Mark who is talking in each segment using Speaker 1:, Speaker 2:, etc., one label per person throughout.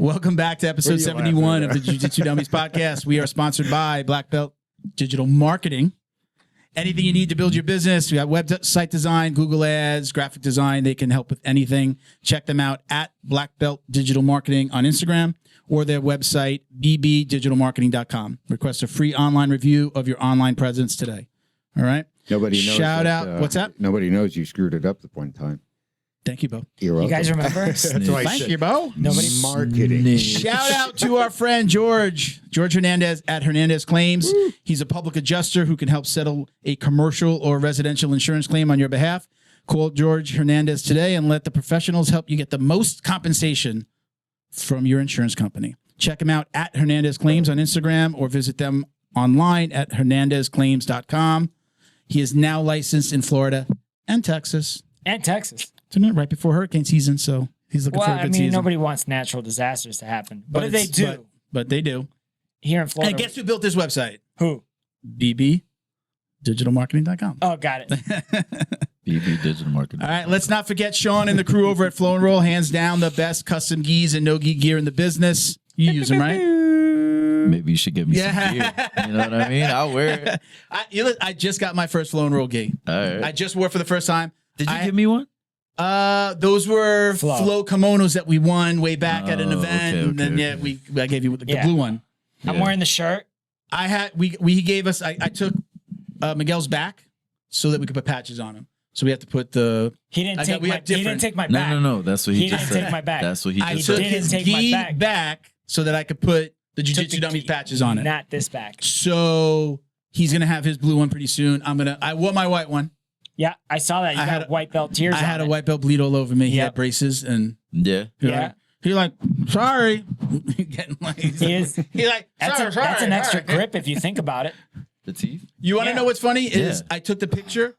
Speaker 1: Welcome back to episode 71 of the Jiu-Jitsu Dummies podcast. We are sponsored by Black Belt Digital Marketing. Anything you need to build your business, we got website design, Google Ads, graphic design. They can help with anything. Check them out at Black Belt Digital Marketing on Instagram or their website, bbdigitalmarketing.com. Request a free online review of your online presence today. All right?
Speaker 2: Nobody knows.
Speaker 1: Shout out. What's that?
Speaker 2: Nobody knows you screwed it up at one time.
Speaker 1: Thank you, Bo.
Speaker 3: You guys remember?
Speaker 2: That's why
Speaker 1: Thank you, Bo.
Speaker 3: Nobody.
Speaker 2: Marketing.
Speaker 1: Shout out to our friend George Hernandez at Hernandez Claims. He's a public adjuster who can help settle a commercial or residential insurance claim on your behalf. Call George Hernandez today and let the professionals help you get the most compensation from your insurance company. Check him out at Hernandez Claims on Instagram or visit them online at hernandezclaims.com. He is now licensed in Florida and Texas. Right before hurricane season, so he's looking for a good season.
Speaker 3: Nobody wants natural disasters to happen, but if they do.
Speaker 1: But they do.
Speaker 3: Here in Florida.
Speaker 1: And guess who built this website?
Speaker 3: Who?
Speaker 1: bbdigitalmarketing.com.
Speaker 3: Oh, got it.
Speaker 4: BB Digital Marketing.
Speaker 1: All right, let's not forget Sean and the crew over at Flow and Roll. Hands down, the best custom gis and no-gi gear in the business. You use them, right?
Speaker 4: Maybe you should give me some gear. You know what I mean? I'll wear it.
Speaker 1: I just got my first Flow and Roll gi.
Speaker 4: All right.
Speaker 1: I just wore it for the first time.
Speaker 4: Did you give me one?
Speaker 1: Those were flow kimonos that we won way back at an event,
Speaker 4: okay,
Speaker 1: and then I gave you the blue one.
Speaker 3: I'm wearing the shirt.
Speaker 1: He gave us. I took Miguel's back so that we could put patches on him. So we have to put the.
Speaker 3: He didn't take my back.
Speaker 4: No. That's what he just said.
Speaker 3: He didn't take my back.
Speaker 4: That's what he just
Speaker 1: said.
Speaker 4: said.
Speaker 1: I took his gi back so that I could put the Jiu-Jitsu Dummies patches on it.
Speaker 3: Not this back.
Speaker 1: So he's gonna have his blue one pretty soon. I wore my white one.
Speaker 3: Yeah, I saw that. You got white belt tears.
Speaker 1: I had a white belt bleed all over me. He had braces and He's like, sorry. Getting like, he's like,
Speaker 3: that's an extra grip if you think about it.
Speaker 4: The teeth.
Speaker 1: You want to know what's funny is I took the picture,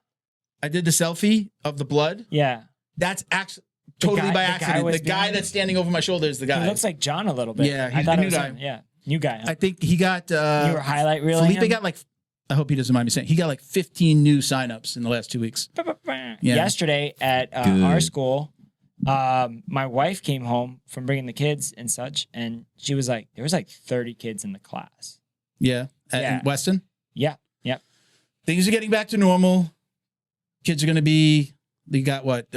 Speaker 1: I did the selfie of the blood.
Speaker 3: Yeah,
Speaker 1: that's actually totally by accident. The guy that's standing over my shoulder is the guy.
Speaker 3: He looks like John a little bit.
Speaker 1: Yeah,
Speaker 3: he's a new guy. New guy. Huh?
Speaker 1: I think he got.
Speaker 3: You were highlight reeling.
Speaker 1: Felipe got like. I hope he doesn't mind me saying he got like 15 new signups in the last 2 weeks.
Speaker 3: Yeah. Yesterday at our school, my wife came home from bringing the kids and such, and she was like, there was like 30 kids in the class.
Speaker 1: Yeah. In Weston?
Speaker 3: Yeah. Yep.
Speaker 1: Things are getting back to normal. Kids are going to be, they got what,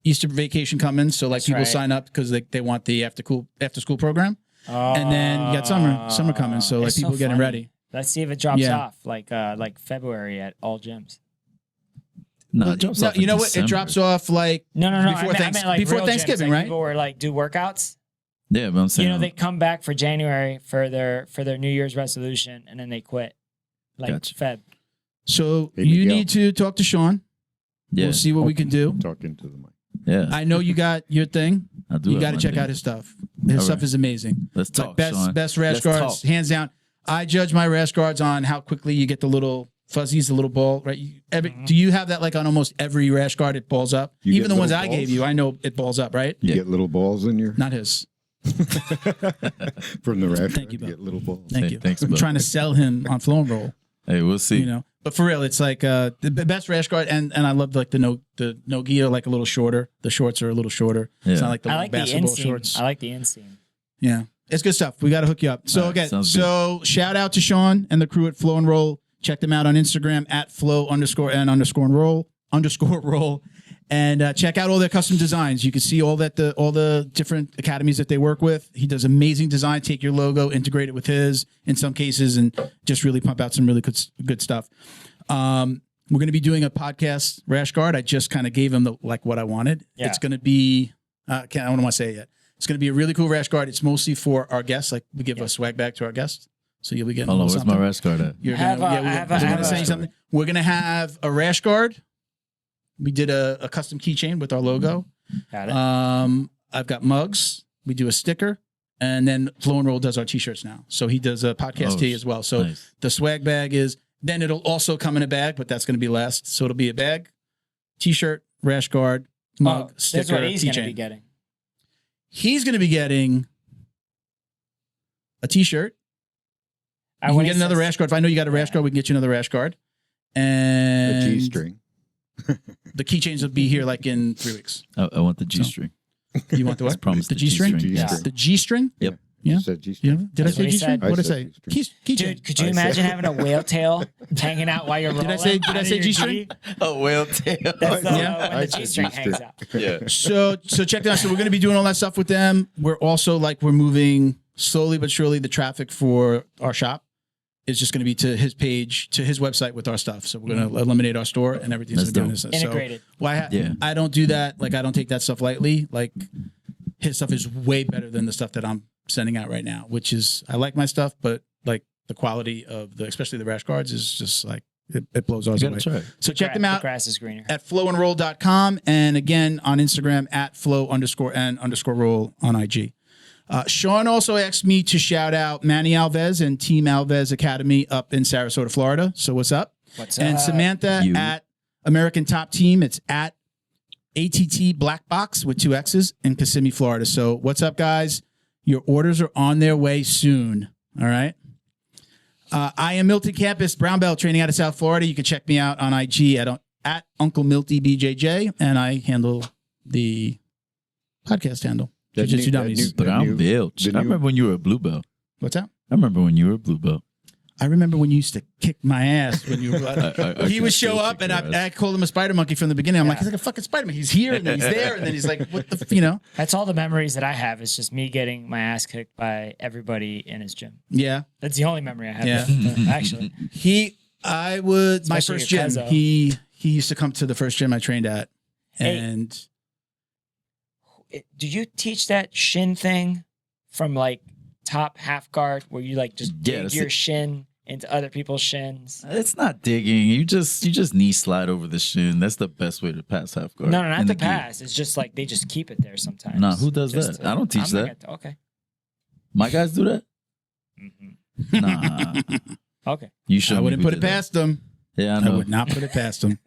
Speaker 1: Easter vacation coming. So like people sign up because they want the after school program. And then you got summer coming. So like people getting ready.
Speaker 3: Let's see if it drops off like February at all gyms.
Speaker 4: No, it drops off.
Speaker 1: You know what?
Speaker 4: December.
Speaker 1: It drops off like
Speaker 3: no.
Speaker 1: Before Thanksgiving,
Speaker 3: gyms,
Speaker 1: right?
Speaker 3: People were like do workouts.
Speaker 4: Yeah, but I'm saying
Speaker 3: they come back for January for their New Year's resolution and then they quit. Like Feb.
Speaker 1: So you need to talk to Sean.
Speaker 4: Yeah.
Speaker 1: We'll see what we can do.
Speaker 2: Talking to the mic.
Speaker 4: Yeah.
Speaker 1: I know you got your thing.
Speaker 4: I do.
Speaker 1: You got to check out his stuff. His stuff is amazing.
Speaker 4: Let's talk.
Speaker 1: Best rash guards, hands down. I judge my rash guards on how quickly you get the little fuzzies, the little ball, right? Do you have that like on almost every rash guard? It balls up. Even the ones I gave you, I know it balls up, right?
Speaker 2: You get little balls in your.
Speaker 1: Not his.
Speaker 2: From the rash.
Speaker 1: Thank you, Bo.
Speaker 2: Get little balls.
Speaker 1: Thank you.
Speaker 4: Thanks,
Speaker 1: I'm trying to sell him on Flow and Roll.
Speaker 4: Hey, we'll see.
Speaker 1: But for real, it's like the best rash guard, and I love like the no gi are like a little shorter. The shorts are a little shorter. Yeah. It's not like the basketball shorts.
Speaker 3: I like the inseam.
Speaker 1: Yeah. It's good stuff. We got to hook you up. So again, shout out to Sean and the crew at Flow and Roll. Check them out on Instagram at flow_and_roll. And check out all their custom designs. You can see all the different academies that they work with. He does amazing design. Take your logo, integrate it with his in some cases, and just really pump out some really good stuff. We're going to be doing a podcast rash guard. I just kind of gave him what I wanted. Yeah. It's going to be I don't want to say it yet. It's going to be a really cool rash guard. It's mostly for our guests. Like we give a swag bag to our guests. So you'll be getting
Speaker 4: Hold on, where's my rash guard at?
Speaker 1: We're going to say something. We're going to have a rash guard. We did a custom keychain with our logo.
Speaker 3: Got it.
Speaker 1: I've got mugs. We do a sticker. And then Flow and Roll does our t-shirts now. So he does a podcast tee as well. So the swag bag then it'll also come in a bag, but that's going to be last. So it'll be a bag, t-shirt, rash guard, mug, sticker,
Speaker 3: that's what he's
Speaker 1: keychain.
Speaker 3: Going to be getting.
Speaker 1: He's going to be getting a t-shirt. You can get another rash guard. If I know you got a rash guard, we can get you another rash guard. And
Speaker 2: a G-string.
Speaker 1: The keychains will be here like in 3 weeks.
Speaker 4: I want the G-string.
Speaker 1: You want the what?
Speaker 4: promised
Speaker 1: The G-string?
Speaker 2: G-string.
Speaker 1: The G-string?
Speaker 4: Yep.
Speaker 1: Yeah.
Speaker 2: You said
Speaker 1: Yeah.
Speaker 2: G-string.
Speaker 1: Did I
Speaker 3: That's
Speaker 1: say
Speaker 3: what he
Speaker 1: G-string?
Speaker 3: said.
Speaker 1: What did I
Speaker 2: I
Speaker 1: say?
Speaker 2: said
Speaker 1: Keychain.
Speaker 3: Dude, could you imagine having a whale tail hanging out while you're rolling?
Speaker 1: I say G-string?
Speaker 4: A whale tail.
Speaker 3: That's
Speaker 1: Yeah.
Speaker 3: when
Speaker 2: I
Speaker 3: the
Speaker 2: said
Speaker 3: G-string
Speaker 2: G-string.
Speaker 3: hangs out.
Speaker 4: Yeah.
Speaker 1: So check that out. So we're going to be doing all that stuff with them. We're also we're moving slowly but surely the traffic for our shop is just going to be to his page, to his website with our stuff. So we're going to eliminate our store and everything's
Speaker 4: That's
Speaker 1: going to be
Speaker 4: dope.
Speaker 1: on his site.
Speaker 3: Integrated.
Speaker 1: So why
Speaker 4: Yeah.
Speaker 1: I don't do that. Like I don't take that stuff lightly. Like his stuff is way better than the stuff that I'm sending out right now, which is I like my stuff, but like the quality of especially the rash guards is just like it blows ours
Speaker 4: You
Speaker 1: away.
Speaker 4: gotta try.
Speaker 1: So check them
Speaker 3: The
Speaker 1: out
Speaker 3: grass is greener.
Speaker 1: at flowandroll.com and again on Instagram at flow_and_roll on IG. Sean also asked me to shout out Manny Alves and Team Alves Academy up in Sarasota, Florida. So what's up?
Speaker 3: What's
Speaker 1: And
Speaker 3: up?
Speaker 1: Samantha
Speaker 4: You.
Speaker 1: at American Top Team. It's at ATT Black Box with 2 X's in Kissimmee, Florida. So what's up, guys? Your orders are on their way soon. All right. I am Milton Campus, Brown Belt, training out of South Florida. You can check me out on IG at Uncle Milty BJJ, and I handle the podcast handle.
Speaker 2: That
Speaker 1: Jiu-Jitsu
Speaker 2: new-
Speaker 1: Dummies.
Speaker 2: that
Speaker 4: But
Speaker 2: new-
Speaker 4: I'm Bilge.
Speaker 2: the
Speaker 4: I
Speaker 2: new-
Speaker 4: remember when you were a blue belt.
Speaker 1: What's that?
Speaker 4: I remember when you were a blue belt.
Speaker 1: I remember when you used to kick my ass when you were.
Speaker 4: I
Speaker 1: He
Speaker 4: can
Speaker 1: would
Speaker 4: still
Speaker 1: show up,
Speaker 4: kick
Speaker 1: and
Speaker 4: your
Speaker 1: I
Speaker 4: ass.
Speaker 1: called him a spider monkey from the beginning. I'm like,
Speaker 3: Yeah.
Speaker 1: he's like a fucking Spider-Man. He's here, and then he's there, and then he's like, what the,
Speaker 3: That's all the memories that I have. Is just me getting my ass kicked by everybody in his gym.
Speaker 1: Yeah.
Speaker 3: That's the only memory I have.
Speaker 1: Yeah.
Speaker 3: Actually.
Speaker 1: My
Speaker 3: Especially
Speaker 1: first
Speaker 3: your
Speaker 1: gym,
Speaker 3: Pezzo.
Speaker 1: he used to come to the first gym I trained at.
Speaker 3: Hey.
Speaker 1: And
Speaker 3: Did you teach that shin thing from like top half guard where you like just
Speaker 4: Yeah,
Speaker 3: dig
Speaker 4: that's
Speaker 3: your
Speaker 4: it.
Speaker 3: shin into other people's shins?
Speaker 4: It's not digging. You just knee slide over the shin. That's the best way to pass half guard.
Speaker 3: No, not
Speaker 4: in
Speaker 3: the
Speaker 4: gi.
Speaker 3: pass. It's just like they just keep it there sometimes.
Speaker 4: Nah, who does
Speaker 3: Just
Speaker 4: that? I don't teach
Speaker 3: I'm not
Speaker 4: that.
Speaker 3: gonna- okay.
Speaker 4: My guys do that?
Speaker 3: Mhm.
Speaker 4: Nah.
Speaker 3: Okay.
Speaker 4: You should.
Speaker 1: I wouldn't put it past him.
Speaker 4: Yeah, I
Speaker 1: I
Speaker 4: know.
Speaker 1: would not put it past him.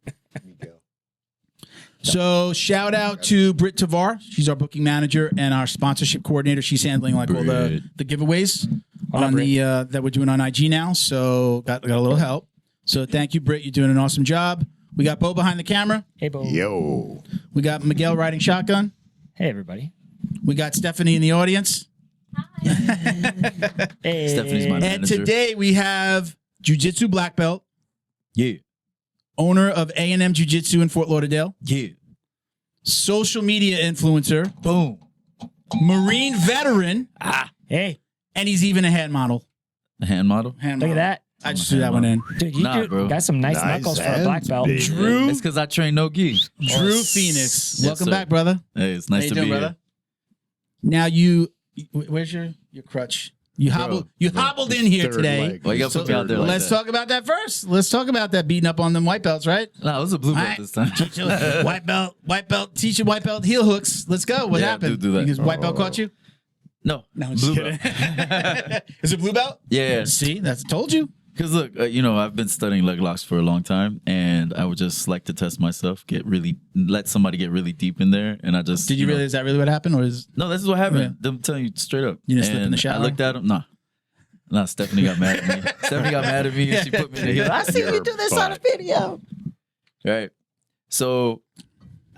Speaker 1: So shout out to Britt Tavar. She's our booking manager and our sponsorship coordinator. She's handling like all the giveaways
Speaker 3: What up,
Speaker 1: on the that we're doing on IG now. So got a little help. So thank you, Britt. You're doing an awesome job. We got Bo behind the camera.
Speaker 3: Hey, Bo.
Speaker 2: Yo.
Speaker 1: We got Miguel riding shotgun.
Speaker 3: Hey, everybody.
Speaker 1: We got Stephanie in the audience.
Speaker 3: Hey.
Speaker 4: Stephanie's my
Speaker 1: And
Speaker 4: manager.
Speaker 1: today we have Jiu-Jitsu black belt,
Speaker 4: Yeah.
Speaker 1: owner of A&M Jiu-Jitsu in Fort Lauderdale,
Speaker 4: Yeah.
Speaker 1: social media influencer,
Speaker 4: Boom.
Speaker 1: Marine veteran,
Speaker 3: Hey,
Speaker 1: and he's even a hand model.
Speaker 4: The hand model.
Speaker 1: Hand
Speaker 3: look
Speaker 1: model.
Speaker 3: at that.
Speaker 1: I just threw that one in.
Speaker 3: Dude, you
Speaker 4: Nah, bro.
Speaker 3: got some nice
Speaker 2: Nice
Speaker 3: knuckles for a
Speaker 2: hands,
Speaker 3: black belt.
Speaker 2: baby.
Speaker 1: Drew,
Speaker 4: It's because I train no gi.
Speaker 1: Drew Phoenix.
Speaker 4: Yes,
Speaker 1: Welcome
Speaker 4: sir.
Speaker 1: back, brother.
Speaker 4: Hey, it's
Speaker 1: How
Speaker 4: nice
Speaker 1: you
Speaker 4: to
Speaker 1: doing,
Speaker 4: be
Speaker 1: brother?
Speaker 4: here.
Speaker 1: Now where's your crutch? You hobbled in here
Speaker 2: Third
Speaker 1: today.
Speaker 2: leg.
Speaker 4: Well, you gotta put me out there like
Speaker 1: Let's
Speaker 4: that.
Speaker 1: talk about that first. Let's talk about that beating up on them white belts, right?
Speaker 4: Nah, it was a blue belt
Speaker 1: Alright.
Speaker 4: this time.
Speaker 1: white belt, teaching white belt heel hooks. Let's go. What
Speaker 4: Yeah,
Speaker 1: happened?
Speaker 4: do that.
Speaker 1: Because white belt caught you?
Speaker 4: No,
Speaker 1: No, I'm just
Speaker 4: blue
Speaker 1: kidding.
Speaker 4: belt.
Speaker 1: Is it blue belt?
Speaker 4: Yeah,
Speaker 1: See, that's told you.
Speaker 4: because look, I've been studying leg locks for a long time, and I would just like to test myself, let somebody get really deep in there, and I just
Speaker 1: Did you
Speaker 4: know-
Speaker 1: really? Is that really what happened, or is
Speaker 4: No, this is what happened.
Speaker 1: Yeah.
Speaker 4: I'm telling you straight up.
Speaker 1: You didn't slip in
Speaker 4: And
Speaker 1: the shower?
Speaker 4: I looked at him. Nah, Stephanie got mad at me. Stephanie got mad at me and she put me in the heel. I see you do this on a video. Right. So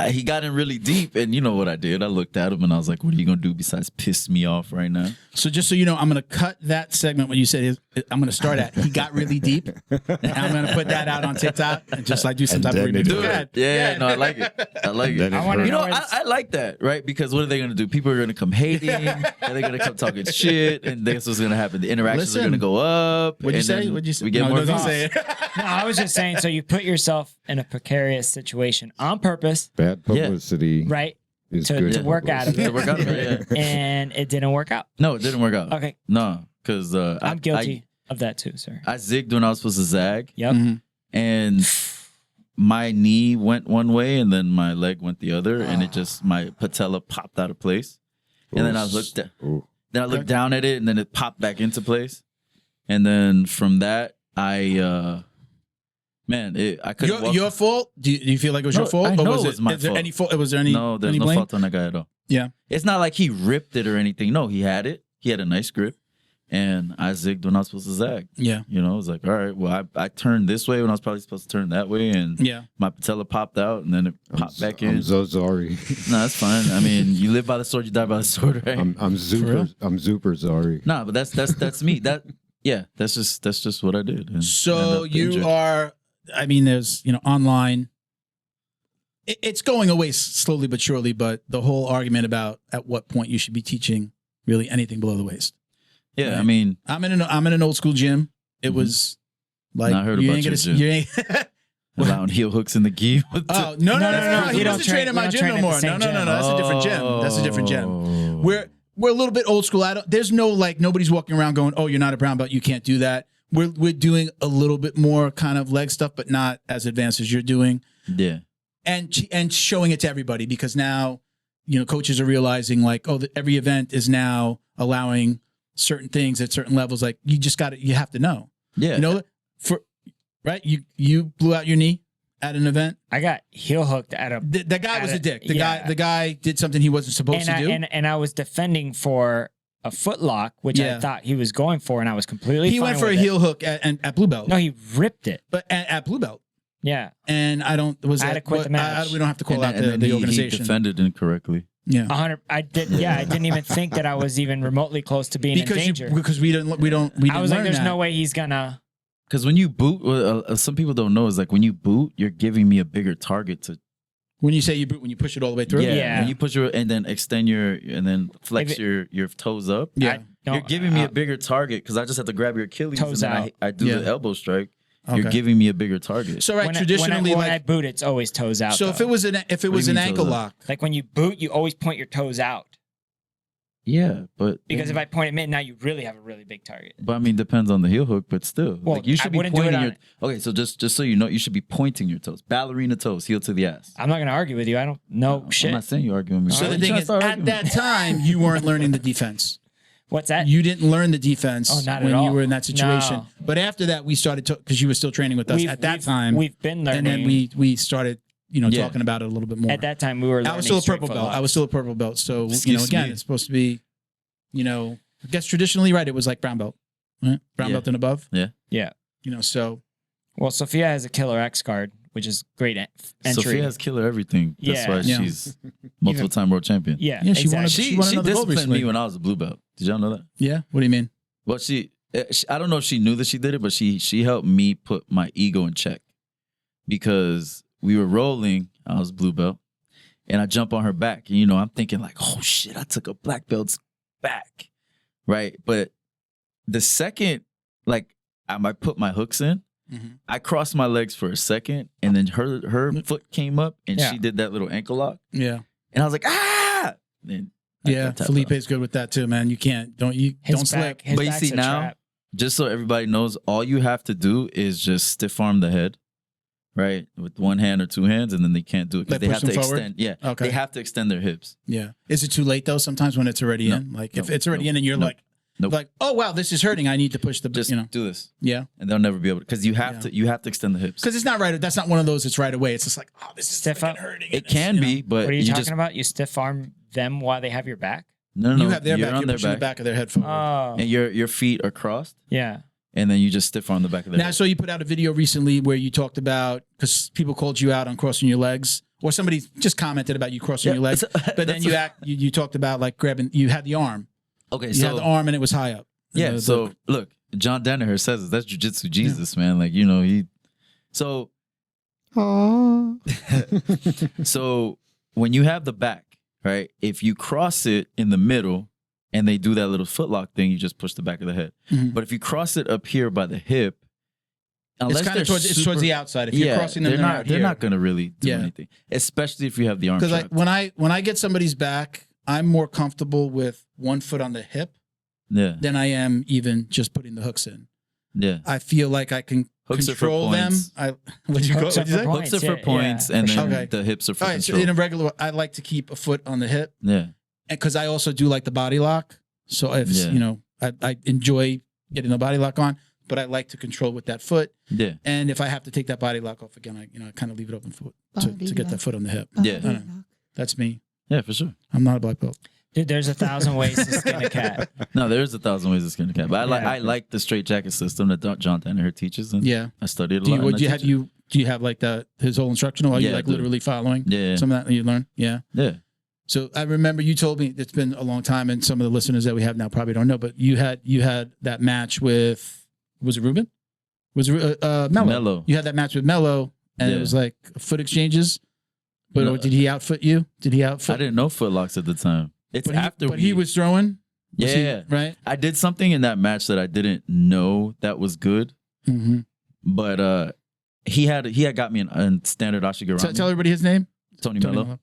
Speaker 4: he got in really deep, and you know what I did? I looked at him and I was like, what are you going to do besides piss me off right now?
Speaker 1: so? Just so you know, I'm going to cut that segment when you said I'm going to start at. He got really deep, and I'm going to put that out on TikTok and just like do some
Speaker 2: And
Speaker 1: type of
Speaker 2: then
Speaker 1: remix.
Speaker 2: it-
Speaker 1: Go ahead.
Speaker 4: Yeah, no, I like it. I like
Speaker 2: Then
Speaker 4: it.
Speaker 2: it
Speaker 3: wanna
Speaker 2: hurt.
Speaker 4: You know,
Speaker 3: where it's-
Speaker 4: I like that, right? Because what are they going to do? People are going to come hating, and they're going to come talking shit, and that's what's going to happen. The interactions are
Speaker 1: Listen.
Speaker 4: going to go up.
Speaker 1: What'd you
Speaker 4: and
Speaker 1: say?
Speaker 4: then
Speaker 1: What'd you say?
Speaker 4: We get
Speaker 1: No,
Speaker 4: more
Speaker 1: don't
Speaker 4: views.
Speaker 1: say it.
Speaker 3: No, I was just saying, so you put yourself in a precarious situation on purpose,
Speaker 2: Bad publicity
Speaker 3: right?
Speaker 2: is
Speaker 3: To-
Speaker 2: good
Speaker 3: to work out of
Speaker 2: publicity.
Speaker 3: it.
Speaker 4: To work out of it, yeah.
Speaker 3: And it didn't work out.
Speaker 4: No, it didn't work out.
Speaker 3: Okay.
Speaker 4: No, because
Speaker 3: I'm guilty of that too, sir.
Speaker 4: I zigged when I was supposed to zag,
Speaker 3: Yep.
Speaker 1: Mhm.
Speaker 4: and my knee went one way, and then my leg went the other, and my patella popped out of place. And then I looked at,
Speaker 2: Ooh.
Speaker 4: then I looked down at it, and then it popped back into place. And then from that, I couldn't walk.
Speaker 1: Your fault? Do you feel like it was your
Speaker 4: No,
Speaker 1: fault?
Speaker 4: I
Speaker 1: Or
Speaker 4: know
Speaker 1: was
Speaker 4: it was my
Speaker 1: is there
Speaker 4: fault.
Speaker 1: any fault? Was there any?
Speaker 4: No, there's
Speaker 1: any
Speaker 4: no
Speaker 1: blame?
Speaker 4: fault on that guy at all.
Speaker 1: Yeah.
Speaker 4: It's not like he ripped it or anything. No, he had it. He had a nice grip. and I zigged when I was supposed to zag.
Speaker 1: Yeah.
Speaker 4: You know, it was like, all right, well, I turned this way when I was probably supposed to turn that way, and my patella popped out, and then it popped back in.
Speaker 2: I'm so sorry.
Speaker 4: No, that's fine. I mean, you live by the sword, you die by the sword, right?
Speaker 2: I'm super sorry.
Speaker 4: Nah, but that's me. That's just what I did. And
Speaker 1: So you are, I mean, there's, online. It's going away slowly but surely, but the whole argument about at what point you should be teaching really anything below the waist.
Speaker 4: Yeah,
Speaker 1: right?
Speaker 4: I mean,
Speaker 1: I'm in an old school gym. It was like,
Speaker 4: I heard about your gym.
Speaker 1: You ain't
Speaker 4: allowing heel hooks in the gi.
Speaker 1: Oh, no. He doesn't train in my gym no more. No. That's a different gym. That's a different gym. We're a little bit old school. There's no, nobody's walking around going, oh, you're not a brown belt, you can't do that. We're doing a little bit more kind of leg stuff, but not as advanced as you're doing.
Speaker 4: Yeah.
Speaker 1: And showing it to everybody, because now, coaches are realizing every event is now allowing certain things at certain levels. Like you have to know.
Speaker 4: Yeah.
Speaker 1: Right. You blew out your knee at an event.
Speaker 3: I got heel hooked at a.
Speaker 1: The guy was a dick. The guy did something he wasn't supposed to do.
Speaker 3: And I was defending for a foot lock, which I thought he was going for, and I was completely.
Speaker 1: He
Speaker 3: fine
Speaker 1: went for
Speaker 3: with
Speaker 1: a heel hook at blue belt.
Speaker 3: No, he ripped it.
Speaker 1: But at blue belt.
Speaker 3: Yeah.
Speaker 1: And I had to quit the match. We don't have to call out the organization.
Speaker 4: He defended incorrectly.
Speaker 1: Yeah.
Speaker 3: 100. I did. Yeah. I didn't even think that I was even remotely close to being in danger.
Speaker 1: Because we didn't. I
Speaker 3: was like, there's no way he's gonna.
Speaker 4: Because when you boot, some people don't know is like when you boot, you're giving me a bigger target to.
Speaker 1: When you say you boot, when you push it all the way through.
Speaker 4: Yeah. When you push and then extend and then flex your toes up.
Speaker 1: Yeah.
Speaker 4: You're giving me a bigger target because I just have to grab your Achilles
Speaker 3: toes
Speaker 4: and
Speaker 3: out.
Speaker 4: I do the elbow strike.
Speaker 1: Okay.
Speaker 4: You're giving me a bigger target.
Speaker 1: So traditionally,
Speaker 3: when I boot, it's always toes out.
Speaker 1: So if it was an ankle lock,
Speaker 3: like when you boot, you always point your toes out.
Speaker 4: Yeah, but
Speaker 3: because if I point them in, now you really have a really big target.
Speaker 4: But I mean, depends on the heel hook. But still,
Speaker 3: well,
Speaker 4: you should be pointing your. Okay, so just so you know, you should be pointing your toes, ballerina toes, heel to the ass.
Speaker 3: I'm not gonna argue with you. I don't know shit.
Speaker 4: I'm not saying you arguing with me.
Speaker 1: So the thing is, at that time, you weren't learning the defense.
Speaker 3: What's that?
Speaker 1: You didn't learn the defense when you were in that situation.
Speaker 3: No.
Speaker 1: But after that, we started because you were still training with us at that time.
Speaker 3: We've been learning,
Speaker 1: and then we started, talking about it a little bit more.
Speaker 3: At that time, we were.
Speaker 1: I was still a purple belt. So again, it's supposed to be, I guess traditionally, right? It was like brown belt, right? Brown belt and above.
Speaker 3: Yeah.
Speaker 1: So.
Speaker 3: Well, Sophia has a killer X guard, which is great entry.
Speaker 4: Sophia has killer everything. That's why she's multiple time world champion.
Speaker 3: Yeah,
Speaker 1: she won. She
Speaker 4: disciplined me when I was a blue belt. Did y'all know that?
Speaker 1: Yeah. What do you mean?
Speaker 4: Well, she I don't know if she knew that she did it, but she helped me put my ego in check because we were rolling. I was blue belt, and I jump on her back, and I'm thinking like, oh shit, I took a black belt's back, right? But the second I might put my hooks in. Mm-hmm. I crossed my legs for a second, and then her foot came up, and she did that little ankle lock.
Speaker 1: Yeah,
Speaker 4: and I was like, ah. And
Speaker 1: Felipe's good with that too, man. You don't slip.
Speaker 4: But you see now, just so everybody knows, all you have to do is just stiff arm the head, right, with one hand or two hands, and then they can't do it because they have to extend. Yeah, okay. They have to extend their hips.
Speaker 1: Yeah, is it too late though? Sometimes when it's already in, if it's already in, and you're like. Nope. Like, oh wow, this is hurting. I need to push the.
Speaker 4: Just do this.
Speaker 1: Yeah,
Speaker 4: and they'll never be able to because you have to extend the hips.
Speaker 1: Because it's not right. That's not one of those. It's right away. It's just like, oh, this is
Speaker 3: stiff
Speaker 1: hurting.
Speaker 4: It can be, but
Speaker 3: what are you talking about? You stiff arm them while they have your back.
Speaker 4: No.
Speaker 1: You have their back. You're pushing the back of their head forward.
Speaker 3: Oh.
Speaker 4: And your feet are crossed.
Speaker 3: Yeah.
Speaker 4: And then you just stiff arm the back of their head.
Speaker 1: Now, so you put out a video recently where you talked about because people called you out on crossing your legs, or somebody just commented about you crossing your legs, but then you talked about like grabbing. You had the arm.
Speaker 4: Okay,
Speaker 1: you had the arm and it was high up.
Speaker 4: Yeah, so look, John Danaher says it. That's jiu-jitsu Jesus, man. Like, he... So... So, when you have the back, right, if you cross it in the middle and they do that little footlock thing, you just push the back of the head. Mm-hmm. But if you cross it up here by the hip...
Speaker 1: It's kind of towards the outside. If you're crossing them,
Speaker 4: they're not going to really do anything. Especially if you have the arm
Speaker 1: Because when I get somebody's back, I'm more comfortable with one foot on the hip.
Speaker 4: Yeah.
Speaker 1: Than I am even just putting the hooks in.
Speaker 4: Yeah.
Speaker 1: I feel like I can control them.
Speaker 3: Hooks are
Speaker 4: for points, and then the hips are for control.
Speaker 1: So in a regular, I like to keep a foot on the hip.
Speaker 4: Yeah.
Speaker 1: And because I also do like the body lock. So if I enjoy getting the body lock on, but I like to control with that foot.
Speaker 4: Yeah.
Speaker 1: And if I have to take that body lock off again, I kind of leave it open to get that foot on the hip.
Speaker 4: Yeah.
Speaker 1: That's me.
Speaker 4: Yeah, for sure.
Speaker 1: I'm not a black belt.
Speaker 3: Dude, there's 1,000 ways to skin a cat.
Speaker 4: No, there's 1,000 ways to skin a cat. But
Speaker 3: Yeah.
Speaker 4: I like the straight jacket system that John Danaher teaches. And
Speaker 1: Yeah.
Speaker 4: I studied a
Speaker 1: Do
Speaker 4: lot.
Speaker 1: you,
Speaker 4: and
Speaker 1: would you
Speaker 4: I
Speaker 1: have
Speaker 4: teach it.
Speaker 1: do you have like his whole instructional? Or are you
Speaker 4: Yeah,
Speaker 1: like
Speaker 4: I do.
Speaker 1: literally following
Speaker 4: Yeah.
Speaker 1: some of that you learn? Yeah.
Speaker 4: Yeah.
Speaker 1: So I remember you told me it's been a long time, and some of the listeners that we have now probably don't know, but you had that match with, was it Ruben? Was it Mello?
Speaker 4: Mello.
Speaker 1: You had that match with Mello, and it
Speaker 4: Yeah.
Speaker 1: was like foot exchanges. But
Speaker 4: No.
Speaker 1: or did he outfoot you? Did he outfoot?
Speaker 4: I didn't know footlocks at the time. It's
Speaker 1: But
Speaker 4: after
Speaker 1: he was throwing. Was he-
Speaker 4: Yeah.
Speaker 1: right.
Speaker 4: I did something in that match that I didn't know that was good,
Speaker 1: Mm-hmm.
Speaker 4: but he had got me in standard Ashi Garami.
Speaker 1: Tell everybody his name.
Speaker 4: Tony Mello.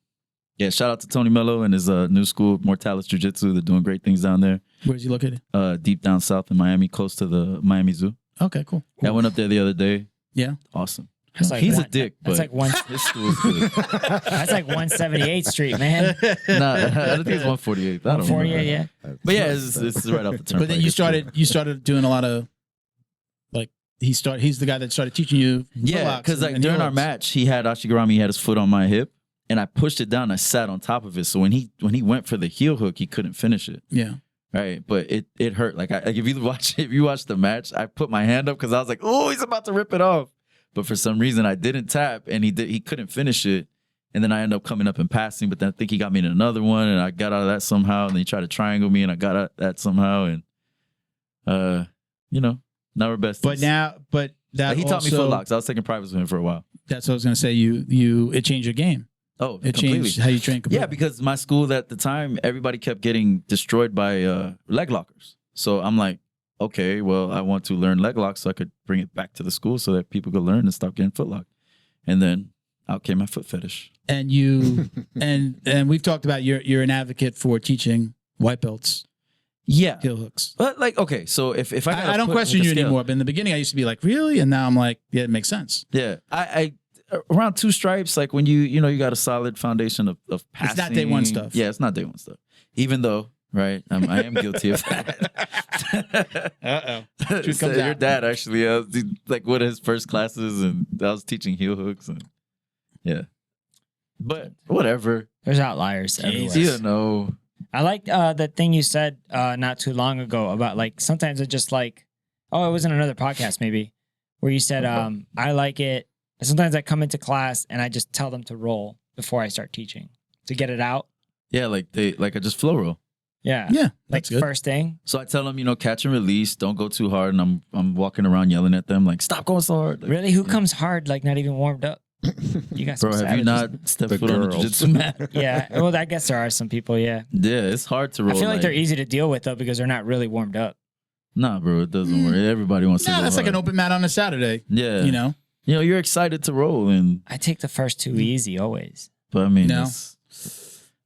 Speaker 4: Yeah, shout out to Tony Mello and his new school, Mortalis Jiu-Jitsu. They're doing great things down there.
Speaker 1: Where's he located?
Speaker 4: Deep down south in Miami, close to the Miami Zoo.
Speaker 1: Okay, cool.
Speaker 4: I went up there the other day.
Speaker 1: Yeah.
Speaker 4: Awesome.
Speaker 3: That's like
Speaker 4: He's a
Speaker 3: one-
Speaker 4: dick,
Speaker 3: That's
Speaker 4: but
Speaker 3: like one.
Speaker 4: his school's good.
Speaker 3: That's like 178th Street, man.
Speaker 4: Nah, I think it's 148. I don't know.
Speaker 3: 148, yeah.
Speaker 4: But yeah, it's right off the turnpike.
Speaker 1: But then you
Speaker 4: It's cool.
Speaker 1: started doing a lot of like he's the guy that started teaching you.
Speaker 4: Yeah,
Speaker 1: footlocks
Speaker 4: because like
Speaker 1: and
Speaker 4: during our
Speaker 1: heel-hooks.
Speaker 4: match, he had Ashi Garami, he had his foot on my hip, and I pushed it down. I sat on top of it, so when he went for the heel hook, he couldn't finish it.
Speaker 1: Yeah.
Speaker 4: Right, but it hurt. Like if you watch the match, I put my hand up because I was like, oh, he's about to rip it off. But for some reason, I didn't tap, and he couldn't finish it. And then I ended up coming up and passing, but then I think he got me in another one, and I got out of that somehow. And then he tried to triangle me, and I got out of that somehow. And now we're besties.
Speaker 1: But that
Speaker 4: he taught me
Speaker 1: also-
Speaker 4: footlocks. I was taking privates with him for a while.
Speaker 1: That's what I was gonna say. It changed your game.
Speaker 4: Oh,
Speaker 1: It
Speaker 4: completely.
Speaker 1: changed how you train. Completely.
Speaker 4: Yeah, because my school at the time, everybody kept getting destroyed by leg lockers. So I'm like, okay, well, I want to learn leg locks so I could bring it back to the school so that people could learn and stop getting foot locked. And then out came my foot fetish.
Speaker 1: and you and we've talked about you're an advocate for teaching white belts
Speaker 4: Yeah.
Speaker 1: heel hooks.
Speaker 4: But like, okay, so if I gotta
Speaker 1: I don't
Speaker 4: put,
Speaker 1: question
Speaker 4: like, a
Speaker 1: you
Speaker 4: scale-
Speaker 1: anymore. But in the beginning, I used to be like, really, and now I'm like, yeah, it makes sense.
Speaker 4: Yeah. I around 2 stripes, like when you got a solid foundation of passing.
Speaker 1: not day one stuff.
Speaker 4: Yeah, it's not day one stuff. Even though, right, I am guilty of that.
Speaker 1: Truth
Speaker 4: So
Speaker 1: comes
Speaker 4: your
Speaker 1: out.
Speaker 4: dad actually, like one of his first classes, and I was teaching heel hooks, and yeah. But whatever.
Speaker 3: There's outliers everywhere.
Speaker 4: You don't know.
Speaker 3: I like the thing you said not too long ago about like sometimes it's just like, oh, it was in another podcast maybe, where you said I like it. Sometimes I come into class and I just tell them to roll before I start teaching to get it out.
Speaker 4: Yeah, like I just flow roll.
Speaker 3: Yeah,
Speaker 1: Yeah,
Speaker 3: like
Speaker 1: that's good.
Speaker 3: first thing.
Speaker 4: So I tell them, catch and release, don't go too hard, and I'm walking around yelling at them like, stop going so hard. Like,
Speaker 3: Really, who comes hard like not even warmed up? You got some
Speaker 4: bro, have you
Speaker 3: savages.
Speaker 4: not stepped
Speaker 2: The
Speaker 4: foot on the
Speaker 2: girls.
Speaker 4: jiu-jitsu mat?
Speaker 3: Yeah, well, I guess there are some people. Yeah,
Speaker 4: Yeah, it's hard to
Speaker 3: I
Speaker 4: roll.
Speaker 3: feel like they're easy to deal with though because they're not really warmed up.
Speaker 4: Nah, bro, it doesn't work. Everybody wants to
Speaker 1: No,
Speaker 4: go
Speaker 1: that's like an
Speaker 4: hard.
Speaker 1: open mat on a Saturday.
Speaker 4: Yeah.
Speaker 1: You know,
Speaker 4: You're excited to roll,
Speaker 3: I take the first two easy always.
Speaker 4: but I mean,
Speaker 1: No.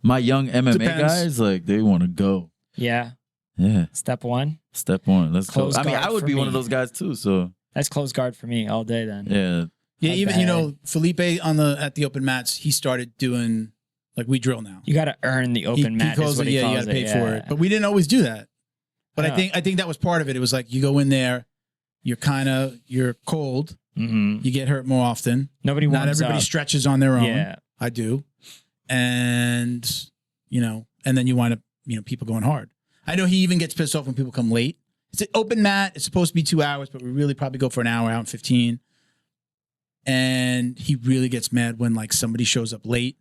Speaker 4: my young MMA
Speaker 1: Depends.
Speaker 4: guys, like, they want to go.
Speaker 3: Yeah,
Speaker 4: Yeah.
Speaker 3: step one.
Speaker 4: Step one. Let's
Speaker 3: Close
Speaker 4: go. I mean,
Speaker 3: guard
Speaker 4: I would
Speaker 3: for
Speaker 4: be one
Speaker 3: me.
Speaker 4: of those guys too. So,
Speaker 3: That's close guard for me all day then.
Speaker 4: yeah.
Speaker 1: yeah.
Speaker 3: Not
Speaker 1: Even
Speaker 3: bad.
Speaker 1: Felipe at the open mats, he started doing like we drill now.
Speaker 3: You got to earn the open mat.
Speaker 1: He calls
Speaker 3: is what
Speaker 1: it,
Speaker 3: he
Speaker 1: yeah, you
Speaker 3: calls
Speaker 1: got to pay
Speaker 3: it,
Speaker 1: for
Speaker 3: yeah.
Speaker 1: it. But we didn't always do that. But
Speaker 3: Yeah.
Speaker 1: I think that was part of it. It was like you go in there, you're cold,
Speaker 3: Mhm.
Speaker 1: you get hurt more often.
Speaker 3: Nobody
Speaker 1: Not
Speaker 3: warms
Speaker 1: everybody
Speaker 3: up.
Speaker 1: stretches on their own.
Speaker 3: Yeah.
Speaker 1: I do. And and then you wind up, people going hard. I know he even gets pissed off when people come late. It's an open mat. It's supposed to be 2 hours, but we really probably go for an hour, hour and 15. And he really gets mad when like somebody shows up late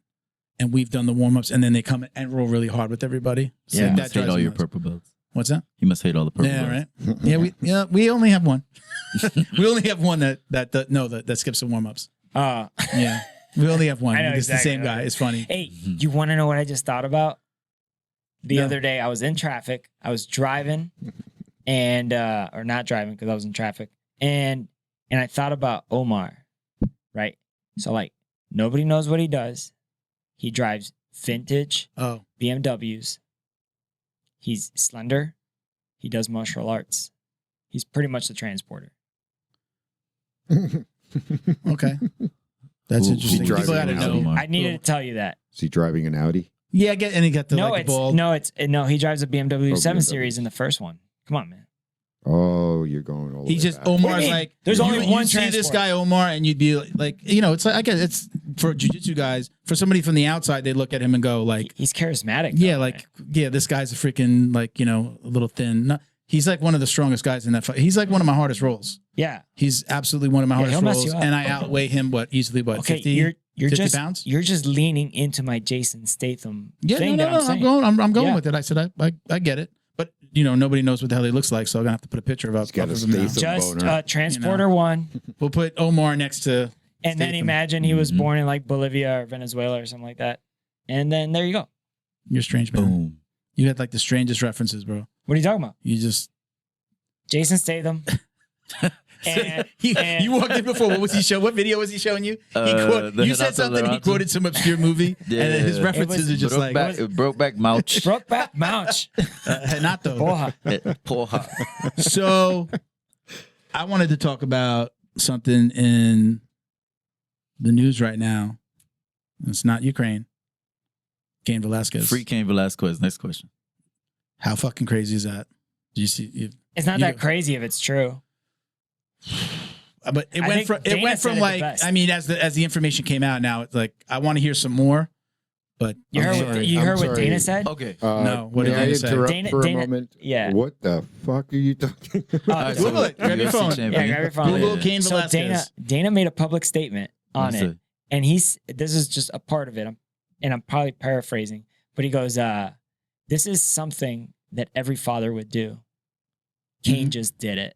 Speaker 1: and we've done the warm-ups and then they come and roll really hard with everybody. So
Speaker 3: Yeah.
Speaker 4: You
Speaker 1: that
Speaker 4: must hate
Speaker 1: drives
Speaker 4: all
Speaker 1: me
Speaker 4: your
Speaker 1: nuts.
Speaker 4: purple belts.
Speaker 1: What's that?
Speaker 4: You must hate all the purple
Speaker 1: Yeah,
Speaker 4: belts.
Speaker 1: right. We only have one. We only have one that skips the warm-ups. Yeah. We only have one.
Speaker 3: I know
Speaker 1: It's
Speaker 3: exactly
Speaker 1: the same guy. It's funny.
Speaker 3: Hey, you want to know what I just thought about? The
Speaker 1: No.
Speaker 3: other day, I was in traffic. I was driving, and or not driving because I was in traffic, and I thought about Omar, right? So like nobody knows what he does. He drives vintage
Speaker 1: Oh,
Speaker 3: BMWs. He's slender. He does martial arts. He's pretty much the transporter.
Speaker 1: okay. That's
Speaker 4: Ooh,
Speaker 1: interesting.
Speaker 2: he drives
Speaker 1: People gotta
Speaker 2: an
Speaker 1: know.
Speaker 2: Audi.
Speaker 3: I needed to tell you that.
Speaker 2: Is he driving an Audi?
Speaker 1: Yeah, and he got the
Speaker 3: No,
Speaker 1: like
Speaker 3: it's
Speaker 1: ball.
Speaker 3: no. He drives a BMW
Speaker 2: Oh,
Speaker 3: 7
Speaker 2: BMW.
Speaker 3: Series in the first one. Come on, man.
Speaker 2: Oh, you're going all the
Speaker 1: He
Speaker 2: way
Speaker 1: just
Speaker 2: back.
Speaker 3: What do you
Speaker 1: Omar's
Speaker 3: mean?
Speaker 1: like
Speaker 3: There's only
Speaker 1: you
Speaker 3: one
Speaker 1: see this
Speaker 3: transport.
Speaker 1: guy Omar and you'd be like it's like I guess it's for jiu-jitsu guys, for somebody from the outside, they look at him and go like,
Speaker 3: He's charismatic.
Speaker 1: yeah,
Speaker 3: though,
Speaker 1: like,
Speaker 3: right?
Speaker 1: yeah, this guy's a freaking like, you know, a little thin. No, he's like one of the strongest guys in that fight. He's like one of my hardest rolls.
Speaker 3: Yeah.
Speaker 1: He's absolutely one of my hardest
Speaker 3: he'll mess
Speaker 1: rolls,
Speaker 3: you up.
Speaker 1: and I outweigh him easily
Speaker 3: Okay,
Speaker 1: 50,
Speaker 3: you're
Speaker 1: 50
Speaker 3: just
Speaker 1: pounds.
Speaker 3: you're just leaning into my Jason Statham
Speaker 1: Yeah,
Speaker 3: thing
Speaker 1: no,
Speaker 3: that I'm saying.
Speaker 1: I'm going
Speaker 3: Yeah.
Speaker 1: with it. I said I get it, but you know, nobody knows what the hell he looks like, so I'm gonna have to put a picture of
Speaker 2: got a
Speaker 1: of him now.
Speaker 2: Statham
Speaker 3: Just
Speaker 2: boner.
Speaker 3: Transporter one,
Speaker 1: We'll put Omar next to.
Speaker 3: and then
Speaker 1: Statham.
Speaker 3: imagine he was
Speaker 4: Mhm.
Speaker 3: born in like Bolivia or Venezuela or something like that, and then there you go.
Speaker 1: You're strange, man.
Speaker 4: Boom.
Speaker 1: You had like the strangest references, bro.
Speaker 3: What are you talking about?
Speaker 1: You just
Speaker 3: Jason Statham. and, and-
Speaker 1: you walked in before. What was he showing? What video was he showing you?
Speaker 4: The
Speaker 1: You said
Speaker 4: Renato
Speaker 1: something. He
Speaker 4: Lorenzo.
Speaker 1: quoted some obscure movie,
Speaker 4: Yeah.
Speaker 1: and then his
Speaker 4: It
Speaker 1: references
Speaker 3: was
Speaker 1: are just like
Speaker 4: Brokeback Mouch.
Speaker 3: Brokeback Mouch.
Speaker 1: Renato.
Speaker 3: Porra.
Speaker 4: Porra.
Speaker 1: So I wanted to talk about something in the news right now. It's not Ukraine. Cain Velasquez.
Speaker 4: Free Cain Velasquez. Next question.
Speaker 1: How fucking crazy is that? Did you see?
Speaker 3: It's not
Speaker 1: You
Speaker 3: that
Speaker 1: go-
Speaker 3: crazy if it's true.
Speaker 1: But it
Speaker 3: I
Speaker 1: went
Speaker 3: think
Speaker 1: from
Speaker 3: Dana said it the
Speaker 1: like
Speaker 3: best.
Speaker 1: I mean, as the information came out, now it's like I want to hear some more. But
Speaker 3: You
Speaker 2: I'm
Speaker 3: heard
Speaker 2: sorry,
Speaker 3: what you
Speaker 2: I'm
Speaker 3: heard what
Speaker 2: sorry.
Speaker 3: Dana said?
Speaker 4: Okay.
Speaker 1: No, what did
Speaker 2: may I
Speaker 1: Dana say?
Speaker 2: interrupt
Speaker 3: Dana-
Speaker 2: for
Speaker 3: Dana-
Speaker 2: a moment?
Speaker 3: Yeah.
Speaker 2: What the fuck are you talking about?
Speaker 3: Uh,
Speaker 4: so
Speaker 1: Google it. Grab your
Speaker 4: UFC
Speaker 1: phone.
Speaker 4: champion.
Speaker 3: Yeah, grab your phone.
Speaker 1: Google
Speaker 4: Yeah.
Speaker 1: Cain
Speaker 3: So
Speaker 1: Velasquez.
Speaker 3: Dana made a public statement on
Speaker 4: What's
Speaker 3: it, and this is just a part of it. I'm probably paraphrasing, but he goes, "This is something that every father would do. Cain
Speaker 1: Mhm.
Speaker 3: just did it."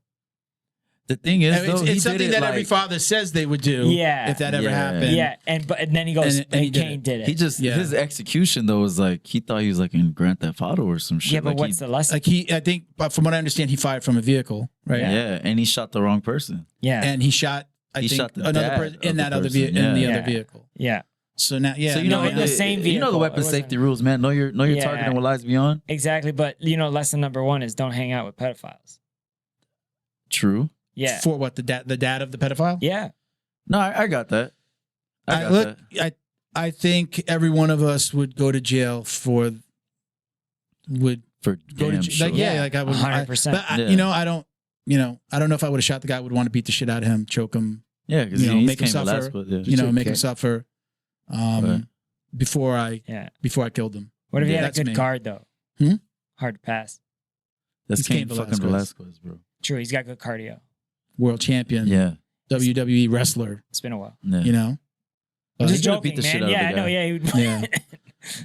Speaker 4: The thing is,
Speaker 1: It's,
Speaker 4: though, he
Speaker 1: it's
Speaker 4: did
Speaker 1: something
Speaker 4: it
Speaker 1: that
Speaker 4: like,
Speaker 1: every father says they would do.
Speaker 3: Yeah.
Speaker 1: If that ever
Speaker 4: Yeah.
Speaker 1: happened.
Speaker 3: Yeah, and then he goes,
Speaker 1: And
Speaker 3: and,
Speaker 1: he did
Speaker 3: Cain
Speaker 1: it.
Speaker 3: did it.
Speaker 4: He just
Speaker 1: Yeah.
Speaker 4: his execution though was like he thought he was like in Grand Theft Auto or some shit.
Speaker 3: yeah, but
Speaker 4: like
Speaker 3: what's the lesson?
Speaker 1: Like I think, but from what I understand, he fired from a vehicle, right?
Speaker 4: yeah. And he shot the wrong person.
Speaker 3: Yeah,
Speaker 1: And he shot.
Speaker 4: He
Speaker 1: think
Speaker 4: shot the
Speaker 1: another
Speaker 4: dad
Speaker 1: person
Speaker 4: of
Speaker 1: in
Speaker 4: the
Speaker 1: that other
Speaker 4: person,
Speaker 1: vehicle. In the
Speaker 3: yeah.
Speaker 1: other vehicle.
Speaker 3: yeah,
Speaker 1: So now, yeah.
Speaker 4: so you
Speaker 3: No,
Speaker 4: know
Speaker 3: in the same
Speaker 4: you know the
Speaker 3: vehicle.
Speaker 4: weapon
Speaker 3: It wasn't-
Speaker 4: safety rules, man. Know your
Speaker 3: Yeah.
Speaker 4: target and what lies beyond.
Speaker 3: exactly. But lesson number one is don't hang out with pedophiles.
Speaker 4: True.
Speaker 3: Yeah,
Speaker 1: For what the dad of the pedophile?
Speaker 3: yeah.
Speaker 4: No, I got that. I got
Speaker 1: Look,
Speaker 4: that.
Speaker 1: I think every one of us would go to jail for would
Speaker 4: For
Speaker 1: go
Speaker 4: damn
Speaker 1: to
Speaker 4: sure.
Speaker 1: like yeah, like I would
Speaker 3: 100%.
Speaker 1: But
Speaker 4: Yeah.
Speaker 1: I don't know if I would have shot the guy. I would want to beat the shit out of him, choke him,
Speaker 4: Yeah, because
Speaker 1: you know,
Speaker 4: he's
Speaker 1: make him
Speaker 4: Cain
Speaker 1: suffer.
Speaker 4: Velasquez, yeah.
Speaker 2: You
Speaker 1: make him
Speaker 2: can't-
Speaker 1: suffer.
Speaker 4: Right.
Speaker 1: Before I killed him.
Speaker 3: What if he
Speaker 1: Yeah,
Speaker 3: had a
Speaker 1: that's
Speaker 3: good
Speaker 1: me.
Speaker 3: guard though?
Speaker 1: Hmm?
Speaker 3: Hard to pass.
Speaker 4: That's
Speaker 1: He's
Speaker 4: Cain
Speaker 1: Cain
Speaker 4: fucking
Speaker 1: Velasquez.
Speaker 4: Velasquez, bro.
Speaker 3: True, he's got good cardio.
Speaker 1: World champion,
Speaker 4: Yeah.
Speaker 1: WWE wrestler.
Speaker 3: It's been a while.
Speaker 4: Yeah.
Speaker 1: You know,
Speaker 3: I'm just
Speaker 4: He's gonna beat
Speaker 3: joking,
Speaker 4: the shit
Speaker 3: man.
Speaker 4: out of
Speaker 3: Yeah,
Speaker 4: the
Speaker 3: I know.
Speaker 4: guy.
Speaker 3: Yeah, he would.
Speaker 1: Yeah.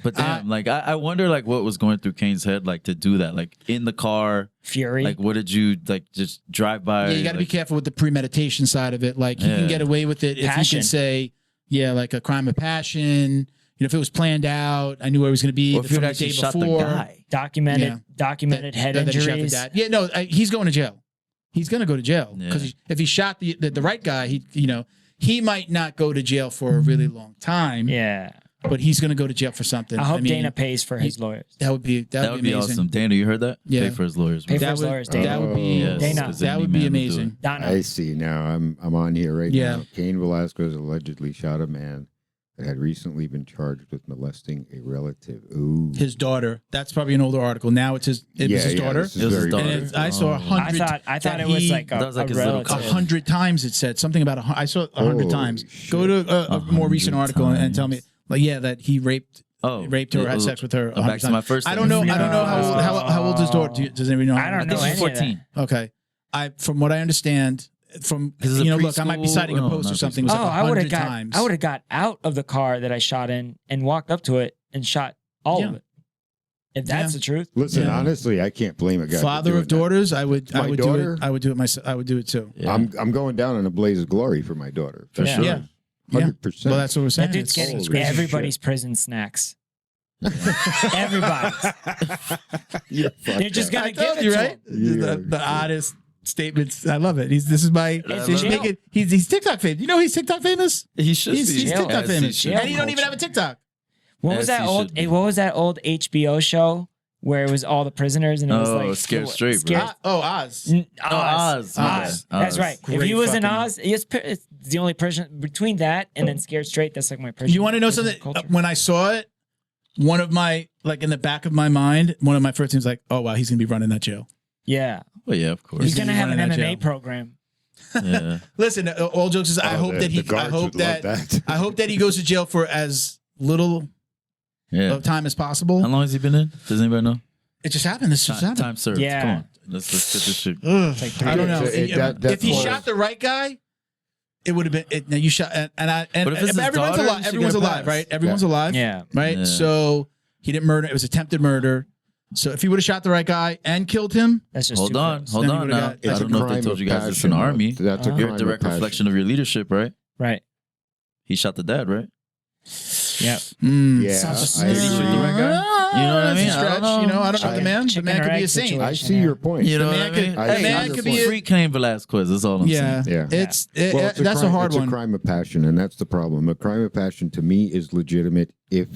Speaker 4: But damn, like I wonder like what was going through Kane's head like to do that. Like in the car,
Speaker 3: Fury.
Speaker 4: like what did you like just drive by?
Speaker 1: yeah, you got to be
Speaker 4: like,
Speaker 1: careful with the premeditation side of it. Like you
Speaker 4: Yeah.
Speaker 1: can get away with it if you
Speaker 3: Passion.
Speaker 1: can say, yeah, like a crime of passion. If it was planned out, I knew where he was going to be
Speaker 4: Or if you
Speaker 1: from
Speaker 4: had
Speaker 1: the
Speaker 4: actually
Speaker 1: day
Speaker 4: shot
Speaker 1: before.
Speaker 4: the guy.
Speaker 3: documented head
Speaker 1: that he shot the
Speaker 3: injuries.
Speaker 1: dad. Yeah, no, he's going to jail. He's going to go to jail because
Speaker 4: Yeah.
Speaker 1: if he shot the right guy, he might not go to jail for a really long time.
Speaker 3: Yeah.
Speaker 1: but he's going to go to jail for something.
Speaker 3: I hope
Speaker 1: mean,
Speaker 3: Dana pays for his lawyers.
Speaker 1: That would be
Speaker 4: That would be
Speaker 1: amazing.
Speaker 4: awesome. Dana, you heard that?
Speaker 1: Yeah.
Speaker 4: Pay for his lawyers.
Speaker 3: Pay
Speaker 4: bro.
Speaker 3: for his lawyers, Dana.
Speaker 1: That would be
Speaker 4: Yes,
Speaker 3: Dana.
Speaker 4: 'cause
Speaker 1: that
Speaker 4: any
Speaker 1: would be
Speaker 4: man do it.
Speaker 1: amazing.
Speaker 3: Donna.
Speaker 2: I see now. I'm on here right
Speaker 1: Yeah.
Speaker 2: now. Cain Velasquez allegedly shot a man that had recently been charged with molesting a relative. Ooh.
Speaker 1: His daughter. That's probably an older article. Now it was his daughter.
Speaker 2: this is
Speaker 4: It was his
Speaker 2: very
Speaker 4: daughter.
Speaker 1: And
Speaker 2: different.
Speaker 1: I saw
Speaker 4: Oh.
Speaker 1: 100.
Speaker 3: I thought it was like
Speaker 4: That was like
Speaker 3: a
Speaker 4: his little
Speaker 3: relative.
Speaker 1: 100 times it said something about I saw 100
Speaker 2: Holy
Speaker 1: times.
Speaker 2: shit.
Speaker 1: Go to a more
Speaker 4: 100
Speaker 1: recent article and tell me,
Speaker 4: times.
Speaker 1: like, yeah, that he raped her, had sex with her. 100
Speaker 4: Back to
Speaker 1: times.
Speaker 4: my first.
Speaker 1: I don't know.
Speaker 4: thing.
Speaker 1: I don't know how old his daughter. Does anybody know?
Speaker 3: I don't
Speaker 4: I
Speaker 3: know
Speaker 4: think she's
Speaker 3: any of that.
Speaker 4: 14.
Speaker 1: Okay, from what I understand, from
Speaker 4: 'Cause it's a
Speaker 1: look, I might be
Speaker 4: preschool-
Speaker 1: citing a
Speaker 4: no,
Speaker 1: post or
Speaker 4: not
Speaker 1: something. It was
Speaker 3: Oh,
Speaker 1: like
Speaker 3: I would
Speaker 1: 100
Speaker 3: have got.
Speaker 1: times.
Speaker 3: I would have got out of the car that I shot in and walked up to it and shot all of
Speaker 1: Yeah.
Speaker 3: it. If that's
Speaker 1: Yeah.
Speaker 3: the truth.
Speaker 2: Listen,
Speaker 1: Yeah.
Speaker 2: honestly, I can't blame a guy. for
Speaker 1: Father
Speaker 2: doing
Speaker 1: of daughters, I would
Speaker 2: My
Speaker 1: do
Speaker 2: daughter?
Speaker 1: it. I would do it myself. I would do it too.
Speaker 4: Yeah.
Speaker 2: I'm going down in a blaze of glory for my daughter.
Speaker 4: For
Speaker 3: Yeah.
Speaker 4: sure.
Speaker 1: Yeah.
Speaker 2: 100%.
Speaker 1: Well, that's what we're saying.
Speaker 3: That dude's
Speaker 1: It's-
Speaker 3: getting
Speaker 2: holy
Speaker 3: everybody's prison snacks. Everybody.
Speaker 2: You're
Speaker 3: They're just
Speaker 2: fucked
Speaker 3: gonna
Speaker 1: I
Speaker 3: give
Speaker 1: told
Speaker 3: it
Speaker 1: you,
Speaker 3: to
Speaker 1: right?
Speaker 3: him.
Speaker 2: Yeah.
Speaker 1: The oddest statements. I love it. This is my.
Speaker 4: It's
Speaker 1: He's
Speaker 3: jail.
Speaker 1: making. He's TikTok famous. You know he's TikTok famous.
Speaker 4: He should
Speaker 1: He's
Speaker 4: be.
Speaker 1: TikTok
Speaker 4: As he
Speaker 1: famous,
Speaker 4: should
Speaker 1: and
Speaker 4: be.
Speaker 1: he don't even have a TikTok.
Speaker 3: What was
Speaker 4: As
Speaker 3: that
Speaker 4: he
Speaker 3: old?
Speaker 4: should be.
Speaker 3: What was that old HBO show where it was all the prisoners and it was
Speaker 4: Oh,
Speaker 3: like
Speaker 4: Scared Straight, bro.
Speaker 3: Scared-
Speaker 1: Oz.
Speaker 3: N-
Speaker 4: Oh, Oz.
Speaker 3: Oz. That's
Speaker 4: Oz.
Speaker 3: right. If
Speaker 1: Great
Speaker 3: he was in
Speaker 1: fucking-
Speaker 3: Oz, it's the only prison between that and then Scared Straight. That's like my prison.
Speaker 1: You want to know
Speaker 3: prison
Speaker 1: something?
Speaker 3: culture.
Speaker 1: When I saw it, one of my in the back of my mind, one of my first things like, oh wow, he's gonna be running that jail.
Speaker 3: Yeah,
Speaker 4: Well, yeah, of course.
Speaker 3: he's
Speaker 1: He's
Speaker 3: gonna
Speaker 1: gonna
Speaker 3: have
Speaker 1: be
Speaker 3: an
Speaker 1: running that
Speaker 3: MMA
Speaker 1: jail.
Speaker 3: program.
Speaker 4: Yeah.
Speaker 1: Listen, all jokes aside, I hope that he. I hope that. I hope that he goes to jail for as little
Speaker 4: Yeah.
Speaker 1: of time as possible.
Speaker 4: How long has he been in? Does anybody know?
Speaker 1: It just happened. This just happened.
Speaker 4: Time served.
Speaker 3: Yeah.
Speaker 4: Come on. Let's get this shit.
Speaker 1: Ugh, I don't know. If he
Speaker 2: that's
Speaker 1: shot the right guy, it would have been. Now you shot, and
Speaker 4: But if it's his
Speaker 1: everyone's
Speaker 4: daughter,
Speaker 1: alive.
Speaker 4: you should
Speaker 1: Everyone's
Speaker 4: get a
Speaker 1: alive,
Speaker 4: pass.
Speaker 1: right? Everyone's alive,
Speaker 3: Yeah.
Speaker 1: right?
Speaker 4: Yeah.
Speaker 1: So he didn't murder. It was attempted murder. So if he would have shot the right guy and killed him,
Speaker 3: That's just
Speaker 4: Hold
Speaker 3: too
Speaker 4: on.
Speaker 3: close.
Speaker 4: Hold
Speaker 1: Then he
Speaker 4: on
Speaker 1: would've
Speaker 4: now.
Speaker 1: got-
Speaker 4: I
Speaker 2: It's a
Speaker 4: don't know if they
Speaker 2: crime
Speaker 4: told
Speaker 2: of
Speaker 4: you guys this in
Speaker 2: passion,
Speaker 4: the Army.
Speaker 2: That's a
Speaker 3: Uh-huh.
Speaker 4: You're
Speaker 2: crime
Speaker 4: a direct
Speaker 2: of passion.
Speaker 4: reflection of your leadership, right?
Speaker 3: Right.
Speaker 4: He shot the dad, right?
Speaker 3: Yep.
Speaker 2: Yeah,
Speaker 3: Sounds
Speaker 2: I
Speaker 3: just-
Speaker 2: agree.
Speaker 4: You know what I mean?
Speaker 1: That's a stretch.
Speaker 4: I don't know.
Speaker 1: You know, I don't know. The man
Speaker 3: Chicken
Speaker 1: could
Speaker 3: or
Speaker 1: be a
Speaker 3: egg
Speaker 1: saint.
Speaker 3: situation.
Speaker 2: I see your point.
Speaker 4: You know
Speaker 1: The
Speaker 4: what
Speaker 1: man
Speaker 4: I
Speaker 1: could-
Speaker 4: mean?
Speaker 2: the
Speaker 4: Hey,
Speaker 2: man
Speaker 4: I
Speaker 2: could
Speaker 4: could
Speaker 2: be
Speaker 4: be
Speaker 2: a-
Speaker 4: free Cain Velasquez. That's all I'm
Speaker 1: Yeah,
Speaker 4: saying.
Speaker 2: Yeah.
Speaker 1: it's
Speaker 2: Well,
Speaker 1: that's a hard
Speaker 2: it's
Speaker 1: one.
Speaker 2: a crime of passion, and that's the problem. A crime of passion to me is legitimate if,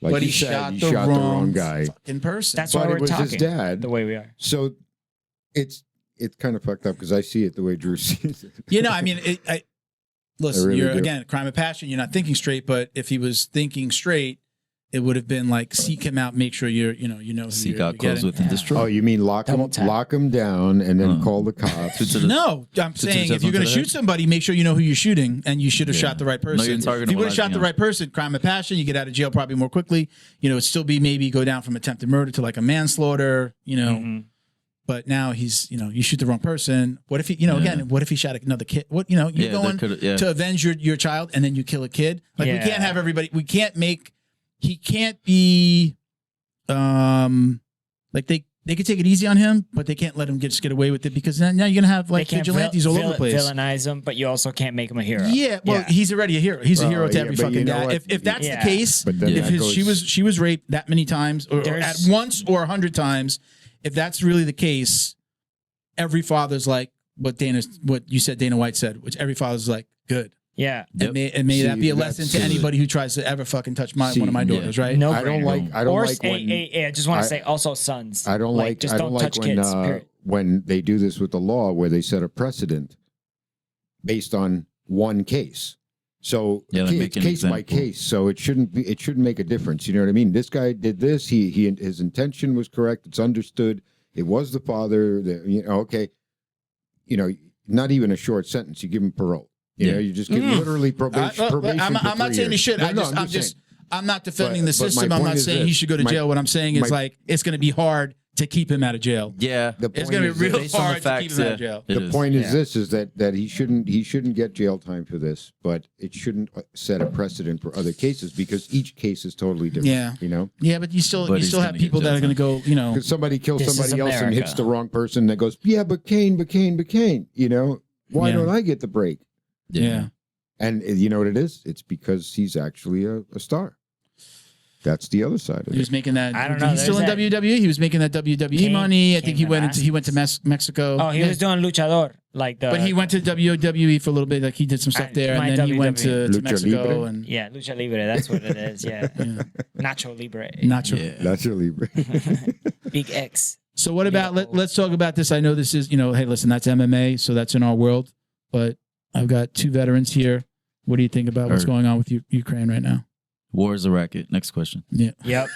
Speaker 2: like
Speaker 1: But
Speaker 2: you
Speaker 1: he
Speaker 2: said,
Speaker 1: shot
Speaker 2: he
Speaker 1: the
Speaker 2: shot the
Speaker 1: wrong
Speaker 2: wrong guy.
Speaker 1: fucking person.
Speaker 3: That's
Speaker 2: But
Speaker 3: why
Speaker 2: it
Speaker 3: we're
Speaker 2: was his
Speaker 3: talking
Speaker 2: dad.
Speaker 3: the way we are.
Speaker 2: So it's kind of fucked up because I see it the way Drew sees it.
Speaker 1: You know, I mean, listen,
Speaker 2: I really
Speaker 1: you're
Speaker 2: do.
Speaker 1: again crime of passion. You're not thinking straight, but if he was thinking straight, it would have been like seek him out, make sure you know who
Speaker 4: Seek
Speaker 1: you're
Speaker 4: out, close
Speaker 1: getting.
Speaker 4: with, and destroy.
Speaker 2: Oh, you mean lock
Speaker 3: Double tap.
Speaker 2: him down, and then
Speaker 4: Uh.
Speaker 2: call the cops?
Speaker 4: To the-
Speaker 1: No, I'm
Speaker 4: to
Speaker 1: saying
Speaker 4: the
Speaker 1: if you're going to
Speaker 4: head?
Speaker 1: shoot somebody, make sure you know who you're shooting, and you should have
Speaker 4: Yeah.
Speaker 1: shot the right
Speaker 4: Know
Speaker 1: person.
Speaker 4: your target
Speaker 1: If you
Speaker 4: and
Speaker 1: would
Speaker 4: what
Speaker 1: have shot
Speaker 4: lies
Speaker 1: the
Speaker 4: beyond.
Speaker 1: right person, crime of passion, you get out of jail probably more quickly. You know, it'd still be maybe go down from attempted murder to like a manslaughter. You know,
Speaker 3: Mhm.
Speaker 1: but now he's you shoot the wrong person. What if he again? What if he shot another kid? What you're
Speaker 4: Yeah,
Speaker 1: going
Speaker 4: that coulda-
Speaker 1: to avenge your child and then you kill a kid? Like we
Speaker 3: Yeah.
Speaker 1: can't have everybody. We can't make. He can't be. Like they could take it easy on him, but they can't let him just get away with it because then now you're gonna have like
Speaker 3: They can't
Speaker 1: vigilantes all over the place.
Speaker 3: villainize him, but you also can't make him a hero.
Speaker 1: Yeah, well, he's already a hero. He's a
Speaker 2: Well,
Speaker 1: hero to
Speaker 2: yeah,
Speaker 1: every
Speaker 2: but you
Speaker 1: fucking
Speaker 2: know
Speaker 1: guy.
Speaker 2: what?
Speaker 1: If that's
Speaker 3: Yeah.
Speaker 1: the case,
Speaker 2: But then
Speaker 1: if
Speaker 2: that
Speaker 1: she was raped that many times or at
Speaker 3: There's-
Speaker 1: once or 100 times, if that's really the case, every father's like what you said Dana White said, which every father's like good.
Speaker 3: Yeah.
Speaker 4: Yep.
Speaker 1: And may that
Speaker 2: See,
Speaker 1: be a lesson
Speaker 2: that's
Speaker 1: to
Speaker 2: silly.
Speaker 1: anybody who tries to ever fucking touch one of my
Speaker 4: yeah.
Speaker 1: daughters, right?
Speaker 3: No
Speaker 2: I don't
Speaker 3: brainer.
Speaker 2: like. I don't
Speaker 3: Or
Speaker 2: like when.
Speaker 3: I just want
Speaker 2: I-
Speaker 3: to say also sons.
Speaker 2: I don't like.
Speaker 3: just
Speaker 2: I
Speaker 3: don't
Speaker 2: don't
Speaker 3: touch
Speaker 2: like when
Speaker 3: kids. Period.
Speaker 2: when they do this with the law, where they set a precedent based on one case. So
Speaker 4: Yeah, like
Speaker 2: it's
Speaker 4: make an
Speaker 2: case by
Speaker 4: example.
Speaker 2: case. So it shouldn't be. It shouldn't make a difference. You know what I mean? This guy did this. His intention was correct. It's understood. It was the father. Okay. Not even a short sentence. You give him parole. You know, you just give him literally probation. probation
Speaker 1: I'm
Speaker 2: for
Speaker 1: not
Speaker 2: 3
Speaker 1: saying he
Speaker 2: years.
Speaker 1: should.
Speaker 2: No,
Speaker 1: I'm
Speaker 2: saying.
Speaker 1: just. I'm not defending
Speaker 2: But-
Speaker 1: the
Speaker 2: but my
Speaker 1: system. I'm
Speaker 2: point
Speaker 1: not
Speaker 2: is
Speaker 1: saying he
Speaker 2: this.
Speaker 1: should go to jail. What I'm saying is like it's going to be hard to keep him out of jail.
Speaker 4: Yeah.
Speaker 2: The
Speaker 1: It's
Speaker 2: point
Speaker 1: going to
Speaker 2: is
Speaker 1: be real
Speaker 2: this.
Speaker 4: Based on the
Speaker 1: hard to keep
Speaker 4: facts,
Speaker 1: him out
Speaker 4: yeah.
Speaker 1: of jail.
Speaker 4: It
Speaker 2: The
Speaker 4: is.
Speaker 2: point is
Speaker 3: Yeah.
Speaker 2: this: is that he shouldn't get jail time for this, but it shouldn't set a precedent for other cases because each case is totally different.
Speaker 1: Yeah.
Speaker 2: You know,
Speaker 1: Yeah, but you still
Speaker 4: But he's
Speaker 1: have
Speaker 4: gonna get
Speaker 1: people that
Speaker 4: jail
Speaker 1: are going to go.
Speaker 2: because somebody kills
Speaker 3: This is
Speaker 2: somebody else and
Speaker 3: America.
Speaker 2: hits the wrong person, that goes, yeah, but Cain. You know, why
Speaker 1: Yeah.
Speaker 2: don't I get the break?
Speaker 1: Yeah.
Speaker 2: And you know what it is? It's because he's actually a star. That's the other side of
Speaker 1: He
Speaker 2: it.
Speaker 1: was making that.
Speaker 3: I don't know,
Speaker 1: He's still in
Speaker 3: there's that-
Speaker 1: WWE. He was making that WWE
Speaker 3: Cain-
Speaker 1: money. I think
Speaker 3: Cain
Speaker 1: he went to Mexico.
Speaker 3: Oh, he
Speaker 1: Yeah.
Speaker 3: was doing luchador, like the.
Speaker 1: But he went to WWE for a little bit. Like he did some stuff there,
Speaker 3: my
Speaker 1: and then he went to
Speaker 2: WWE.
Speaker 1: Mexico
Speaker 2: Lucha Libre?
Speaker 1: and
Speaker 3: Yeah, lucha libre. That's what it is. Yeah,
Speaker 1: yeah,
Speaker 3: Nacho Libre.
Speaker 1: Nacho.
Speaker 4: Yeah.
Speaker 2: That's really
Speaker 3: Big X.
Speaker 1: So what about
Speaker 3: Yeah.
Speaker 1: let's talk about this. I know this is hey, listen, that's MMA, so that's in our world. But I've got two veterans here. What do you think about what's
Speaker 4: Heard.
Speaker 1: going on with Ukraine right now?
Speaker 4: War is a racket. Next question.
Speaker 1: Yeah,
Speaker 3: Yep.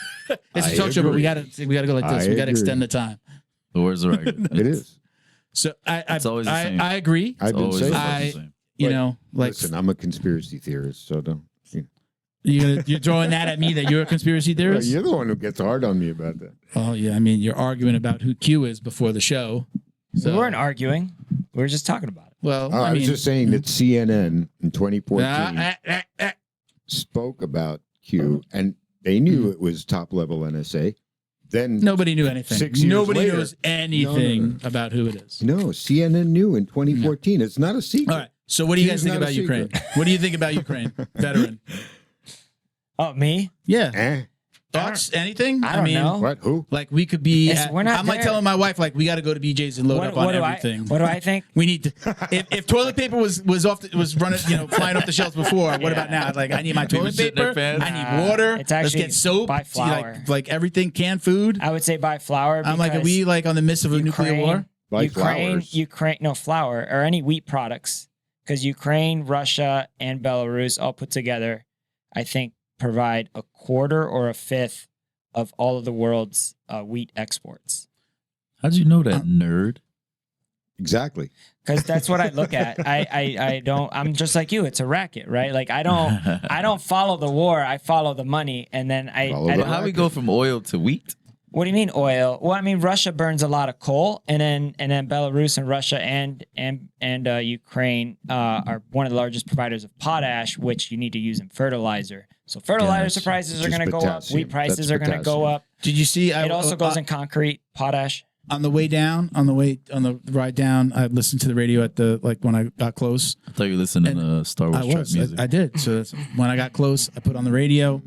Speaker 1: it's a
Speaker 2: I
Speaker 1: talk show, but we
Speaker 2: agree.
Speaker 1: gotta go like this.
Speaker 2: I
Speaker 1: We gotta
Speaker 2: agree.
Speaker 1: extend the time.
Speaker 4: The war is a racket.
Speaker 2: it is.
Speaker 1: So
Speaker 4: It's always the same.
Speaker 1: I agree.
Speaker 2: I've been
Speaker 4: Always
Speaker 2: saying.
Speaker 4: the
Speaker 2: that.
Speaker 1: I-
Speaker 4: same.
Speaker 1: Like
Speaker 2: Listen, I'm a conspiracy theorist, so don't. You know.
Speaker 1: you're throwing that at me that you're a conspiracy
Speaker 2: Well,
Speaker 1: theorist.
Speaker 2: you're the one who gets hard on me about that.
Speaker 1: Oh yeah, I mean you're arguing about who Q is before the show. So
Speaker 3: We weren't arguing. We were just talking about it.
Speaker 1: well,
Speaker 2: I was just saying that CNN in 2014 spoke about Q, and they knew it was top level NSA. Then
Speaker 1: nobody knew anything.
Speaker 2: 6 years
Speaker 1: Nobody
Speaker 2: later-
Speaker 1: knows anything
Speaker 2: No.
Speaker 1: about who it is.
Speaker 2: no, CNN knew in 2014. It's not a secret.
Speaker 1: All right. So what do you guys
Speaker 2: Q's
Speaker 1: think
Speaker 2: not a
Speaker 1: about Ukraine?
Speaker 2: secret.
Speaker 1: What do you think about Ukraine, veteran?
Speaker 3: Oh, me?
Speaker 1: Yeah.
Speaker 2: Eh?
Speaker 1: Thoughts? Anything?
Speaker 3: I don't know.
Speaker 2: What? Who?
Speaker 1: Like we could be.
Speaker 3: We're not
Speaker 1: I'm like
Speaker 3: there.
Speaker 1: telling my wife like we got to go to BJ's and load up on everything.
Speaker 3: What do I think?
Speaker 1: We need to. If toilet paper was running, flying off the shelves before, what about now? Like I need my toilet
Speaker 4: shit in their
Speaker 1: paper.
Speaker 4: pants.
Speaker 1: I need water.
Speaker 3: It's
Speaker 1: Let's
Speaker 3: actually
Speaker 1: get soap.
Speaker 3: buy
Speaker 1: See, like-
Speaker 3: flour.
Speaker 1: Like everything, canned food.
Speaker 3: I would say buy flour.
Speaker 1: I'm like, are we like on the midst of a nuclear war?
Speaker 2: Buy flowers.
Speaker 3: Flour or any wheat products, because Ukraine, Russia, and Belarus all put together, I think, provide a quarter or a fifth of all of the world's wheat exports.
Speaker 4: How'd you know that, nerd?
Speaker 2: Exactly.
Speaker 3: Because that's what I look at. I'm just like you. It's a racket, right? Like I don't follow the war. I follow the money, and then I
Speaker 2: Follow
Speaker 3: don't-
Speaker 2: the
Speaker 4: How we go from oil to wheat?
Speaker 3: What do you mean oil? Well, I mean Russia burns a lot of coal, and then Belarus and Russia and Ukraine are one of the largest providers of potash, which you need to use in fertilizer. So fertilizer
Speaker 4: Gotcha.
Speaker 3: prices are
Speaker 2: Just
Speaker 3: going to go up.
Speaker 2: potassium.
Speaker 3: Wheat prices
Speaker 2: That's
Speaker 3: are going to go
Speaker 2: potassium.
Speaker 3: up.
Speaker 1: Did you see?
Speaker 3: It also goes in concrete, potash.
Speaker 1: on the way down, on the ride down. I listened to the radio at when I got close.
Speaker 4: I thought you were listening to Star Wars trap music.
Speaker 1: I did. So that's, when I got close, I put on the radio,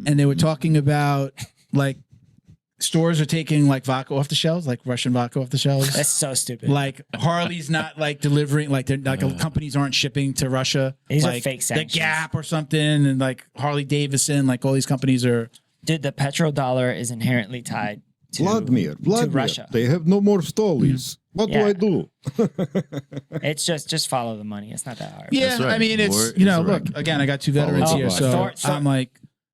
Speaker 1: and they were talking about like stores are taking like vodka off the shelves, like Russian vodka off the shelves.
Speaker 3: That's so stupid.
Speaker 1: Like Harley's not like delivering, like they're like companies aren't shipping to Russia.
Speaker 3: These are
Speaker 1: like,
Speaker 3: fake
Speaker 1: The
Speaker 3: sanctions.
Speaker 1: Gap or something, and like Harley Davidson, like all these companies are.
Speaker 3: Dude, the petrodollar is inherently tied to
Speaker 2: Vladimir,
Speaker 3: Russia.
Speaker 2: they have no more stollies. What
Speaker 3: Yeah.
Speaker 2: do I do?
Speaker 3: It's just follow the money. It's not that hard.
Speaker 1: Yeah,
Speaker 4: That's right.
Speaker 1: I mean,
Speaker 4: War
Speaker 1: it's
Speaker 4: is
Speaker 1: look
Speaker 4: right.
Speaker 1: again. I got two veterans
Speaker 2: Oh,
Speaker 1: here, so
Speaker 3: Thor-
Speaker 1: I'm like,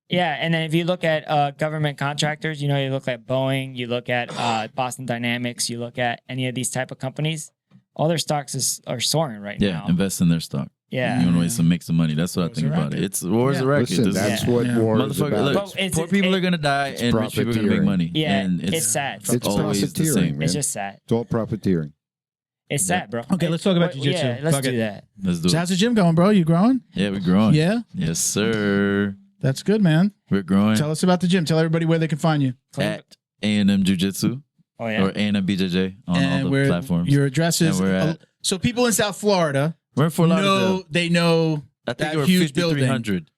Speaker 3: Yeah, and then if you look at government contractors, you look at Boeing, you look at Boston Dynamics, you look at any of these type of companies, all their stocks are soaring right
Speaker 4: Yeah,
Speaker 3: now.
Speaker 4: invest in their stock.
Speaker 3: Yeah.
Speaker 4: You want ways to make some money. That's what I
Speaker 1: War's
Speaker 4: think
Speaker 1: a
Speaker 4: about it.
Speaker 1: racket.
Speaker 4: It's war is a racket.
Speaker 2: Listen,
Speaker 4: This is-
Speaker 2: that's
Speaker 3: Yeah.
Speaker 2: what
Speaker 1: Yeah.
Speaker 2: war is
Speaker 4: Motherfucker,
Speaker 2: about.
Speaker 4: look,
Speaker 3: Well, it's-
Speaker 4: poor people
Speaker 3: it-
Speaker 4: are gonna die, and rich people are gonna make
Speaker 2: profiteering.
Speaker 4: money.
Speaker 3: Yeah,
Speaker 4: and
Speaker 3: it's sad.
Speaker 2: It's
Speaker 4: always the
Speaker 2: profiteering,
Speaker 4: same.
Speaker 2: man.
Speaker 3: It's just sad.
Speaker 2: It's all profiteering.
Speaker 3: It's sad, bro.
Speaker 1: Okay, let's talk about
Speaker 3: Well,
Speaker 1: jiu-jitsu.
Speaker 3: Yeah, let's
Speaker 1: Fuck
Speaker 3: do
Speaker 1: it.
Speaker 3: that.
Speaker 4: Let's do
Speaker 1: so
Speaker 4: it.
Speaker 1: how's the gym going, bro? You growing?
Speaker 4: Yeah, we're growing.
Speaker 1: Yeah,
Speaker 4: Yes, sir.
Speaker 1: that's good, man.
Speaker 4: We're growing
Speaker 1: Tell us about the gym. Tell everybody where they can find you.
Speaker 4: at A&M Jiu-Jitsu
Speaker 3: Oh yeah.
Speaker 4: or A&M BJJ on
Speaker 1: and
Speaker 4: all the
Speaker 1: where
Speaker 4: platforms.
Speaker 1: your address is.
Speaker 4: And we're at-
Speaker 1: So people in South Florida
Speaker 4: We're in Fort Lauderdale.
Speaker 1: they know
Speaker 4: I think
Speaker 1: that
Speaker 4: we're
Speaker 1: huge building.
Speaker 4: 5300.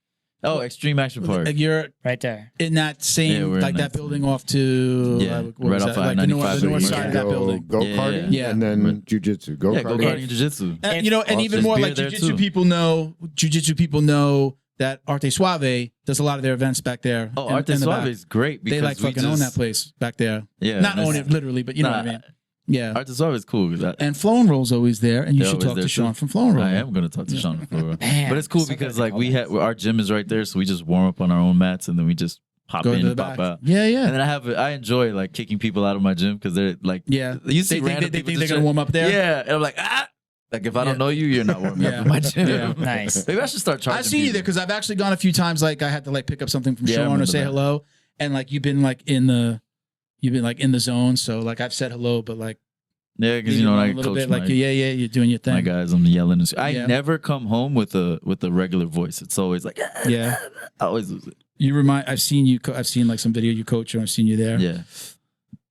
Speaker 4: Oh, Extreme Action Park.
Speaker 1: like you're
Speaker 3: Right there.
Speaker 1: in that same
Speaker 4: Yeah, we're in
Speaker 1: like that
Speaker 4: that-
Speaker 1: building off to
Speaker 4: Yeah,
Speaker 1: what
Speaker 4: right
Speaker 1: was
Speaker 4: off
Speaker 1: that? Like the
Speaker 4: I-95.
Speaker 1: north
Speaker 2: you
Speaker 1: side of
Speaker 2: can
Speaker 1: that building.
Speaker 2: Go karting
Speaker 1: Yeah.
Speaker 2: and then jujitsu. Go
Speaker 4: Yeah,
Speaker 2: karting.
Speaker 4: go-karting and jiu-jitsu.
Speaker 1: And,
Speaker 3: If-
Speaker 1: and even
Speaker 4: There's
Speaker 1: more
Speaker 4: beer
Speaker 1: like
Speaker 4: there,
Speaker 1: jiu-jitsu
Speaker 4: too.
Speaker 1: people know that Arte Suave does a lot of their events back there.
Speaker 4: Oh,
Speaker 1: in
Speaker 4: Arte
Speaker 1: the
Speaker 4: Suave
Speaker 1: back.
Speaker 4: is great because
Speaker 1: They like
Speaker 4: we
Speaker 1: fucking
Speaker 4: just,
Speaker 1: own that place back there.
Speaker 4: Yeah,
Speaker 1: Not
Speaker 4: that's-
Speaker 1: own it literally, but you know what I mean. Yeah.
Speaker 4: Arte Suave is cool.
Speaker 1: And Flow and Roll's always there, and you
Speaker 4: They're
Speaker 1: should
Speaker 4: always
Speaker 1: talk
Speaker 4: there,
Speaker 1: to
Speaker 4: too.
Speaker 1: Sean from Flow and Roll.
Speaker 4: I am going to talk to Sean before.
Speaker 3: Man,
Speaker 4: But it's cool
Speaker 3: so good
Speaker 4: because
Speaker 3: at
Speaker 4: like
Speaker 3: the
Speaker 4: we
Speaker 3: comments.
Speaker 4: our gym is right there, so we just warm up on our own mats and then we just pop
Speaker 1: Go
Speaker 4: in
Speaker 1: to the
Speaker 4: and pop
Speaker 1: back.
Speaker 4: out.
Speaker 1: Yeah, yeah.
Speaker 4: And then I enjoy like kicking people out of my gym because they're like,
Speaker 1: Yeah.
Speaker 4: you see
Speaker 1: They
Speaker 4: random
Speaker 1: think
Speaker 4: people
Speaker 1: they're
Speaker 4: just
Speaker 1: going to warm up there.
Speaker 4: Yeah, and I'm like, like if I
Speaker 1: Yeah.
Speaker 4: don't know you, you're not warming
Speaker 1: Yeah.
Speaker 4: up in my gym.
Speaker 1: Yeah.
Speaker 3: Nice.
Speaker 4: Maybe I should start charging.
Speaker 1: I've seen you there
Speaker 4: people.
Speaker 1: because I've actually gone a few times. Like I had to like pick up something from
Speaker 4: Yeah, I
Speaker 1: Sean or
Speaker 4: remember
Speaker 1: say
Speaker 4: that.
Speaker 1: hello, and like you've been like in the zone. So like I've said hello, but like
Speaker 4: Yeah, because
Speaker 1: leave
Speaker 4: you know
Speaker 1: it
Speaker 4: when
Speaker 1: alone
Speaker 4: I
Speaker 1: a little
Speaker 4: coach
Speaker 1: bit. Like
Speaker 4: my,
Speaker 1: you're doing your
Speaker 4: my
Speaker 1: thing.
Speaker 4: guys, I'm yelling. I
Speaker 1: Yeah.
Speaker 4: never come home with a regular voice. It's always like,
Speaker 1: Yeah.
Speaker 4: I always lose it.
Speaker 1: You remind. I've seen you. I've seen like some video you coach, and I've seen you there.
Speaker 4: Yeah,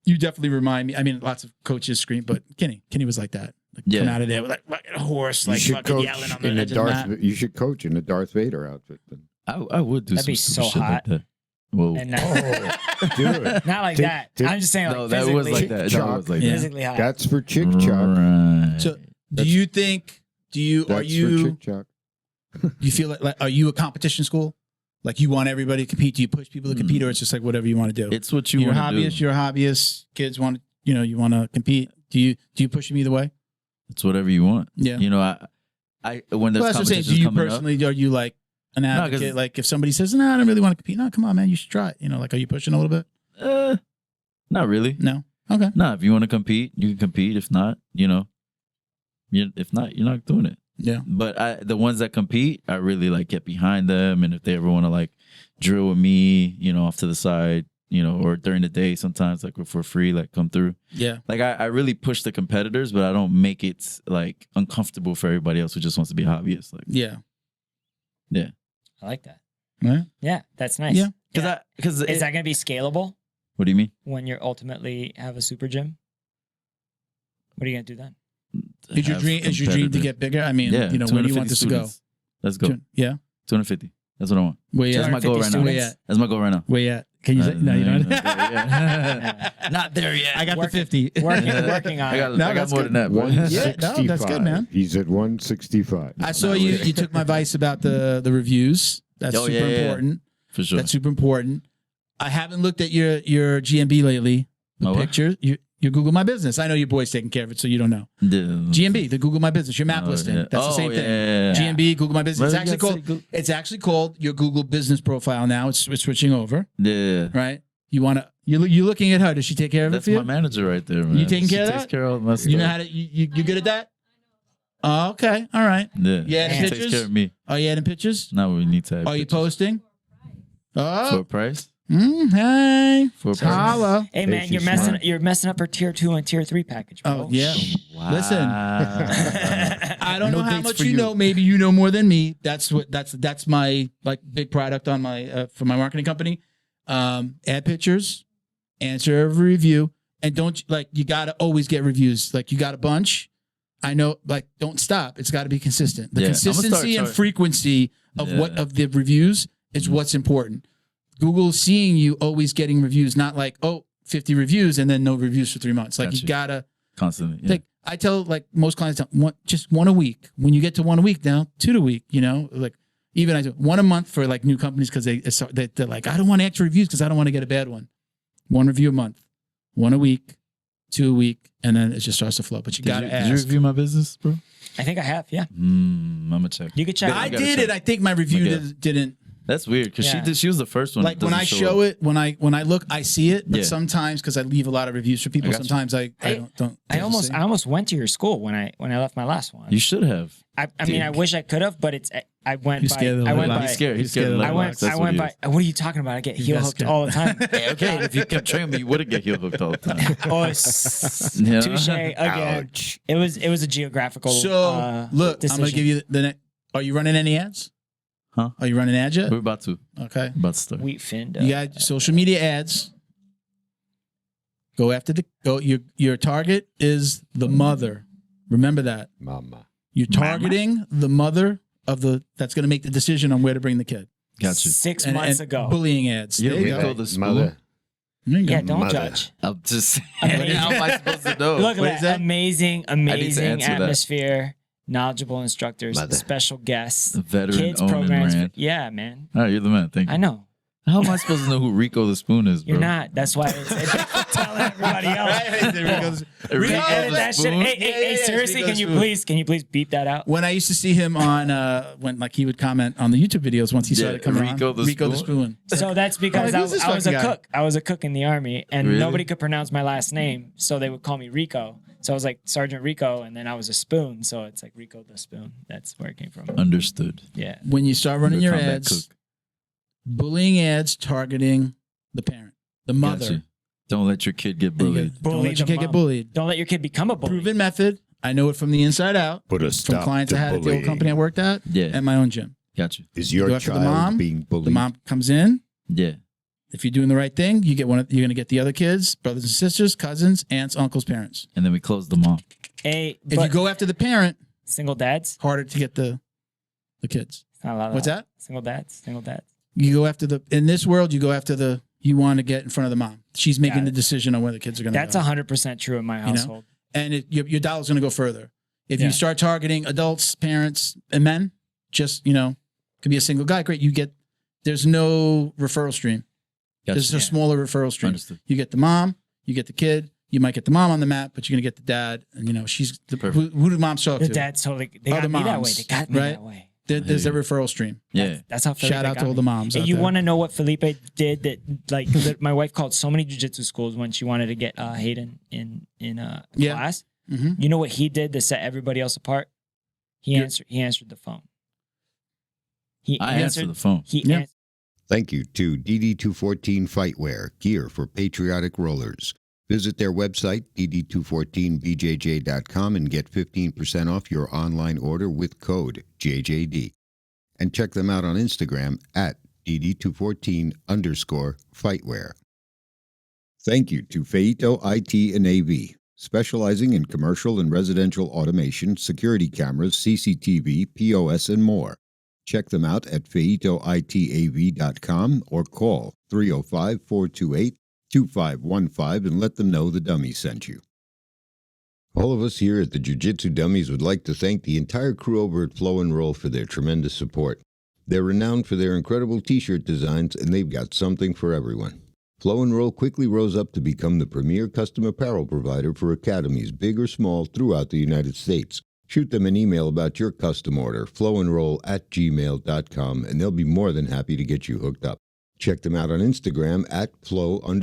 Speaker 1: You definitely remind me. I mean, lots of coaches scream, but Kenny was like that. Like,
Speaker 4: Yeah.
Speaker 1: come out of there with like fucking hoarse, like
Speaker 2: you should
Speaker 1: fucking
Speaker 2: coach
Speaker 1: yelling on
Speaker 2: in
Speaker 1: the
Speaker 2: the
Speaker 1: edge of the mat.
Speaker 2: Darth. You should coach in the Darth Vader outfit. Then.
Speaker 4: I would do
Speaker 3: That'd
Speaker 4: some
Speaker 3: be
Speaker 4: stupid
Speaker 3: so
Speaker 4: shit
Speaker 3: hot.
Speaker 4: like that. Whoa.
Speaker 3: And not,
Speaker 2: Do it.
Speaker 3: not like
Speaker 2: Tick,
Speaker 3: that.
Speaker 2: tick.
Speaker 3: I'm just saying like
Speaker 4: No, that
Speaker 3: physically,
Speaker 4: was like that. That
Speaker 2: Chuck.
Speaker 4: was like
Speaker 1: Yeah.
Speaker 4: that.
Speaker 3: physically hot.
Speaker 2: That's for Chick Chuck.
Speaker 4: Right.
Speaker 1: So, do
Speaker 2: That's-
Speaker 1: you think? Are
Speaker 2: That's
Speaker 1: you?
Speaker 2: for Chick Chuck.
Speaker 1: You feel like are you a competition school? Like you want everybody to compete? Do you push people to compete, or it's just like whatever you want to do?
Speaker 4: It's what you
Speaker 1: You're a
Speaker 4: want to
Speaker 1: hobbyist.
Speaker 4: do.
Speaker 1: You're a hobbyist. Kids want you want to compete. Do you push them either way?
Speaker 4: It's whatever you want.
Speaker 1: Yeah.
Speaker 4: You know, I when there's
Speaker 1: Well, that's what I'm saying.
Speaker 4: competitions
Speaker 1: Do you
Speaker 4: coming
Speaker 1: personally? Are you like an
Speaker 4: 'cause-
Speaker 1: advocate? Like if somebody says, "No, I don't really want to compete," no, come on, man, you should try it. You know, like are you pushing a little bit?
Speaker 4: up, not really.
Speaker 1: No. Okay.
Speaker 4: No, if you want to compete, you can compete. If not, if not, you're not doing it.
Speaker 1: Yeah.
Speaker 4: But the ones that compete, I really like get behind them, and if they ever want to like drill with me, off to the side, or during the day, sometimes like if we're free, like come through.
Speaker 1: Yeah.
Speaker 4: Like I really push the competitors, but I don't make it like uncomfortable for everybody else who just wants to be a hobbyist. Like,
Speaker 1: Yeah.
Speaker 3: I like that.
Speaker 1: Right.
Speaker 3: Yeah, that's nice.
Speaker 1: Yeah.
Speaker 4: because
Speaker 3: Is that going to be scalable
Speaker 4: what do you mean?
Speaker 3: when you ultimately have a super gym? What are you going to do then?
Speaker 1: Is your
Speaker 4: Have
Speaker 1: dream? Is your dream to
Speaker 4: competitors.
Speaker 1: get bigger? I mean,
Speaker 4: Yeah,
Speaker 1: where do you want
Speaker 4: 250
Speaker 1: this
Speaker 4: students. Let's go.
Speaker 1: to go? Yeah.
Speaker 4: 250. That's what I want.
Speaker 1: Where you
Speaker 4: That's
Speaker 1: at?
Speaker 4: my goal right now.
Speaker 3: 250
Speaker 1: Where you at?
Speaker 4: That's my goal right now.
Speaker 1: Where you at? Can you say? No, you don't.
Speaker 4: Not there yet.
Speaker 1: I got
Speaker 3: Working-
Speaker 1: the 50.
Speaker 3: Working on
Speaker 4: I got,
Speaker 3: it.
Speaker 1: No,
Speaker 4: I got
Speaker 1: that's
Speaker 4: more
Speaker 1: good.
Speaker 4: than that. Bro.
Speaker 1: Yeah, no, that's good, man.
Speaker 2: He's at 165.
Speaker 1: I saw
Speaker 4: Not
Speaker 1: you.
Speaker 4: really.
Speaker 1: You took my advice about the reviews. That's
Speaker 4: Oh,
Speaker 1: super
Speaker 4: yeah, yeah, yeah.
Speaker 1: important.
Speaker 4: For sure.
Speaker 1: That's super important. I haven't looked at your GMB lately. The
Speaker 4: My what?
Speaker 1: picture. You Google My Business. I know your boy's taking care of it, so you don't know.
Speaker 4: The-
Speaker 1: GMB, the Google My Business, your map
Speaker 4: Oh,
Speaker 1: listing.
Speaker 4: yeah.
Speaker 1: That's the
Speaker 4: Oh,
Speaker 1: same
Speaker 4: yeah,
Speaker 1: thing.
Speaker 4: yeah, yeah.
Speaker 1: GMB, Google My Business.
Speaker 4: What
Speaker 1: It's
Speaker 4: did
Speaker 1: actually
Speaker 4: you
Speaker 1: called.
Speaker 4: say?
Speaker 1: It's actually called your Google Business Profile now. It's switching over,
Speaker 4: Yeah.
Speaker 1: right? You want You looking at her? Does she take care of
Speaker 4: That's
Speaker 1: it for
Speaker 4: my
Speaker 1: you?
Speaker 4: manager right there, man.
Speaker 1: You taking
Speaker 4: She
Speaker 1: care of
Speaker 4: takes
Speaker 1: that?
Speaker 4: care of all my stuff.
Speaker 1: You know how to you good at that? Oh, okay, all right.
Speaker 4: Yeah.
Speaker 1: You adding
Speaker 4: She takes
Speaker 1: pictures?
Speaker 4: care of me.
Speaker 1: Are you adding pictures?
Speaker 4: Now we need to have
Speaker 1: Are you
Speaker 4: pictures.
Speaker 1: posting?
Speaker 4: For
Speaker 1: Oh,
Speaker 4: a price?
Speaker 1: hey,
Speaker 4: For a price.
Speaker 1: holla.
Speaker 3: Hey man,
Speaker 2: she's
Speaker 3: you're messing up her tier 2 and tier 3 package, bro.
Speaker 1: Oh yeah.
Speaker 4: Wow.
Speaker 1: Listen, I don't
Speaker 4: No
Speaker 1: know how
Speaker 4: dates
Speaker 1: much
Speaker 4: for
Speaker 1: you
Speaker 4: you.
Speaker 1: know. Maybe you know more than me. That's my like big product on my for my marketing company. Add pictures, answer every review, and don't like you got to always get reviews. Like you got a bunch. I know, like don't stop. It's got to be consistent. The
Speaker 4: Yeah, I'ma start
Speaker 1: consistency and
Speaker 4: charging.
Speaker 1: frequency of what of the reviews is what's important. Google seeing you always getting reviews, not like 50 reviews and then no reviews for 3 months. Like
Speaker 4: Gotcha.
Speaker 1: you gotta.
Speaker 4: Constantly. Yeah.
Speaker 1: Like I tell like most clients, just one a week. When you get to one a week now, 2 a week. You know, like even I do one a month for like new companies because they're like I don't want extra reviews because I don't want to get a bad one. 1 review a month, 1 a week, 2 a week, and then it just starts to flow. But you gotta
Speaker 4: Did you
Speaker 1: ask.
Speaker 4: review my business, bro?
Speaker 3: I think I have, yeah.
Speaker 4: I'm gonna check.
Speaker 3: You could check.
Speaker 1: I
Speaker 4: gotta
Speaker 1: did
Speaker 4: check.
Speaker 1: it. I think my review
Speaker 4: Okay.
Speaker 1: didn't.
Speaker 4: That's weird because
Speaker 3: Yeah.
Speaker 4: she was the first one.
Speaker 1: Like
Speaker 4: that
Speaker 1: when I
Speaker 4: doesn't
Speaker 1: show
Speaker 4: up.
Speaker 1: it, when I look, I see it. But
Speaker 4: Yeah.
Speaker 1: sometimes because I leave a lot of reviews for people,
Speaker 4: I got you.
Speaker 1: sometimes I don't.
Speaker 3: I almost went to your school when I left my last one.
Speaker 4: You should have.
Speaker 3: I mean, I wish I could have, but I went
Speaker 1: He's
Speaker 3: by.
Speaker 1: scared of the
Speaker 3: I went
Speaker 1: leg
Speaker 3: by.
Speaker 1: lock.
Speaker 4: He's scared. He's
Speaker 1: He's scared
Speaker 4: scared.
Speaker 1: of
Speaker 4: of
Speaker 1: the
Speaker 3: I
Speaker 4: leg
Speaker 3: went.
Speaker 4: locks. That's
Speaker 3: I
Speaker 4: what
Speaker 3: went
Speaker 4: he
Speaker 3: by.
Speaker 4: is.
Speaker 3: What are you talking about? I get heel
Speaker 1: That's
Speaker 3: hooked
Speaker 1: good.
Speaker 3: all the time.
Speaker 4: Hey, okay, if you kept training me, you wouldn't get heel hooked all the time.
Speaker 3: Oh,
Speaker 4: Yeah.
Speaker 3: touche again.
Speaker 2: Ouch.
Speaker 3: It was a geographical.
Speaker 1: So look, I'm gonna
Speaker 3: decision.
Speaker 1: give you the next. Are you running any ads?
Speaker 4: Huh?
Speaker 1: Are you running ads yet?
Speaker 4: We're about to
Speaker 1: Okay.
Speaker 4: start.
Speaker 3: wheat fin.
Speaker 1: You got social media ads. Go after your target is the mother. Remember that.
Speaker 2: Mama.
Speaker 1: You're targeting the mother that's going to make the decision on where to bring the kid.
Speaker 4: Got you.
Speaker 3: 6
Speaker 1: And-
Speaker 3: months
Speaker 1: and
Speaker 3: ago.
Speaker 1: bullying ads.
Speaker 4: Yeah,
Speaker 1: There you
Speaker 4: we
Speaker 1: go.
Speaker 4: call the spoon.
Speaker 2: Mother.
Speaker 1: There you go.
Speaker 3: Yeah, don't
Speaker 2: Mother.
Speaker 3: judge.
Speaker 4: I'm just
Speaker 3: Amazing.
Speaker 4: how am I supposed to know?
Speaker 3: Look
Speaker 1: what
Speaker 3: at
Speaker 1: is
Speaker 3: that
Speaker 1: that?
Speaker 3: amazing
Speaker 4: answer that.
Speaker 3: atmosphere. Knowledgeable instructors,
Speaker 2: Mother.
Speaker 3: special guests,
Speaker 4: Veteran
Speaker 3: kids
Speaker 4: owned
Speaker 3: programs.
Speaker 4: brand.
Speaker 3: Yeah, man.
Speaker 4: All right, you're the man. Thank you.
Speaker 3: I know.
Speaker 4: How am I supposed to know who Rico the Spoon is, bro?
Speaker 3: You're not. That's why it's telling everybody else.
Speaker 1: There he goes.
Speaker 4: Rico
Speaker 3: Hey, edit
Speaker 4: the
Speaker 3: that shit.
Speaker 4: Spoon?
Speaker 3: Hey,
Speaker 1: Yeah,
Speaker 3: seriously,
Speaker 1: Rico
Speaker 3: can
Speaker 1: the
Speaker 3: you
Speaker 1: Spoon.
Speaker 3: please beep that out?
Speaker 1: When I used to see him on when like he would comment on the YouTube videos once he
Speaker 4: Yeah,
Speaker 1: started coming
Speaker 4: Rico
Speaker 1: on.
Speaker 4: the
Speaker 1: Rico the
Speaker 4: Spoon?
Speaker 1: Spoon.
Speaker 3: So that's because
Speaker 1: Like, who's this
Speaker 3: I was a
Speaker 1: fucking guy?
Speaker 3: cook. I was a cook in the army, and
Speaker 4: Really?
Speaker 3: nobody could pronounce my last name, so they would call me Rico. So I was like Sergeant Rico, and then I was a spoon, so it's like Rico the Spoon. That's where it came from.
Speaker 4: Understood.
Speaker 3: Yeah.
Speaker 1: When you start running
Speaker 4: You're
Speaker 1: your
Speaker 4: a combat
Speaker 1: ads,
Speaker 4: cook.
Speaker 1: bullying ads targeting the parent, the
Speaker 4: Got
Speaker 1: mother.
Speaker 4: you. Don't let your kid get
Speaker 1: There you go.
Speaker 4: bullied.
Speaker 1: Don't
Speaker 3: Bully
Speaker 1: let your
Speaker 3: the
Speaker 1: kid get
Speaker 3: mom.
Speaker 1: bullied.
Speaker 3: Don't let your kid become a bully.
Speaker 1: Proven method. I know it from the inside out.
Speaker 2: Put a
Speaker 1: From
Speaker 2: stop
Speaker 1: clients
Speaker 2: to
Speaker 1: I had at the old
Speaker 2: bullying.
Speaker 1: company I worked at
Speaker 4: Yeah.
Speaker 1: and my own gym.
Speaker 4: Got you.
Speaker 2: Is
Speaker 1: You
Speaker 2: your
Speaker 1: go after the
Speaker 2: child
Speaker 1: mom,
Speaker 2: being bullied?
Speaker 1: The mom comes in.
Speaker 4: Yeah.
Speaker 1: If you're doing the right thing, you're going to get the other kids, brothers and sisters, cousins, aunts, uncles, parents.
Speaker 4: And then we close the mom.
Speaker 3: Hey,
Speaker 1: If you go after the parent,
Speaker 3: single dads,
Speaker 1: harder to get the kids.
Speaker 3: it's not a lot of
Speaker 1: What's that?
Speaker 3: Single dads.
Speaker 1: You go after in this world, you go after you want to get in front of the mom. She's making
Speaker 3: Got
Speaker 1: the
Speaker 3: it.
Speaker 1: decision on where the kids are going to go.
Speaker 3: That's 100% true in my
Speaker 1: know?
Speaker 3: household.
Speaker 1: And your dollar's going to go further. If
Speaker 3: Yeah.
Speaker 1: you start targeting adults, parents, and men, just, could be a single guy. Great. There's no referral stream.
Speaker 4: Got
Speaker 1: There's
Speaker 4: you.
Speaker 1: a smaller referral stream.
Speaker 4: Understood.
Speaker 1: You get the mom, you get the kid. You might get the mom on the map, but you're going to get the dad. And, she's
Speaker 4: Perfect.
Speaker 1: who do moms talk
Speaker 3: The
Speaker 1: to?
Speaker 3: dads totally, they
Speaker 1: Oh,
Speaker 3: got
Speaker 1: the
Speaker 3: me that way.
Speaker 1: moms,
Speaker 3: They got me
Speaker 1: right?
Speaker 3: that way.
Speaker 1: There's a referral stream.
Speaker 4: Yeah.
Speaker 3: That's how Felipe
Speaker 1: Shout out
Speaker 3: got
Speaker 1: to all
Speaker 3: me.
Speaker 1: the moms.
Speaker 3: Hey,
Speaker 1: out
Speaker 3: you
Speaker 1: there.
Speaker 3: want to know what Felipe did that my wife called so many jiu-jitsu schools when she wanted to get Hayden in
Speaker 1: Yeah.
Speaker 3: class?
Speaker 1: Mhm.
Speaker 3: You know what he did to set everybody else apart? He
Speaker 1: Yeah.
Speaker 3: answered the phone. He
Speaker 4: I answer the phone.
Speaker 3: He
Speaker 1: Yeah.
Speaker 3: answered.
Speaker 2: Thank you to DD214 Fightwear, gear for patriotic rollers. Visit their website, dd214bjj.com, and get 15% off your online order with code JJD. And check them out on Instagram at dd214_Fightwear. Thank you to Feito IT and AV, specializing in commercial and residential automation, security cameras, CCTV, POS, and more. Check them out at feitoitav.com or call 305-428-2515 and let them know the dummy sent you. All of us here at the Jiu-Jitsu Dummies would like to thank the entire crew over at Flow and Roll for their tremendous support. They're renowned for their incredible t-shirt designs, and they've got something for everyone. Flow and Roll quickly rose up to become the premier custom apparel provider for academies, big or small, throughout the United States. Shoot them an email about your custom order, flowandroll@gmail.com, and they'll be more than happy to get you hooked up. Check them out on Instagram at flow_n_roll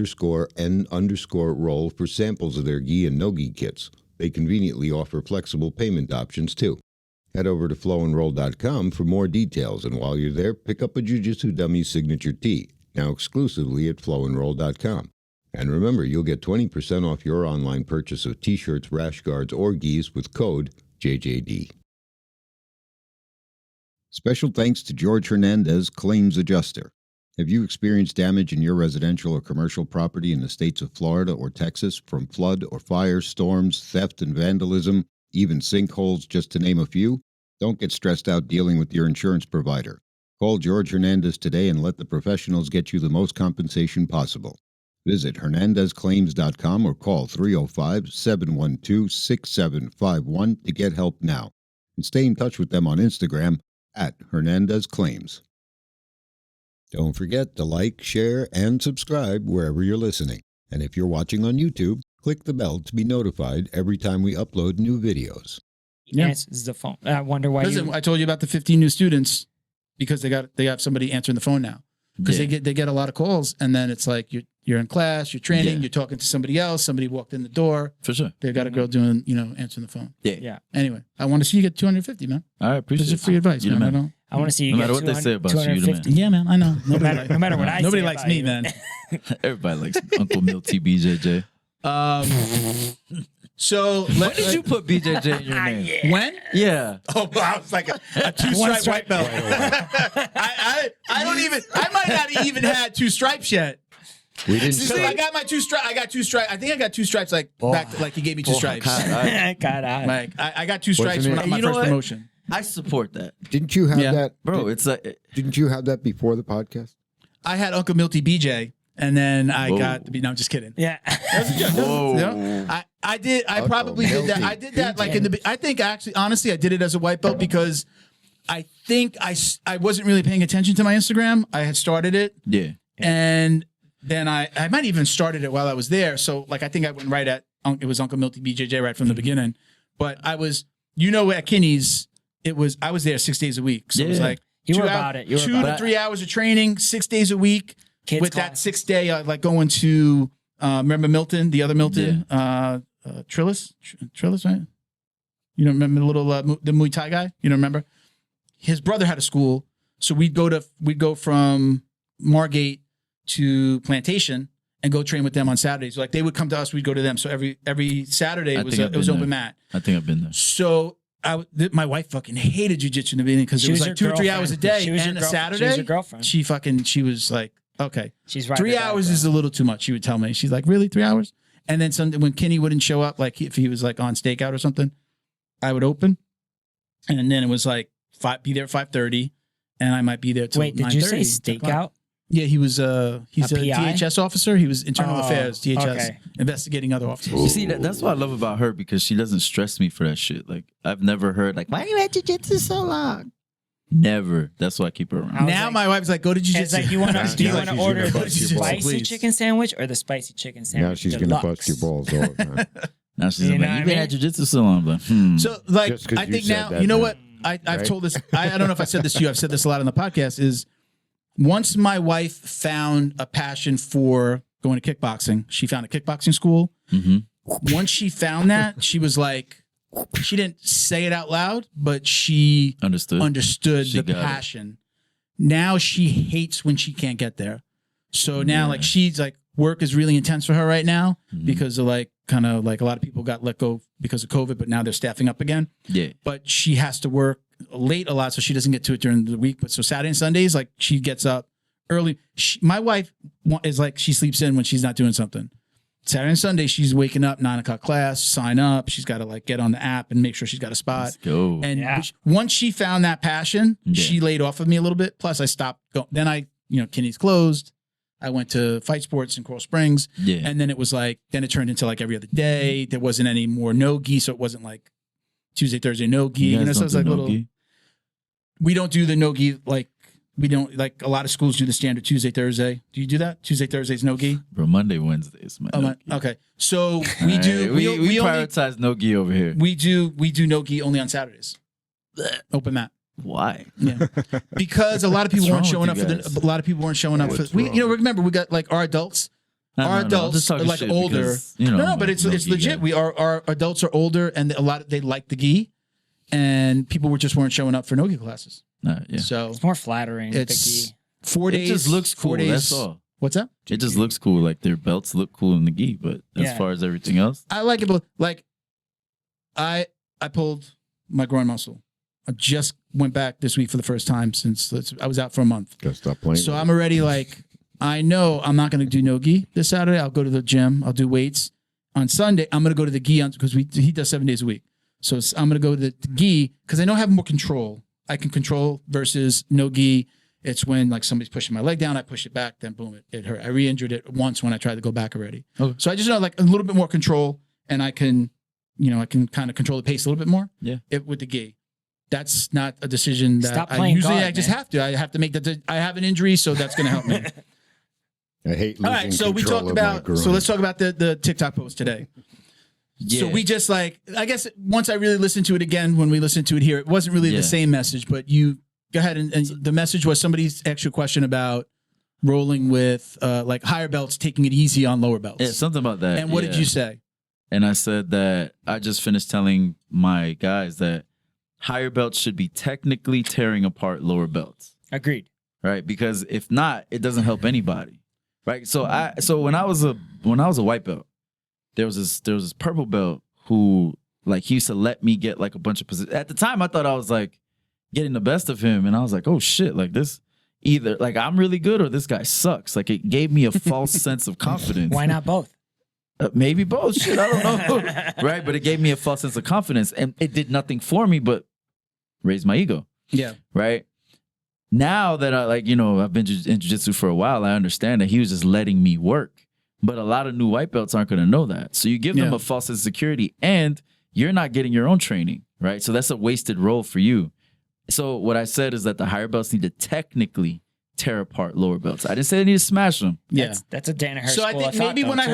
Speaker 2: for samples of their gi and no-gi kits. They conveniently offer flexible payment options too. Head over to flowandroll.com for more details, and while you're there, pick up a Jiu-Jitsu Dummy signature tee, now exclusively at flowandroll.com. And remember, you'll get 20% off your online purchase of t-shirts, rash guards, or gis with code JJD. Special thanks to George Hernandez, Claims Adjuster. Have you experienced damage in your residential or commercial property in the states of Florida or Texas from flood or fire, storms, theft, and vandalism, even sinkholes, just to name a few? Don't get stressed out dealing with your insurance provider. Call George Hernandez today and let the professionals get you the most compensation possible. Visit HernandezClaims.com or call 305-712-6751 to get help now. And stay in touch with them on Instagram at Hernandez Claims. Don't forget to like, share, and subscribe wherever you're listening. And if you're watching on YouTube, click the bell to be notified every time we upload new videos.
Speaker 1: Yeah.
Speaker 3: Answers the phone. I wonder why.
Speaker 1: Listen, I told you about the 15 new students because they have somebody answering the phone now because they get a lot of calls, and then it's like you're in class, you're training, you're talking to somebody else. Somebody walked in the door.
Speaker 4: For sure.
Speaker 1: They got a girl doing answering the phone.
Speaker 3: Yeah.
Speaker 1: Anyway, I want to see you get 250, man.
Speaker 4: All right, appreciate
Speaker 1: This
Speaker 4: it.
Speaker 1: is free advice,
Speaker 4: You're the
Speaker 1: man.
Speaker 4: man.
Speaker 3: I want to see you
Speaker 4: No
Speaker 3: get
Speaker 4: matter what they say about you, you're the man.
Speaker 3: 250.
Speaker 1: Yeah, man. I know.
Speaker 3: No matter what I say
Speaker 1: Nobody likes
Speaker 3: about
Speaker 1: me,
Speaker 3: you.
Speaker 1: man.
Speaker 4: Everybody likes Uncle Milty BJJ.
Speaker 1: So
Speaker 4: When did you put BJJ in your name?
Speaker 1: When?
Speaker 4: Yeah.
Speaker 1: Oh, I was like a two-stripe white belt. I don't even. I might not even had 2 stripes yet.
Speaker 2: We didn't
Speaker 1: So I got my 2 stripes. I got 2 stripes. I think I got 2 stripes. Like back to, like he gave me 2 stripes.
Speaker 3: God,
Speaker 1: Like I got 2 stripes
Speaker 2: Wasn't
Speaker 1: when
Speaker 2: it-
Speaker 1: my
Speaker 4: You know
Speaker 1: first
Speaker 4: what?
Speaker 1: promotion.
Speaker 4: I support that.
Speaker 2: Didn't you have
Speaker 1: Yeah.
Speaker 2: that?
Speaker 4: Bro, it's like,
Speaker 2: Didn't you have that before the podcast?
Speaker 1: I had Uncle Milty BJ, and then I
Speaker 4: Whoa.
Speaker 1: got. No, I'm just kidding.
Speaker 3: Yeah.
Speaker 4: whoa.
Speaker 1: You know, I did. I
Speaker 2: Uncle
Speaker 1: probably did that.
Speaker 2: Milty
Speaker 1: I did that like in the. I think actually, honestly, I did it as a white belt because I think I wasn't really paying attention to my Instagram. I had started it,
Speaker 4: Yeah.
Speaker 1: and then I might even started it while I was there. So like I think I went right at it was Uncle Milty BJJ right from the beginning. But I was, at Kinney's, I was there 6 days a week. So it was
Speaker 4: Yeah.
Speaker 1: like
Speaker 3: You were
Speaker 1: 2
Speaker 3: about it. You were
Speaker 1: 2
Speaker 3: about
Speaker 1: to
Speaker 3: it.
Speaker 1: 3 hours of training, 6 days a week.
Speaker 3: Kids
Speaker 1: With that
Speaker 3: classes.
Speaker 1: 6th day, like going to remember Milton, the other Milton, Trillis, right? You don't remember the little the Muay Thai guy? You don't remember? His brother had a school, so we'd go from Margate to Plantation and go train with them on Saturdays. Like they would come to us, we'd go to them. So every Saturday
Speaker 4: I
Speaker 1: it was
Speaker 4: think I've
Speaker 1: it was
Speaker 4: been
Speaker 1: open
Speaker 4: there.
Speaker 1: mat.
Speaker 4: I think I've been there.
Speaker 1: So my wife fucking hated jiu-jitsu in the beginning because it
Speaker 3: She
Speaker 1: was
Speaker 3: was
Speaker 1: like
Speaker 3: your
Speaker 1: 2 or 3 hours a
Speaker 3: girlfriend.
Speaker 1: day
Speaker 3: She was your
Speaker 1: and a
Speaker 3: girl-
Speaker 1: Saturday.
Speaker 3: she was your girlfriend.
Speaker 1: She was like, okay.
Speaker 3: She's right.
Speaker 1: 3 hours is a little too much. She would tell me. She's like, really 3 hours? And then when Kenny wouldn't show up, like if he was like on stakeout or something, I would open, and then it was like be there at 5:30, and I might be there till
Speaker 3: Wait, did you say
Speaker 1: 9:30, 10 o'clock.
Speaker 3: stakeout?
Speaker 1: Yeah, he's
Speaker 3: A
Speaker 1: a
Speaker 3: PI?
Speaker 1: DHS officer. He was internal
Speaker 3: Oh,
Speaker 1: affairs, DHS,
Speaker 3: okay.
Speaker 1: investigating other officers.
Speaker 4: You see, that's what I love about her because she doesn't stress me for that shit. Like, I've never heard, like, why you at jiu-jitsu so long? Never. That's why I keep her around.
Speaker 3: I was
Speaker 1: Now
Speaker 3: like-
Speaker 1: my wife's like, go to
Speaker 3: It's
Speaker 1: jiu-jitsu.
Speaker 3: like do you want
Speaker 2: Now
Speaker 3: to
Speaker 2: she's
Speaker 3: order
Speaker 2: gonna
Speaker 3: the
Speaker 2: bust your balls.
Speaker 3: spicy
Speaker 1: Please.
Speaker 3: chicken sandwich or the spicy chicken sandwich?
Speaker 2: Now she's going to
Speaker 3: Deluxe?
Speaker 2: bust your balls off. Man.
Speaker 4: Now she's
Speaker 3: You know
Speaker 4: like,
Speaker 3: what
Speaker 4: you've
Speaker 3: I
Speaker 4: been
Speaker 3: mean?
Speaker 4: at jiu-jitsu so long. I'm like,
Speaker 1: So like,
Speaker 2: Just 'cause
Speaker 1: I
Speaker 2: you
Speaker 1: think
Speaker 2: said
Speaker 1: now,
Speaker 2: that,
Speaker 1: you know
Speaker 2: man.
Speaker 1: what? I've
Speaker 2: Right?
Speaker 1: told this. I don't know if I said this to you. I've said this a lot on the podcast. Is once my wife found a passion for going to kickboxing, she found a kickboxing school. Once she found that, she was like, she didn't say it out loud, but she understood
Speaker 4: She
Speaker 1: the
Speaker 4: got it.
Speaker 1: passion. Now she hates when she can't get there. So now like she's like, work is really intense for her right now because of like kind of like a lot of people got let go because of COVID, but now they're staffing up again.
Speaker 4: Yeah.
Speaker 1: But she has to work late a lot, so she doesn't get to it during the week. But so Saturday and Sundays, like she gets up early. My wife is like, she sleeps in when she's not doing something. Saturday and Sunday, she's waking up, 9 o'clock class, sign up. She's got to like get on the app and make sure she's got a spot.
Speaker 4: Let's go.
Speaker 1: And
Speaker 3: Yeah.
Speaker 1: once she found that passion, she laid off of me a little bit. Plus I stopped going. Then Kinney's closed. I went to Fight Sports in Coral Springs.
Speaker 4: Yeah.
Speaker 1: And then it was like, then it turned into like every other day. There wasn't any more no-gi. So it wasn't like Tuesday, Thursday, no-gi.
Speaker 4: You guys
Speaker 1: So
Speaker 4: don't
Speaker 1: it's
Speaker 4: do
Speaker 1: like
Speaker 4: no-gi?
Speaker 1: we don't do the no-gi. Like we don't, like a lot of schools do the standard Tuesday, Thursday. Do you do that? Tuesday, Thursday's no-gi?
Speaker 4: Bro, Monday, Wednesdays, man.
Speaker 1: Oh, okay. So we do,
Speaker 4: We
Speaker 1: we only,
Speaker 4: prioritize no-gi over here.
Speaker 1: we do no-gi only on Saturdays. Open mat.
Speaker 4: Why?
Speaker 1: Yeah. Because a lot of people weren't
Speaker 4: What's
Speaker 1: showing
Speaker 4: wrong
Speaker 1: up for
Speaker 4: with you
Speaker 1: the. A lot of people weren't showing up for.
Speaker 2: What's
Speaker 1: We,
Speaker 2: wrong?
Speaker 1: you know, remember we got like our adults.
Speaker 4: No,
Speaker 1: Our
Speaker 4: I'm just
Speaker 1: adults are
Speaker 4: talking
Speaker 1: like
Speaker 4: shit
Speaker 1: older.
Speaker 4: because, you know,
Speaker 1: No,
Speaker 4: I'm
Speaker 1: but
Speaker 4: a
Speaker 1: it's
Speaker 4: no-gi
Speaker 1: legit.
Speaker 4: guy.
Speaker 1: Our adults are older, and they like the gi, and people weren't showing up for no-gi classes.
Speaker 4: Yeah.
Speaker 1: So
Speaker 3: It's more flattering.
Speaker 1: it's
Speaker 3: the gi.
Speaker 1: 4
Speaker 4: It
Speaker 1: days.
Speaker 4: just looks cool.
Speaker 1: 4 days.
Speaker 4: That's all.
Speaker 1: What's that?
Speaker 4: It just looks cool. Like their belts look cool in the gi, but as
Speaker 3: Yeah.
Speaker 4: far as everything else,
Speaker 1: I like it, but like, I pulled my groin muscle. I just went back this week for the first time since I was out for a month.
Speaker 2: Gotta stop playing.
Speaker 1: So
Speaker 2: with
Speaker 1: I'm already like, I know I'm not going to do no-gi this Saturday. I'll go to the gym. I'll do weights. On Sunday, I'm going to go to the gi because he does 7 days a week. So I'm going to go to the gi because I know I have more control. I can control versus no-gi. It's when like somebody's pushing my leg down, I push it back, then boom, it hurt. I re-injured it once when I tried to go back already.
Speaker 4: Okay.
Speaker 1: So I just know like a little bit more control, and I can kind of control the pace a little bit more.
Speaker 4: Yeah.
Speaker 1: With the gi. That's not a decision that
Speaker 3: Stop
Speaker 1: I
Speaker 3: playing
Speaker 1: usually
Speaker 3: God,
Speaker 1: I just
Speaker 3: man.
Speaker 1: have to. I have to make that. I have an injury, so that's going to help me.
Speaker 2: it. I hate losing
Speaker 1: All right, so we
Speaker 2: control
Speaker 1: talked
Speaker 2: of my
Speaker 1: about.
Speaker 2: groin.
Speaker 1: So let's talk about the TikTok post today. So
Speaker 4: Yeah.
Speaker 1: we just like, I guess once I really listened to it again, when we listened to it here, it wasn't really
Speaker 4: Yeah.
Speaker 1: the same message, but you go ahead and the message was somebody's extra question about rolling with like higher belts, taking it easy on lower belts.
Speaker 4: yeah, something about that.
Speaker 1: And what did
Speaker 4: yeah.
Speaker 1: you say?
Speaker 4: And I said that I just finished telling my guys that higher belts should be technically tearing apart lower belts,
Speaker 3: Agreed.
Speaker 4: right? Because if not, it doesn't help anybody, right? So when I was a white belt, there was this purple belt who like he used to let me get like a bunch of positions. At the time, I thought I was like getting the best of him, and I was like, oh shit, like this. Either like I'm really good or this guy sucks. Like it gave me a false sense of confidence.
Speaker 3: Why not both?
Speaker 4: Maybe both. Shit, I don't know. Right? But it gave me a false sense of confidence, and it did nothing for me but raise my ego.
Speaker 1: Yeah.
Speaker 4: Right? Now that I've been in jiu-jitsu for a while, I understand that he was just letting me work. But a lot of new white belts aren't going to know that. So you give them
Speaker 1: Yeah.
Speaker 4: a false sense of security, and you're not getting your own training, right? So that's a wasted role for you. So what I said is that the higher belts need to technically tear apart lower belts. I didn't say they need to smash them.
Speaker 1: Yeah.
Speaker 3: That's a Danaher
Speaker 1: So I
Speaker 3: school
Speaker 1: think
Speaker 3: of thought,
Speaker 1: maybe
Speaker 3: though,
Speaker 1: when I
Speaker 3: too.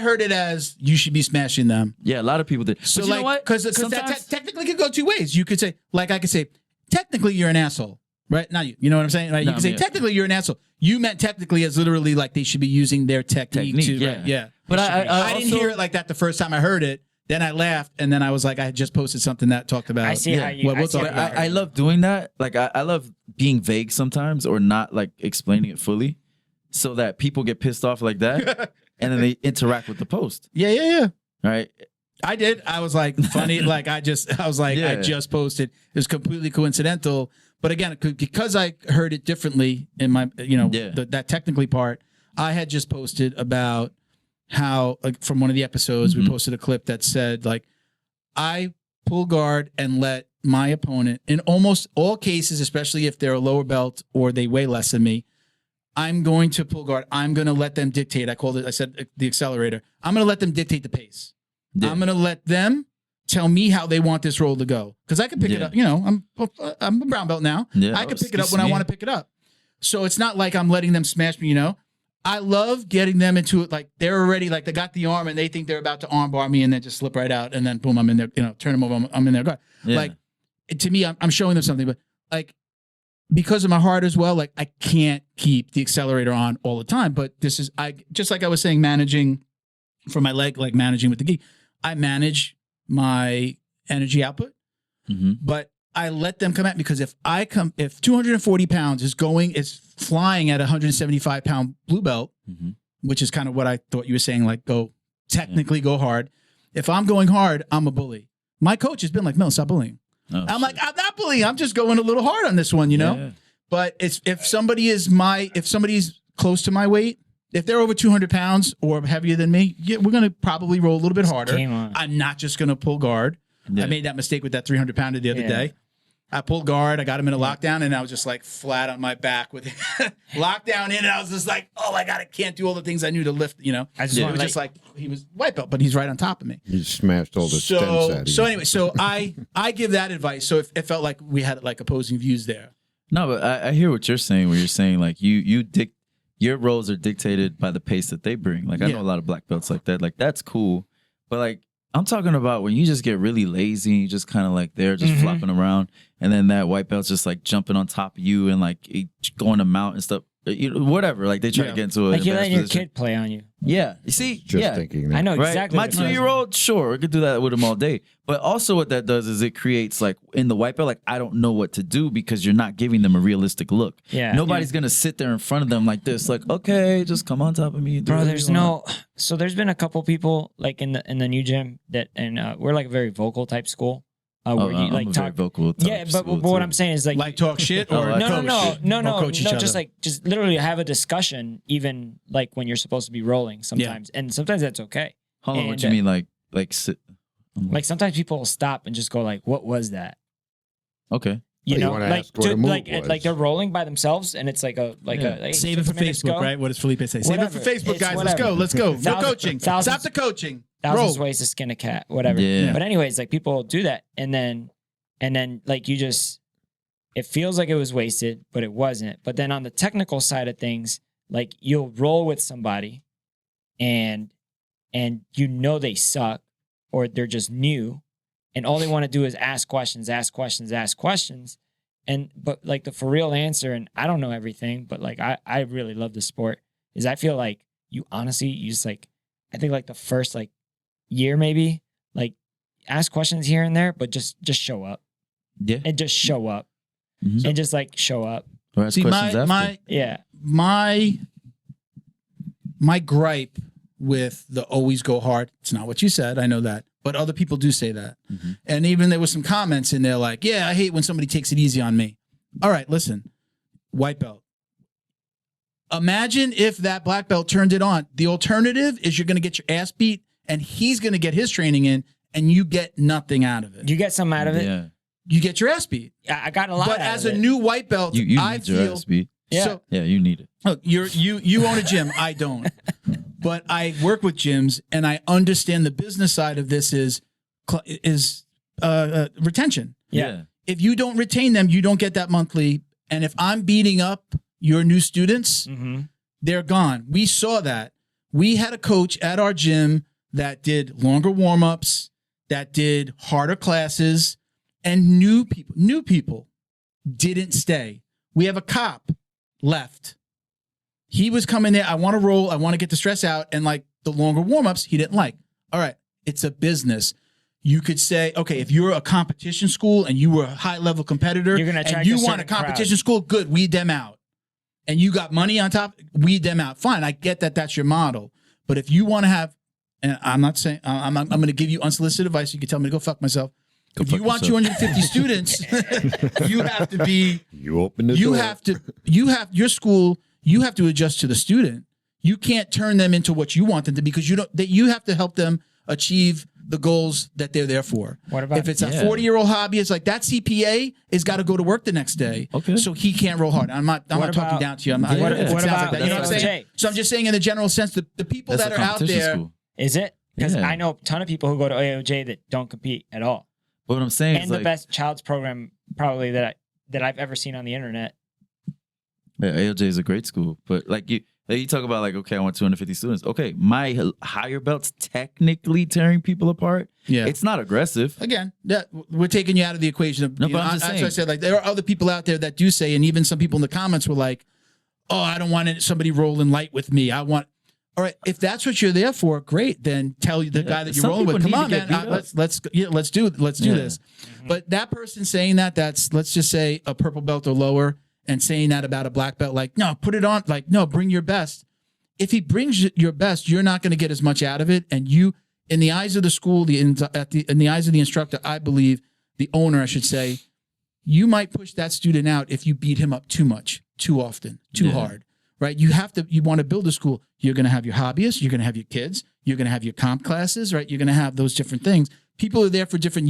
Speaker 1: heard it as you should be smashing them.
Speaker 4: Yeah, a lot of people did.
Speaker 1: So
Speaker 4: But you know
Speaker 1: like,
Speaker 4: what?
Speaker 1: because that
Speaker 4: Sometimes-
Speaker 1: technically could go two ways. You could say, like I could say, technically you're an asshole, right? Not you. You know what I'm saying? Right? You
Speaker 4: No,
Speaker 1: could say
Speaker 4: yeah.
Speaker 1: technically you're an asshole. You meant technically as literally like they should be using their technique to.
Speaker 4: yeah.
Speaker 1: Right? Yeah.
Speaker 4: But
Speaker 1: I didn't
Speaker 4: also-
Speaker 1: hear it like that the first time I heard it. Then I laughed, and then I was like, I had just posted something that talked about.
Speaker 3: I see
Speaker 4: Yeah.
Speaker 3: how you.
Speaker 1: Well,
Speaker 3: I
Speaker 1: we'll
Speaker 3: see
Speaker 1: talk
Speaker 3: how
Speaker 1: about
Speaker 3: you
Speaker 4: I
Speaker 3: argue.
Speaker 4: love doing that. Like I love being vague sometimes or not like explaining it fully so that people get pissed off like that and then they interact with the post.
Speaker 1: Yeah.
Speaker 4: Right?
Speaker 1: I did. I was like funny. Like I was like, I
Speaker 4: Yeah.
Speaker 1: just posted. It was completely coincidental. But again, because I heard it differently in my,
Speaker 4: Yeah.
Speaker 1: that technically part, I had just posted about how, like, from one of the episodes, we
Speaker 4: Mhm.
Speaker 1: posted a clip that said, like, I pull guard and let my opponent, in almost all cases, especially if they're a lower belt or they weigh less than me, I'm going to pull guard. I'm going to let them dictate. I said the accelerator. I'm going to let them dictate the pace.
Speaker 4: Yeah.
Speaker 1: I'm going to let them tell me how they want this roll to go. Because I can pick it
Speaker 4: Yeah.
Speaker 1: up. I'm a brown belt now.
Speaker 4: Yeah,
Speaker 1: I can pick it up
Speaker 4: excuse
Speaker 1: when I
Speaker 4: me.
Speaker 1: want to pick it up. So it's not like I'm letting them smash me, I love getting them into it. Like they're already like they got the arm and they think they're about to arm bar me and then just slip right out and then boom, I'm in there, turn them over, I'm in their guard.
Speaker 4: Yeah.
Speaker 1: Like to me, I'm showing them something, but like because of my heart as well, like I can't keep the accelerator on all the time. But this is just like I was saying, managing for my leg, like managing with the gi, I manage my energy output,
Speaker 4: Mhm.
Speaker 1: but I let them come at me because if 240 pounds is flying at 175 pound blue belt,
Speaker 4: Mhm.
Speaker 1: which is kind of what I thought you were saying, like go hard. If I'm going hard, I'm a bully. My coach has been like, Mel, stop bullying.
Speaker 4: Oh,
Speaker 1: I'm like,
Speaker 4: shit.
Speaker 1: I'm not bullying. I'm just going a little hard on this one,
Speaker 4: Yeah.
Speaker 1: But it's if somebody's close to my weight, if they're over 200 pounds or heavier than me, yeah, we're gonna probably roll a little bit harder.
Speaker 3: Game on.
Speaker 1: I'm not just gonna pull guard.
Speaker 4: Yeah.
Speaker 1: I made that mistake with that 300 pounder the other
Speaker 3: Yeah.
Speaker 1: day. I pulled guard. I got him in a lockdown, and I was just like flat on my back with lockdown in, and I was just like, oh my god, I can't do all the things I knew to lift.
Speaker 3: I just
Speaker 1: It
Speaker 3: want
Speaker 1: was
Speaker 3: to
Speaker 1: just like he was white belt, but he's right on top of me.
Speaker 2: You smashed all the stents out of you.
Speaker 1: So anyway, so I give that advice. So it felt like we had like opposing views there.
Speaker 4: No, but I hear what you're saying. Where you're saying like your roles are dictated by the pace that they bring. Like I
Speaker 1: Yeah.
Speaker 4: know a lot of black belts like that. Like that's cool, but like I'm talking about when you just get really lazy and you just kind of like there, just flopping around, and then that white belt's just like jumping on top of you and like going to mount and stuff. Whatever, like they try to get into it.
Speaker 3: Like you're letting your kid play on you.
Speaker 4: Yeah, you see,
Speaker 2: Just thinking that.
Speaker 3: I know
Speaker 4: right?
Speaker 3: exactly.
Speaker 4: My
Speaker 3: what it means.
Speaker 4: 2-year-old, sure, we could do that with him all day. But also, what that does is it creates like in the white belt, like I don't know what to do because you're not giving them a realistic look.
Speaker 3: Yeah,
Speaker 4: nobody's gonna sit there in front of them like this, like okay, just come on top of me,
Speaker 3: bro. There's no. So there's been a couple people like in the new gym that, and we're like a very vocal type school. Where you like
Speaker 4: I'm
Speaker 3: talk
Speaker 4: very vocal.
Speaker 3: Yeah, but what I'm saying is like
Speaker 1: talk shit or
Speaker 4: like
Speaker 3: no,
Speaker 1: coach each other.
Speaker 3: just literally have a discussion, even like when you're supposed to be rolling sometimes, and sometimes that's okay.
Speaker 4: Hold on,
Speaker 3: And,
Speaker 4: what you mean, like sit?
Speaker 3: Like sometimes people will stop and just go like, "What was that?"
Speaker 4: Okay.
Speaker 3: You
Speaker 2: Oh, you
Speaker 3: know,
Speaker 2: wanna
Speaker 3: like
Speaker 2: ask what a move was.
Speaker 3: like they're rolling by themselves, and it's like a hey,
Speaker 1: Save it for
Speaker 3: 6 minutes
Speaker 1: Facebook,
Speaker 3: go.
Speaker 1: right? What does Felipe say? Save
Speaker 3: Whatever.
Speaker 1: it for Facebook,
Speaker 3: It's
Speaker 1: guys.
Speaker 3: whatever.
Speaker 1: Let's go. No coaching.
Speaker 3: Thousands-
Speaker 1: Stop the coaching.
Speaker 3: Thousands
Speaker 1: Roll.
Speaker 3: ways to skin a cat, whatever.
Speaker 4: Yeah.
Speaker 3: But anyways, like people do that, and then like you just, it feels like it was wasted, but it wasn't. But then on the technical side of things, like you'll roll with somebody, and you know they suck, or they're just new, and all they want to do is ask questions, but like the for real answer, and I don't know everything, but like I really love the sport, is I feel like you honestly, you just like, I think like the first like year maybe, like ask questions here and there, but just show up.
Speaker 4: Yeah.
Speaker 3: And just show up.
Speaker 4: Mhm.
Speaker 3: And just like show up.
Speaker 4: Or ask
Speaker 1: See,
Speaker 4: questions after.
Speaker 3: Yeah.
Speaker 1: my gripe with the always go hard. It's not what you said. I know that, but other people do say that.
Speaker 4: Mhm.
Speaker 1: And even there was some comments in there like, yeah, I hate when somebody takes it easy on me. All right, listen, white belt. Imagine if that black belt turned it on. The alternative is you're going to get your ass beat and he's going to get his training in and you get nothing out of it.
Speaker 3: You get something out of it.
Speaker 4: Yeah.
Speaker 1: You get your ass beat.
Speaker 3: I got a lot
Speaker 1: But
Speaker 3: out
Speaker 1: as
Speaker 3: of
Speaker 1: a
Speaker 3: it.
Speaker 1: new white belt,
Speaker 4: You
Speaker 1: I
Speaker 4: need your
Speaker 1: feel
Speaker 4: ass beat.
Speaker 3: Yeah.
Speaker 1: so.
Speaker 4: Yeah, you need it.
Speaker 1: Look, you own a gym. I don't, but I work with gyms, and I understand the business side of this is retention.
Speaker 3: Yeah.
Speaker 1: If you don't retain them, you don't get that monthly. And if I'm beating up your new students,
Speaker 3: Mhm.
Speaker 1: they're gone. We saw that. We had a coach at our gym that did longer warm-ups, that did harder classes, and new people didn't stay. We have a cop left. He was coming there. I want to roll. I want to get the stress out. And like the longer warm-ups, he didn't like. All right. It's a business. You could say, okay, if you're a competition school and you were a high-level competitor
Speaker 3: You're gonna
Speaker 1: and
Speaker 3: attract
Speaker 1: you
Speaker 3: a
Speaker 1: want a
Speaker 3: certain crowd.
Speaker 1: competition school, good, weed them out. And you got money on top, weed them out. Fine, I get that that's your model. But if you want to have, and I'm not saying, I'm going to give you unsolicited advice. You can tell me to go fuck myself. If you want 250 students, you have to be,
Speaker 2: You open the
Speaker 1: you
Speaker 2: door.
Speaker 1: have to, your school, you have to adjust to the student. You can't turn them into what you want them to be because you have to help them achieve the goals that they're there for.
Speaker 3: What about
Speaker 1: if it's a
Speaker 4: Yeah.
Speaker 1: 40-year-old hobby? It's like that CPA has got to go to work the next day.
Speaker 4: Okay.
Speaker 1: So he can't roll hard. I'm not talking
Speaker 3: about-
Speaker 1: down to you.
Speaker 3: What-
Speaker 1: It
Speaker 3: what
Speaker 1: sounds like
Speaker 3: about-
Speaker 1: that. You know what I'm saying?
Speaker 3: Jay?
Speaker 1: So I'm just saying in the general sense, the people
Speaker 4: That's
Speaker 1: that
Speaker 4: a
Speaker 1: are out
Speaker 4: competition
Speaker 1: there.
Speaker 4: school.
Speaker 3: Is it? Because
Speaker 4: Yeah.
Speaker 3: I know a ton of people who go to AOJ that don't compete at all.
Speaker 4: But what I'm saying
Speaker 3: And
Speaker 4: is
Speaker 3: the
Speaker 4: like,
Speaker 3: best child's program probably that I've ever seen on the internet.
Speaker 4: yeah, ALJ is a great school. But like you talk about like, okay, I want 250 students. Okay, my higher belt's technically tearing people apart.
Speaker 1: Yeah.
Speaker 4: It's not aggressive.
Speaker 1: Again, that we're taking you out of the equation. Of,
Speaker 4: No,
Speaker 1: you
Speaker 4: but
Speaker 1: know,
Speaker 4: I'm just
Speaker 1: that's
Speaker 4: saying.
Speaker 1: why I said like there are other people out there that do say, and even some people in the comments were like, "Oh, I don't want somebody rolling light with me. I want." All right, if that's what you're there for, great. Then tell the guy that you're
Speaker 4: some
Speaker 1: rolling with,
Speaker 4: people
Speaker 1: come
Speaker 4: need
Speaker 1: on,
Speaker 4: to
Speaker 1: man,
Speaker 4: get
Speaker 1: let's do
Speaker 4: Yeah.
Speaker 1: this. But that person saying that's let's just say a purple belt or lower, and saying that about a black belt, like no, put it on, like no, bring your best. If he brings your best, you're not going to get as much out of it, and you, in the eyes of the school, in the eyes of the instructor, I believe the owner, I should say, you might push that student out if you beat him up too much, too often, too hard. Right? You want to build a school. You're going to have your hobbyists. You're going to have your kids. You're going to have your comp classes, right? You're going to have those different things. People are there for different.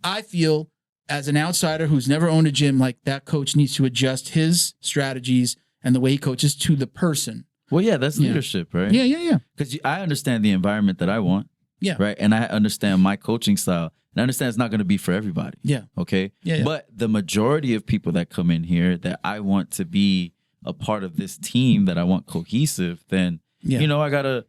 Speaker 1: I feel as an outsider who's never owned a gym, like that coach needs to adjust his strategies and the way he coaches to the person.
Speaker 4: Well, yeah, that's leadership, right?
Speaker 1: Yeah.
Speaker 4: Because I understand the environment that I want.
Speaker 1: Yeah.
Speaker 4: Right. And I understand my coaching style. And I understand it's not going to be for everybody.
Speaker 1: Yeah.
Speaker 4: Okay.
Speaker 1: Yeah.
Speaker 4: But the majority of people that come in here that I want to be a part of this team, that I want cohesive, then,
Speaker 1: Yeah.
Speaker 4: you know, I got to,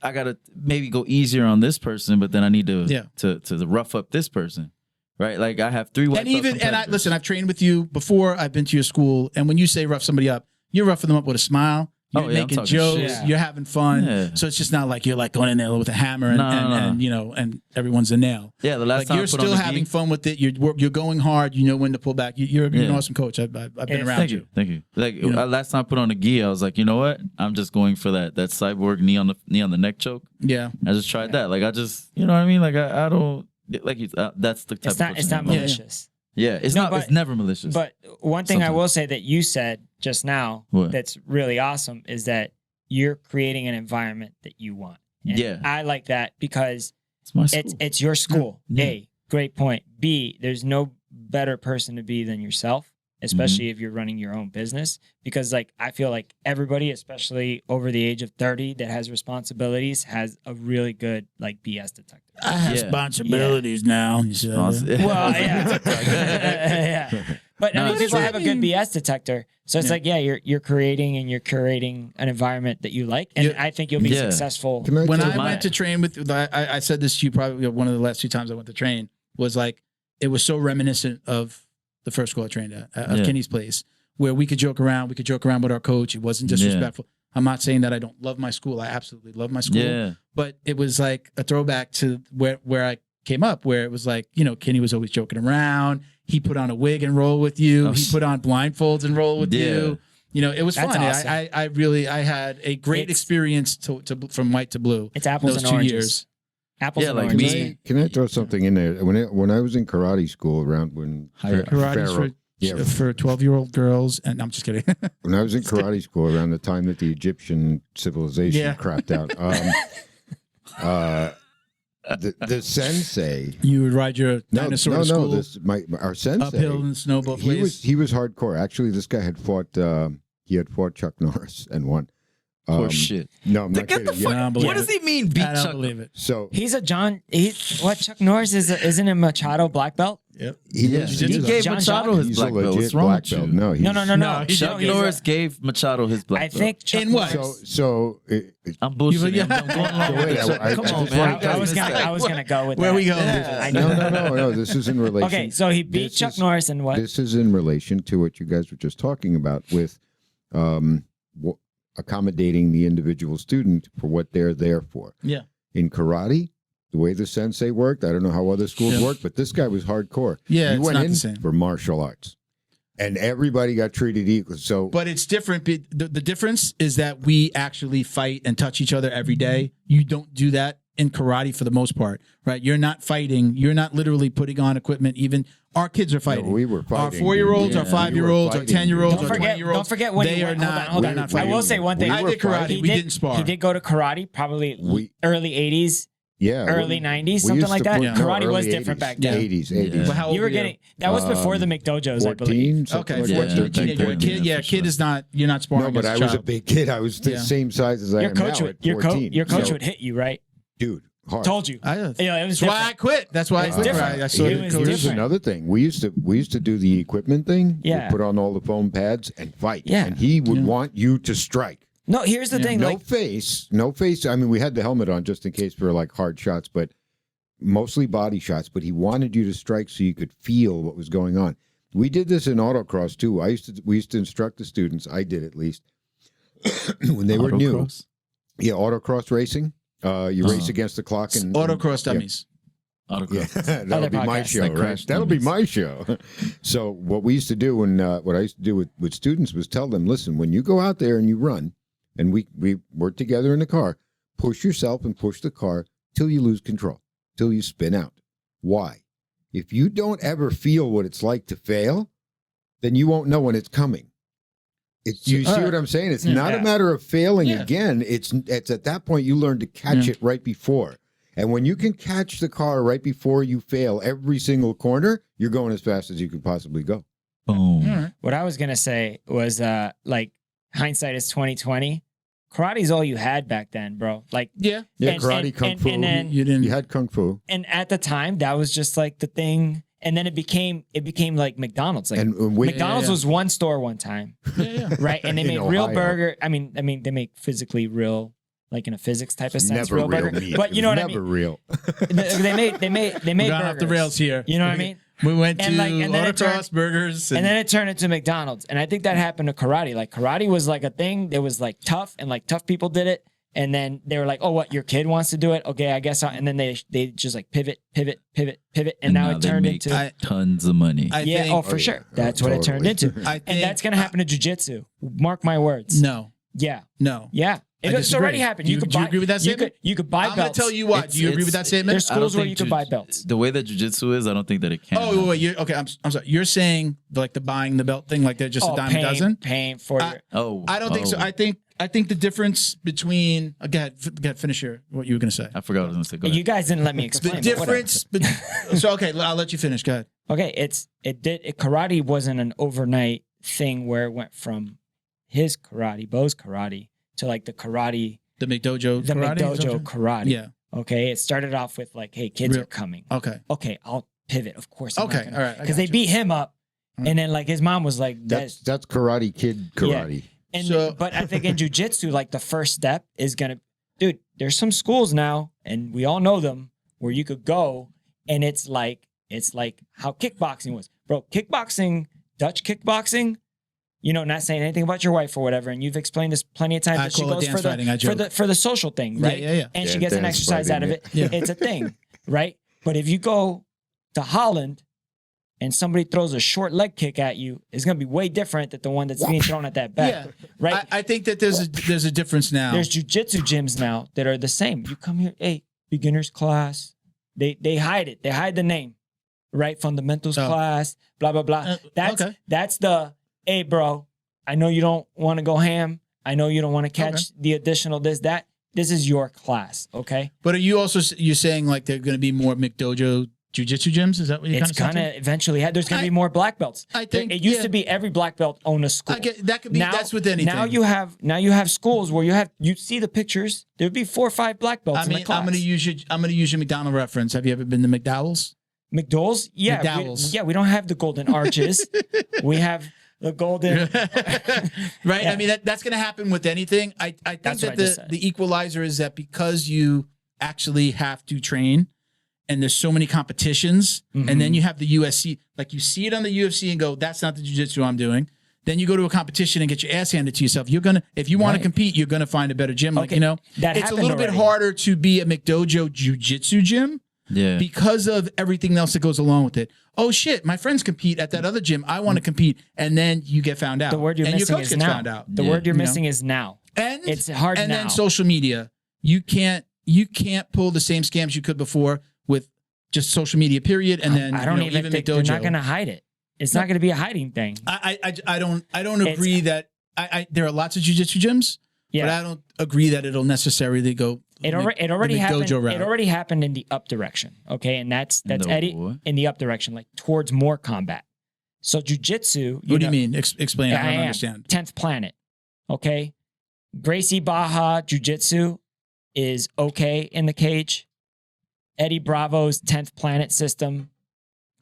Speaker 4: I gotta maybe go easier on this person, but then I need to
Speaker 1: Yeah.
Speaker 4: to rough up this person, right? Like I have 3 white
Speaker 1: And listen, I've trained with you before. I've been to your school, and when you say rough somebody up, you're roughing them up with a smile. You're
Speaker 4: Oh, yeah, I'm
Speaker 1: making
Speaker 4: talking
Speaker 1: jokes.
Speaker 4: shit.
Speaker 3: Yeah.
Speaker 1: You're having fun.
Speaker 4: Yeah.
Speaker 1: So it's just not like you're like going in there with a hammer and,
Speaker 4: No.
Speaker 1: and you know, and everyone's a nail.
Speaker 4: Yeah, the last
Speaker 1: Like
Speaker 4: time
Speaker 1: you're
Speaker 4: I put
Speaker 1: still
Speaker 4: on the
Speaker 1: having
Speaker 4: gi-
Speaker 1: fun with it. You're going hard. You know when to pull back. You're an
Speaker 4: Yeah.
Speaker 1: awesome coach. I've been
Speaker 3: Yeah,
Speaker 1: around
Speaker 4: Thank
Speaker 1: you.
Speaker 4: you, thank you. Like
Speaker 1: You know?
Speaker 4: last time I put on a gi, I was like, you know what? I'm just going for that cyborg knee on the neck choke.
Speaker 1: Yeah.
Speaker 4: I just tried that. Like I just, you know what I mean? Like I don't like that's the type.
Speaker 3: It's not
Speaker 4: of coaching.
Speaker 3: malicious.
Speaker 4: Yeah, it's
Speaker 3: No,
Speaker 4: not.
Speaker 3: but-
Speaker 4: It's never malicious.
Speaker 3: But one thing I
Speaker 4: Sometimes.
Speaker 3: will say that you said just now
Speaker 4: What?
Speaker 3: that's really awesome is that you're creating an environment that you want. And
Speaker 4: Yeah.
Speaker 3: I like that because
Speaker 4: it's my school.
Speaker 3: it's your school.
Speaker 4: Yeah.
Speaker 3: A, great point. B, there's no better person to be than yourself, especially if you're running your own business. Because like I feel like everybody, especially over the age of 30 that has responsibilities, has a really good like BS detector.
Speaker 1: I have
Speaker 4: Yeah.
Speaker 1: responsibilities now. You said
Speaker 4: Awesome.
Speaker 3: Well, yeah. Yeah. But I
Speaker 4: No,
Speaker 3: mean,
Speaker 4: it's
Speaker 3: people
Speaker 4: true.
Speaker 3: have a good BS detector. So it's
Speaker 1: Yeah.
Speaker 3: like, yeah, you're creating and you're curating an environment that you like. And
Speaker 1: Yeah.
Speaker 3: I think you'll be
Speaker 4: Yeah.
Speaker 3: successful.
Speaker 2: Can I
Speaker 1: When
Speaker 2: tell
Speaker 1: I
Speaker 2: you-
Speaker 1: went to train with, I said this to you probably one of the last 2 times I went to train, was like, it was so reminiscent of the first school I trained at, of
Speaker 4: Yeah.
Speaker 1: Kenny's place, where we could joke around with our coach. It wasn't
Speaker 4: Yeah.
Speaker 1: disrespectful. I'm not saying that I don't love my school. I absolutely love my school.
Speaker 4: Yeah.
Speaker 1: But it was like a throwback to where I came up, where it was like, you know, Kenny was always joking around. He put on a wig and roll with you.
Speaker 4: Oh,
Speaker 1: He put on blindfolds and roll with
Speaker 4: Yeah.
Speaker 1: you. You know, it was
Speaker 3: That's
Speaker 1: fun.
Speaker 3: awesome.
Speaker 1: I had a great
Speaker 3: It's-
Speaker 1: experience from white to blue.
Speaker 3: It's apples
Speaker 1: Those
Speaker 3: and
Speaker 1: 2
Speaker 3: oranges.
Speaker 1: years.
Speaker 3: Apples
Speaker 4: Yeah,
Speaker 3: and
Speaker 4: like
Speaker 3: oranges.
Speaker 4: me.
Speaker 2: Can I throw something in there? When I was in karate school around when
Speaker 1: Karate's
Speaker 2: yeah,
Speaker 1: for 12-year-old girls, and I'm just kidding.
Speaker 2: when I was in karate school around the time that the Egyptian civilization
Speaker 1: Yeah.
Speaker 2: crapped out, the sensei.
Speaker 1: You would ride your dinosaur to school
Speaker 2: Our sensei
Speaker 1: uphill in the snow both ways.
Speaker 2: he was hardcore. Actually, this guy had fought Chuck Norris and won.
Speaker 4: Horse shit.
Speaker 2: No, I'm not
Speaker 4: Get the
Speaker 2: kidding.
Speaker 4: fuck.
Speaker 1: I don't believe
Speaker 4: What does
Speaker 1: it.
Speaker 4: he mean? Beat
Speaker 1: I don't
Speaker 4: Chuck?
Speaker 1: believe it.
Speaker 2: So
Speaker 3: He's a Chuck Norris isn't a Machado black belt?
Speaker 1: Yep.
Speaker 2: he
Speaker 4: Yeah.
Speaker 2: was-
Speaker 1: He
Speaker 4: He
Speaker 1: Jiu-Jitsu.
Speaker 4: gave
Speaker 3: John
Speaker 4: Machado
Speaker 3: Jock?
Speaker 4: his
Speaker 2: he's a
Speaker 4: black belt.
Speaker 2: legit
Speaker 4: What's wrong
Speaker 2: black
Speaker 4: with
Speaker 2: belt.
Speaker 4: you?
Speaker 2: No, he's,
Speaker 3: No.
Speaker 4: Chuck
Speaker 3: he's a-
Speaker 4: Norris gave Machado his black
Speaker 3: I
Speaker 4: belt.
Speaker 3: think Chuck
Speaker 1: In what?
Speaker 3: Norris-
Speaker 4: I'm bullshitting.
Speaker 1: Yeah.
Speaker 4: I'm going along with
Speaker 2: Wait,
Speaker 4: it.
Speaker 2: I
Speaker 4: Come
Speaker 2: just
Speaker 4: on,
Speaker 2: wanted
Speaker 4: man.
Speaker 2: to-
Speaker 3: I was gonna go with
Speaker 1: Where
Speaker 3: that.
Speaker 1: we going?
Speaker 4: Yeah.
Speaker 3: I know.
Speaker 2: No. This is in relation.
Speaker 3: Okay, so he beat
Speaker 2: This
Speaker 3: Chuck
Speaker 2: is-
Speaker 3: Norris and what?
Speaker 2: This is in relation to what you guys were just talking about with accommodating the individual student for what they're there for.
Speaker 1: Yeah.
Speaker 2: In karate, the way the sensei worked, I don't know how other schools
Speaker 1: Yeah.
Speaker 2: work, but this guy was hardcore.
Speaker 1: Yeah,
Speaker 2: he
Speaker 1: it's
Speaker 2: went
Speaker 1: not
Speaker 2: in
Speaker 1: the same.
Speaker 2: for martial arts, and everybody got treated equal. So,
Speaker 1: But it's different. The difference is that we actually fight and touch each other every day. You don't do that in karate for the most part, right? You're not fighting. You're not literally putting on equipment. Even our kids are fighting.
Speaker 2: we were
Speaker 1: Our
Speaker 2: fighting.
Speaker 1: 4-year-olds, our
Speaker 4: Yeah.
Speaker 1: 5-year-olds, our 10-year-olds,
Speaker 3: Don't
Speaker 1: our
Speaker 3: forget,
Speaker 1: 20-year-olds.
Speaker 3: don't forget when
Speaker 1: they
Speaker 3: you
Speaker 1: are
Speaker 3: went.
Speaker 1: not.
Speaker 3: Hold
Speaker 1: They're
Speaker 3: on.
Speaker 1: not
Speaker 3: I
Speaker 1: fighting.
Speaker 3: will say one thing.
Speaker 2: We
Speaker 1: I
Speaker 2: were
Speaker 1: did karate.
Speaker 2: fighting.
Speaker 1: We didn't spar.
Speaker 3: He did go to karate, probably
Speaker 2: We-
Speaker 3: early 80s,
Speaker 2: yeah,
Speaker 3: early
Speaker 2: we-
Speaker 3: 90s,
Speaker 2: we
Speaker 3: something
Speaker 2: used
Speaker 3: like
Speaker 2: to
Speaker 3: that.
Speaker 2: put- no,
Speaker 3: Karate was
Speaker 2: early
Speaker 3: different
Speaker 2: 80s,
Speaker 3: back then.
Speaker 2: 80s.
Speaker 4: Yeah.
Speaker 1: Well, how old
Speaker 3: You were
Speaker 1: were
Speaker 3: getting that was before the McDojos, I
Speaker 2: 14,
Speaker 3: believe.
Speaker 2: something
Speaker 1: Okay,
Speaker 2: like
Speaker 4: Yeah,
Speaker 1: 14,
Speaker 2: that.
Speaker 1: you're a teenager.
Speaker 4: yeah,
Speaker 1: Kid,
Speaker 4: yeah, for
Speaker 1: kid
Speaker 4: sure.
Speaker 1: is not. You're not sparring.
Speaker 2: No, but
Speaker 1: as
Speaker 2: I
Speaker 1: a
Speaker 2: was a
Speaker 1: child.
Speaker 2: big kid. I was the
Speaker 1: Yeah.
Speaker 2: same size as I
Speaker 3: Your
Speaker 2: am now
Speaker 3: coach,
Speaker 2: at
Speaker 3: your
Speaker 2: 14.
Speaker 3: coach
Speaker 2: So,
Speaker 3: would hit you, right?
Speaker 2: dude, hard.
Speaker 3: Told you.
Speaker 1: Yeah,
Speaker 3: Yeah, it was
Speaker 1: that's why I
Speaker 3: different.
Speaker 1: quit. That's why I
Speaker 3: It's
Speaker 1: quit.
Speaker 3: different.
Speaker 1: I saw
Speaker 3: It
Speaker 1: the
Speaker 3: was
Speaker 1: coach.
Speaker 2: Here's
Speaker 3: different.
Speaker 2: another thing. We used to do the equipment thing.
Speaker 3: Yeah.
Speaker 2: We'd put on all the foam pads and fight.
Speaker 3: Yeah.
Speaker 2: And he would
Speaker 1: Yeah.
Speaker 2: want you to strike.
Speaker 3: No, here's the thing.
Speaker 2: No
Speaker 3: Like,
Speaker 2: face. I mean, we had the helmet on just in case for like hard shots, but mostly body shots. But he wanted you to strike so you could feel what was going on. We did this in autocross too. We used to instruct the students. I did at least when they were new.
Speaker 4: Autocross?
Speaker 2: Yeah, autocross racing. You race against the clock and
Speaker 1: Autocross
Speaker 2: yeah.
Speaker 1: dummies.
Speaker 4: Autocross.
Speaker 2: Yeah, that'll be my
Speaker 3: podcast.
Speaker 2: show,
Speaker 4: Like
Speaker 2: right?
Speaker 4: Crash
Speaker 2: That'll be
Speaker 4: Dummies.
Speaker 2: my show. So what we used to do, and what I used to do with students was tell them, listen, when you go out there and you run, and we work together in the car, push yourself and push the car till you lose control, till you spin out. Why? If you don't ever feel what it's like to fail, then you won't know when it's coming. You see what I'm saying? It's not a
Speaker 3: Yeah.
Speaker 2: matter of failing
Speaker 1: Yeah.
Speaker 2: again. It's at that point you learn to catch it right before. And when you can catch the car right before you fail every single corner, you're going as fast as you could possibly go.
Speaker 4: Boom.
Speaker 1: All right.
Speaker 3: what I was gonna say was like hindsight is 2020. Karate's all you had back then, bro. Like
Speaker 1: Yeah.
Speaker 2: Yeah,
Speaker 3: And-
Speaker 2: karate,
Speaker 3: and-
Speaker 2: kung
Speaker 3: and-
Speaker 2: fu.
Speaker 3: and then-
Speaker 1: You didn't.
Speaker 2: You had kung fu.
Speaker 3: and at the time that was just like the thing. And then it became like McDonald's. Like
Speaker 2: And we,
Speaker 3: McDonald's
Speaker 1: yeah.
Speaker 3: was one store one time,
Speaker 1: Yeah.
Speaker 3: right? And they
Speaker 2: In
Speaker 3: made real
Speaker 2: Ohio.
Speaker 3: burger. I mean, they make physically real like in a physics type of sense,
Speaker 2: Never
Speaker 3: real
Speaker 2: real
Speaker 3: burger.
Speaker 2: meat.
Speaker 3: But you know what I
Speaker 2: Never
Speaker 3: mean?
Speaker 2: real.
Speaker 3: They made
Speaker 1: We're
Speaker 3: burgers.
Speaker 1: off the rails here.
Speaker 3: You know what I mean?
Speaker 1: We went to
Speaker 3: And then it
Speaker 1: autocross
Speaker 3: turned-
Speaker 1: burgers.
Speaker 3: And then it turned into McDonald's. And I think that happened to karate. Like karate was like a thing that was like tough, and like tough people did it. And then they were like, "Oh, what? Your kid wants to do it? Okay, I guess." And then they just like pivot, and now it
Speaker 4: they
Speaker 3: turned
Speaker 4: make
Speaker 3: into
Speaker 4: tons of money.
Speaker 1: I
Speaker 3: yeah.
Speaker 1: think,
Speaker 3: Oh, for sure. That's what it turned
Speaker 2: Totally.
Speaker 3: into.
Speaker 1: I
Speaker 3: And
Speaker 1: think-
Speaker 3: that's gonna happen to jujitsu. Mark my words.
Speaker 1: no,
Speaker 3: Yeah.
Speaker 1: no.
Speaker 3: Yeah.
Speaker 1: I
Speaker 3: It's
Speaker 1: disagree.
Speaker 3: already happened.
Speaker 1: Do
Speaker 3: You
Speaker 1: you-
Speaker 3: could
Speaker 1: do you
Speaker 3: buy.
Speaker 1: agree with that statement?
Speaker 3: You could buy
Speaker 1: I'm going
Speaker 3: belts.
Speaker 1: to tell you what. Do you agree with that statement?
Speaker 3: There's
Speaker 4: I don't
Speaker 3: schools where
Speaker 4: think
Speaker 3: you could buy belts.
Speaker 4: The way that jiu-jitsu is, I don't think that it can.
Speaker 1: Oh, wait. Okay, I'm sorry. You're saying like the buying the belt thing, like they're just a dime a dozen?
Speaker 3: Paying for
Speaker 1: I-
Speaker 3: your.
Speaker 4: Oh,
Speaker 1: I don't think so. I think the difference between go ahead, finish your what you were going to say.
Speaker 4: I forgot what I was going to say. Go
Speaker 3: You
Speaker 4: ahead.
Speaker 3: guys didn't let me explain.
Speaker 1: The
Speaker 3: but whatever.
Speaker 1: difference. So okay, I'll let you finish. Go ahead.
Speaker 3: Okay, karate wasn't an overnight thing where it went from his karate, Bo's karate, to like the karate,
Speaker 1: The McDojo
Speaker 3: the
Speaker 1: karate.
Speaker 3: McDojo karate.
Speaker 1: Yeah.
Speaker 3: Okay, it started off with like, hey, kids
Speaker 1: Real-
Speaker 3: are coming.
Speaker 1: Okay.
Speaker 3: Okay, I'll pivot. Of course. I'm not
Speaker 1: Okay.
Speaker 3: gonna-
Speaker 1: All right.
Speaker 3: Because they beat him up,
Speaker 1: Mm.
Speaker 3: and then like his mom was like,
Speaker 2: That's Karate Kid karate.
Speaker 3: And
Speaker 1: So-
Speaker 3: but I think in jujitsu, like the first step is gonna, dude. There's some schools now, and we all know them, where you could go, and it's like how kickboxing was, bro. Kickboxing, Dutch kickboxing. You know, not saying anything about your wife or whatever, and you've explained this plenty of times.
Speaker 1: I
Speaker 3: That she
Speaker 1: call it
Speaker 3: goes
Speaker 1: dance fighting, I
Speaker 3: for
Speaker 1: joke.
Speaker 3: the social thing, right?
Speaker 1: Yeah.
Speaker 3: And
Speaker 2: Yeah,
Speaker 3: she gets an
Speaker 2: dance
Speaker 3: exercise out of
Speaker 2: fighting,
Speaker 3: it.
Speaker 1: yeah.
Speaker 3: It's a thing, right? But if you go to Holland and somebody throws a short leg kick at you, it's gonna be way different than the one that's being thrown at that back,
Speaker 1: Yeah.
Speaker 3: right?
Speaker 1: I think that there's a difference now.
Speaker 3: There's jujitsu gyms now that are the same. You come here, hey, beginners class. They hide it. They hide the name, right? Fundamentals
Speaker 1: Oh.
Speaker 3: class, blah blah blah.
Speaker 1: Okay.
Speaker 3: That's the hey, bro. I know you don't want to go ham. I know you don't want to catch the additional this that. This is your class, okay?
Speaker 1: But are you also you're saying like there are going to be more McDojo jiu-jitsu gyms? Is that what you're
Speaker 3: It's
Speaker 1: kind of saying?
Speaker 3: gonna eventually. There's gonna
Speaker 1: I-
Speaker 3: be more black belts.
Speaker 1: I think
Speaker 3: it used
Speaker 1: yeah.
Speaker 3: to be every black belt owned a school.
Speaker 1: I get that could be that's with anything.
Speaker 3: Now you have schools where you see the pictures. There'd be 4 or 5 black belts
Speaker 1: I
Speaker 3: in the
Speaker 1: mean,
Speaker 3: class.
Speaker 1: I'm going to use your McDonald reference. Have you ever been to McDowell's?
Speaker 3: McDowell's, yeah,
Speaker 1: McDowell's.
Speaker 3: we don't have the golden arches. We have the golden.
Speaker 1: Right?
Speaker 3: Yeah.
Speaker 1: I mean, that's going to happen with anything. I think
Speaker 3: That's what
Speaker 1: that
Speaker 3: I just said.
Speaker 1: the equalizer is that because you actually have to train and there's so many competitions and
Speaker 3: Mm-hmm.
Speaker 1: then you have the USC, like you see it on the UFC and go, that's not the jiu-jitsu I'm doing. Then you go to a competition and get your ass handed to yourself. If you want to
Speaker 3: Right.
Speaker 1: compete, you're going to find a better gym. Like,
Speaker 3: Okay.
Speaker 1: you know,
Speaker 3: That
Speaker 1: it's a
Speaker 3: happened
Speaker 1: little bit
Speaker 3: already.
Speaker 1: harder to be a McDojo jiu-jitsu gym
Speaker 4: Yeah.
Speaker 1: because of everything else that goes along with it. Oh shit, my friends compete at that other gym. I want to compete, and then you get found out.
Speaker 3: The word you're
Speaker 1: and
Speaker 3: missing
Speaker 1: your coach
Speaker 3: is
Speaker 1: gets
Speaker 3: now.
Speaker 1: found out.
Speaker 3: The
Speaker 4: Yeah.
Speaker 3: word you're
Speaker 1: You know?
Speaker 3: missing is now.
Speaker 1: And
Speaker 3: It's hard
Speaker 1: and
Speaker 3: now.
Speaker 1: then social media. You can't pull the same scams you could before with just social media. Period. And then
Speaker 3: I don't even think they're
Speaker 1: McDojo.
Speaker 3: not going to hide it. It's not going to be a hiding thing.
Speaker 1: I don't agree that there are lots of jiu-jitsu gyms,
Speaker 3: Yeah.
Speaker 1: but I don't agree that it'll necessarily go.
Speaker 3: It already
Speaker 1: the
Speaker 3: happened.
Speaker 1: McDojo route.
Speaker 3: It already happened in the up direction. Okay, and that's
Speaker 4: No,
Speaker 3: Eddie
Speaker 4: what?
Speaker 3: in the up direction, like towards more combat. So jujitsu.
Speaker 1: What do you mean? Explain. I don't
Speaker 3: am.
Speaker 1: understand.
Speaker 3: 10th planet. Okay, Gracie Baja jujitsu is okay in the cage. Eddie Bravo's 10th planet system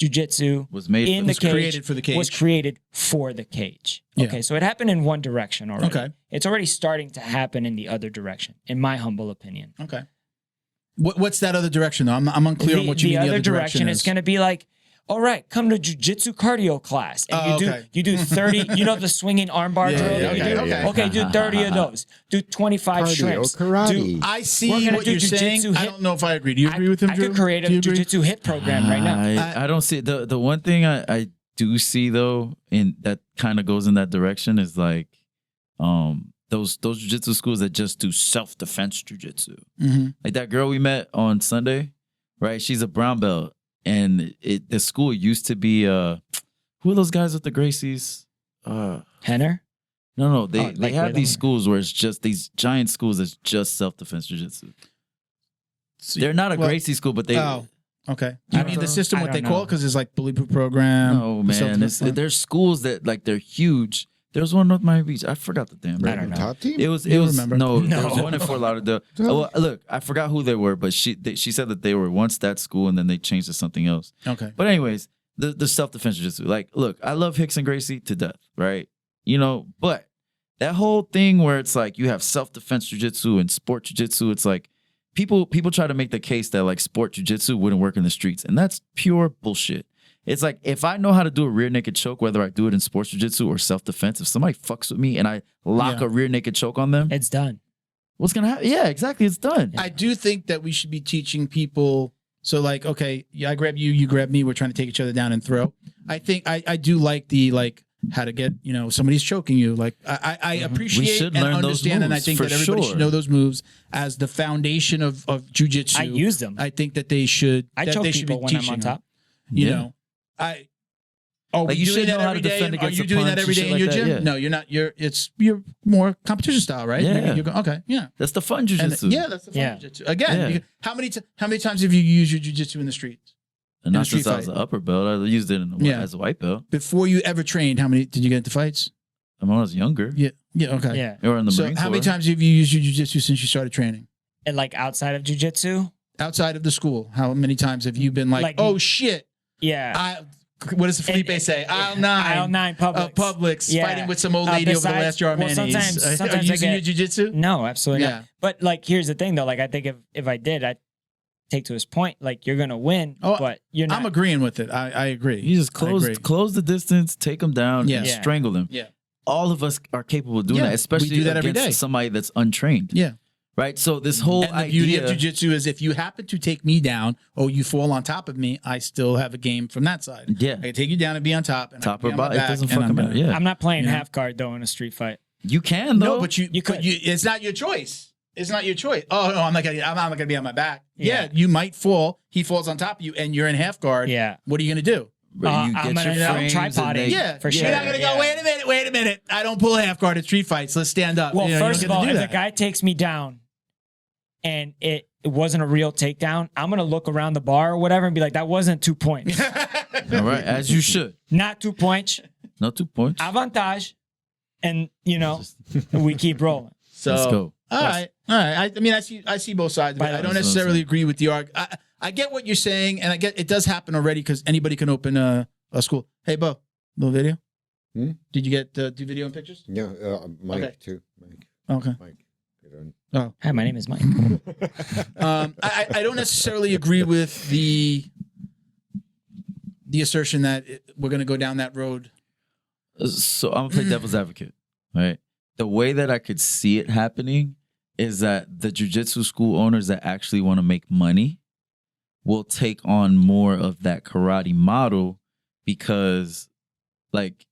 Speaker 3: jujitsu
Speaker 4: Was made
Speaker 3: in
Speaker 4: for
Speaker 3: the
Speaker 1: It's
Speaker 3: cage
Speaker 1: created for the cage.
Speaker 3: was created for the cage.
Speaker 1: Yeah.
Speaker 3: Okay, so it happened in one direction already.
Speaker 1: Okay.
Speaker 3: It's already starting to happen in the other direction, in my humble opinion.
Speaker 1: Okay. What's that other direction though? I'm unclear on what you mean. The other direction
Speaker 3: is going to be like, all right, come to jujitsu cardio class, and you do 30. You know the swinging armbar
Speaker 1: Yeah,
Speaker 3: drill
Speaker 1: yeah,
Speaker 3: that
Speaker 1: okay,
Speaker 3: you do.
Speaker 1: okay.
Speaker 3: Okay, do 30 of those. Do 25
Speaker 2: Cardio
Speaker 3: shrimps.
Speaker 2: karate.
Speaker 3: Do,
Speaker 1: I
Speaker 3: We're
Speaker 1: see
Speaker 3: gonna
Speaker 1: what
Speaker 3: do
Speaker 1: you're saying.
Speaker 3: jujitsu
Speaker 1: I
Speaker 3: hit-
Speaker 1: don't know if I agree. Do you agree with him,
Speaker 3: I
Speaker 1: Drew?
Speaker 3: could create a
Speaker 1: Do you agree?
Speaker 3: jujitsu hit program right now.
Speaker 4: I don't see the one thing I do see though, in that kind of goes in that direction is like, those jiu-jitsu schools that just do self-defense jiu-jitsu.
Speaker 1: Mhm.
Speaker 4: Like that girl we met on Sunday, right? She's a brown belt, and the school used to be who are those guys with the Gracies?
Speaker 3: Henner?
Speaker 4: No, they
Speaker 3: Oh, like
Speaker 4: have
Speaker 3: right
Speaker 4: these
Speaker 3: on.
Speaker 4: schools where it's just these giant schools that's just self-defense jiu-jitsu.
Speaker 1: See,
Speaker 4: They're not a
Speaker 1: well,
Speaker 4: Gracie school, but they
Speaker 1: Oh, okay. You
Speaker 3: I
Speaker 1: mean
Speaker 3: don't
Speaker 1: the system?
Speaker 3: know.
Speaker 1: What
Speaker 3: I
Speaker 1: they
Speaker 3: don't
Speaker 1: call
Speaker 3: know.
Speaker 1: it because it's like bulletproof program.
Speaker 4: no
Speaker 1: the
Speaker 4: man.
Speaker 1: self-defense one?
Speaker 4: There's schools that like they're huge. There's one in North Miami Beach. I forgot the damn.
Speaker 3: I don't
Speaker 4: name.
Speaker 3: know.
Speaker 2: Top team?
Speaker 4: It was
Speaker 1: You
Speaker 4: was
Speaker 1: remember.
Speaker 4: no,
Speaker 3: No.
Speaker 4: there was one in Fort Lauderdale. Well, look, I forgot who they were, but she said that they were once that school and then they changed to something else.
Speaker 1: Okay.
Speaker 4: But anyways, the self defense jiu-jitsu. Like, look, I love Hicks and Gracie to death, right? You know, but that whole thing where it's like you have self-defense jujitsu and sport jujitsu, it's like people try to make the case that like sport jujitsu wouldn't work in the streets, and that's pure bullshit. It's like if I know how to do a rear naked choke, whether I do it in sports jiu-jitsu or self-defense, if somebody fucks with me and I lock a rear naked choke on them,
Speaker 3: It's done.
Speaker 4: what's gonna happen? Yeah, exactly. It's done.
Speaker 1: I do think that we should be teaching people. So like, okay, yeah, I grab you, you grab me. We're trying to take each other down and throw. I think I do like the like how to get, somebody's choking you. Like I appreciate
Speaker 4: should
Speaker 1: and
Speaker 4: learn those
Speaker 1: understand, and I
Speaker 4: moves,
Speaker 1: think
Speaker 4: for
Speaker 1: that everybody
Speaker 4: sure.
Speaker 1: should know those moves as the foundation of jujitsu.
Speaker 3: I use them.
Speaker 1: I think that they should.
Speaker 3: I
Speaker 1: that
Speaker 3: choke
Speaker 1: they should be
Speaker 3: people when I'm
Speaker 1: teaching
Speaker 3: on
Speaker 1: them.
Speaker 3: top.
Speaker 1: You
Speaker 4: Yeah.
Speaker 1: know, are
Speaker 4: Like,
Speaker 1: we
Speaker 4: you
Speaker 1: doing
Speaker 4: should
Speaker 1: that
Speaker 4: know how
Speaker 1: every
Speaker 4: to
Speaker 1: day?
Speaker 4: defend
Speaker 1: Are
Speaker 4: against
Speaker 1: you
Speaker 4: a
Speaker 1: doing that
Speaker 4: punch
Speaker 1: every
Speaker 4: and
Speaker 1: day
Speaker 4: shit
Speaker 1: in your
Speaker 4: like that,
Speaker 1: gym?
Speaker 4: yeah.
Speaker 1: No, you're not. You're more competition style, right?
Speaker 4: Yeah.
Speaker 1: You're okay. Yeah.
Speaker 4: That's the fun
Speaker 1: And
Speaker 4: jujitsu.
Speaker 1: yeah, that's the fun
Speaker 3: Yeah.
Speaker 1: jiu-jitsu. Again,
Speaker 4: Yeah.
Speaker 1: how many times have you used your jiu-jitsu in the streets?
Speaker 4: And not
Speaker 1: in a street
Speaker 4: since I was
Speaker 1: fight.
Speaker 4: an upper belt. I used it as a white belt.
Speaker 1: Before you ever trained, how many did you get into fights?
Speaker 4: When I was younger.
Speaker 1: Yeah. Yeah. Okay.
Speaker 3: Yeah.
Speaker 4: Or in the
Speaker 1: So
Speaker 4: Marine
Speaker 1: how many
Speaker 4: Corps.
Speaker 1: times have you used your jiu-jitsu since you started training?
Speaker 3: And like outside of jujitsu,
Speaker 1: Outside of the school, how many times have you been like, oh shit,
Speaker 3: yeah.
Speaker 1: what does Felipe say? Aisle 9.
Speaker 3: Aisle 9 Publix.
Speaker 1: Publix,
Speaker 3: Yeah.
Speaker 1: fighting with some old lady over the
Speaker 3: Besides-
Speaker 1: last jar of
Speaker 3: well,
Speaker 1: mayonnaise.
Speaker 3: sometimes
Speaker 1: Are
Speaker 3: I
Speaker 1: you using your
Speaker 3: get-
Speaker 1: jiu-jitsu?
Speaker 3: No, absolutely
Speaker 1: Yeah.
Speaker 3: not. But like, here's the thing though. Like, I think if I did, I'd take to his point. Like, you're gonna win,
Speaker 1: Oh,
Speaker 3: but you're not.
Speaker 1: I'm agreeing with it. I agree.
Speaker 4: You just
Speaker 1: I agree.
Speaker 4: close the distance, take them down,
Speaker 1: Yeah.
Speaker 4: and
Speaker 3: Yeah.
Speaker 4: strangle them.
Speaker 1: Yeah.
Speaker 4: All of us are capable of doing
Speaker 1: Yeah,
Speaker 4: that,
Speaker 1: we
Speaker 4: especially
Speaker 1: do that every
Speaker 4: against
Speaker 1: day.
Speaker 4: somebody that's untrained.
Speaker 1: Yeah.
Speaker 4: Right? So this whole
Speaker 1: And the beauty
Speaker 4: idea,
Speaker 1: of jiu-jitsu is if you happen to take me down or you fall on top of me, I still have a game from that side.
Speaker 4: Yeah.
Speaker 1: I can take you down and be on top. And
Speaker 4: top
Speaker 1: I
Speaker 4: or
Speaker 1: can be on my
Speaker 4: bottom, it
Speaker 1: back,
Speaker 4: doesn't
Speaker 1: and
Speaker 4: fucking
Speaker 1: I'm
Speaker 4: matter.
Speaker 1: gonna-
Speaker 4: Yeah.
Speaker 3: I'm not playing
Speaker 1: Yeah.
Speaker 3: half guard though in a street fight.
Speaker 4: You can though.
Speaker 1: No, but
Speaker 3: You could.
Speaker 1: it's not your choice. It's not your choice. Oh no, I'm not gonna be on my back. Yeah,
Speaker 3: Yeah.
Speaker 1: you might fall. He falls on top of you, and you're in half guard.
Speaker 3: Yeah.
Speaker 1: What are you gonna do?
Speaker 4: Right, you
Speaker 3: I'm
Speaker 4: get
Speaker 3: gonna
Speaker 4: your
Speaker 3: know,
Speaker 4: frames and
Speaker 3: tripoding.
Speaker 4: they-
Speaker 1: Yeah,
Speaker 3: for
Speaker 1: You're
Speaker 3: sure.
Speaker 1: not gonna go.
Speaker 3: Yeah.
Speaker 1: Wait a minute. I don't pull half guard at street fights. Let's stand up.
Speaker 3: Well,
Speaker 1: You know, you
Speaker 3: first
Speaker 1: don't
Speaker 3: of
Speaker 1: get
Speaker 3: all,
Speaker 1: to
Speaker 3: if
Speaker 1: do
Speaker 3: the
Speaker 1: that.
Speaker 3: guy takes me down and it wasn't a real takedown, I'm gonna look around the bar or whatever and be like, that wasn't 2 points.
Speaker 4: All right, as you should.
Speaker 3: Not 2 points.
Speaker 4: No 2 points.
Speaker 3: Avantage. And we keep rolling.
Speaker 1: So,
Speaker 4: Let's go.
Speaker 1: All right. I mean, I see both sides of it.
Speaker 3: By the
Speaker 1: I
Speaker 3: way,
Speaker 1: don't
Speaker 4: that's what I'm
Speaker 1: necessarily
Speaker 4: saying.
Speaker 1: agree with the argument. I get what you're saying, and I get it does happen already because anybody can open a school. Hey, Bo, little video.
Speaker 2: Hmm?
Speaker 1: Did you get do video and pictures?
Speaker 2: Yeah, Mike
Speaker 1: Okay.
Speaker 2: too. Mike.
Speaker 1: Okay.
Speaker 2: Get on.
Speaker 3: Hi, my name is Mike.
Speaker 1: I don't necessarily agree with the assertion that we're going to go down that road.
Speaker 4: So I'm gonna play devil's advocate, right? The way that I could see it happening is that the jujitsu school owners that actually want to make money will take on more of that karate model because, like,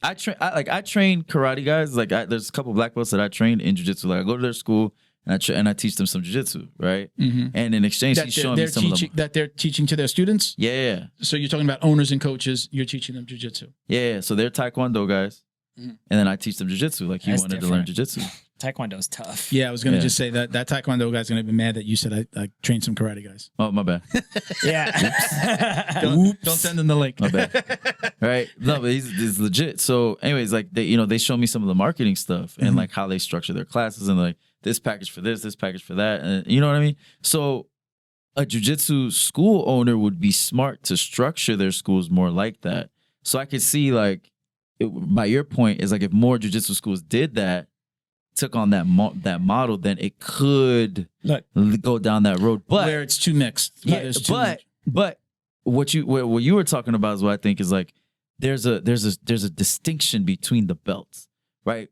Speaker 4: I train karate guys. Like, there's a couple black belts that I trained in jujitsu. Like, I go to their school and I teach them some jujitsu, right?
Speaker 1: Mm-hmm.
Speaker 4: And in exchange, he's showing me some of them.
Speaker 1: That they're teaching to their students.
Speaker 4: Yeah.
Speaker 1: So you're talking about owners and coaches. You're teaching them jujitsu.
Speaker 4: Yeah. So they're taekwondo guys,
Speaker 1: Mhm.
Speaker 4: and then I teach them jujitsu. Like, he
Speaker 3: That's
Speaker 4: wanted to learn
Speaker 3: different.
Speaker 4: jujitsu.
Speaker 3: Taekwondo's tough.
Speaker 1: Yeah, I was going to
Speaker 4: Yeah.
Speaker 1: just say that taekwondo guy's going to be mad that you said I trained some karate guys.
Speaker 4: Oh, my bad.
Speaker 3: Yeah.
Speaker 1: Don't send them the link.
Speaker 4: My bad. Right? No, but he's legit. So, anyways, like they show me some of the marketing stuff and like how they structure their classes and like this package for this package for that, and you know what I mean. So, a jujitsu school owner would be smart to structure their schools more like that. So I could see like, by your point, is like if more jujitsu schools did that, took on that model, then it could
Speaker 3: Look.
Speaker 4: go down that road. But
Speaker 1: Where it's too mixed. Where
Speaker 4: yeah,
Speaker 1: there's too much.
Speaker 4: but what you were talking about is what I think is like there's a distinction between the belts, right?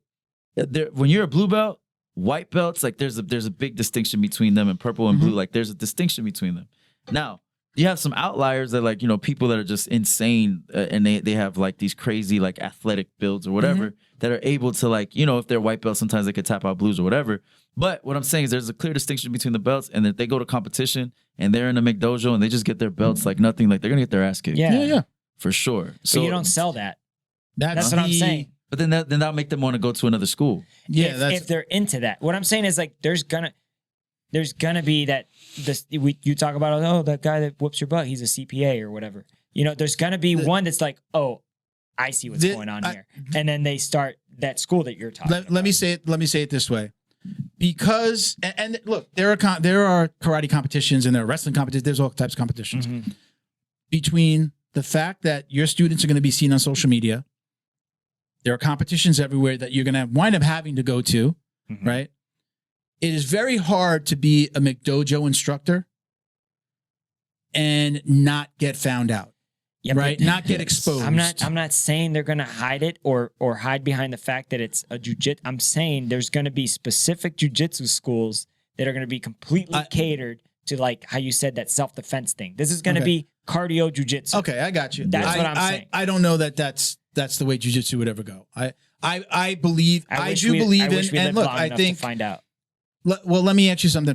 Speaker 4: When you're a blue belt, white belts, like there's a big distinction between them, and purple and blue, like there's a distinction between them. Now you have some outliers that like people that are just insane and they have like these crazy like athletic builds or whatever that are able to like if they're white belts sometimes they could tap out blues or whatever. But what I'm saying is there's a clear distinction between the belts, and if they go to competition and they're in a McDojo and they just get their belts like nothing, like they're gonna get their ass kicked.
Speaker 3: Yeah.
Speaker 4: For sure. So
Speaker 3: But you don't sell that.
Speaker 1: That's
Speaker 3: That's what I'm saying.
Speaker 4: But then that'll make them want to go to another school.
Speaker 1: Yeah,
Speaker 3: if they're into that. What I'm saying is like there's gonna be that you talk about that guy that whoops your butt, he's a CPA or whatever. There's gonna be one that's like, oh, I see what's going on here. And then they start that school that you're talking about.
Speaker 1: Let me say it this way. Because and look, there are karate competitions and there are wrestling competitions. There's all types of competitions. Between the fact that your students are going to be seen on social media, There are competitions everywhere that you're going to wind up having to go to, right? It is very hard to be a McDojo instructor and not get found out, right? Not get exposed.
Speaker 3: I'm not saying they're going to hide it or hide behind the fact that it's a jiu-jitsu. I'm saying there's going to be specific jiu-jitsu schools that are going to be completely catered to, like how you said, that self-defense thing. This is going to be cardio jiu-jitsu.
Speaker 1: Okay, I got you.
Speaker 3: That's what I'm saying.
Speaker 1: I don't know that that's the way jiu-jitsu would ever go. I believe I do believe in, and look, I think
Speaker 3: to find out.
Speaker 1: Well, let me ask you something.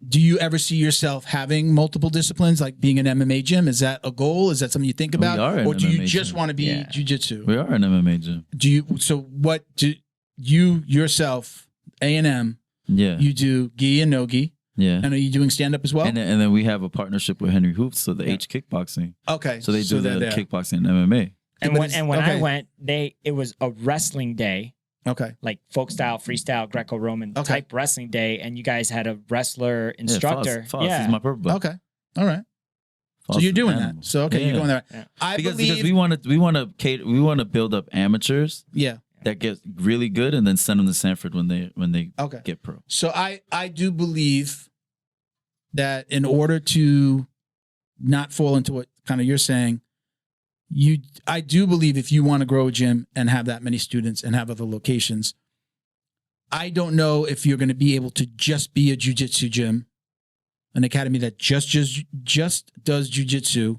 Speaker 1: Do you ever see yourself having multiple disciplines, like being an MMA gym? Is that a goal? Is that something you think about, or do you just want to be jiu-jitsu?
Speaker 4: We are an MMA gym.
Speaker 1: Do you? So what do you yourself, A&M?
Speaker 4: Yeah,
Speaker 1: you do gi and no gi.
Speaker 4: Yeah,
Speaker 1: and are you doing stand up as well?
Speaker 4: And then we have a partnership with Henry Hoops, so the H Kickboxing.
Speaker 1: Okay,
Speaker 4: so they do the kickboxing and MMA.
Speaker 3: And when I went, it was a wrestling day.
Speaker 1: Okay.
Speaker 3: Like folk style, freestyle, Greco-Roman type wrestling day, and you guys had a wrestler instructor.
Speaker 4: Foss is my purple belt.
Speaker 1: Okay. All right.
Speaker 4: Foss
Speaker 1: so you're doing
Speaker 4: animal.
Speaker 1: that. So you're going there. Yeah.
Speaker 4: Because we want to build up amateurs.
Speaker 1: Yeah.
Speaker 4: That get really good and then send them to Sanford when they get pro.
Speaker 1: So I do believe that in order to not fall into what kind of you're saying, I do believe if you want to grow a gym and have that many students and have other locations, I don't know if you're going to be able to just be a jiu-jitsu gym, an academy that just does jiu-jitsu,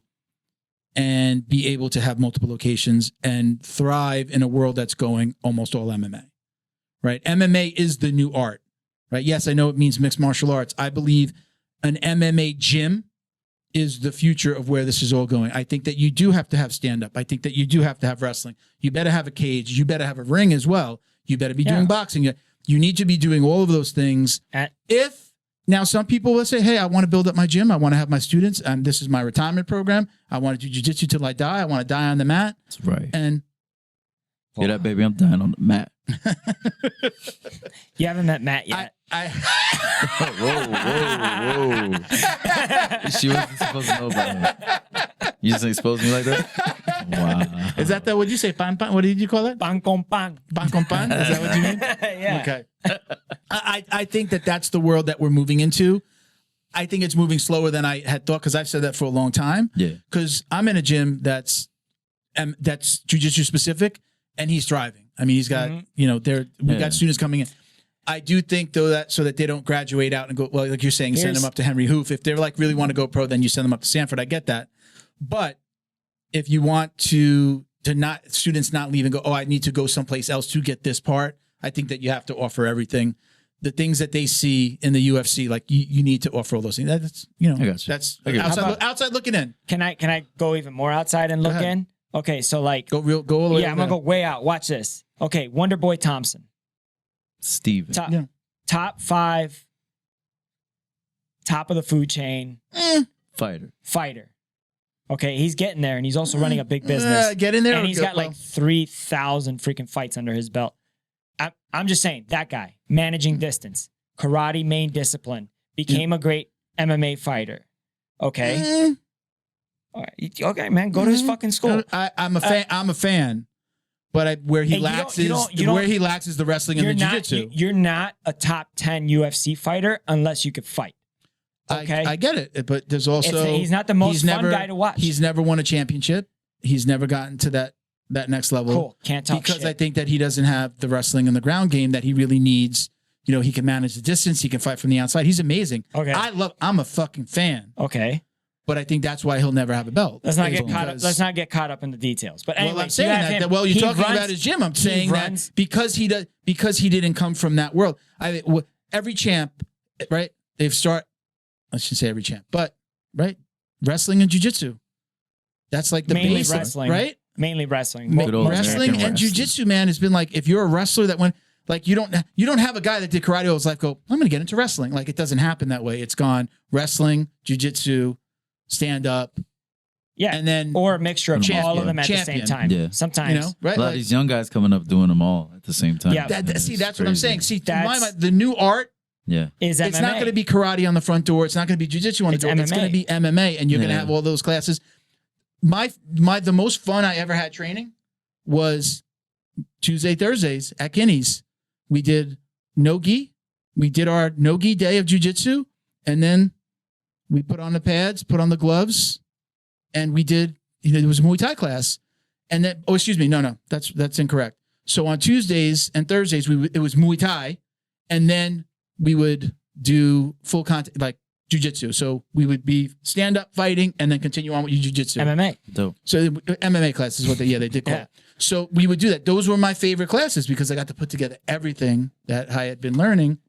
Speaker 1: and be able to have multiple locations and thrive in a world that's going almost all MMA, right? MMA is the new art, right? Yes, I know it means mixed martial arts. I believe an MMA gym is the future of where this is all going. I think that you do have to have stand-up. I think that you do have to have wrestling. You better have a cage. You better have a ring as well. You better be doing boxing. You need to be doing all of those things. Now, some people will say, hey, I want to build up my gym. I want to have my students. This is my retirement program. I want to do jiu-jitsu till I die. I want to die on the mat.
Speaker 4: That's right.
Speaker 1: And
Speaker 4: hear that, baby? I'm dying on the mat.
Speaker 3: You haven't met Matt yet.
Speaker 4: Whoa. She wasn't supposed to know about it. You just exposed me like that? Wow.
Speaker 1: Is that what you say? Pan? What did you call it?
Speaker 3: Pan con pan.
Speaker 1: Pan con pan? Is that what you mean?
Speaker 3: Yeah.
Speaker 1: Okay. I think that's the world that we're moving into. I think it's moving slower than I had thought, because I've said that for a long time.
Speaker 4: Yeah.
Speaker 1: Because I'm in a gym that's jiu-jitsu specific, and he's thriving. I mean, he's got, we got students coming in. I do think, though, that so that they don't graduate out and go, well, like you're saying, send them up to Henry Hoof. If they're like really want to go pro, then you send them up to Sanford. I get that. But if you want to not, students not leave and go, oh, I need to go someplace else to get this part, I think that you have to offer everything. The things that they see in the UFC, like you need to offer all those things. That's, that's outside looking in.
Speaker 3: Can I go even more outside and look in? Okay, so like
Speaker 1: go all the way.
Speaker 3: Yeah, I'm gonna go way out. Watch this. Okay, Wonder Boy Thompson.
Speaker 4: Steven.
Speaker 3: Top 5, top of the food chain. Fighter. Okay, he's getting there, and he's also running a big business.
Speaker 1: Get in there.
Speaker 3: And he's got like 3,000 freaking fights under his belt. I'm just saying, that guy, managing distance, karate main discipline, became a great MMA fighter. Okay? All right. Okay, man, go to his fucking school.
Speaker 1: I'm a fan. But where he lacks is the wrestling and the jiu-jitsu.
Speaker 3: You're not a top 10 UFC fighter unless you could fight. Okay,
Speaker 1: I get it, but there's also
Speaker 3: he's not the most fun guy to watch.
Speaker 1: He's never won a championship. He's never gotten to that next level.
Speaker 3: Cool, can't talk
Speaker 1: because
Speaker 3: shit.
Speaker 1: I think that he doesn't have the wrestling and the ground game that he really needs. He can manage the distance. He can fight from the outside. He's amazing.
Speaker 3: Okay,
Speaker 1: I'm a fucking fan.
Speaker 3: Okay.
Speaker 1: But I think that's why he'll never have a belt.
Speaker 3: Let's not get caught up. Let's not get caught up in the details. But anyway,
Speaker 1: I'm saying that. Well, you're talking about his gym. I'm saying that because he didn't come from that world. Every champ, right? I shouldn't say every champ, but right, wrestling and jiu-jitsu. That's like the
Speaker 3: mainly
Speaker 1: basic,
Speaker 3: wrestling,
Speaker 1: right?
Speaker 3: Mainly wrestling.
Speaker 1: Wrestling and jiu-jitsu, man, has been like, if you're a wrestler that went, like you don't have a guy that did karate all his life go, I'm going to get into wrestling. Like it doesn't happen that way. It's gone wrestling, jiu-jitsu, stand up, and then
Speaker 3: or a mixture of all of them at the same time.
Speaker 4: Yeah.
Speaker 3: Sometimes,
Speaker 1: right?
Speaker 4: A lot of these young guys coming up doing them all at the same time.
Speaker 3: Yeah,
Speaker 1: that's what I'm saying. See, the new art.
Speaker 4: Yeah,
Speaker 3: is
Speaker 1: it's not going to be karate on the front door. It's not going to be jiu-jitsu on the door.
Speaker 3: MMA.
Speaker 1: It's going to be MMA, and you're going to have all those classes. The most fun I ever had training was Tuesday, Thursdays at Guinea's, we did no-gi. We did our no-gi day of jiu-jitsu, and then we put on the pads, put on the gloves, and we did, it was a Muay Thai class. And then, oh, excuse me, no, that's incorrect. So on Tuesdays and Thursdays, it was Muay Thai, and then we would do full contact, like jiu-jitsu. So we would be stand-up fighting and then continue on with jiu-jitsu.
Speaker 3: MMA.
Speaker 4: Dope.
Speaker 1: So MMA class is what they did call it. So we would do that. Those were my favorite classes because I got to put together everything that I had been learning.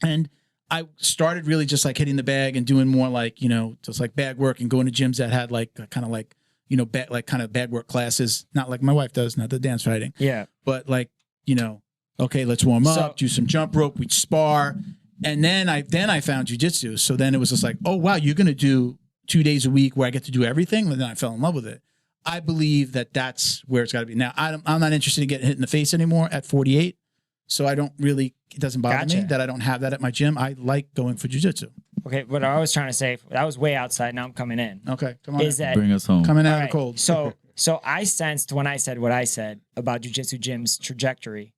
Speaker 1: And I started really just like hitting the bag and doing more like, just like bag work and going to gyms that had like kind of like, kind of bag work classes. Not like my wife does, not the dance fighting.
Speaker 3: Yeah.
Speaker 1: But like, okay, let's warm up, do some jump rope, we'd spar. And then I found jiu-jitsu. So then it was just like, oh, wow, you're going to do 2 days a week where I get to do everything. And then I fell in love with it. I believe that that's where it's got to be. Now, I'm not interested in getting hit in the face anymore at 48. So I don't really, it doesn't bother me that I don't have that at my gym. I like going for jiu-jitsu.
Speaker 3: Okay, what I was trying to say, that was way outside. Now I'm coming in.
Speaker 1: Okay, come on.
Speaker 3: Is that
Speaker 4: Bring us home.
Speaker 1: Coming out of
Speaker 3: right,
Speaker 1: the cold.
Speaker 3: So I sensed when I said what I said about jiu-jitsu gym's trajectory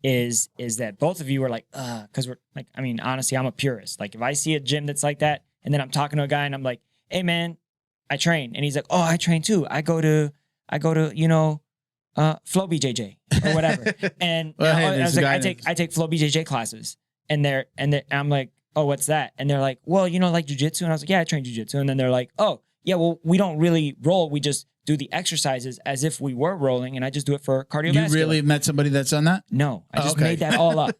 Speaker 3: is that both of you were like, because we're like, I mean, honestly, I'm a purist. Like if I see a gym that's like that, and then I'm talking to a guy and I'm like, hey man, I train. And he's like, oh, I train too. I go to Flow BJJ or whatever. And I was like, I take Flow BJJ classes. And I'm like, oh, what's that? And they're like, well, like jiu-jitsu. And I was like, yeah, I train jiu-jitsu. And then they're like, oh, yeah, well, we don't really roll. We just do the exercises as if we were rolling. And I just do it for cardiovascular.
Speaker 1: You really met somebody that's done that?
Speaker 3: No, I just made that all up.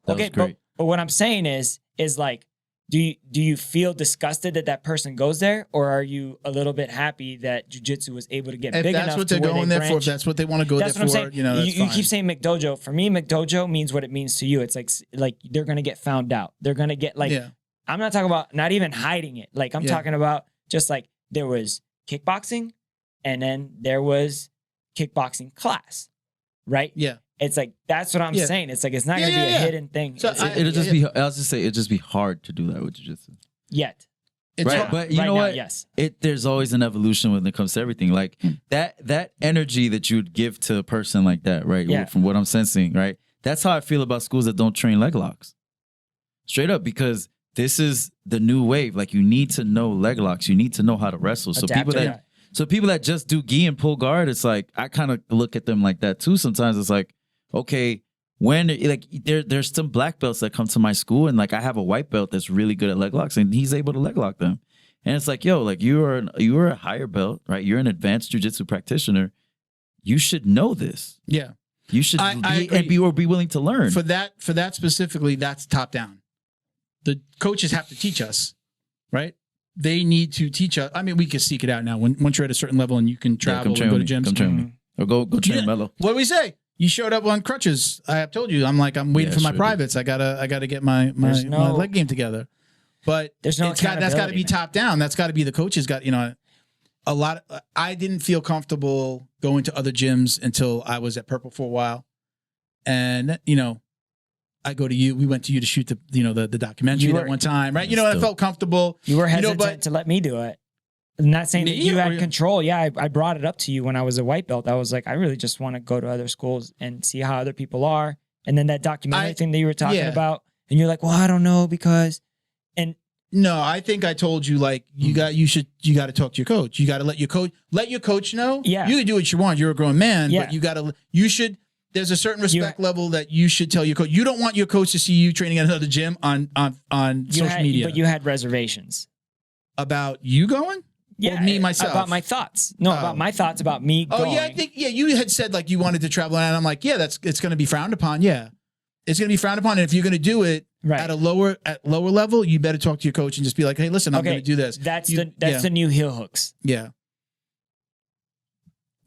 Speaker 4: Okay,
Speaker 3: but what I'm saying is like, do you feel disgusted that person goes there, or are you a little bit happy that jiu-jitsu was able to get big enough?
Speaker 1: If that's what they're going there for, if that's what they want to go there for,
Speaker 3: that's what I'm saying. You
Speaker 1: fine.
Speaker 3: keep saying McDojo. For me, McDojo means what it means to you. It's like they're gonna get found out. They're gonna get like. Yeah. I'm not talking about not even hiding it. Like I'm talking about just like there was kickboxing, and then there was kickboxing class, right?
Speaker 1: Yeah.
Speaker 3: It's like that's what I'm saying. It's like it's not gonna be a hidden thing.
Speaker 4: So it'll just be. I'll just say it'll just be hard to do that with jiu-jitsu.
Speaker 3: Yet.
Speaker 4: It's right, but you know what?
Speaker 3: Yes.
Speaker 4: There's always an evolution when it comes to everything. Like that energy that you would give to a person like that, right?
Speaker 3: Yeah.
Speaker 4: From what I'm sensing, right? That's how I feel about schools that don't train leg locks. Straight up, because this is the new wave. Like you need to know leg locks. You need to know how to wrestle. So people that just do gi and pull guard, it's like I kind of look at them like that too. Sometimes it's like, okay, when like there's some black belts that come to my school, and like I have a white belt that's really good at leg locks, and he's able to leg lock them. And it's like, yo, like you are a higher belt, right? You're an advanced jiu-jitsu practitioner. You should know this.
Speaker 1: Yeah.
Speaker 4: You should be willing to learn.
Speaker 1: For that specifically, that's top down. The coaches have to teach us, right? They need to teach us. I mean, we can seek it out now. Once you're at a certain level and you can travel and go to gyms.
Speaker 4: Come train me. Or go train Mello.
Speaker 1: What do we say? You showed up on crutches. I have told you. I'm waiting for my privates. I gotta get my leg game together. But that's got to be top down. That's got to be the coaches got, a lot. I didn't feel comfortable going to other gyms until I was at Purple for a while. And, I go to you. We went to you to shoot the documentary that one time, right? I felt comfortable.
Speaker 3: You were hesitant to let me do it. I'm not saying that you had control. Yeah, I brought it up to you when I was a white belt. I was like, I really just want to go to other schools and see how other people are. And then that documentary thing that you were talking about, and you're like, well, I don't know because, and
Speaker 1: no, I think I told you like you got to talk to your coach. You got to let your coach know. Yeah, you can do what you want. You're a grown man, but you should. There's a certain respect level that you should tell your coach. You don't want your coach to see you training at another gym on social media.
Speaker 3: But you had reservations
Speaker 1: about you going.
Speaker 3: Yeah,
Speaker 1: or me myself
Speaker 3: about my thoughts. No, about my thoughts about me going.
Speaker 1: Oh yeah, I think you had said like you wanted to travel, and I'm like, yeah, it's going to be frowned upon. Yeah, it's going to be frowned upon, and if you're going to do it at lower level, you better talk to your coach and just be like, hey, listen, I'm going to do this.
Speaker 3: That's the new heel hooks.
Speaker 1: Yeah.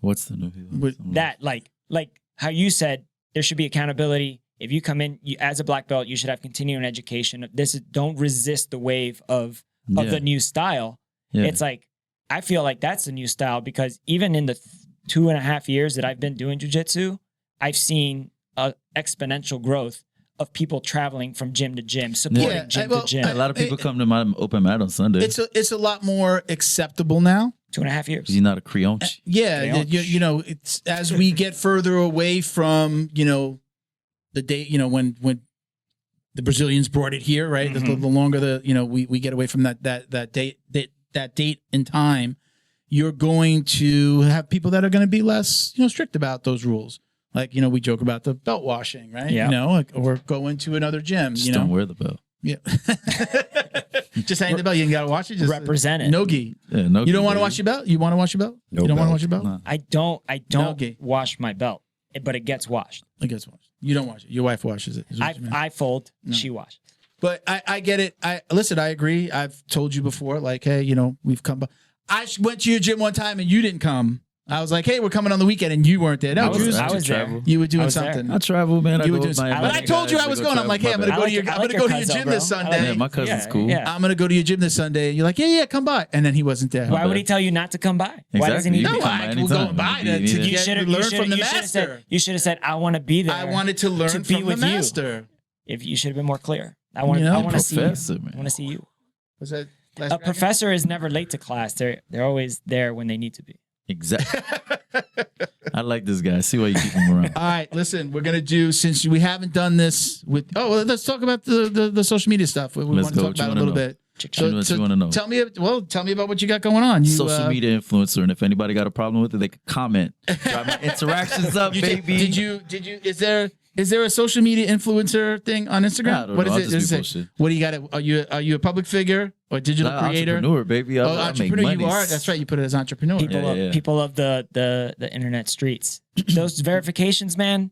Speaker 4: What's the new heel hooks?
Speaker 3: That like how you said there should be accountability. If you come in as a black belt, you should have continuing education. Don't resist the wave of the new style. Yeah. It's like. I feel like that's the new style because even in the 2.5 years that I've been doing jiu-jitsu, I've seen exponential growth of people traveling from gym to gym, supporting gym to gym.
Speaker 4: A lot of people come to my open mat on Sunday.
Speaker 1: It's a lot more acceptable now
Speaker 3: 2.5 years.
Speaker 4: He's not a Creonchi.
Speaker 1: Yeah, you know, it's as we get further away from, you know, the date, you know, when the Brazilians brought it here, right? The longer we get away from that date in time, you're going to have people that are going to be less, you know, strict about those rules. Like, you know, we joke about the belt washing, right?
Speaker 3: Yeah.
Speaker 1: You know, like, or going to another gym.
Speaker 4: Just
Speaker 1: you know,
Speaker 4: don't wear the belt.
Speaker 1: Yeah. Just hang the belt. You ain't got to watch it. Just
Speaker 3: represent it.
Speaker 1: No gi.
Speaker 4: Yeah, no.
Speaker 1: You don't want to wash your belt? You want to wash your belt?
Speaker 2: No
Speaker 1: You don't want to
Speaker 2: belt.
Speaker 1: wash your belt?
Speaker 4: Nah.
Speaker 3: I don't
Speaker 1: gi.
Speaker 3: wash my belt, but it gets washed.
Speaker 1: It gets washed. You don't wash it. Your wife washes it. is what you mean.
Speaker 3: I fold. She washes.
Speaker 1: But I get it. Listen, I agree. I've told you before, like, hey, you know, we've come. I went to your gym one time and you didn't come. I was like, hey, we're coming on the weekend and you weren't there. No,
Speaker 3: I was
Speaker 1: Drew,
Speaker 3: there.
Speaker 1: you were doing
Speaker 3: I was there.
Speaker 1: something.
Speaker 4: I travel, man. I
Speaker 1: You
Speaker 4: go
Speaker 1: were doing
Speaker 4: with my
Speaker 1: something. But I
Speaker 4: buddy
Speaker 1: told you
Speaker 4: guys.
Speaker 1: I was
Speaker 4: We go
Speaker 1: going. I'm like, hey, I'm
Speaker 4: travel.
Speaker 1: going to go to your, I'm going to go to your gym this Sunday.
Speaker 4: Yeah, my cousin's cool.
Speaker 3: Yeah.
Speaker 1: I'm going to go to your gym this Sunday. You're like, yeah, come by. And then he wasn't there.
Speaker 3: Why would he tell you not to come by? Why doesn't he?
Speaker 4: Exactly.
Speaker 1: No,
Speaker 4: You can come
Speaker 1: I
Speaker 4: by
Speaker 1: will go
Speaker 4: anytime.
Speaker 1: by
Speaker 4: You
Speaker 1: to
Speaker 4: need it.
Speaker 1: get to learn from the master.
Speaker 3: You should have said, I want to be there.
Speaker 1: I wanted to learn
Speaker 3: to be
Speaker 1: from the
Speaker 3: with you.
Speaker 1: master.
Speaker 3: If you should have been more clear. I want
Speaker 1: You know,
Speaker 3: to see you.
Speaker 4: Professor, man.
Speaker 3: I want to see you.
Speaker 1: Was that last
Speaker 3: A
Speaker 1: dragon?
Speaker 3: professor is never late to class. They're always there when they need to be.
Speaker 4: Exactly. I like this guy. I see why you keep him around.
Speaker 1: All right, listen, we're gonna do, since we haven't done this with, well, let's talk about the social media stuff. We
Speaker 4: Let's
Speaker 1: want to
Speaker 4: go.
Speaker 1: talk
Speaker 4: What you
Speaker 1: about it a
Speaker 4: wanna
Speaker 1: little
Speaker 4: know?
Speaker 1: bit.
Speaker 4: Tell me what you wanna know.
Speaker 1: Tell me about what you got going on. You,
Speaker 4: Social media influencer, and if anybody got a problem with it, they could comment. Drive my interactions up, baby.
Speaker 1: Did you? Is there a social media influencer thing on Instagram?
Speaker 4: I don't
Speaker 1: What
Speaker 4: know.
Speaker 1: is
Speaker 4: I'll
Speaker 1: it?
Speaker 4: just be
Speaker 1: Is it?
Speaker 4: bullshit.
Speaker 1: What do you got? Are you a public figure or digital creator?
Speaker 4: Entrepreneur, baby. I
Speaker 1: Oh,
Speaker 4: make
Speaker 1: entrepreneur. You
Speaker 4: money.
Speaker 1: are. That's right. You put it as entrepreneur.
Speaker 3: People of the internet streets. Those verifications, man.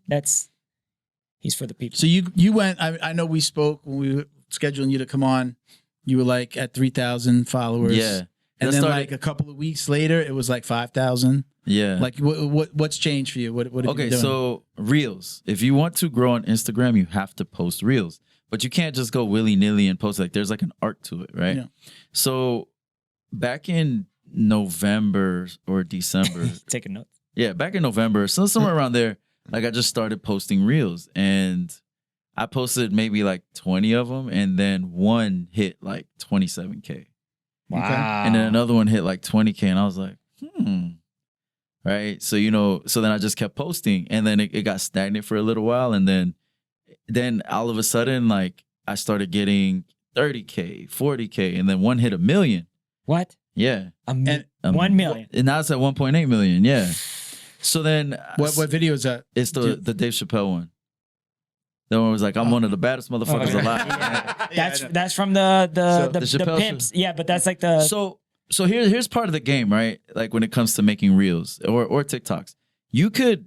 Speaker 3: He's for the people.
Speaker 1: So you went. I know we spoke when we were scheduling you to come on. You were like at 3,000 followers.
Speaker 4: Yeah.
Speaker 1: And
Speaker 4: That
Speaker 1: then
Speaker 4: started-
Speaker 1: like a couple of weeks later, it was like 5,000.
Speaker 4: Yeah.
Speaker 1: Like what's changed for you? What have you
Speaker 4: Okay,
Speaker 1: been doing?
Speaker 4: so Reels. If you want to grow on Instagram, you have to post Reels. But you can't just go willy-nilly and post. Like, there's like an art to it, right?
Speaker 1: Yeah.
Speaker 4: So back in November or December,
Speaker 3: Taking notes.
Speaker 4: yeah, back in November, so somewhere around there, like I just started posting Reels. And I posted maybe like 20 of them. And then one hit like 27K.
Speaker 3: Wow.
Speaker 4: And then another one hit like 20K. And I was like, right. So, so then I just kept posting, and then it got stagnant for a little while. And then all of a sudden, like I started getting 30K, 40K, and then one hit 1 million.
Speaker 3: What?
Speaker 4: Yeah.
Speaker 3: 1 million.
Speaker 4: And now it's at 1.8 million. Yeah. So then
Speaker 1: what video is that?
Speaker 4: it's the Dave Chappelle one. The one was like, I'm one of the baddest motherfuckers alive.
Speaker 3: That's from the
Speaker 4: Chappelle
Speaker 3: pimps. Yeah, but that's like the
Speaker 4: So here's part of the game, right? Like when it comes to making reels or TikToks, you could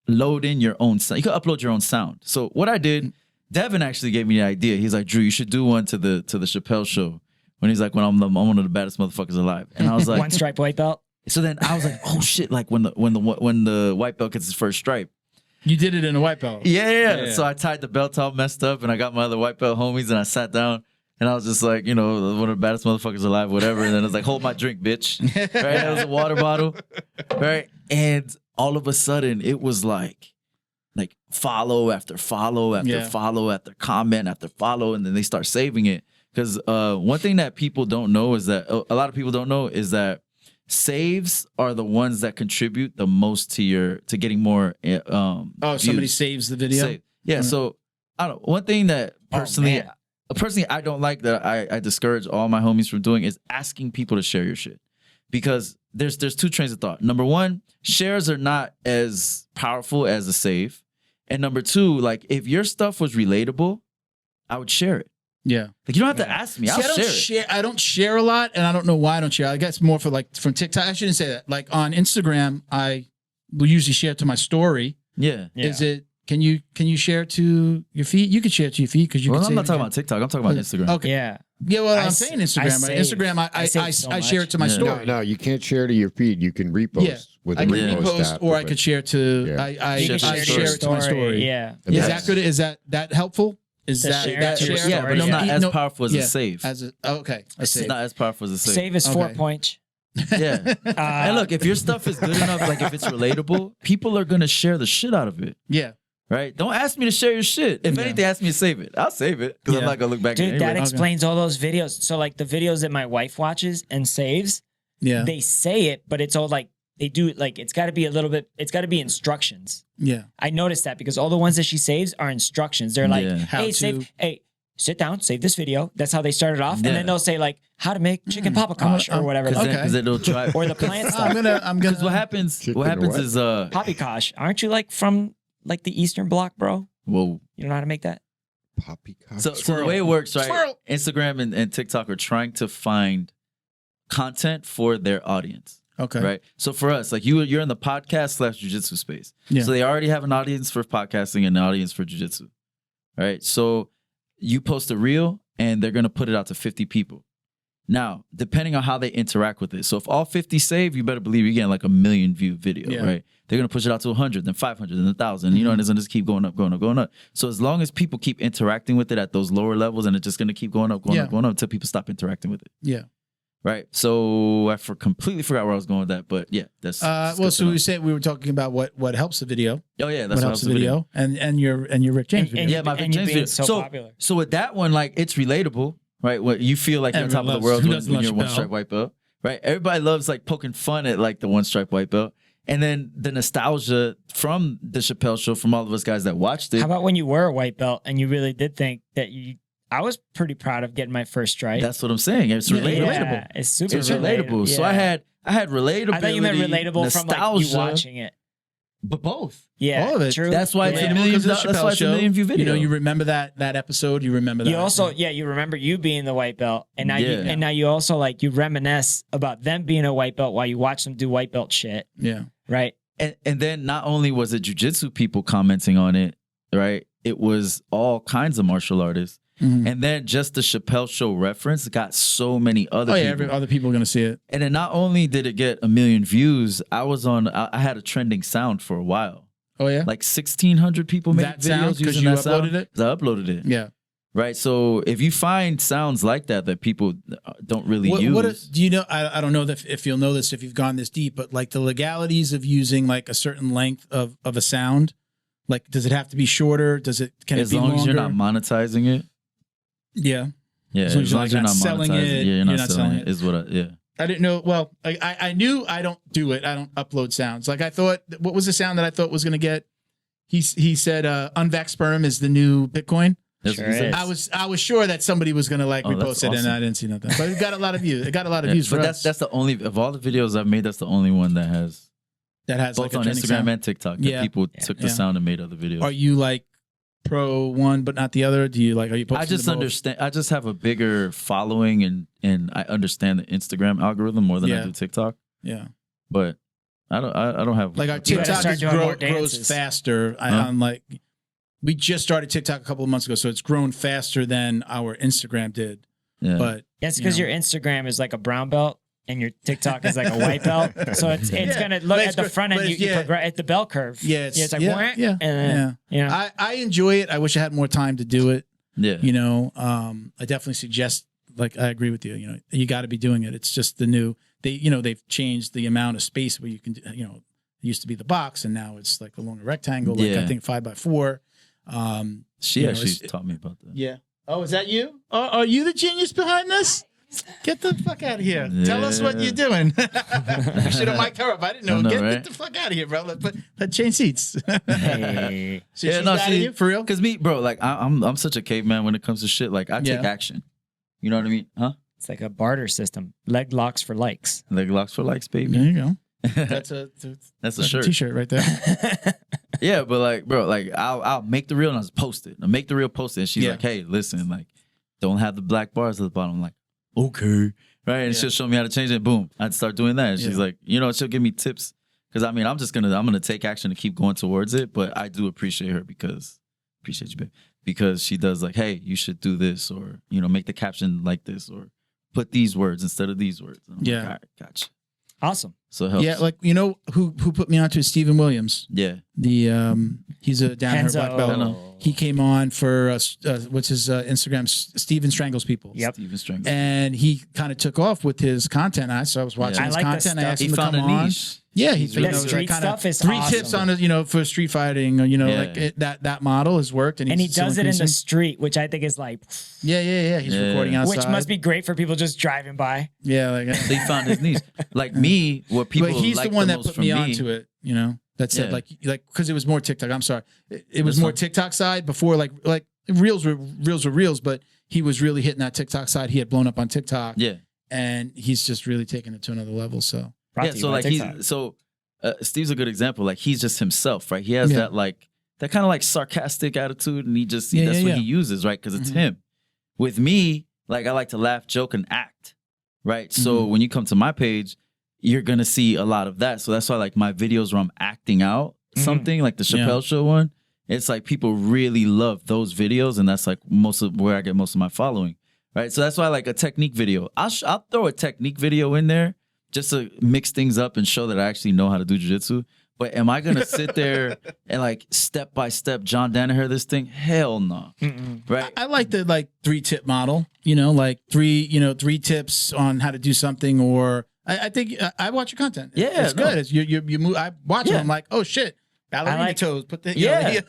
Speaker 4: load in your own sound. You could upload your own sound. So what I did, Devin actually gave me the idea. He's like, Drew, you should do one to the Chappelle show. When he's like, when I'm one of the baddest motherfuckers alive. And I was like,
Speaker 3: one stripe white belt.
Speaker 4: So then I was like, oh shit! Like when the white belt gets his first stripe.
Speaker 1: You did it in a white belt.
Speaker 4: Yeah. So I tied the belt all messed up, and I got my other white belt homies, and I sat down, and I was just like, one of the baddest motherfuckers alive, whatever. And then it was like, hold my drink, bitch. Right? That was a water bottle. Right. And all of a sudden, it was like follow after follow after follow after comment after follow, and then they start saving it. Because one thing that people don't know is that a lot of people don't know is that saves are the ones that contribute the most to getting more.
Speaker 1: Somebody
Speaker 4: views.
Speaker 1: saves the video.
Speaker 4: Yeah. So I don't. One thing that personally
Speaker 3: man.
Speaker 4: I don't like, that I discourage all my homies from doing, is asking people to share your shit, because there's two trains of thought. Number one, shares are not as powerful as a save, and number two, like if your stuff was relatable, I would share it.
Speaker 1: Yeah.
Speaker 4: Like you don't have to ask me. I'll share it.
Speaker 1: I don't share a lot, and I don't know why I don't share. I guess more from TikTok. I shouldn't say that. Like on Instagram, I will usually share it to my story.
Speaker 4: Yeah.
Speaker 1: Is it? Can you share it to your feed? You could share it to your feed because you.
Speaker 4: Well,
Speaker 1: can
Speaker 4: I'm not talking about TikTok. I'm talking about Instagram.
Speaker 1: Okay.
Speaker 3: Yeah.
Speaker 1: Yeah. Well, I'm
Speaker 3: I
Speaker 1: saying
Speaker 3: s-
Speaker 1: Instagram.
Speaker 3: I
Speaker 1: Right?
Speaker 3: save-
Speaker 1: Instagram.
Speaker 3: I save so
Speaker 1: I share it to my
Speaker 3: much.
Speaker 1: story.
Speaker 2: No, you can't share to your feed. You can repost
Speaker 1: Yeah.
Speaker 2: with
Speaker 1: I
Speaker 2: the
Speaker 1: can
Speaker 2: repost
Speaker 1: repost,
Speaker 2: app
Speaker 1: or
Speaker 2: of
Speaker 1: I
Speaker 2: it.
Speaker 1: could share to.
Speaker 2: Yeah.
Speaker 1: I
Speaker 3: You can
Speaker 1: share
Speaker 3: share
Speaker 1: it to my story.
Speaker 3: Yeah.
Speaker 2: And
Speaker 1: Is
Speaker 2: that's-
Speaker 1: that good? Is that helpful? Is
Speaker 3: To
Speaker 1: that
Speaker 3: share
Speaker 1: that
Speaker 3: to your
Speaker 1: share?
Speaker 4: Yeah, but it's
Speaker 3: story,
Speaker 4: not
Speaker 3: yeah.
Speaker 4: as powerful as
Speaker 1: Yeah.
Speaker 4: a save.
Speaker 1: Okay. I
Speaker 4: It's
Speaker 1: see.
Speaker 4: not as powerful as a save.
Speaker 3: Save is 4
Speaker 1: Okay.
Speaker 3: points.
Speaker 4: Yeah. And look, if your stuff is good enough, like if it's relatable, people are gonna share the shit out of it.
Speaker 1: Yeah.
Speaker 4: Right? Don't ask me to share your shit. If anything, ask me to save it. I'll save it because I'm
Speaker 1: Yeah.
Speaker 4: not gonna look back.
Speaker 3: Dude,
Speaker 4: at it
Speaker 3: that
Speaker 4: anyway.
Speaker 3: explains all those videos. So like the videos that my wife watches and saves,
Speaker 1: Yeah.
Speaker 3: they say it, but it's all like they do it like it's got to be a little bit. It's got to be instructions.
Speaker 1: Yeah.
Speaker 3: I noticed that because all the ones that she saves are instructions. They're like,
Speaker 4: Yeah.
Speaker 1: How
Speaker 3: hey,
Speaker 1: to-
Speaker 3: sit down, save this video. That's how they started off,
Speaker 4: Yeah.
Speaker 3: and then they'll say like how to make chicken papakosh or whatever,
Speaker 4: Because
Speaker 1: Okay.
Speaker 4: it'll try.
Speaker 3: or the plant stuff.
Speaker 1: I'm gonna.
Speaker 4: Because what happens?
Speaker 2: Chicken
Speaker 4: What happens
Speaker 2: what?
Speaker 4: is
Speaker 3: Poppycosh. Aren't you like from like the Eastern Bloc, bro?
Speaker 4: well.
Speaker 3: You don't know how to make that?
Speaker 2: Poppycock.
Speaker 4: So the
Speaker 1: Squirrel.
Speaker 4: way it works, right?
Speaker 1: Squirrel.
Speaker 4: Instagram and TikTok are trying to find content for their audience.
Speaker 1: Okay.
Speaker 4: Right. So for us, like you're in the podcast / jiu-jitsu space.
Speaker 1: Yeah.
Speaker 4: So they already have an audience for podcasting and an audience for jiu-jitsu. Right. So you post a reel and they're gonna put it out to 50 people. Now, depending on how they interact with it. So if all 50 save, you better believe you're getting like a 1 million view video,
Speaker 1: Yeah.
Speaker 4: right? They're gonna push it out to 100, then 500, then 1,000. You know, and it's gonna just keep going up, going up, going up. So as long as people keep interacting with it at those lower levels, and it's just gonna keep going up, going
Speaker 1: Yeah.
Speaker 4: up, going up until people stop interacting with it.
Speaker 1: Yeah.
Speaker 4: Right. So I completely forgot where I was going with that, but yeah, that's
Speaker 1: Well,
Speaker 4: good
Speaker 1: so
Speaker 4: to
Speaker 1: we said we were talking about what helps the video,
Speaker 4: know. Oh yeah, that's
Speaker 1: what
Speaker 4: what
Speaker 1: helps the video, and your Rick James video.
Speaker 3: And
Speaker 4: Yeah, my
Speaker 3: and you
Speaker 4: James
Speaker 3: being
Speaker 4: video.
Speaker 3: so popular.
Speaker 4: So with that one, like it's relatable, right? What you feel like you're on top
Speaker 1: Everyone
Speaker 4: of the
Speaker 1: loves-
Speaker 4: world
Speaker 1: who
Speaker 4: when,
Speaker 1: doesn't
Speaker 4: when
Speaker 1: love
Speaker 4: you're one
Speaker 1: Chappelle?
Speaker 4: stripe white belt, right? Everybody loves like poking fun at like the one stripe white belt, and then the nostalgia from the Chappelle show from all of us guys that watched it.
Speaker 3: How about when you were a white belt and you really did think that you? I was pretty proud of getting my first stripe.
Speaker 4: That's what I'm saying. It's
Speaker 1: Yeah,
Speaker 4: relatable.
Speaker 3: Yeah, it's super
Speaker 4: It's relatable. So
Speaker 3: Yeah.
Speaker 4: I had relatability.
Speaker 3: I thought you meant relatable from like
Speaker 4: nostalgia,
Speaker 3: you watching it.
Speaker 4: but both.
Speaker 3: Yeah,
Speaker 1: All of it.
Speaker 3: True.
Speaker 4: That's why it's
Speaker 3: Yeah.
Speaker 4: a million.
Speaker 1: Because of the
Speaker 4: That's why
Speaker 1: Chappelle
Speaker 4: it's a million view video.
Speaker 1: You know, you remember that episode. You remember that.
Speaker 3: You also, you remember you being the white belt, and now
Speaker 4: Yeah.
Speaker 3: now you also like you reminisce about them being a white belt while you watch them do white belt shit,
Speaker 1: Yeah.
Speaker 3: right?
Speaker 4: And then not only was it jiu-jitsu people commenting on it, right? It was all kinds of martial artists.
Speaker 1: Mhm.
Speaker 4: And then just the Chappelle show reference got so many other
Speaker 1: Oh yeah.
Speaker 4: people.
Speaker 1: Other people are gonna see it.
Speaker 4: And then not only did it get 1 million views, I had a trending sound for a while.
Speaker 1: Oh yeah.
Speaker 4: Like 1,600 people made
Speaker 1: That
Speaker 4: videos
Speaker 1: sound? 'Cause
Speaker 4: using
Speaker 1: you
Speaker 4: that sound.
Speaker 1: uploaded it?
Speaker 4: 'Cause I uploaded it.
Speaker 1: Yeah.
Speaker 4: Right. So if you find sounds like that people don't really use.
Speaker 1: Do you know? I don't know if you'll know this if you've gone this deep, but like the legalities of using like a certain length of a sound. Like, does it have to be shorter? Can
Speaker 4: as
Speaker 1: it be
Speaker 4: long
Speaker 1: longer?
Speaker 4: as you're not monetizing it.
Speaker 1: Yeah.
Speaker 4: Yeah,
Speaker 1: As long as you're not
Speaker 4: monetizing
Speaker 1: selling it,
Speaker 4: yeah,
Speaker 1: you're not selling it.
Speaker 4: is what yeah.
Speaker 1: I didn't know. Well, I knew I don't do it. I don't upload sounds. Like I thought, what was the sound that I thought was going to get? He said, "Unvaxxed sperm is the new Bitcoin."
Speaker 4: That's
Speaker 3: Sure
Speaker 4: what he said.
Speaker 3: is.
Speaker 1: I was sure that somebody was going to like
Speaker 4: Oh,
Speaker 1: repost
Speaker 4: that's
Speaker 1: it, and
Speaker 4: awesome.
Speaker 1: I didn't see nothing. But it got a lot of views. It got a lot of
Speaker 4: Yeah,
Speaker 1: views for
Speaker 4: but
Speaker 1: us.
Speaker 4: that's the only of all the videos I've made. That's the only one that has
Speaker 1: that has
Speaker 4: both
Speaker 1: like a
Speaker 4: on
Speaker 1: trending
Speaker 4: Instagram
Speaker 1: sound.
Speaker 4: and TikTok. That
Speaker 1: Yeah.
Speaker 4: people took the
Speaker 1: Yeah.
Speaker 4: sound and made other videos.
Speaker 1: Are you like pro one but not the other? Do you like? Are you? Posting
Speaker 4: I just
Speaker 1: to both?
Speaker 4: understand. I just have a bigger following, and I understand the Instagram algorithm more than
Speaker 1: Yeah.
Speaker 4: I do TikTok.
Speaker 1: Yeah.
Speaker 4: But I don't have
Speaker 1: Like our
Speaker 3: You gotta
Speaker 1: TikTok
Speaker 3: start doing more
Speaker 1: grows
Speaker 3: dances.
Speaker 1: faster.
Speaker 4: Huh?
Speaker 1: I'm like, we just started TikTok a couple of months ago, so it's grown faster than our Instagram did.
Speaker 4: Yeah.
Speaker 1: But
Speaker 3: That's
Speaker 1: you
Speaker 3: because
Speaker 1: know.
Speaker 3: your Instagram is like a brown belt and your TikTok is like a white belt. So it's
Speaker 1: Yeah.
Speaker 3: gonna look
Speaker 1: But
Speaker 3: at
Speaker 1: it's
Speaker 3: the
Speaker 1: gr-
Speaker 3: front end.
Speaker 1: but
Speaker 3: You,
Speaker 1: it's-
Speaker 3: you progress at the bell curve.
Speaker 1: Yeah,
Speaker 3: it's like
Speaker 1: yeah,
Speaker 3: wah,
Speaker 1: yeah,
Speaker 3: and then, you know.
Speaker 1: I enjoy it. I wish I had more time to do it.
Speaker 4: yeah.
Speaker 1: You know, I definitely suggest. Like I agree with you. You know, you got to be doing it. It's just the new. They've changed the amount of space where you can. You know, it used to be the box, and now it's like a longer rectangle. Like
Speaker 4: Yeah.
Speaker 1: I think 5x4.
Speaker 4: She
Speaker 1: you know,
Speaker 4: actually
Speaker 1: it's-
Speaker 4: taught me about that.
Speaker 1: Yeah. Oh, is that you? Are you the genius behind this? Get the fuck out of here. Tell us what
Speaker 4: Yeah.
Speaker 1: you're doing. I should have mic'd her up. I didn't know.
Speaker 4: I know,
Speaker 1: Get
Speaker 4: right?
Speaker 1: the fuck out of here, bro. Let's change seats.
Speaker 3: Hey.
Speaker 1: So
Speaker 4: Yeah,
Speaker 1: she's
Speaker 4: no,
Speaker 1: mad at
Speaker 4: she-
Speaker 1: you for real?
Speaker 4: Cause me, bro, like I'm such a caveman when it comes to shit. Like I take
Speaker 1: Yeah.
Speaker 4: action. You know what I mean? Huh?
Speaker 3: It's like a barter system. Leg locks for likes.
Speaker 4: Leg locks for likes, baby.
Speaker 1: There you go. That's a
Speaker 4: That's a shirt.
Speaker 1: T-shirt right there.
Speaker 4: Yeah, but like, bro, like I'll make the reel and I'll just post it. I'll make the reel, post it. And she's
Speaker 1: Yeah.
Speaker 4: like, hey, listen, like, don't have the black bars at the bottom. I'm like, okay. Right. And
Speaker 1: Yeah.
Speaker 4: she'll show me how to change it. Boom. I'd start doing that. And she's
Speaker 1: Yeah.
Speaker 4: like, you know, she'll give me tips. Cause I mean, I'm gonna take action to keep going towards it. But I do appreciate her appreciate you, babe. Because she does like, hey, you should do this, or, you know, make the caption like this, or put these words instead of these words. And I'm like,
Speaker 1: Yeah.
Speaker 4: all right, gotcha.
Speaker 3: Awesome.
Speaker 4: So it helps.
Speaker 1: Yeah, like who put me onto Stephen Williams.
Speaker 4: Yeah.
Speaker 1: He's a down here black belt.
Speaker 3: Henzo.
Speaker 1: He came on for what's his Instagram? Steven Strangles People.
Speaker 3: Yep.
Speaker 4: Steven Strangles.
Speaker 1: And he kind of took off with his content. So I was watching
Speaker 4: Yeah.
Speaker 1: his
Speaker 3: I like the
Speaker 1: content. I
Speaker 3: stuff.
Speaker 1: asked
Speaker 4: He
Speaker 1: him to
Speaker 4: found
Speaker 1: come
Speaker 4: a
Speaker 1: on.
Speaker 4: niche.
Speaker 1: Yeah,
Speaker 4: He's
Speaker 1: he
Speaker 4: really
Speaker 3: That
Speaker 4: good.
Speaker 3: street
Speaker 1: kind of
Speaker 3: stuff is
Speaker 1: three
Speaker 3: awesome.
Speaker 1: tips on it, for street fighting.
Speaker 4: Yeah.
Speaker 1: Like that model has worked, and
Speaker 3: And he
Speaker 1: he's still
Speaker 3: does it in the
Speaker 1: increasing.
Speaker 3: street, which I think is like,
Speaker 1: Yeah. He's
Speaker 4: Yeah.
Speaker 1: recording outside,
Speaker 3: which must be great for people just driving by.
Speaker 1: Yeah, like.
Speaker 4: So he found his niche. Like me, what people
Speaker 1: But he's
Speaker 4: like
Speaker 1: the one that
Speaker 4: most
Speaker 1: put
Speaker 4: from
Speaker 1: me onto it. That said,
Speaker 4: Yeah.
Speaker 1: like because it was more TikTok. I'm sorry, it was
Speaker 4: That's
Speaker 1: more
Speaker 4: fine.
Speaker 1: TikTok side before. Like reels were reels, but he was really hitting that TikTok side. He had blown up on TikTok,
Speaker 4: Yeah.
Speaker 1: and he's just really taking it to another level. So
Speaker 3: Brought
Speaker 4: Yeah.
Speaker 3: to you
Speaker 4: So
Speaker 3: by
Speaker 4: like
Speaker 3: TikTok.
Speaker 4: Steve's a good example. Like he's just himself, right? He has
Speaker 1: Yeah.
Speaker 4: that kind of like sarcastic attitude, and that's
Speaker 1: Yeah,
Speaker 4: what
Speaker 1: yeah.
Speaker 4: he uses, right? Because it's
Speaker 1: Mhm.
Speaker 4: him. With me, like I like to laugh, joke, and act, right? So when you come to my page, you're gonna see a lot of that. So that's why like my videos where I'm acting out something, like the Chappelle Show one, it's like people really love those videos, and that's like most of where I get most of my following, right? So that's why like a technique video, I'll throw a technique video in there just to mix things up and show that I actually know how to do jiu-jitsu. But am I gonna sit there and like step by step John Danaher this thing? Hell no. Right?
Speaker 1: I like the 3-tip model. Like three tips on how to do something. Or I think I watch your content.
Speaker 4: Yeah,
Speaker 1: it's
Speaker 4: no.
Speaker 1: good. It's you move. I watch it.
Speaker 4: Yeah.
Speaker 1: I'm like, oh shit, ballerina
Speaker 3: like-
Speaker 1: toes. Put the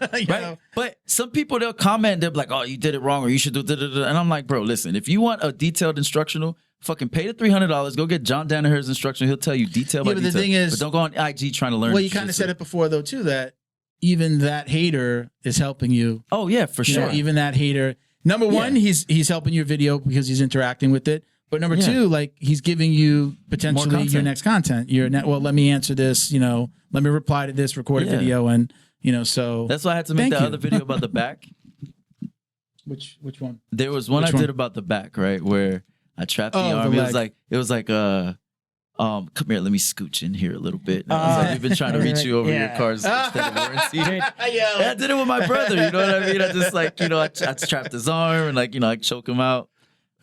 Speaker 4: Right?
Speaker 1: know.
Speaker 4: But some people they'll comment, they'll be like, "Oh, you did it wrong," or "You should do." And I'm like, "Bro, listen. If you want a detailed instructional, fucking pay the $300. Go get John Danaher's instructional. He'll tell you detail by
Speaker 1: Yeah, but the
Speaker 4: detail.
Speaker 1: thing is-
Speaker 4: but don't go on IG trying to learn.
Speaker 1: Well, you kind of
Speaker 4: jiu-jitsu.
Speaker 1: said it before though too, that even that hater is helping you.
Speaker 4: Oh yeah, for
Speaker 1: You know,
Speaker 4: sure.
Speaker 1: even that hater. Number one, he's helping your video because he's interacting with it. But number
Speaker 4: Yeah.
Speaker 1: two, like he's giving you potentially your
Speaker 4: content.
Speaker 1: next content. Well, let me answer this. Let me reply to this, record a
Speaker 4: Yeah.
Speaker 1: video, and so
Speaker 4: That's why I had to make
Speaker 1: Thank
Speaker 4: that
Speaker 1: you.
Speaker 4: other video about the back.
Speaker 1: which one?
Speaker 4: There was one
Speaker 1: Which
Speaker 4: I
Speaker 1: one?
Speaker 4: did about the back, right, where I trapped the
Speaker 1: Oh, the
Speaker 4: arm. It
Speaker 1: leg.
Speaker 4: was like come here, let me scooch in here a little bit. And I was like, we've been trying to reach you over your
Speaker 3: Yeah.
Speaker 4: car's extended warranty.
Speaker 1: yeah,
Speaker 4: I did it with my brother. You know what I mean? I just like, I trapped his arm and like, I choke him out.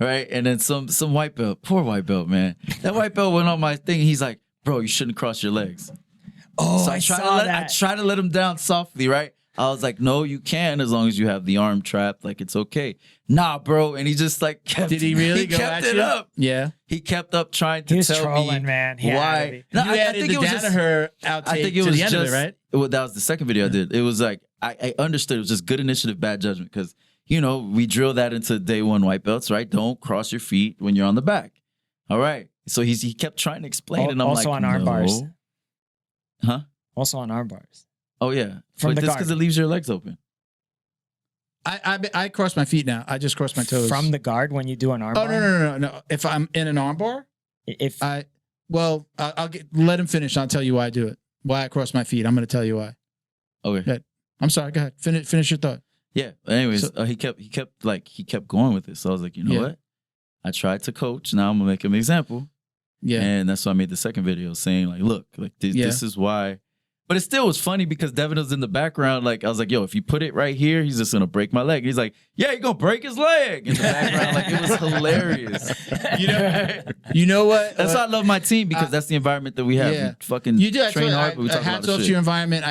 Speaker 4: Right. And then some white belt, poor white belt, man. That white belt went on my thing. He's like, bro, you shouldn't cross your legs.
Speaker 3: Oh,
Speaker 4: So
Speaker 3: I
Speaker 4: try
Speaker 3: saw
Speaker 4: I
Speaker 3: that.
Speaker 4: try to let him down softly, right? I was like, no, you can as long as you have the arm trapped. Like, it's okay. Nah, bro. And he just like kept
Speaker 1: Did he really go
Speaker 4: kept
Speaker 1: at
Speaker 4: it
Speaker 1: you?
Speaker 4: up.
Speaker 1: Yeah.
Speaker 4: He kept up trying to
Speaker 3: He was
Speaker 4: tell
Speaker 3: trolling,
Speaker 4: me
Speaker 3: man. He had to
Speaker 4: why.
Speaker 3: be.
Speaker 4: No,
Speaker 1: You
Speaker 4: I
Speaker 1: added
Speaker 4: think
Speaker 1: the
Speaker 4: it was just
Speaker 1: Danaher outtake
Speaker 4: I think it
Speaker 1: to
Speaker 4: was
Speaker 1: the end
Speaker 4: just,
Speaker 1: of it, right?
Speaker 4: Well, that was the second video I did. It was like I understood it was just good initiative, bad judgment. Because we drill that into day one white belts, right? Don't cross your feet when you're on the back. All right. So he kept trying to explain, and I'm
Speaker 3: also
Speaker 4: like,
Speaker 3: on arm bars.
Speaker 4: no. Huh?
Speaker 3: Also on arm bars.
Speaker 4: Oh yeah.
Speaker 3: From
Speaker 4: But
Speaker 3: the
Speaker 4: just
Speaker 3: guard.
Speaker 4: because it leaves your legs open.
Speaker 1: I cross my feet now. I just cross my toes.
Speaker 3: From the guard when you do an arm
Speaker 1: Oh
Speaker 3: bar?
Speaker 1: no. If I'm in an arm bar,
Speaker 3: If
Speaker 1: I'll let him finish. I'll tell you why I do it. Why I cross my feet. I'm going to tell you why.
Speaker 4: Okay.
Speaker 1: Yeah. I'm sorry. Go ahead. Finish your thought.
Speaker 4: Yeah. But anyways,
Speaker 1: So-
Speaker 4: he kept going with it. So I was like, you know
Speaker 1: Yeah.
Speaker 4: what? I tried to coach. Now I'm gonna make him an example.
Speaker 1: Yeah.
Speaker 4: And that's why I made the second video saying like, look, like this is why. But it still was funny because Devin was in the background. Like I was like, yo, if you put it right here, he's just gonna break my leg. And he's like, yeah, you're gonna break his leg in the background. Like it was hilarious.
Speaker 1: You know what?
Speaker 4: That's why I love my team because that's the environment that we have.
Speaker 1: yeah.
Speaker 4: We fucking
Speaker 1: You do. I
Speaker 4: train
Speaker 1: told
Speaker 4: hard, but we talk a lot
Speaker 1: hats
Speaker 4: of
Speaker 1: off to
Speaker 4: shit.
Speaker 1: your environment.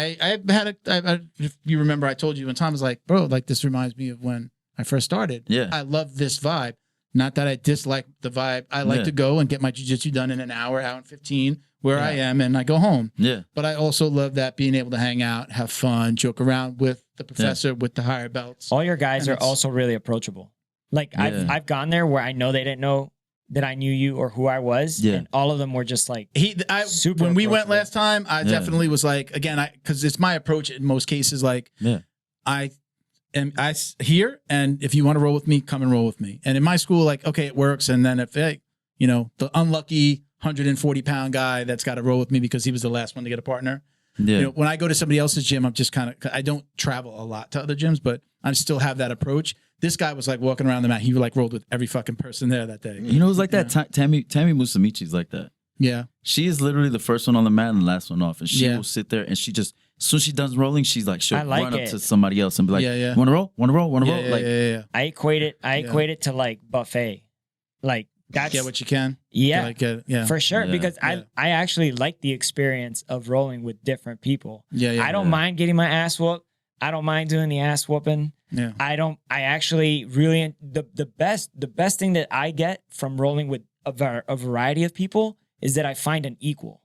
Speaker 1: If you remember, I told you when Tom was like, bro, like this reminds me of when I first started.
Speaker 4: Yeah.
Speaker 1: I love this vibe. Not that I dislike the vibe. I like
Speaker 4: Yeah.
Speaker 1: to go and get my jiu-jitsu done in an hour and 15 where I
Speaker 4: Yeah.
Speaker 1: am, and I go home.
Speaker 4: Yeah.
Speaker 1: But I also love that being able to hang out, have fun, joke around with the professor, with the higher belts.
Speaker 3: all your guys
Speaker 1: And
Speaker 3: are
Speaker 1: it's-
Speaker 3: also really approachable. Like
Speaker 4: Yeah.
Speaker 3: I've gone there where I know they didn't know that I knew you or who I was.
Speaker 4: Yeah.
Speaker 3: And all of them were just like, Super
Speaker 1: When we went
Speaker 3: approachable.
Speaker 1: last time, I
Speaker 4: Yeah.
Speaker 1: definitely was like, again, because it's my approach in most cases. Like,
Speaker 4: Yeah.
Speaker 1: I here, and if you want to roll with me, come and roll with me. And in my school, like, okay, it works. And then if the unlucky 140-pound guy that's got to roll with me because he was the last one to get a partner.
Speaker 4: Yeah.
Speaker 1: When I go to somebody else's gym, I'm just I don't travel a lot to other gyms, but I still have that approach. This guy was like walking around the mat. He like rolled with every fucking person there that day.
Speaker 4: You know, it's like that. Tammy Musamichi's like that.
Speaker 1: Yeah.
Speaker 4: She is literally the first one on the mat and the last one off. And she
Speaker 1: Yeah.
Speaker 4: will sit there and she just, as soon as she does rolling, she'll
Speaker 3: I like
Speaker 4: run up
Speaker 3: it.
Speaker 4: to somebody else and be like,
Speaker 1: Yeah, yeah.
Speaker 4: want to roll? Want to roll? Want to roll?
Speaker 1: Yeah,
Speaker 4: Like,
Speaker 1: yeah.
Speaker 3: I equate it to like buffet. Like That's
Speaker 1: Get what you can.
Speaker 3: yeah.
Speaker 1: Yeah.
Speaker 3: For sure,
Speaker 4: Yeah.
Speaker 3: because
Speaker 1: Yeah.
Speaker 3: I actually like the experience of rolling with different people.
Speaker 1: Yeah.
Speaker 3: I don't mind getting my ass whooped. I don't mind doing the ass whooping.
Speaker 1: Yeah.
Speaker 3: I actually really the best thing that I get from rolling with a variety of people is that I find an equal,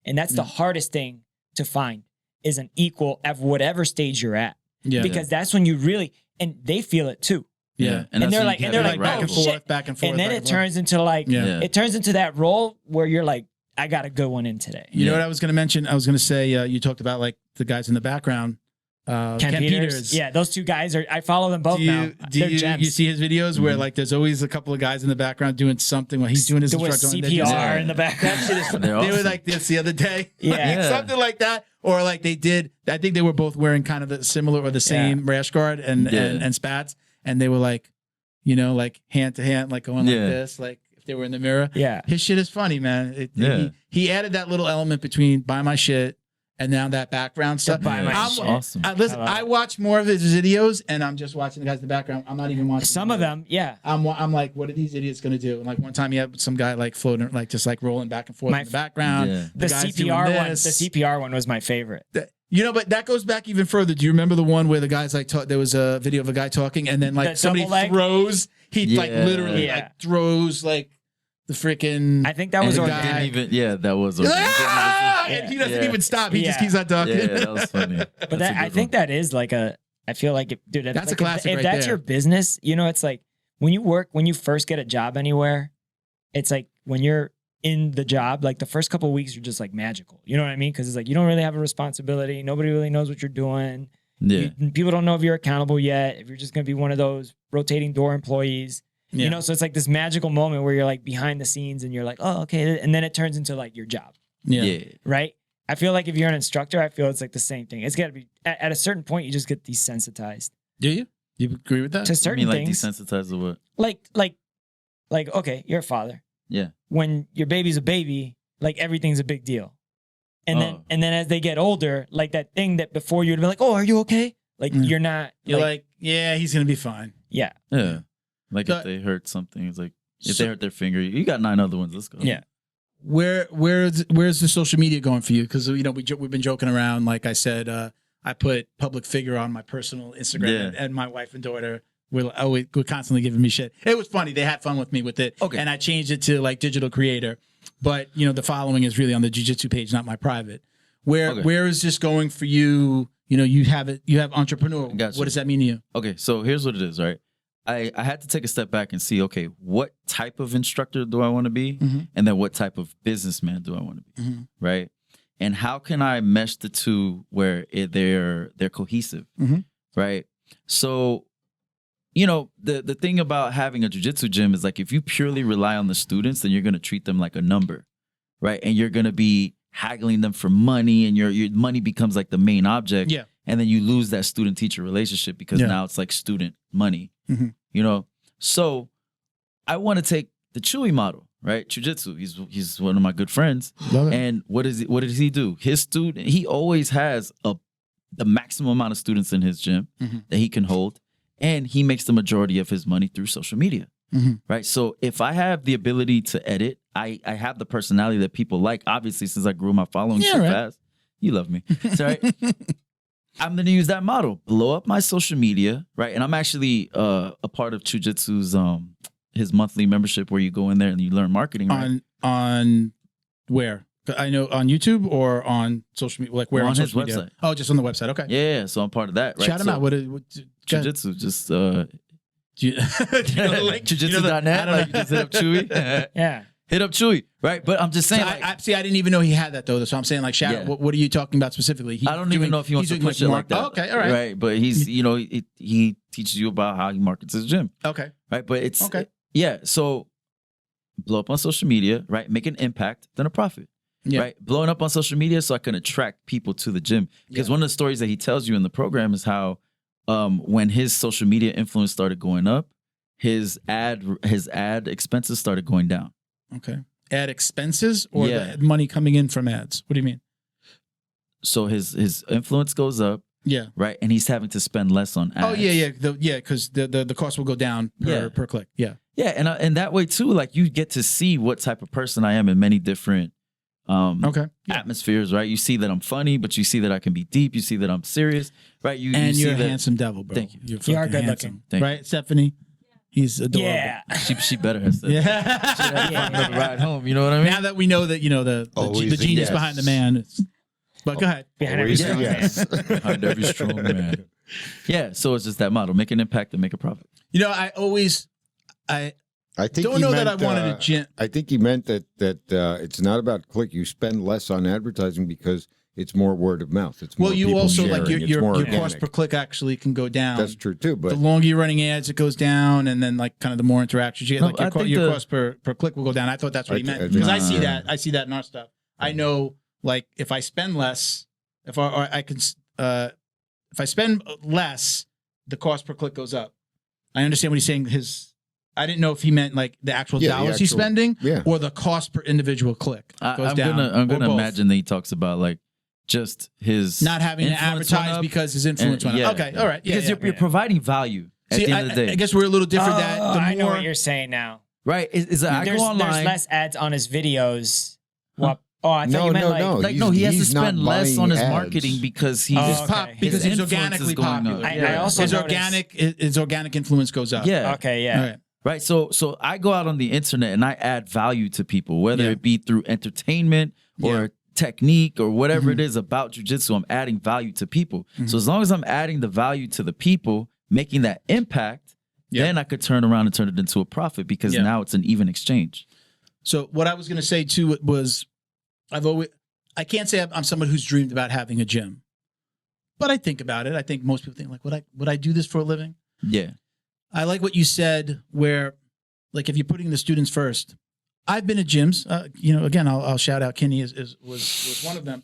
Speaker 3: and that's the hardest thing to find is an equal at whatever stage you're at.
Speaker 1: Yeah.
Speaker 3: Because that's when you really and they feel it too.
Speaker 1: Yeah.
Speaker 3: And they're like,
Speaker 1: Back
Speaker 3: oh,
Speaker 1: and
Speaker 3: shit.
Speaker 1: forth, back and forth.
Speaker 3: And then
Speaker 1: back
Speaker 3: it
Speaker 1: forth.
Speaker 3: turns into like
Speaker 1: Yeah.
Speaker 3: it turns into that role where you're like, I got a good one in today.
Speaker 1: You know what I was going to mention? I was going to say you talked about like the guys in the background.
Speaker 3: Ken Peters. Yeah, those two guys I follow them both now. They're gems.
Speaker 1: You see his videos where like there's always a couple of guys in the background doing something while he's doing his
Speaker 3: Doing
Speaker 1: instructor.
Speaker 3: CPR in the background.
Speaker 4: They're
Speaker 1: They were
Speaker 4: awesome.
Speaker 1: like this the other day.
Speaker 3: Yeah.
Speaker 1: Like, something like that. Or like they did, I think they were both wearing kind of the similar or the same rash guard and spats. And they were like, you know, like hand to hand, like going like this, like if they were in the mirror.
Speaker 3: Yeah.
Speaker 1: His shit is funny, man. He added that little element between buy my shit and now that background stuff.
Speaker 3: Buy my shit.
Speaker 4: Awesome.
Speaker 1: Listen,
Speaker 3: I love
Speaker 1: I watch more of his videos and I'm just watching the guys in the background. I'm not even watching
Speaker 3: Some of them, yeah.
Speaker 1: I'm like, what are these idiots going to do? And like one time he had some guy like floating, like just like rolling back and forth in the background.
Speaker 4: Yeah.
Speaker 3: The
Speaker 1: guy's doing
Speaker 3: CPR one. The
Speaker 1: this.
Speaker 3: CPR one was my favorite.
Speaker 1: You know, but that goes back even further. Do you remember the one where the guy's like, there was a video of a guy talking and then like
Speaker 3: The
Speaker 1: somebody
Speaker 3: double leg?
Speaker 1: throws, he like literally
Speaker 3: Yeah.
Speaker 1: like throws like the freaking.
Speaker 3: I think that was
Speaker 1: And
Speaker 3: our
Speaker 1: the guy-
Speaker 3: guy.
Speaker 4: That was organic.
Speaker 1: Ah!
Speaker 3: Yeah.
Speaker 1: And he doesn't
Speaker 4: Yeah.
Speaker 1: even stop. He just
Speaker 3: Yeah.
Speaker 1: keeps on talking.
Speaker 4: Yeah, that was funny.
Speaker 3: But that, I think that is like I feel like, dude,
Speaker 1: That's
Speaker 3: like
Speaker 1: a classic
Speaker 3: If
Speaker 1: right
Speaker 3: that's
Speaker 1: there.
Speaker 3: your business, you know, it's like when you first get a job anywhere, it's like when you're in the job, like the first couple of weeks, you're just like magical. You know what I mean? Because it's like you don't really have a responsibility. Nobody really knows what you're doing.
Speaker 4: Yeah.
Speaker 3: People don't know if you're accountable yet. If you're just going to be one of those rotating door employees.
Speaker 1: Yeah.
Speaker 3: You know, so it's like this magical moment where you're like behind the scenes and you're like, oh, okay. And then it turns into like your job,
Speaker 4: Yeah.
Speaker 3: right? I feel like if you're an instructor, I feel it's like the same thing. It's got to be at a certain point, you just get desensitized
Speaker 1: Do you? You agree with that?
Speaker 3: to
Speaker 4: I
Speaker 3: certain
Speaker 4: mean, like
Speaker 3: things.
Speaker 4: desensitized to what?
Speaker 3: Like, okay, you're a father.
Speaker 4: Yeah.
Speaker 3: When your baby's a baby, like everything's a big deal. And
Speaker 4: Oh.
Speaker 3: then as they get older, like that thing that before you'd be like, oh, are you okay? Like you're not.
Speaker 1: You're like, yeah, he's going to be fine.
Speaker 3: yeah.
Speaker 4: Yeah. Like
Speaker 1: So-
Speaker 4: if they hurt something, it's like if they hurt their finger, you got 9 other ones. Let's go.
Speaker 3: Yeah.
Speaker 1: Where's the social media going for you? Because you know we've been joking around. Like I said, I put public figure on my personal Instagram, and my wife and daughter were constantly giving me shit. It was funny. They had fun with me with it.
Speaker 4: Okay.
Speaker 1: And I changed it to like digital creator, but you know the following is really on the jiu-jitsu page, not my private. Where is this going for you? You know, you have entrepreneur.
Speaker 4: Gotcha.
Speaker 1: What does that mean to you?
Speaker 4: Okay, so here's what it is, right? I had to take a step back and see, okay, what type of instructor do I want to be?
Speaker 1: Mhm.
Speaker 4: And then what type of businessman do I want to be?
Speaker 1: Mhm.
Speaker 4: Right? And how can I mesh the two where they're cohesive?
Speaker 1: Mhm.
Speaker 4: Right? So, you know, the thing about having a jiu-jitsu gym is like if you purely rely on the students, then you're going to treat them like a number. Right? And you're going to be haggling them for money and your money becomes like the main object.
Speaker 1: Yeah.
Speaker 4: And then you lose that student-teacher relationship because now it's like student money.
Speaker 1: Mhm.
Speaker 4: You know? So I want to take the Chewy model, right? Jiu-jitsu. He's one of my good friends.
Speaker 1: Love it.
Speaker 4: And what does he do? His student, he always has the maximum amount of students in his gym
Speaker 1: Mhm.
Speaker 4: that he can hold. And he makes the majority of his money through social media.
Speaker 1: Mhm.
Speaker 4: Right. So if I have the ability to edit, I have the personality that people like. Obviously, since I grew my following so
Speaker 1: right.
Speaker 4: fast, you love me. It's all right. I'm going to use that model, blow up my social media. Right. And I'm actually a part of Jiu-Jitsu's his monthly membership where you go in there and you learn marketing. Right?
Speaker 1: On where? I know on YouTube or on social media, like where
Speaker 4: On
Speaker 1: on
Speaker 4: his
Speaker 1: social media?
Speaker 4: website.
Speaker 1: Oh, just on the website. Okay.
Speaker 4: Yeah. So I'm part of that. Right.
Speaker 1: Shout him
Speaker 4: So
Speaker 1: out. What
Speaker 4: Jiu-Jitsu, just
Speaker 1: do you know the link?
Speaker 4: jiu-jitsu.net,
Speaker 1: I don't
Speaker 4: like you just hit up Chewy.
Speaker 3: Yeah.
Speaker 4: Hit up Chewy, right? But I'm just
Speaker 1: So
Speaker 4: saying, like,
Speaker 1: I see. I didn't even know he had that though. So I'm saying, like, shout.
Speaker 4: Yeah.
Speaker 1: What are you talking about specifically?
Speaker 4: I don't even know if he wants to
Speaker 1: he's doing,
Speaker 4: push it like that.
Speaker 1: Oh, okay, all right.
Speaker 4: Right, but he's, you know, he teaches you about how he markets his gym,
Speaker 1: Okay,
Speaker 4: right? But it's,
Speaker 1: Okay.
Speaker 4: yeah, so blow up on social media, right? Make an impact, then a profit,
Speaker 1: Yeah.
Speaker 4: right? Blowing up on social media so I can attract people to the gym. Because one of the stories that he tells you in the program is how when his social media influence started going up, his ad expenses started going down.
Speaker 1: okay. Ad expenses or
Speaker 4: Yeah.
Speaker 1: the money coming in from ads? What do you mean?
Speaker 4: So his influence goes up,
Speaker 1: Yeah.
Speaker 4: right? And he's having to spend less on ads.
Speaker 1: Oh yeah, yeah, because the cost will go down per click. Yeah.
Speaker 4: Yeah, and that way too, like you get to see what type of person I am in many different atmospheres, right? You see that I'm funny, but you see that I can be deep. You see that I'm serious, right? You
Speaker 1: you're
Speaker 4: see
Speaker 1: a
Speaker 4: that,
Speaker 1: handsome devil, bro.
Speaker 4: Thank you.
Speaker 1: You're
Speaker 3: You are
Speaker 1: fucking
Speaker 3: good
Speaker 1: handsome,
Speaker 3: looking.
Speaker 1: right, Stephanie? He's adorable.
Speaker 3: Yeah.
Speaker 4: she better have said that. She had fun on the ride home. You know what I mean?
Speaker 1: Now that we know that, the genius behind the man. But go ahead.
Speaker 3: Behind every strong man.
Speaker 4: Behind every strong man. Yeah, so it's just that model: make an impact and make a profit.
Speaker 2: I think
Speaker 1: don't
Speaker 2: he
Speaker 1: know
Speaker 2: meant,
Speaker 1: that I wanted a gym.
Speaker 2: I think he meant that it's not about click. You spend less on advertising because it's more word of mouth. It's more
Speaker 1: Well, you
Speaker 2: people
Speaker 1: also
Speaker 2: sharing.
Speaker 1: like
Speaker 2: It's
Speaker 1: your
Speaker 2: more
Speaker 1: cost
Speaker 2: organic.
Speaker 1: per click actually can go down.
Speaker 2: That's true too. But
Speaker 1: the longer you're running ads, it goes down, and then like kind of the more interactions you get,
Speaker 4: No,
Speaker 1: like
Speaker 4: I think
Speaker 1: your
Speaker 4: the-
Speaker 1: cost per click will go down. I thought that's what he
Speaker 2: I
Speaker 1: meant
Speaker 2: think-
Speaker 1: because I
Speaker 4: Nah.
Speaker 1: see that in our stuff. I know like if I spend less, if I spend less, the cost per click goes up. I understand what he's saying. I didn't know if he meant like the actual dollars he's spending or the cost per individual click goes
Speaker 4: I'm
Speaker 1: down.
Speaker 4: I'm
Speaker 1: or
Speaker 4: gonna
Speaker 1: both.
Speaker 4: imagine that he talks about like just his
Speaker 1: Not having to
Speaker 4: influence went
Speaker 1: advertise
Speaker 4: up,
Speaker 1: because his influence
Speaker 4: and-
Speaker 1: went up.
Speaker 4: yeah.
Speaker 1: Okay, all right. Yeah,
Speaker 4: because
Speaker 1: yeah.
Speaker 4: you're providing value at
Speaker 1: See,
Speaker 4: the end of the day,
Speaker 1: I guess we're a little different. That the
Speaker 3: I know
Speaker 1: more
Speaker 3: what you're saying now.
Speaker 4: right? Is I go
Speaker 3: There's
Speaker 4: online.
Speaker 3: less ads on his videos. What? Oh, I thought
Speaker 2: No,
Speaker 3: you meant
Speaker 2: no,
Speaker 3: like.
Speaker 2: no.
Speaker 4: Like no, he has to
Speaker 2: He's not
Speaker 4: spend less
Speaker 2: buying
Speaker 4: on his
Speaker 2: ads.
Speaker 4: marketing because he's
Speaker 3: Oh, okay.
Speaker 1: because
Speaker 4: his
Speaker 1: he's
Speaker 4: influence
Speaker 1: organically
Speaker 4: is going
Speaker 1: popular.
Speaker 4: up.
Speaker 3: I also
Speaker 1: his
Speaker 3: noticed-
Speaker 1: organic influence goes up.
Speaker 4: yeah.
Speaker 3: Okay, yeah.
Speaker 1: All right.
Speaker 4: Right. So I go out on the internet and I add value to people, whether
Speaker 1: Yeah.
Speaker 4: it be through entertainment or
Speaker 1: Yeah.
Speaker 4: technique or whatever it is about jujitsu. I'm adding value to people. So as long as I'm adding the value to the people, making that impact,
Speaker 1: Yeah.
Speaker 4: then I could turn around and turn it into a profit because
Speaker 1: Yeah.
Speaker 4: now it's an even exchange.
Speaker 1: So what I was going to say too was, I can't say I'm someone who's dreamed about having a gym, but I think about it. I think most people think like, would I do this for a living?
Speaker 4: Yeah.
Speaker 1: I like what you said, where like if you're putting the students first. I've been at gyms. Again, I'll shout out Kenny was one of them.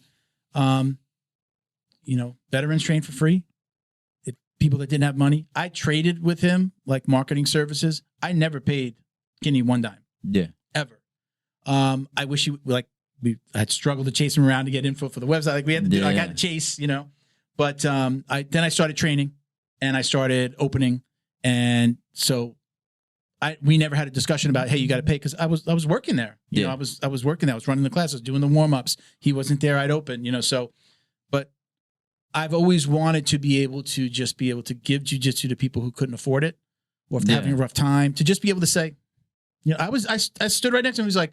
Speaker 1: Veterans train for free. People that didn't have money. I traded with him like marketing services. I never paid Kenny one dime
Speaker 4: Yeah.
Speaker 1: ever. I wish I had struggled to chase him around to get info for the website. Like we had to do, like I had to chase, But I started training and I started opening, and so we never had a discussion about, hey, you got to pay, because I was working there. I was working there. I was running the classes, doing the warm ups. He wasn't there. I'd open. So, but I've always wanted to be able to just be able to give jujitsu to people who couldn't afford it, or if they're having a rough time, to just be able to say, I stood right next to him. He was like,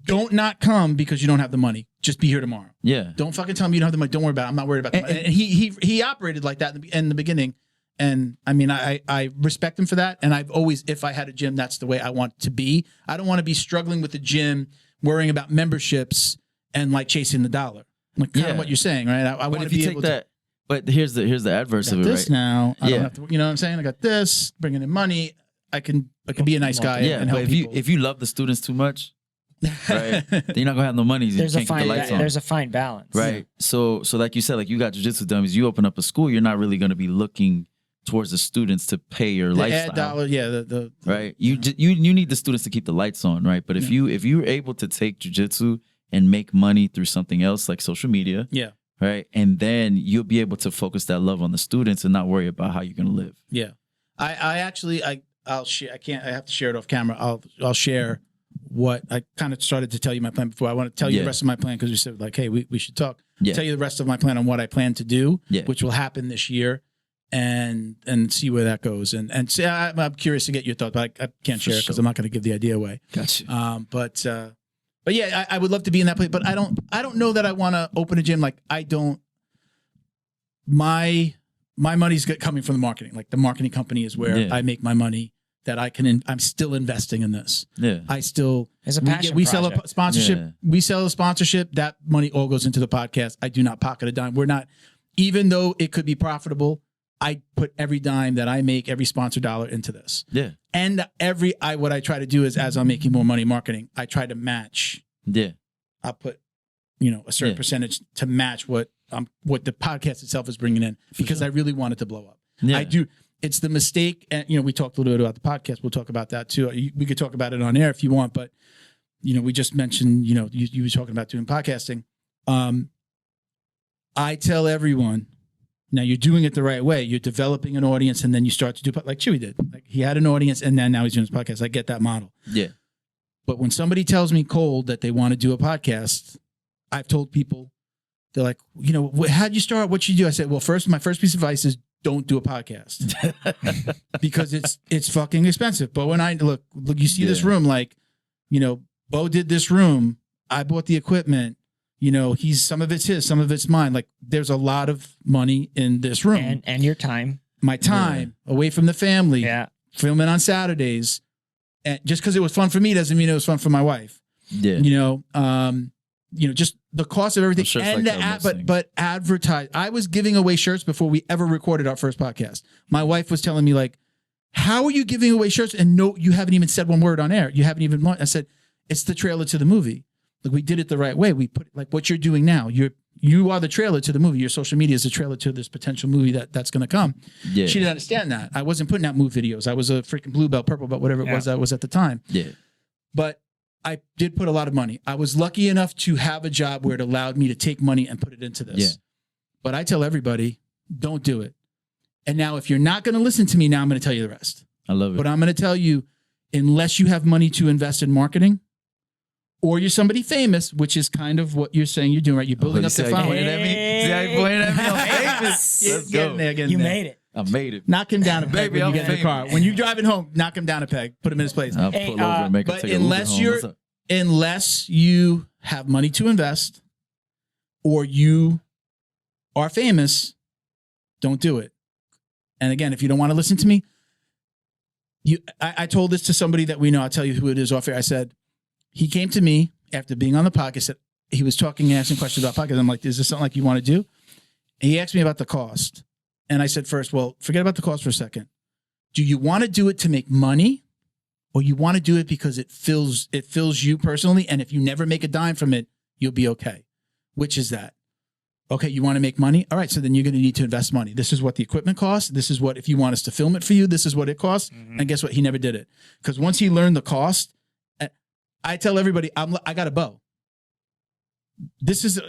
Speaker 1: don't not come because you don't have the money. Just be here tomorrow.
Speaker 4: Yeah.
Speaker 1: Don't fucking tell me you don't have the money. Don't worry about it. I'm not worried about the money. And he operated like that in the beginning. And I mean, I respect him for that. And I've always, if I had a gym, that's the way I want it to be. I don't want to be struggling with the gym, worrying about memberships and like chasing the dollar. Like kind of what you're saying, right? I want to be able to.
Speaker 4: But here's the adverse of it,
Speaker 1: This
Speaker 4: right?
Speaker 1: now, I don't have to. You know what I'm saying? I got this, bringing in money. I can be a nice guy
Speaker 4: Yeah,
Speaker 1: and
Speaker 4: but
Speaker 1: help people.
Speaker 4: if you love the students too much, right, then you're not gonna have no money. You
Speaker 3: There's
Speaker 4: can't keep the lights on.
Speaker 3: there's a fine balance.
Speaker 4: Right. So like you said, like you got jiu-jitsu dummies, you open up a school, you're not really going to be looking towards the students to pay your
Speaker 1: the
Speaker 4: lifestyle.
Speaker 1: ad dollar, the
Speaker 4: Right. You need the students to keep the lights on, right? But if you're able to take jiu-jitsu and make money through something else like social media,
Speaker 1: yeah.
Speaker 4: right? And then you'll be able to focus that love on the students and not worry about how you're going to live.
Speaker 1: Yeah. I'll share. I have to share it off camera. I'll share what I kind of started to tell you my plan before. I want to tell you the rest of my plan because we said like, hey, we should talk.
Speaker 4: Yeah.
Speaker 1: Tell you the rest of my plan on what I plan to do,
Speaker 4: Yeah.
Speaker 1: which will happen this year, and see where that goes. And see, I'm curious to get your thoughts, but I can't share it because I'm not going to give the idea away.
Speaker 4: Gotcha.
Speaker 1: But yeah, I would love to be in that place, but I don't know that I want to open a gym. Like I don't. My money's coming from the marketing. Like the marketing company is where I make my money. That I'm still investing in this.
Speaker 4: Yeah.
Speaker 1: I still.
Speaker 3: It's a passion
Speaker 1: we sell a
Speaker 3: project.
Speaker 1: sponsorship.
Speaker 4: Yeah.
Speaker 1: We sell a sponsorship. That money all goes into the podcast. I do not pocket a dime. We're not, even though it could be profitable. I put every dime that I make, every sponsor dollar into this.
Speaker 4: Yeah.
Speaker 1: And what I try to do is, as I'm making more money marketing, I try to match.
Speaker 4: Yeah.
Speaker 1: I'll put, a certain percentage to match what the podcast itself is bringing in, because I really want it to blow up.
Speaker 4: Yeah.
Speaker 1: I do. It's the mistake. And, we talked a little bit about the podcast. We'll talk about that too. We could talk about it on air if you want, but we just mentioned, you were talking about doing podcasting. I tell everyone, now you're doing it the right way. You're developing an audience, and then you start to do like Chewy did. Like he had an audience, and then now he's doing his podcast. I get that model.
Speaker 4: Yeah.
Speaker 1: But when somebody tells me cold that they want to do a podcast, I've told people, they're like, you know, how'd you start? What'd you do? I said, well, my first piece of advice is don't do a podcast because it's fucking expensive. But when I look, you see this room, like, you know, Bo did this room. I bought the equipment. You know, some of it's his, some of it's mine. Like, there's a lot of money in this room.
Speaker 3: And your time.
Speaker 1: My time away from the family.
Speaker 3: Yeah.
Speaker 1: Filming on Saturdays. And just because it was fun for me doesn't mean it was fun for my wife.
Speaker 4: Yeah.
Speaker 1: You know, just the cost of everything.
Speaker 4: Sure
Speaker 1: And
Speaker 4: like
Speaker 1: but advertise. I was giving away shirts before we ever recorded our first podcast. My wife was telling me, like, how are you giving away shirts? And no, you haven't even said one word on air. You haven't even. I said, it's the trailer to the movie. Like, we did it the right way. We put like what you're doing now. You are the trailer to the movie. Your social media is the trailer to this potential movie that's going to come.
Speaker 4: Yeah.
Speaker 1: She didn't understand that. I wasn't putting out move videos. I was a freaking blue belt, purple belt, whatever it was I was at the time.
Speaker 4: Yeah.
Speaker 1: But I did put a lot of money. I was lucky enough to have a job where it allowed me to take money and put it into this.
Speaker 4: Yeah.
Speaker 1: But I tell everybody, don't do it. And now, if you're not going to listen to me, now I'm going to tell you the rest.
Speaker 4: I love it.
Speaker 1: But I'm going to tell you, unless you have money to invest in marketing, or you're somebody famous, which is kind of what you're saying you're doing, right? You're building up the following.
Speaker 4: Pointed at me. See how you pointed at me? I'm famous. Let's go.
Speaker 3: You made it.
Speaker 4: I made it.
Speaker 1: Knock him down a peg
Speaker 4: Baby,
Speaker 1: when you
Speaker 4: I'm
Speaker 1: get in the car.
Speaker 4: famous.
Speaker 1: When you're driving home, knock him down a peg. Put him in his place.
Speaker 4: I'll pull over and make him
Speaker 1: But
Speaker 4: take a Uber home.
Speaker 1: unless you have money to invest, or you are famous, don't do it. And again, if you don't want to listen to me, I told this to somebody that we know. I'll tell you who it is off air. I said, he came to me after being on the podcast. Said, he was talking and asking questions about podcasts. I'm like, is this something like you want to do? And he asked me about the cost. And I said, first, well, forget about the cost for a second. Do you want to do it to make money, or you want to do it because it fills you personally? And if you never make a dime from it, you'll be okay. Which is that? Okay, you want to make money? All right, so then you're going to need to invest money. This is what the equipment costs. This is what, if you want us to film it for you, this is what it costs. Mm-hmm. And guess what? He never did it. Because once he learned the cost, I tell everybody, I got a bow. This is,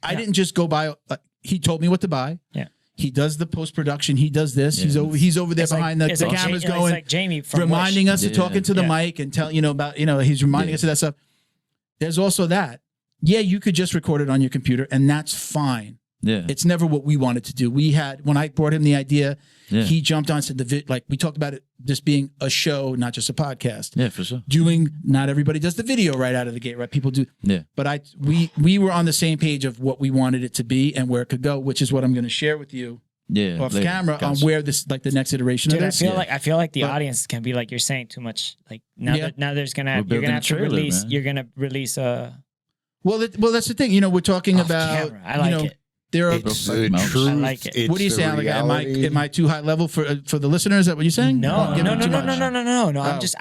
Speaker 1: I didn't just go buy. He told me what to buy. Yeah. He does the post-production. He does this. Yeah. He's over there behind the cameras going,
Speaker 3: like Jamie from
Speaker 1: reminding us to talk into the mic and tell, about, he's reminding us of that stuff. There's also that. Yeah, you could just record it on your computer, and that's fine. Yeah. It's never what we wanted to do. When I brought him the idea, he jumped on, said we talked about it, this being a show, not just a podcast.
Speaker 4: Yeah, for sure.
Speaker 1: Not everybody does the video right out of the gate, right? People do.
Speaker 4: Yeah.
Speaker 1: But we were on the same page of what we wanted it to be and where it could go, which is what I'm going to share with you. Yeah, off camera on where this, like, the next iteration of this.
Speaker 3: I feel like the audience can be like, you're saying too much. Like now you're gonna have to release a.
Speaker 1: Well, that's the thing. We're talking about.
Speaker 3: Camera. I like it.
Speaker 1: There are
Speaker 2: it's the truth.
Speaker 3: I like it.
Speaker 1: What are you saying? Like, am I too high level for the listeners? Is that what you're saying?
Speaker 3: No. I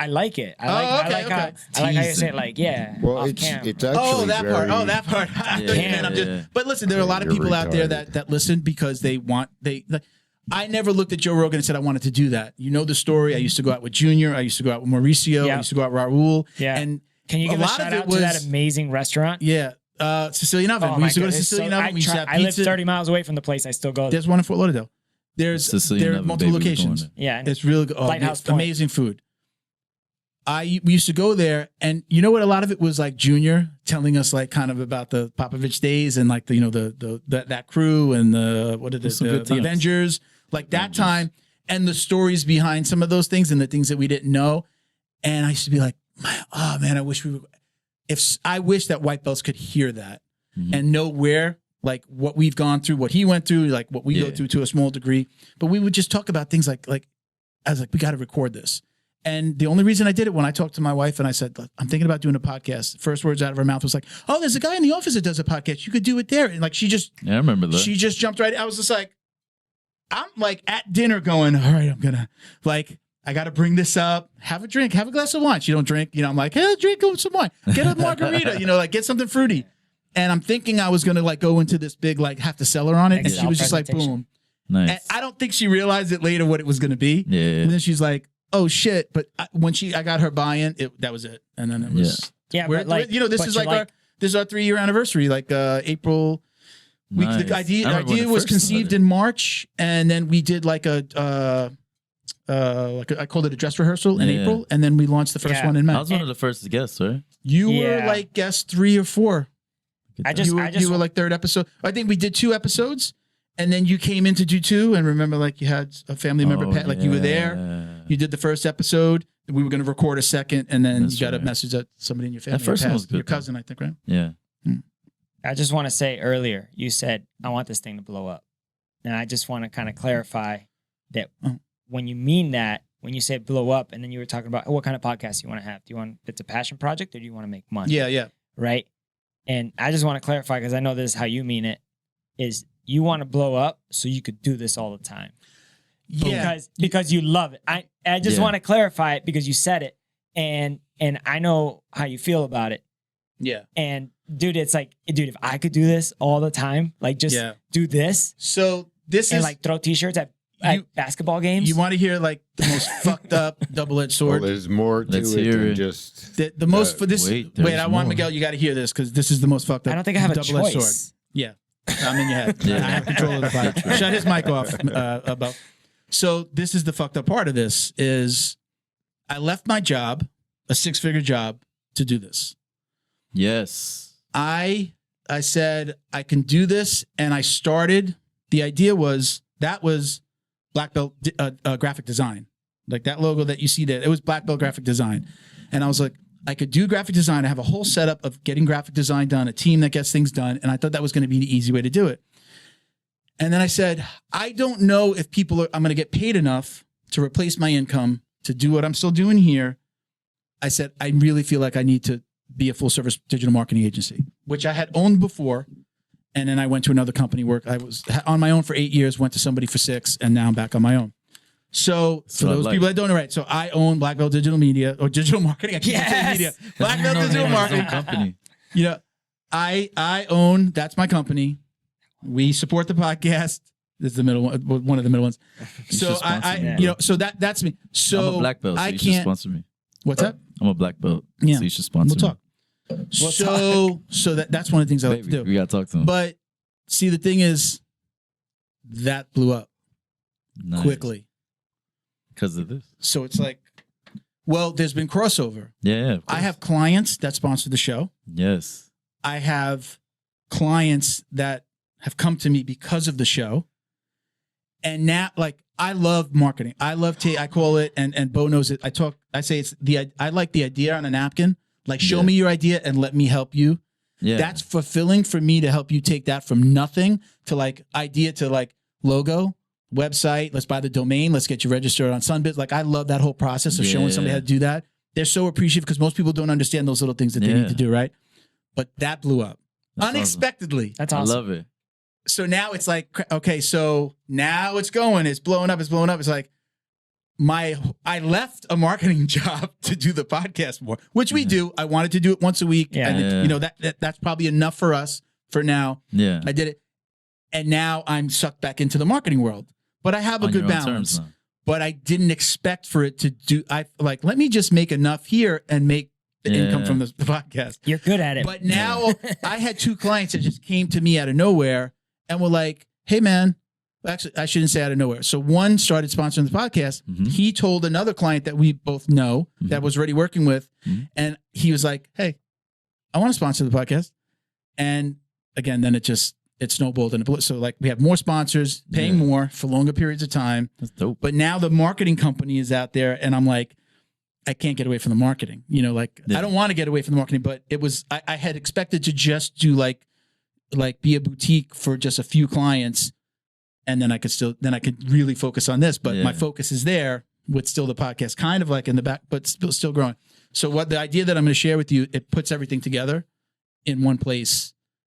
Speaker 3: like it. I like how you say it. Like, yeah.
Speaker 2: Well, it's actually
Speaker 1: that part. But listen, there are a lot of people out there that listen because they I never looked at Joe Rogan and said I wanted to do that. You know the story. I used to go out with Junior. I used to go out with Mauricio. I used to go out with Raul.
Speaker 3: Yeah.
Speaker 1: And
Speaker 3: can you give a shout out to that amazing restaurant?
Speaker 1: Yeah. Sicilian Oven. We used to go to Sicilian Oven. We used to have pizza.
Speaker 3: I live 30 miles away from the place. I still go there.
Speaker 1: There's one in Fort Lauderdale. There are multiple locations.
Speaker 3: Yeah.
Speaker 1: It's really good. Amazing food. We used to go there, and you know what? A lot of it was like Junior telling us, like, kind of about the Popovich days and, like, that crew and the Avengers, like that time, and the stories behind some of those things and the things that we didn't know. And I used to be like, oh man, I wish that white belts could hear that and know where, like, what we've gone through, what he went through, like what we go through to a small degree. But we would just talk about things like I was like, we got to record this. And the only reason I did it, when I talked to my wife and I said, I'm thinking about doing a podcast, the first words out of her mouth was like, oh, there's a guy in the office that does a podcast. You could do it there. And like, I remember that. She just jumped right. I was just like, I'm like at dinner going, all right, I'm going to, like, I got to bring this up, have a drink, have a glass of wine. She don't drink, I'm like, hey, drink some wine, get a margarita, like, get something fruity. And I'm thinking I was going to, like, go into this big, like, have to sell her on it. And she was just like, boom. Nice. And I don't think she realized it later what it was going to be. Yeah. And then she's like, oh shit. But when I got her buy-in, that was it. And then it was, this is our 3-year anniversary, like, April. Nice. The idea was conceived in March. And then we did like like I called it a dress rehearsal in
Speaker 4: Yeah.
Speaker 1: April, and then we launched the first
Speaker 3: Yeah.
Speaker 1: one in May.
Speaker 4: I was one of the first guests, right?
Speaker 1: You were
Speaker 3: Yeah.
Speaker 1: like guest 3 or 4.
Speaker 3: I just
Speaker 1: You were like third episode. I think we did 2 episodes, and then you came in to do 2. And remember, like you had a family member, Pat, like you were there. You did the first episode. We were going to record a second, and then
Speaker 4: That's
Speaker 1: you got a
Speaker 4: right.
Speaker 1: message that somebody in your family
Speaker 4: That first
Speaker 1: had
Speaker 4: one was
Speaker 1: passed.
Speaker 4: good,
Speaker 1: Your
Speaker 4: though.
Speaker 1: cousin, I think, right?
Speaker 4: Yeah.
Speaker 3: I just want to say earlier, you said, I want this thing to blow up. And I just want to kind of clarify that when you mean that, when you say blow up, and then you were talking about what kind of podcast you want to have. Do you want, it's a passion project, or do you want to make money?
Speaker 1: Yeah.
Speaker 3: Right? And I just want to clarify, because I know this is how you mean it, is you want to blow up so you could do this all the time.
Speaker 1: Yeah.
Speaker 3: Because you love it. I just want to clarify it because you said it, and I know how you feel about it.
Speaker 1: Yeah.
Speaker 3: And dude, it's like, dude, if I could do this all the time, like just do this
Speaker 1: So this
Speaker 3: and
Speaker 1: is
Speaker 3: like throw t-shirts at basketball games.
Speaker 1: you want to hear like the most fucked up double-edged
Speaker 2: Well,
Speaker 1: sword.
Speaker 2: there's more to
Speaker 4: Let's
Speaker 2: it
Speaker 4: hear
Speaker 2: than
Speaker 4: it.
Speaker 2: just.
Speaker 1: The most for this.
Speaker 4: wait,
Speaker 1: Wait,
Speaker 4: there's
Speaker 1: I want
Speaker 4: more.
Speaker 1: Miguel. You got to hear this because this is the most fucked up.
Speaker 3: I don't think I have a
Speaker 1: double-edged
Speaker 3: choice.
Speaker 1: sword. Yeah, I'm in your head.
Speaker 4: Yeah.
Speaker 1: I have control of the podcast. Shut his mic off. About. So this is the fucked up part of this is I left my job, a 6-figure job, to do this.
Speaker 4: Yes.
Speaker 1: I said I can do this, and I started. The idea was black belt graphic design, like that logo that you see there. It was black belt graphic design, and I was like, I could do graphic design. I have a whole setup of getting graphic design done, a team that gets things done, and I thought that was going to be the easy way to do it. And then I said, I don't know if I'm going to get paid enough to replace my income to do what I'm still doing here. I said, I really feel like I need to be a full service digital marketing agency, which I had owned before. And then I went to another company work. I was on my own for 8 years, went to somebody for 6, and now I'm back on my own. So for those people that don't know, right? So I own Black Belt Digital Media or digital marketing. I keep saying media. Black Belt Digital Marketing.
Speaker 4: Company.
Speaker 1: You know, I own, that's my company. We support the podcast. This is the middle one of the middle ones. So so that's me. So
Speaker 4: I'm a black belt, so you should sponsor me.
Speaker 1: What's that?
Speaker 4: I'm a black belt,
Speaker 1: Yeah.
Speaker 4: so you should sponsor
Speaker 1: We'll
Speaker 4: me.
Speaker 1: talk. So that's one of the things I like to do.
Speaker 4: We gotta talk to him.
Speaker 1: But see, the thing is, that blew up
Speaker 4: Nice.
Speaker 1: quickly.
Speaker 4: Because of this.
Speaker 1: So it's like, well, there's been crossover.
Speaker 4: Yeah. Of
Speaker 1: I
Speaker 4: course.
Speaker 1: have clients that sponsor the show.
Speaker 4: Yes.
Speaker 1: I have clients that have come to me because of the show. And now, like, I love marketing. I call it, and Bo knows it. I say I like the idea on a napkin. Like, show me your idea and let me help you.
Speaker 4: Yeah.
Speaker 1: That's fulfilling for me to help you take that from nothing to like idea to like logo, website. Let's buy the domain. Let's get you registered on Sunbit. Like, I love that whole process of showing somebody how to do that. They're so appreciative because most people don't understand those little things that they need to do, right? But that blew up
Speaker 4: That's
Speaker 1: unexpectedly.
Speaker 4: awesome.
Speaker 3: That's awesome.
Speaker 4: I love it.
Speaker 1: So now it's like, okay, so now it's going. It's blowing up. It's blowing up. It's like I left a marketing job to do the podcast more, which we do. I wanted to do it once a week.
Speaker 3: Yeah.
Speaker 1: And that's probably enough for us for now.
Speaker 4: Yeah.
Speaker 1: I did it. And now I'm sucked back into the marketing world. But I have a
Speaker 4: On
Speaker 1: good
Speaker 4: your own
Speaker 1: balance.
Speaker 4: terms now.
Speaker 1: But I didn't expect for it to do. Let me just make enough here and make the income from the podcast.
Speaker 3: You're good at it.
Speaker 1: But now I had 2 clients that just came to me out of nowhere and were like, hey, man, actually, I shouldn't say out of nowhere. So one started sponsoring the podcast.
Speaker 4: Mhm.
Speaker 1: He told another client that we both know that was already working with. And he was like, hey, I want to sponsor the podcast. And again, then it snowballed. So like we have more sponsors paying more for longer periods of time.
Speaker 4: That's dope.
Speaker 1: But now the marketing company is out there and I'm like, I can't get away from the marketing. I don't want to get away from the marketing, but it was, I had expected to just do like be a boutique for just a few clients. And then I could really focus on this, but my focus is there with still the podcast kind of like in the back, but still growing. So what the idea that I'm going to share with you, it puts everything together in one place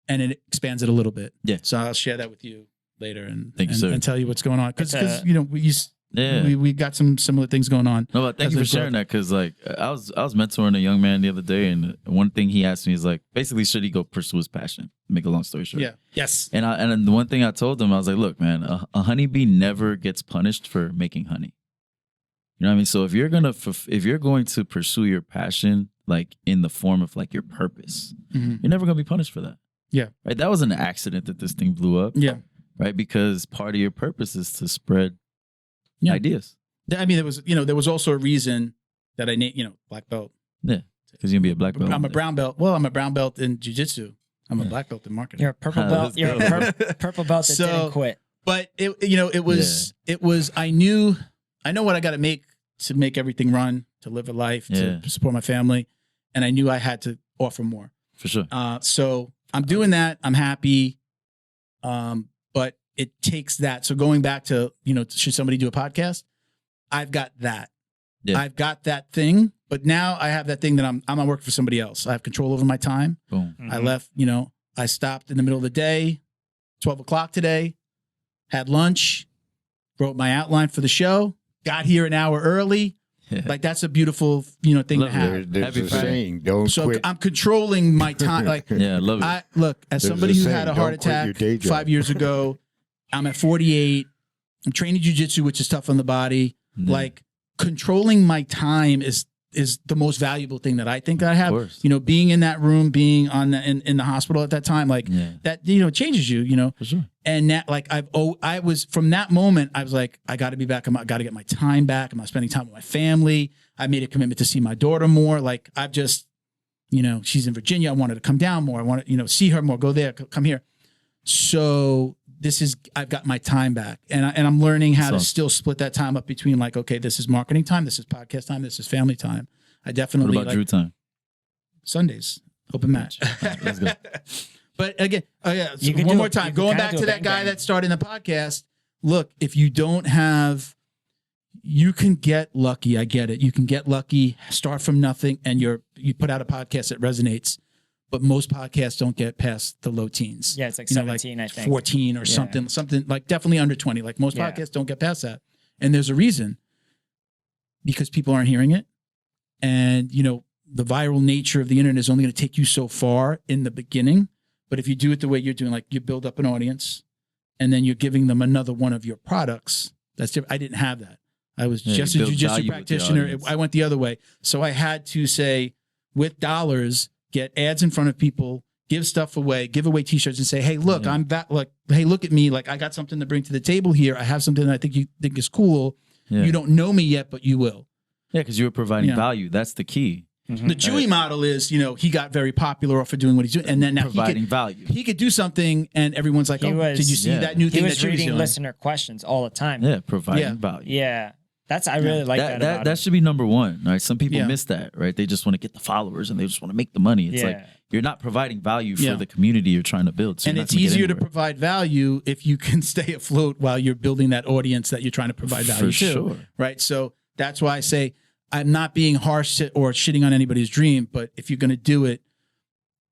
Speaker 1: and it expands it a little bit.
Speaker 4: Yeah.
Speaker 1: So I'll share that with you later and
Speaker 4: Thank you, sir.
Speaker 1: and tell you what's going on. Cause
Speaker 4: Yeah.
Speaker 1: we got some similar things going on.
Speaker 4: No, but thank
Speaker 1: as
Speaker 4: you for
Speaker 1: we grow.
Speaker 4: sharing that because like I was mentoring a young man the other day, and one thing he asked me is like, basically, should he go pursue his passion? Make a long story short.
Speaker 1: Yeah. Yes.
Speaker 4: And the one thing I told him, I was like, look, man, a honeybee never gets punished for making honey. You know what I mean? So if you're going to pursue your passion like in the form of like your purpose,
Speaker 1: Mhm.
Speaker 4: you're never gonna be punished for that.
Speaker 1: Yeah.
Speaker 4: Right. That was an accident that this thing blew up.
Speaker 1: Yeah.
Speaker 4: Right. Because part of your purpose is to spread
Speaker 1: Yeah.
Speaker 4: ideas.
Speaker 1: I mean, there was also a reason that I named, black belt.
Speaker 4: Yeah, because you're gonna be a black belt.
Speaker 1: I'm a brown belt. Well, I'm a brown belt in jiu-jitsu. I'm a black belt in marketing.
Speaker 3: You're a purple belt. You're a purple belt that didn't quit.
Speaker 1: But it was. I know what I got to make everything run, to live a life, to support my family, and I knew I had to offer more.
Speaker 4: For sure.
Speaker 1: So I'm doing that. I'm happy. But it takes that. So going back to, should somebody do a podcast? I've got that. Yeah. I've got that thing, but now I have that thing that I'm working for somebody else. I have control over my time.
Speaker 4: Boom.
Speaker 1: I left, I stopped in the middle of the day, 12 o'clock today, had lunch, wrote my outline for the show, got here an hour early. Yeah. Like, that's a beautiful, thing to have.
Speaker 2: There's a saying, don't quit.
Speaker 1: I'm controlling my time. Like,
Speaker 4: yeah, I love it.
Speaker 1: Look, as somebody who had a heart attack 5 years ago, I'm at 48. I'm training jiu-jitsu, which is tough on the body. Yeah. Like, controlling my time is the most valuable thing that I think I have. Being in that room, being in the hospital at that time, like that, changes you,
Speaker 4: For sure.
Speaker 1: And that, like, I was from that moment, I was like, I got to be back. I got to get my time back. I'm not spending time with my family. I made a commitment to see my daughter more. Like, I've just, she's in Virginia. I wanted to come down more. I want to, see her more, go there, come here. So I've got my time back, and I'm learning how to still split that time up between, like, okay, this is marketing time, this is podcast time, this is family time. I definitely
Speaker 4: what about Drew time?
Speaker 1: Sundays, open match.
Speaker 4: Let's go.
Speaker 1: But again, so one more time, going back to that guy that started the podcast. Look, if you don't have, you can get lucky. I get it. You can get lucky, start from nothing, and you put out a podcast that resonates. But most podcasts don't get past the low teens.
Speaker 3: Yeah, it's like 17, I think.
Speaker 1: 14 or something like definitely under 20. Like, most podcasts don't get past that. And there's a reason, because people aren't hearing it. And, the viral nature of the internet is only going to take you so far in the beginning. But if you do it the way you're doing, like, you build up an audience and then you're giving them another one of your products, that's different. I didn't have that. I was just a jiu-jitsu practitioner. I went the other way. So I had to say, with dollars, get ads in front of people, give stuff away, give away t-shirts, and say, hey, look, I'm that, like, hey, look at me. Like, I got something to bring to the table here. I have something that I think you think is cool. Yeah. You don't know me yet, but you will.
Speaker 4: Yeah, because you were providing value. That's the key.
Speaker 1: Mm-hmm. The Chewy model is, he got very popular off of doing what he's doing. And then now
Speaker 4: providing value.
Speaker 1: He could do something and everyone's like, did you see that new thing that Chewy's doing?
Speaker 3: He was reading listener questions all the time.
Speaker 4: Yeah, providing value.
Speaker 3: Yeah. I really like that about
Speaker 4: that should be number one, right? Some people miss that, right? They just want to get the followers and they just want to make the money. It's like, you're not providing value for the community you're trying to build. So
Speaker 1: and it's easier to provide value if you can stay afloat while you're building that audience that you're trying to provide value to. Sure. Right? So that's why I say, I'm not being harsh or shitting on anybody's dream, but if you're going to do it,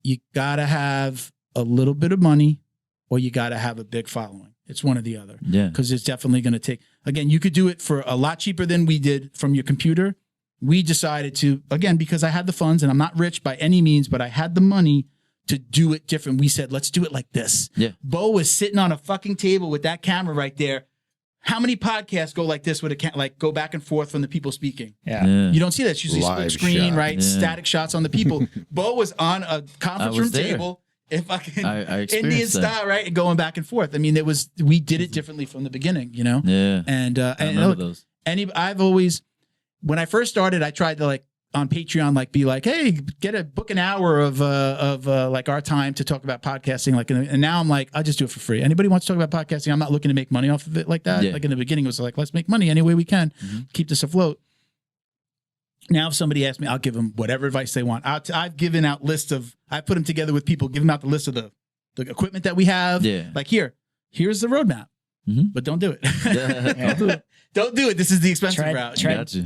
Speaker 1: you got to have a little bit of money or you got to have a big following. It's one or the other. Yeah. Because it's definitely going to take, again, you could do it for a lot cheaper than we did from your computer. We decided to, again, because I had the funds and I'm not rich by any means, but I had the money to do it different. We said, let's do it like this. Yeah. Bo was sitting on a fucking table with that camera right there. How many podcasts go like this with go back and forth from the people speaking? Yeah. You don't see that. It's usually split screen, right? Yeah. Static shots on the people. Bo was on a conference room table. If I Indian style, right? And going back and forth. I mean, we did it differently from the beginning, Yeah. And look, those. I've always, when I first started, I tried to on Patreon, be like, hey, book an hour of our time to talk about podcasting. And now I'm like, I'll just do it for free. Anybody wants to talk about podcasting? I'm not looking to make money off of it like that. Yeah. Like in the beginning, it was like, let's make money any way we can, keep this afloat. Now, if somebody asks me, I'll give them whatever advice they want. I've given out I put them together with people, give them out the list of the equipment that we have. Yeah. Like, here's the roadmap, but don't do it. Don't do it. Don't do it. This is the expensive route.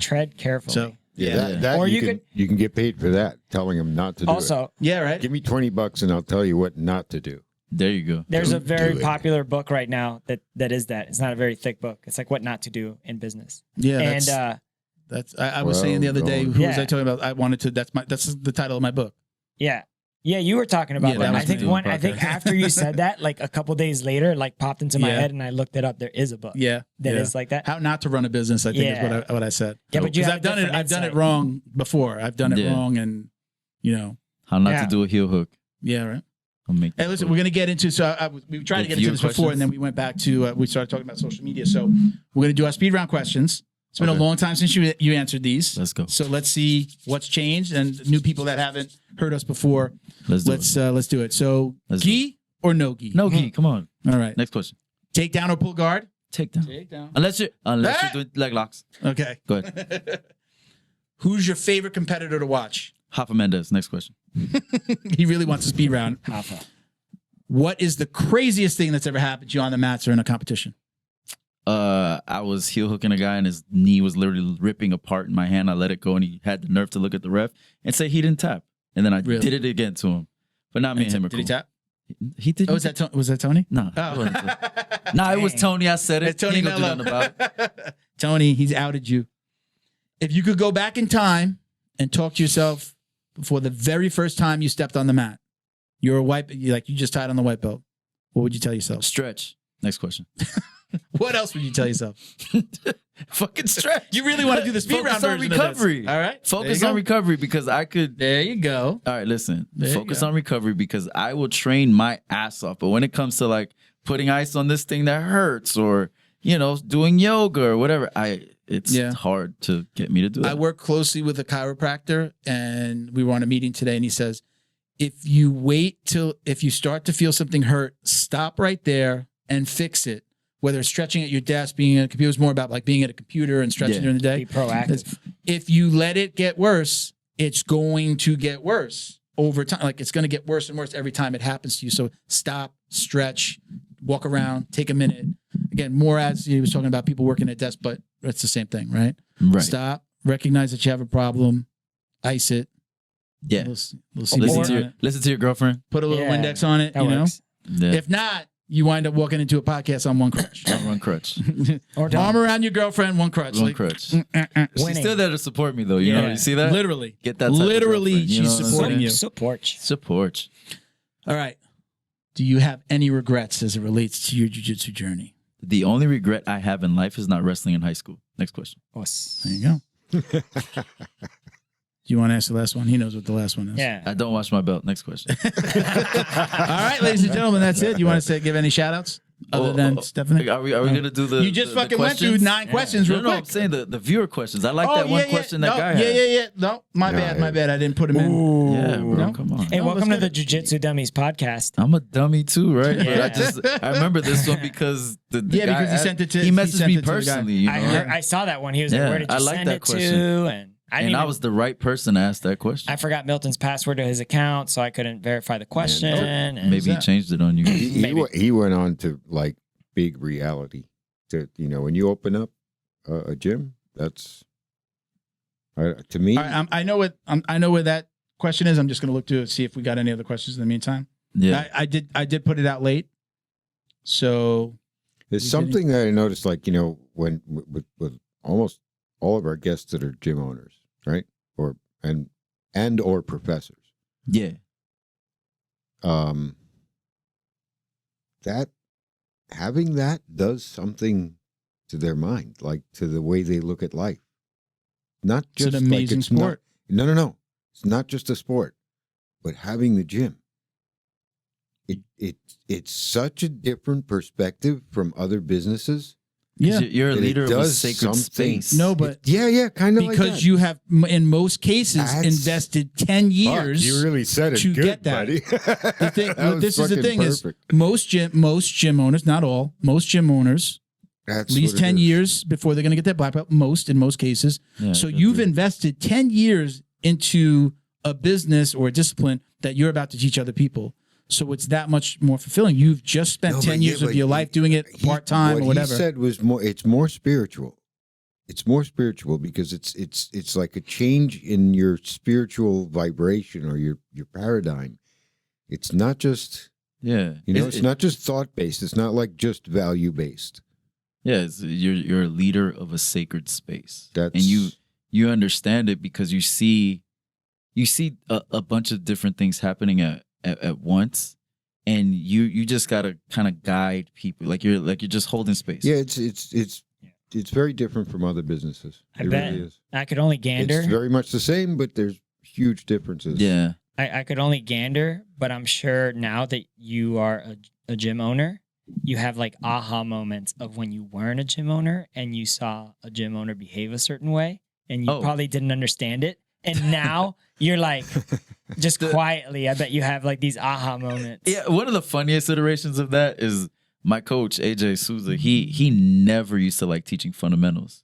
Speaker 3: Tread carefully.
Speaker 2: So, that or you can get paid for that, telling them not to do it.
Speaker 3: Also,
Speaker 1: right.
Speaker 2: Give me $20 and I'll tell you what not to do.
Speaker 4: There you go.
Speaker 3: There's a very popular book right now that is that. It's not a very thick book. It's like what not to do in business. Yeah. And
Speaker 1: I was saying the other day, who was I talking about? I wanted to. That's the title of my book.
Speaker 3: Yeah. Yeah, you were talking about that. I think after you said that, a couple days later, popped into my head, and I looked it up. There is a book. Yeah, that is like that.
Speaker 1: How not to run a business, I think is what I said.
Speaker 3: Yeah, but
Speaker 1: I've done it. I've done it wrong before. I've done it wrong, and
Speaker 4: how not to do a heel hook.
Speaker 1: Yeah, right. Hey, listen, we're gonna get into. We tried to get into this before, and then we went back to. We started talking about social media. So we're gonna do our speed round questions. It's been a
Speaker 4: Okay.
Speaker 1: long time since you answered these.
Speaker 4: Let's go.
Speaker 1: So let's see what's changed and new people that haven't heard us before.
Speaker 4: Let's do
Speaker 1: Let's do it. So
Speaker 4: Let's do
Speaker 1: gi or no gi?
Speaker 4: No gi. Come on.
Speaker 1: All right.
Speaker 4: Next question.
Speaker 1: Take down or pull guard?
Speaker 4: Take down.
Speaker 1: Take down.
Speaker 4: Unless you're doing leg locks.
Speaker 1: Okay.
Speaker 4: Go ahead.
Speaker 1: Who's your favorite competitor to watch?
Speaker 4: Hoffa Mendez. Next question.
Speaker 1: He really wants a speed round. What is the craziest thing that's ever happened to you on the mats or in a competition?
Speaker 4: I was heel hooking a guy and his knee was literally ripping apart in my hand. I let it go and he had the nerve to look at the ref and say he didn't tap. And then I
Speaker 1: Really?
Speaker 4: did it again to him. But not me and him are
Speaker 1: Did
Speaker 4: cool.
Speaker 1: he tap?
Speaker 4: He did.
Speaker 1: Oh, was that Tony?
Speaker 4: No.
Speaker 1: Oh.
Speaker 4: Nah, it was Tony. I said it.
Speaker 1: It's Tony
Speaker 4: He ain't gonna do
Speaker 1: Mello.
Speaker 4: nothing about it.
Speaker 1: Tony, he's outed you. If you could go back in time and talk to yourself before the very first time you stepped on the mat, you just tied on the white belt, what would you tell yourself?
Speaker 4: Stretch. Next question.
Speaker 1: What else would you tell yourself?
Speaker 4: Fucking stretch.
Speaker 1: You really want to do the speed round
Speaker 4: Focus on
Speaker 1: version of this.
Speaker 4: recovery.
Speaker 1: All right.
Speaker 4: Focus
Speaker 1: There you
Speaker 4: on
Speaker 1: go.
Speaker 4: recovery because I could.
Speaker 1: There you go.
Speaker 4: All right, listen.
Speaker 1: There you
Speaker 4: Focus
Speaker 1: go.
Speaker 4: on recovery because I will train my ass off. But when it comes to like putting ice on this thing that hurts or, doing yoga or whatever, it's hard to get me to do that.
Speaker 1: I work closely with a chiropractor, and we were on a meeting today, and he says, if you start to feel something hurt, stop right there and fix it. Whether it's stretching at your desk, being at a computer, is more about like being at a computer and stretching during the day.
Speaker 3: Be proactive.
Speaker 1: If you let it get worse, it's going to get worse over time. Like it's going to get worse and worse every time it happens to you. So stop, stretch, walk around, take a minute. Again, more as he was talking about people working at desks, but it's the same thing, right?
Speaker 4: Right.
Speaker 1: Stop, recognize that you have a problem, ice it.
Speaker 4: Yeah.
Speaker 1: We'll see
Speaker 4: Listen to your girlfriend.
Speaker 1: Put a little
Speaker 3: Yeah,
Speaker 1: Windex on it,
Speaker 3: that works.
Speaker 4: Yeah.
Speaker 1: If not, you wind up walking into a podcast on one crutch.
Speaker 4: One crutch.
Speaker 3: Or don't.
Speaker 1: Arm around your girlfriend, one crutch.
Speaker 4: One
Speaker 1: Like,
Speaker 4: crutch.
Speaker 1: mm, mm, mm.
Speaker 4: She's
Speaker 3: Winning.
Speaker 4: still there to support me though. You know,
Speaker 3: Yeah.
Speaker 4: you see that?
Speaker 1: Literally.
Speaker 4: Get that type of
Speaker 1: Literally,
Speaker 4: girlfriend, you know
Speaker 1: she's
Speaker 4: what I'm
Speaker 1: supporting
Speaker 4: saying?
Speaker 1: you.
Speaker 3: Support.
Speaker 4: Support.
Speaker 1: All right. Do you have any regrets as it relates to your jiu-jitsu journey?
Speaker 4: The only regret I have in life is not wrestling in high school. Next question.
Speaker 1: There you go. Do you want to ask the last one? He knows what the last one is.
Speaker 3: Yeah.
Speaker 4: I don't watch my belt. Next question.
Speaker 1: All right, ladies and gentlemen, that's it. You want to give any shout outs other than Stephanie?
Speaker 4: Are we gonna do the?
Speaker 1: You just
Speaker 4: the
Speaker 1: fucking went through
Speaker 4: questions?
Speaker 1: 9 questions real
Speaker 4: No,
Speaker 1: quick.
Speaker 4: I'm saying the viewer questions. I like that one question that
Speaker 1: no,
Speaker 4: guy
Speaker 1: yeah,
Speaker 4: had.
Speaker 1: yeah. No, my bad. I didn't put him in.
Speaker 4: Yeah, bro.
Speaker 1: No?
Speaker 4: Come on.
Speaker 3: Hey,
Speaker 1: No,
Speaker 3: welcome
Speaker 1: let's
Speaker 3: to
Speaker 1: get
Speaker 3: the
Speaker 1: it.
Speaker 3: Jiu-Jitsu Dummies podcast.
Speaker 4: I'm a dummy too, right?
Speaker 3: Yeah.
Speaker 4: But I remember this one because the
Speaker 1: Yeah,
Speaker 4: guy
Speaker 1: because he sent it to-
Speaker 4: he
Speaker 1: he
Speaker 4: messaged
Speaker 1: sent
Speaker 4: me
Speaker 1: it to the guy.
Speaker 4: personally. You know?
Speaker 3: I saw that one. He was
Speaker 4: Yeah,
Speaker 3: like, "Where did you
Speaker 4: I like
Speaker 3: send
Speaker 4: that
Speaker 3: it
Speaker 4: question.
Speaker 3: to?" And I didn't.
Speaker 4: And I
Speaker 3: even-
Speaker 4: was the right person to ask that question.
Speaker 3: I forgot Milton's password to his account, so I couldn't verify the question. and
Speaker 4: Maybe he changed it on you.
Speaker 2: He went on to like big reality. To when you open up a gym, that's to me.
Speaker 1: All right, I know where that question is. I'm just going to look to see if we got any other questions in the meantime.
Speaker 4: Yeah.
Speaker 1: I did put it out late. So
Speaker 2: There's something that I noticed, like when with almost all of our guests that are gym owners, right, or professors,
Speaker 4: Yeah.
Speaker 2: that having that does something to their mind, like to the way they look at life. Not
Speaker 1: it's
Speaker 2: just
Speaker 1: an amazing
Speaker 2: like it's
Speaker 1: sport.
Speaker 2: No. It's not just a sport, but having the gym. It's such a different perspective from other businesses.
Speaker 1: Yeah.
Speaker 4: You're a
Speaker 2: that it
Speaker 4: leader of a
Speaker 2: does
Speaker 4: sacred
Speaker 2: something.
Speaker 4: space.
Speaker 1: No, but
Speaker 2: Yeah, kind of like
Speaker 1: because
Speaker 2: that.
Speaker 1: you have, in most cases,
Speaker 2: That's-
Speaker 1: invested 10 years.
Speaker 2: Fuck, you really said it
Speaker 1: to
Speaker 2: good,
Speaker 1: get that.
Speaker 2: buddy.
Speaker 1: The thing,
Speaker 2: That was
Speaker 1: this is the
Speaker 2: fucking
Speaker 1: thing
Speaker 2: perfect.
Speaker 1: is most gym owners, not all, most gym owners,
Speaker 2: That's
Speaker 1: at least
Speaker 2: what it
Speaker 1: 10
Speaker 2: is.
Speaker 1: years before they're going to get that black belt, in most cases.
Speaker 4: Yeah,
Speaker 1: So
Speaker 4: that's
Speaker 1: you've
Speaker 4: it.
Speaker 1: invested 10 years into a business or a discipline that you're about to teach other people. So it's that much more fulfilling. You've just spent
Speaker 2: No,
Speaker 1: 10
Speaker 2: but
Speaker 1: years
Speaker 2: yeah,
Speaker 1: of
Speaker 2: but
Speaker 1: your life doing it part-time or
Speaker 2: What
Speaker 1: whatever.
Speaker 2: he said was more. It's more spiritual. It's more spiritual because it's like a change in your spiritual vibration or your paradigm. It's not just
Speaker 4: Yeah.
Speaker 2: it's not just thought based. It's not like just value based.
Speaker 4: Yeah, you're a leader of a sacred space.
Speaker 2: That's
Speaker 4: and you understand it because you see a bunch of different things happening at once, and you just gotta kind of guide people like you're just holding space.
Speaker 2: Yeah, it's very different from other businesses.
Speaker 3: I
Speaker 2: It
Speaker 3: bet.
Speaker 2: really is.
Speaker 3: I could only gander.
Speaker 2: It's very much the same, but there's huge differences.
Speaker 4: Yeah.
Speaker 3: I could only gander, but I'm sure now that you are a gym owner, you have like aha moments of when you weren't a gym owner and you saw a gym owner behave a certain way and you probably didn't understand it. And now you're like, just quietly, I bet you have like these aha moments.
Speaker 4: Yeah, one of the funniest iterations of that is my coach, AJ Souza. He never used to like teaching fundamentals.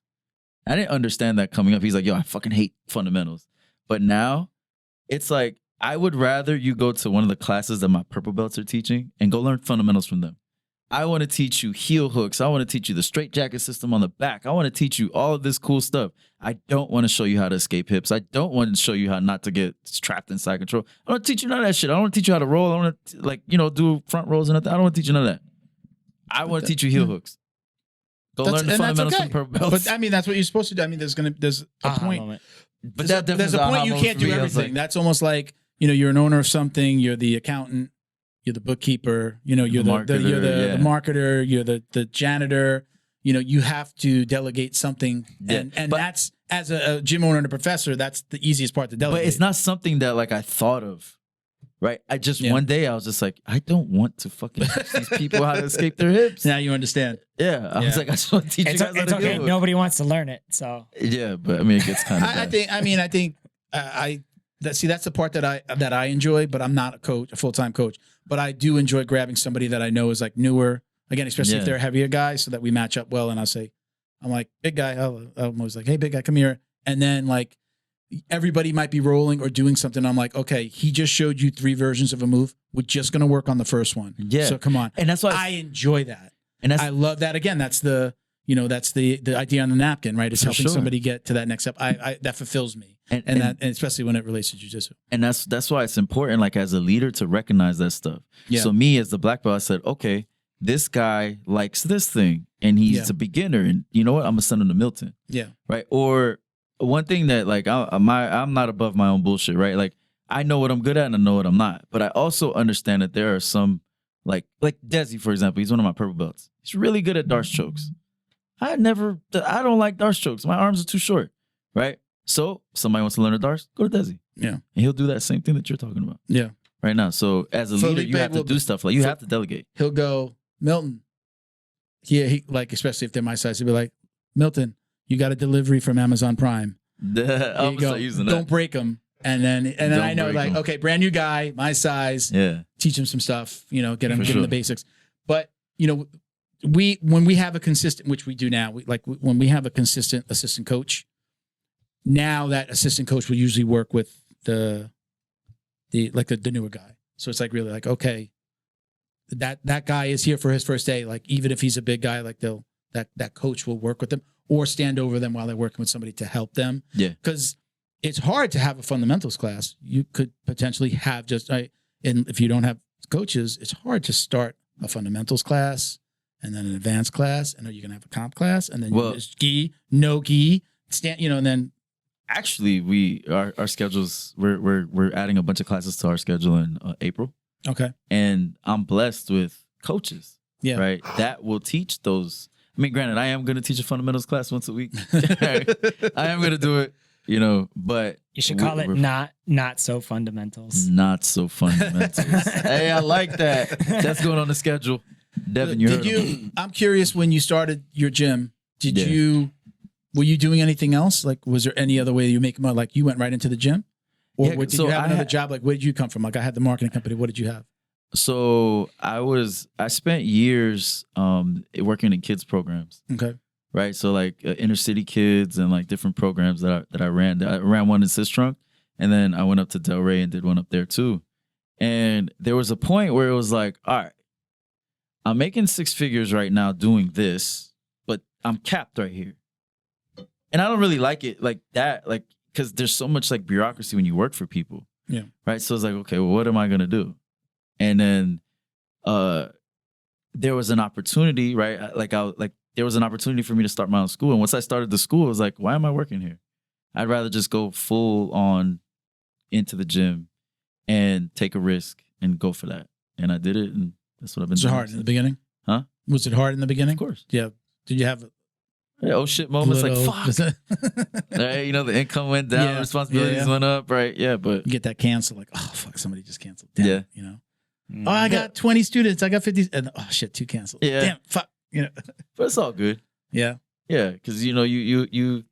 Speaker 4: I didn't understand that coming up. He's like, yo, I fucking hate fundamentals. But now it's like, I would rather you go to one of the classes that my purple belts are teaching and go learn fundamentals from them. I want to teach you heel hooks. I want to teach you the straight jacket system on the back. I want to teach you all of this cool stuff. I don't want to show you how to escape hips. I don't want to show you how not to get trapped inside control. I don't teach you none of that shit. I don't want to teach you how to roll. I want to do front rolls and nothing. I don't want to teach you none of that. I want to teach you heel hooks. Go learn the fundamentals from purple belts.
Speaker 1: But I mean, that's what you're supposed to do. I mean, there's a point.
Speaker 3: Moment.
Speaker 4: But
Speaker 1: there's a point you can't do everything. That's almost like, you're an owner of something. You're the accountant. You're the bookkeeper, you're the marketer, you're the janitor, you have to delegate something. And that's, as a gym owner and a professor, that's the easiest part to delegate.
Speaker 4: But it's not something that like I thought of, right? I just, one day I was just like, I don't want to fucking teach these people how to escape their hips.
Speaker 1: Now you understand.
Speaker 4: Yeah. I was like, I just want to teach you guys how to do it.
Speaker 3: Nobody wants to learn it, so.
Speaker 4: Yeah, but I mean, it gets kind of
Speaker 1: that's the part that I enjoy, but I'm not a full-time coach. But I do enjoy grabbing somebody that I know is like newer, again, especially if they're a heavier guy, so that we match up well. And I'm like, big guy. I'm always like, hey, big guy, come here. And then like everybody might be rolling or doing something. I'm like, okay, he just showed you 3 versions of a move. We're just going to work on the first one.
Speaker 4: Yeah.
Speaker 1: So come on.
Speaker 4: And that's why
Speaker 1: I enjoy that.
Speaker 4: And
Speaker 1: I love that. Again, that's the idea on the napkin, right? It's helping somebody get to that next step. That fulfills me. And especially when it relates to jiu-jitsu.
Speaker 4: And that's why it's important, like as a leader, to recognize that stuff. Yeah. So me as the black belt, I said, okay, this guy likes this thing and he's a beginner, and you know what? I'm gonna send him to Milton. Yeah. Right. Or one thing that like I'm not above my own bullshit, right? Like I know what I'm good at and I know what I'm not. But I also understand that there are some like Desi, for example, he's one of my purple belts. He's really good at Darce chokes. I don't like Darce chokes. My arms are too short. Right. So somebody wants to learn a Darce, go to Desi. Yeah. And he'll do that same thing that you're talking about. Yeah. Right now. So as a leader, you have to do stuff like you have to delegate.
Speaker 1: He'll go, Milton. He like, especially if they're my size, he'll be like, Milton, you got a delivery from Amazon Prime.
Speaker 4: I'm using that.
Speaker 1: Don't break them. And then I know like, okay, brand new guy, my size. Yeah. Teach him some stuff, get him the basics. But when we have a consistent, which we do now, when we have a consistent assistant coach, now that assistant coach will usually work with the newer guy. So it's like really like, okay, that guy is here for his first day. Like even if he's a big guy, like that coach will work with them or stand over them while they're working with somebody to help them. Yeah. Because it's hard to have a fundamentals class. You could potentially have and if you don't have coaches, it's hard to start a fundamentals class and then an advanced class, and then you're gonna have a comp class, and then there's gi, no gi, and then.
Speaker 4: Actually, our schedules, we're adding a bunch of classes to our schedule in April. Okay. And I'm blessed with coaches. Yeah. Right. That will teach those. I mean, granted, I am going to teach a fundamentals class once a week. I am going to do it, but
Speaker 3: you should call it not so fundamentals.
Speaker 4: Not so fundamentals. Hey, I like that. That's going on the schedule. Devin,
Speaker 1: I'm curious, when you started your gym, were you doing anything else? Like, was there any other way you make money? Like, you went right into the gym? Or did you have another job? Like, where did you come from? Like, I had the marketing company. What did you have?
Speaker 4: So I spent years working in kids programs. Okay. Right. So like inner city kids and like different programs that I ran. I ran one in Sistrunk, and then I went up to Delray and did one up there too. And there was a point where it was like, all right, I'm making 6 figures right now doing this, but I'm capped right here. And I don't really like it like that, like, because there's so much like bureaucracy when you work for people. Yeah. Right. So it's like, okay, well, what am I going to do? And then there was an opportunity, right? There was an opportunity for me to start my own school. And once I started the school, I was like, why am I working here? I'd rather just go full on into the gym and take a risk and go for that. And I did it. And that's what I've been doing.
Speaker 1: Was it hard in the beginning? Huh? Was it hard in the beginning?
Speaker 4: Of course.
Speaker 1: Yeah. Did you have
Speaker 4: oh shit moments like fuck? Right, the income went down, responsibilities went up, right? Yeah, but
Speaker 1: you get that cancel, like, oh fuck, somebody just canceled. Damn, Oh, I got 20 students. I got 50. And, oh shit, 2 canceled.
Speaker 4: Yeah.
Speaker 1: Damn, fuck. You know.
Speaker 4: But it's all good.
Speaker 1: Yeah.
Speaker 4: Yeah, because you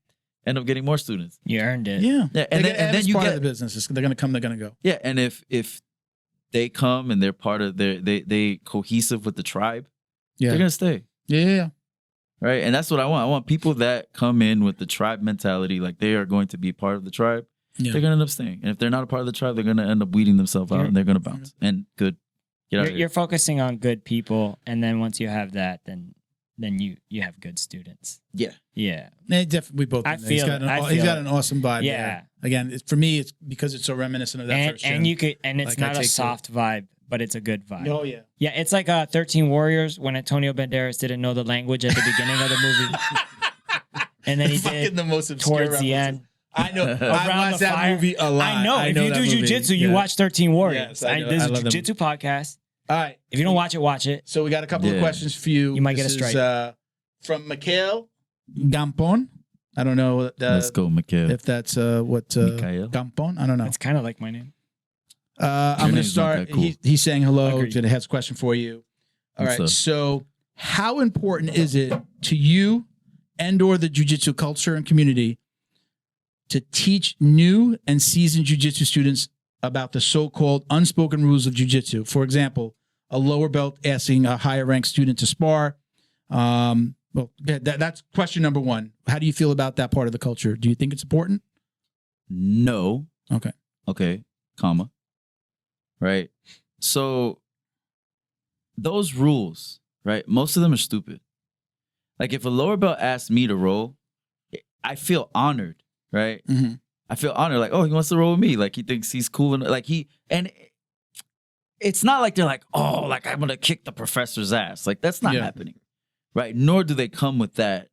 Speaker 4: end up getting more students.
Speaker 3: You earned it.
Speaker 1: Yeah.
Speaker 4: Yeah, and then
Speaker 1: it's
Speaker 4: you
Speaker 1: part
Speaker 4: get
Speaker 1: of the business. They're gonna come. They're gonna go.
Speaker 4: yeah, and if they come and they're part of they cohesive with the tribe,
Speaker 1: Yeah.
Speaker 4: they're gonna stay.
Speaker 1: Yeah.
Speaker 4: Right, and that's what I want. I want people that come in with the tribe mentality, like they are going to be part of the tribe.
Speaker 1: Yeah.
Speaker 4: They're gonna end up staying, and if they're not a part of the tribe, they're gonna end up weeding themselves out, and they're gonna bounce. And good, get out of here.
Speaker 3: You're focusing on good people, and then once you have that, then you have good students.
Speaker 4: Yeah.
Speaker 3: Yeah.
Speaker 1: We both.
Speaker 3: I
Speaker 1: he's
Speaker 3: feel
Speaker 1: got
Speaker 3: it. I
Speaker 1: he's
Speaker 3: feel
Speaker 1: got
Speaker 3: it.
Speaker 1: an awesome vibe.
Speaker 3: Yeah.
Speaker 1: there. Again, for me, it's because it's so reminiscent of that
Speaker 3: And
Speaker 1: first gen.
Speaker 3: and you could and it's
Speaker 1: Like, I
Speaker 3: not a
Speaker 1: take to
Speaker 3: soft vibe, but it's a good vibe.
Speaker 1: Oh yeah.
Speaker 3: Yeah, it's like 13 Warriors when Antonio Banderas didn't know the language at the beginning of the movie. And then he
Speaker 1: Fucking
Speaker 3: did
Speaker 1: the most obscure
Speaker 3: towards the
Speaker 1: references.
Speaker 3: end.
Speaker 1: I know. I
Speaker 3: Around
Speaker 1: watched
Speaker 3: the
Speaker 1: that
Speaker 3: fire.
Speaker 1: movie a lot.
Speaker 3: I know. If you
Speaker 1: that
Speaker 3: do
Speaker 1: movie.
Speaker 3: jujitsu, you
Speaker 1: Yeah.
Speaker 3: watch 13 Warriors.
Speaker 1: Yes, I know.
Speaker 3: There's
Speaker 1: I
Speaker 3: a
Speaker 1: love that
Speaker 3: jujitsu podcast.
Speaker 1: All right.
Speaker 3: If you don't watch it.
Speaker 1: So we got a couple of
Speaker 4: Yeah.
Speaker 1: questions for you.
Speaker 3: You might get a
Speaker 1: This
Speaker 3: strike.
Speaker 1: is, from Mikhail Gampon. I don't know
Speaker 4: Let's go, Mikhail.
Speaker 1: if that's what
Speaker 4: Mikhail?
Speaker 1: Gampon. I don't know.
Speaker 3: It's kind of like my name.
Speaker 1: I'm going to
Speaker 4: name's not
Speaker 1: start.
Speaker 4: that cool.
Speaker 1: He's saying hello.
Speaker 3: Agreed.
Speaker 1: He has a question for you. All
Speaker 4: What's
Speaker 1: right.
Speaker 4: up?
Speaker 1: So, how important is it to you and/or the jiu-jitsu culture and community to teach new and seasoned jiu-jitsu students about the so-called unspoken rules of jiu-jitsu? For example, a lower belt asking a higher ranked student to spar. Well, that's question number one. How do you feel about that part of the culture? Do you think it's important?
Speaker 4: No.
Speaker 1: Okay.
Speaker 4: Comma. Right. So those rules, right? Most of them are stupid. Like if a lower belt asks me to roll, I feel honored, right?
Speaker 1: Mm-hmm.
Speaker 4: I feel honored. Like, oh, he wants to roll with me. Like he thinks he's cool and like it's not like they're like, oh, like I'm gonna kick the professor's ass. Like that's not happening, right? Nor do they come with that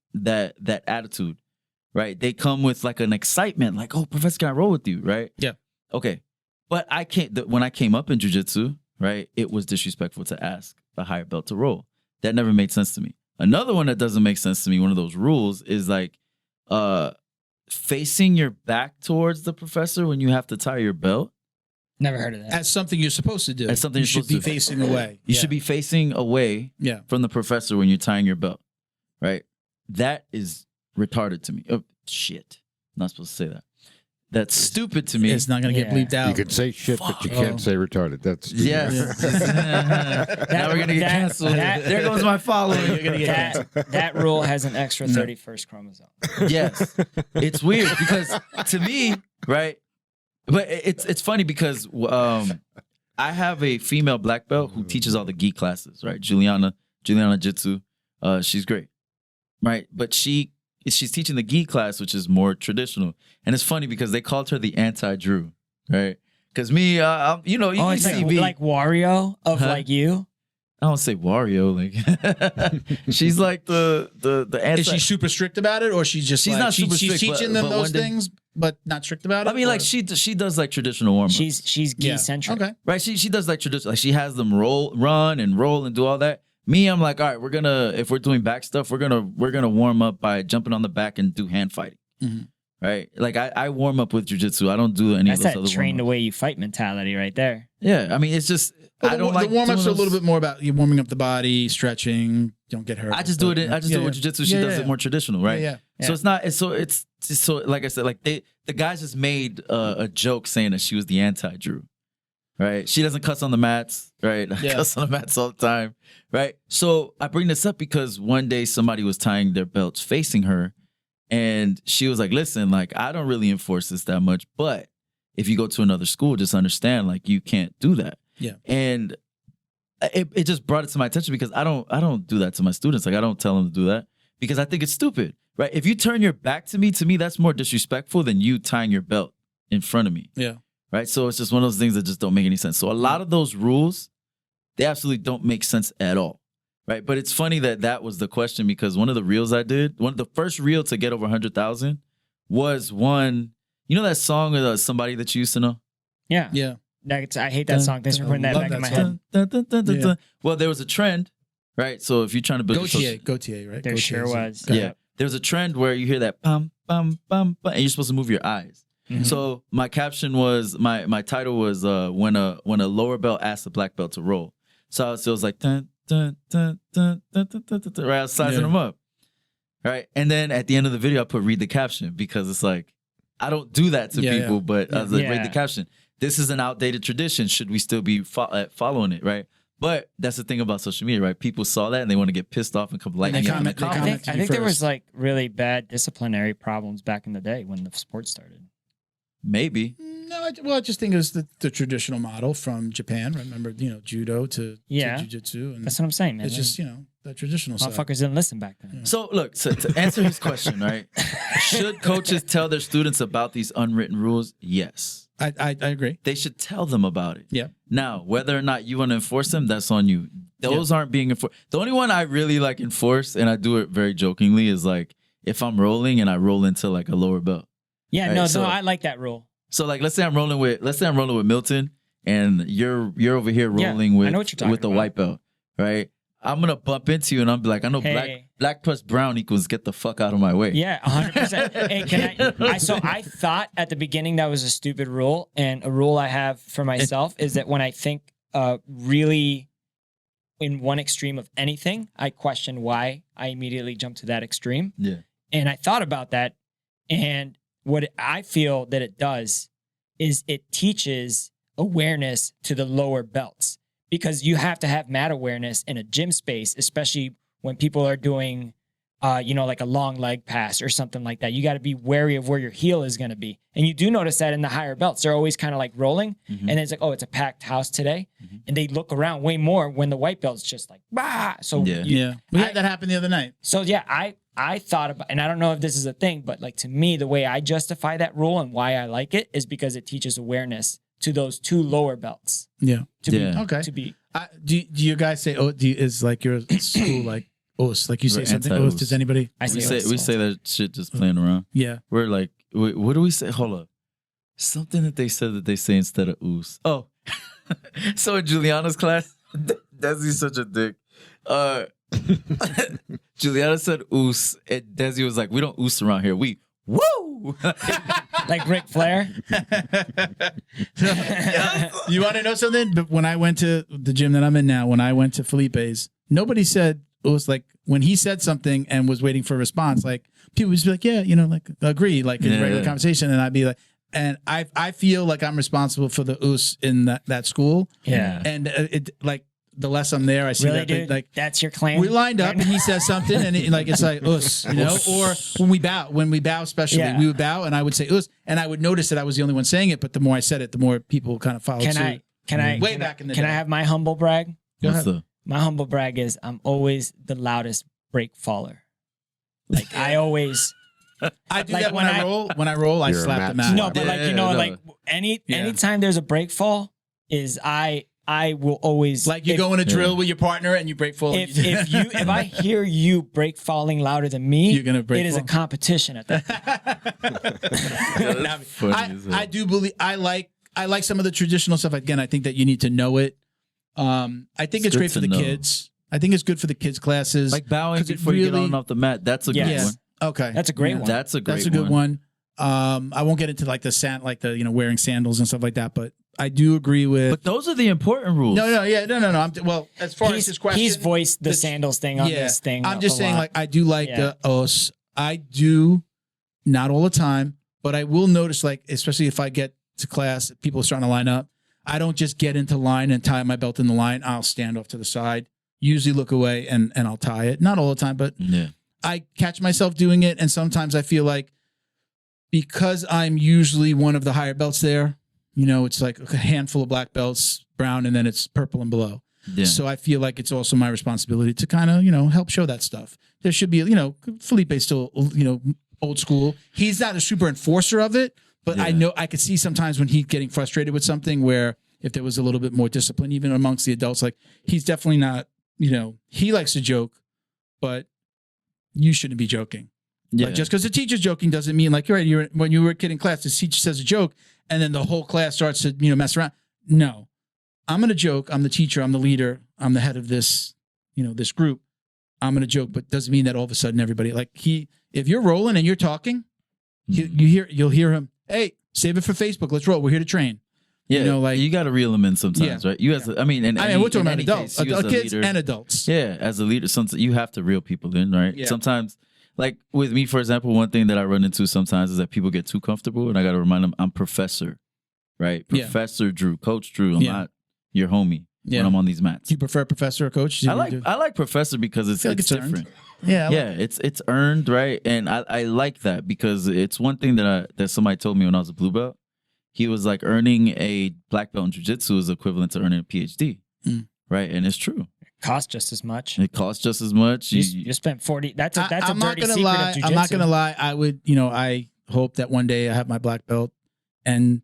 Speaker 4: attitude, right? They come with like an excitement, like, oh, professor, can I roll with you, right?
Speaker 1: Yeah.
Speaker 4: Okay, but I can't. When I came up in jiu-jitsu, right, it was disrespectful to ask a higher belt to roll. That never made sense to me. Another one that doesn't make sense to me, one of those rules, is like facing your back towards the professor when you have to tie your belt.
Speaker 3: Never heard of that.
Speaker 1: That's something you're supposed to do.
Speaker 4: That's something
Speaker 1: you
Speaker 4: you're
Speaker 1: should
Speaker 4: supposed
Speaker 1: be
Speaker 4: to do.
Speaker 1: facing away.
Speaker 4: You should be facing away
Speaker 1: Yeah.
Speaker 4: from the professor when you're tying your belt, right? That is retarded to me. Oh, shit. Not supposed to say that. That's stupid to me.
Speaker 1: It's not going to get
Speaker 3: Yeah.
Speaker 1: bleeped out.
Speaker 2: You could say shit, but you can't say retarded. That's stupid.
Speaker 4: Yes. Now we're going to get canceled. There goes my following. You're going to get
Speaker 3: That rule has an extra 31st chromosome.
Speaker 4: Yes. It's weird because to me, right? But it's funny because I have a female black belt who teaches all the gi classes, right? Juliana Jitsu. She's great, right? But she's teaching the gi class, which is more traditional. And it's funny because they called her the anti-Drew, right? Because me, you
Speaker 3: It's
Speaker 4: see me.
Speaker 3: like Wario of like you.
Speaker 4: I don't say Wario. Like she's like the anti.
Speaker 1: Is she super strict about it, or she's just
Speaker 4: She's
Speaker 1: like,
Speaker 4: not super
Speaker 1: she's
Speaker 4: strict,
Speaker 1: teaching
Speaker 4: but
Speaker 1: them those
Speaker 4: one day-
Speaker 1: things, but not strict about it?
Speaker 4: I mean, like she does like traditional warm-ups.
Speaker 3: She's gi centric.
Speaker 1: Okay.
Speaker 4: Right, she does like traditional, like she has them run and roll and do all that. Me, I'm like, all right, if we're doing back stuff, we're gonna warm up by jumping on the back and do hand fighting.
Speaker 1: Mhm.
Speaker 4: Right, like I warm up with jujitsu. I don't do any
Speaker 3: That's
Speaker 4: of those
Speaker 3: that
Speaker 4: other
Speaker 3: train the
Speaker 4: warm-ups.
Speaker 3: way you fight mentality right there.
Speaker 4: Yeah, I mean, it's just I don't like
Speaker 1: the warm ups
Speaker 4: doing
Speaker 1: are a little
Speaker 4: those-
Speaker 1: bit more about you warming up the body, stretching, don't get hurt.
Speaker 4: I just do it. I just do it with jujitsu. She does it more traditional, right?
Speaker 1: Yeah.
Speaker 4: So it's not. So it's just so like I said, like the guys just made a joke saying that she was the anti-Drew, right? She doesn't cuss on the mats, right? I
Speaker 1: Yeah.
Speaker 4: cuss on the mats all the time, right? So I bring this up because one day somebody was tying their belts facing her, and she was like, "Listen, like I don't really enforce this that much, but if you go to another school, just understand, like you can't do that."
Speaker 1: Yeah.
Speaker 4: And it just brought it to my attention because I don't do that to my students. Like I don't tell them to do that because I think it's stupid, right? If you turn your back to me that's more disrespectful than you tying your belt in front of me,
Speaker 1: Yeah.
Speaker 4: right? So it's just one of those things that just don't make any sense. So a lot of those rules, they absolutely don't make sense at all, right? But it's funny that was the question because one of the reels I did, one of the first reel to get over 100,000 was one, you know that song of somebody that you used to know?
Speaker 3: Yeah.
Speaker 1: Yeah.
Speaker 3: I hate that song. Thanks for putting that
Speaker 1: Love
Speaker 3: back in
Speaker 1: that
Speaker 3: my
Speaker 1: song.
Speaker 3: head.
Speaker 1: Yeah.
Speaker 4: Well, there was a trend, right? So if you're trying to build your
Speaker 1: Gautier, right?
Speaker 3: There
Speaker 1: Gautier's
Speaker 3: sure
Speaker 1: a-
Speaker 3: was.
Speaker 1: Go
Speaker 4: yeah,
Speaker 1: ahead.
Speaker 4: there was a trend where you hear that bum bum bum bum, and you're supposed to move your eyes. So my caption was my title was when a lower belt asked a black belt to roll. So it was like dun, dun, dun, dun, dun, dun, dun, dun, dun, right, I was sizing them up, right, and then at the end of the video I put read the caption because it's like I don't do that to people, but I was like read the caption. This is an outdated tradition. Should we still be following it, right? But that's the thing about social media, right? People saw that and they want to get pissed off and come light me up in the comments.
Speaker 3: I think there was like really bad disciplinary problems back in the day when the sport started.
Speaker 4: Maybe.
Speaker 1: No, I just think it was the traditional model from Japan. Remember, judo to jiu-jitsu. And
Speaker 3: that's what I'm saying, man.
Speaker 1: It's just, the traditional stuff.
Speaker 3: Motherfuckers didn't listen back then.
Speaker 1: Yeah.
Speaker 4: So look, so to answer his question, right? Should coaches tell their students about these unwritten rules? Yes.
Speaker 1: I agree.
Speaker 4: They should tell them about it.
Speaker 1: Yeah.
Speaker 4: Now, whether or not you want to enforce them, that's on you. Those aren't being enforced. The only one I really like enforce, and I do it very jokingly, is like if I'm rolling and I roll into like a lower belt.
Speaker 3: Yeah,
Speaker 4: right?
Speaker 3: no, I like that rule.
Speaker 4: So like let's say I'm rolling with Milton and you're over here rolling with the white belt, right? I'm gonna bump into you and I'm like, I know black plus brown equals get the fuck out of my way.
Speaker 3: Yeah, 100%. Hey, so I thought at the beginning that was a stupid rule, and a rule I have for myself is that when I think really in one extreme of anything, I question why I immediately jump to that extreme.
Speaker 4: Yeah.
Speaker 3: And I thought about that, and what I feel that it does is it teaches awareness to the lower belts. Because you have to have mat awareness in a gym space, especially when people are doing, like a long leg pass or something like that. You got to be wary of where your heel is going to be. And you do notice that in the higher belts, they're always kind of like rolling. And then it's like, oh, it's a packed house today. And they look around way more when the white belt's just like, bah. So
Speaker 1: we had that happen the other night.
Speaker 3: So I thought about, and I don't know if this is a thing, but like to me, the way I justify that rule and why I like it is because it teaches awareness to those two lower belts.
Speaker 1: Yeah.
Speaker 3: To be.
Speaker 1: Do you guys say, is like your school like os? Like you say something os? Does anybody?
Speaker 4: We say that shit just playing around.
Speaker 1: Yeah.
Speaker 4: We're like, wait, what do we say? Hold up. Something that they said that they say instead of oos. Oh. So in Juliana's class, Desi's such a dick. Juliana said oos, and Desi was like, we don't oos around here. We woo!
Speaker 3: Like Ric Flair.
Speaker 1: You want to know something? But when I went to the gym that I'm in now, when I went to Felipe's, nobody said it was like when he said something and was waiting for a response. Like people would just be like, "Yeah, like agree," like in regular conversation, and I'd be like, and I feel like I'm responsible for the us in that school.
Speaker 3: Yeah,
Speaker 1: and it like. The less I'm there, I see
Speaker 3: really,
Speaker 1: that
Speaker 3: dude?
Speaker 1: like
Speaker 3: that's your claim.
Speaker 1: We lined up and he says something and it's like us, or when we bow, especially we would bow and I would say us, and I would notice that I was the only one saying it, but the more I said it, the more people kind of followed suit.
Speaker 3: Can I have my humble brag?
Speaker 1: Go ahead.
Speaker 3: My humble brag is I'm always the loudest break faller. Like I always.
Speaker 1: I do that when I roll. When I roll, I slap the mat.
Speaker 3: No, but like anytime there's a break fall, I will always
Speaker 1: like you go in a drill with your partner and you break fall.
Speaker 3: If I hear you break falling louder than me,
Speaker 1: you're gonna break.
Speaker 3: It is a competition at that
Speaker 1: point. I do believe I like some of the traditional stuff. Again, I think that you need to know it. I think it's great for the kids. I think it's good for the kids classes.
Speaker 4: Like bowing before you get on and off the mat. That's a good one.
Speaker 1: Okay,
Speaker 3: that's a great one.
Speaker 4: That's a
Speaker 1: good one. I won't get into like the wearing sandals and stuff like that, but I do agree with.
Speaker 4: But those are the important rules.
Speaker 1: No. Well, as far as his question,
Speaker 3: he's voiced the sandals thing on this thing.
Speaker 1: I'm just saying, like, I do like the os. I do, not all the time, but I will notice, like, especially if I get to class, people are starting to line up. I don't just get into line and tie my belt in the line. I'll stand off to the side, usually look away, and I'll tie it. Not all the time, but I catch myself doing it, and sometimes I feel like because I'm usually one of the higher belts there. It's like a handful of black belts, brown, and then it's purple and below. Yeah. So I feel like it's also my responsibility to kind of, help show that stuff. There should be, Felipe's still, old school. He's not a super enforcer of it, but I know I could see sometimes when he's getting frustrated with something where if there was a little bit more discipline, even amongst the adults, like he's definitely not, he likes to joke, but you shouldn't be joking. Yeah. Like just because the teacher's joking doesn't mean like, when you were a kid in class, the teacher says a joke and then the whole class starts to, mess around. No, I'm going to joke. I'm the teacher. I'm the leader. I'm the head of this, this group. I'm going to joke, but doesn't mean that all of a sudden everybody if you're rolling and you're talking, you'll hear him. Hey, Save it for Facebook. Let's roll. We're here to train.
Speaker 4: Yeah,
Speaker 1: You know, like-
Speaker 4: you got to reel them in sometimes,
Speaker 1: Yeah.
Speaker 4: right? You as a, I mean,
Speaker 1: We're talking about adults, kids and adults.
Speaker 4: Yeah, as a leader, sometimes you have to reel people in, right?
Speaker 1: Yeah.
Speaker 4: Sometimes, like with me, for example, one thing that I run into sometimes is that people get too comfortable, and I got to remind them, I'm Professor, right?
Speaker 1: Yeah.
Speaker 4: Professor Drew, Coach Drew. I'm
Speaker 1: Yeah.
Speaker 4: not your homie
Speaker 1: Yeah.
Speaker 4: when I'm on these mats.
Speaker 1: Do you prefer professor or coach?
Speaker 4: I like Professor because it's
Speaker 1: feel like it's earned.
Speaker 4: different.
Speaker 1: Yeah.
Speaker 4: Yeah, it's earned, right? And I like that because it's one thing that somebody told me when I was a blue belt. He was like, earning a black belt in jiu-jitsu is equivalent to earning a PhD, right? And it's true.
Speaker 3: Costs just as much.
Speaker 4: It costs just as much.
Speaker 3: You spent 40. That's a
Speaker 1: I'm not
Speaker 3: dirty
Speaker 1: gonna
Speaker 3: secret
Speaker 1: lie.
Speaker 3: of jiu-jitsu.
Speaker 1: I'm not gonna lie. I would, I hope that one day I have my black belt, and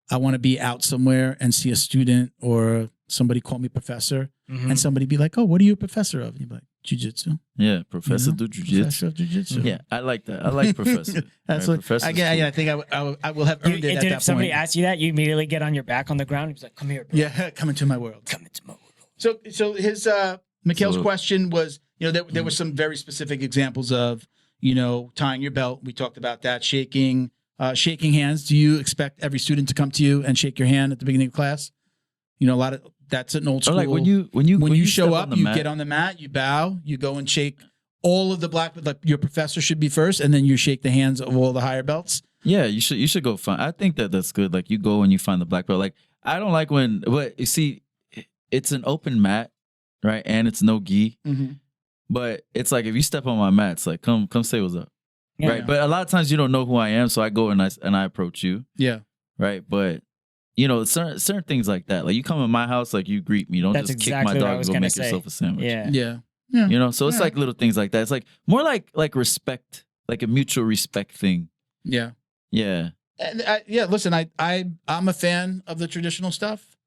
Speaker 1: I want to be out somewhere and see a student or somebody call me professor,
Speaker 3: Mhm.
Speaker 1: and somebody be like, "Oh, what are you a professor of?" And you'd be like, "Jiu-jitsu."
Speaker 4: Yeah, Professor
Speaker 1: You know?
Speaker 4: do jiu-jitsu.
Speaker 1: Professor of jiu-jitsu.
Speaker 4: Yeah, I like that. I like Professor.
Speaker 1: That's
Speaker 4: Right,
Speaker 1: what
Speaker 4: Professor's
Speaker 1: I think I will have earned it at
Speaker 3: Dude,
Speaker 1: that
Speaker 3: if somebody
Speaker 1: point.
Speaker 3: asks you that, you immediately get on your back on the ground. He's like, "Come here, bro.
Speaker 1: Yeah, come into my world.
Speaker 3: Come into my world."
Speaker 1: So his Mikhail's
Speaker 4: So-
Speaker 1: question was, there were some very specific examples of, tying your belt. We talked about that, shaking hands. Do you expect every student to come to you and shake your hand at the beginning of class? A lot of that's an old
Speaker 4: Or
Speaker 1: school.
Speaker 4: like when you
Speaker 1: show
Speaker 4: step
Speaker 1: up,
Speaker 4: on the
Speaker 1: you
Speaker 4: mat,
Speaker 1: get on the mat, you bow, you go and shake all of the black. Like your professor should be first, and then you shake the hands of all the higher belts.
Speaker 4: Yeah, you should go find. I think that's good. Like you go and you find the black belt. Like I don't like but you see, it's an open mat, right? And it's no gi.
Speaker 1: Mm-hmm.
Speaker 4: But it's like if you step on my mat, it's like come say what's up,
Speaker 3: Yeah.
Speaker 4: right? But a lot of times you don't know who I am, so I go and I approach you,
Speaker 1: Yeah,
Speaker 4: right? But certain things like that. Like you come in my house, like you greet me. Don't
Speaker 3: That's
Speaker 4: just
Speaker 3: exactly
Speaker 4: kick
Speaker 3: what
Speaker 4: my
Speaker 3: I
Speaker 4: dog
Speaker 3: was
Speaker 4: and go
Speaker 3: gonna
Speaker 4: make
Speaker 3: say.
Speaker 4: yourself a sandwich.
Speaker 3: Yeah.
Speaker 1: yeah.
Speaker 4: So it's
Speaker 1: Yeah.
Speaker 4: like little things like that. It's like more like respect, like a mutual respect thing.
Speaker 1: Yeah.
Speaker 4: Yeah.
Speaker 1: And listen, I'm a fan of the traditional stuff.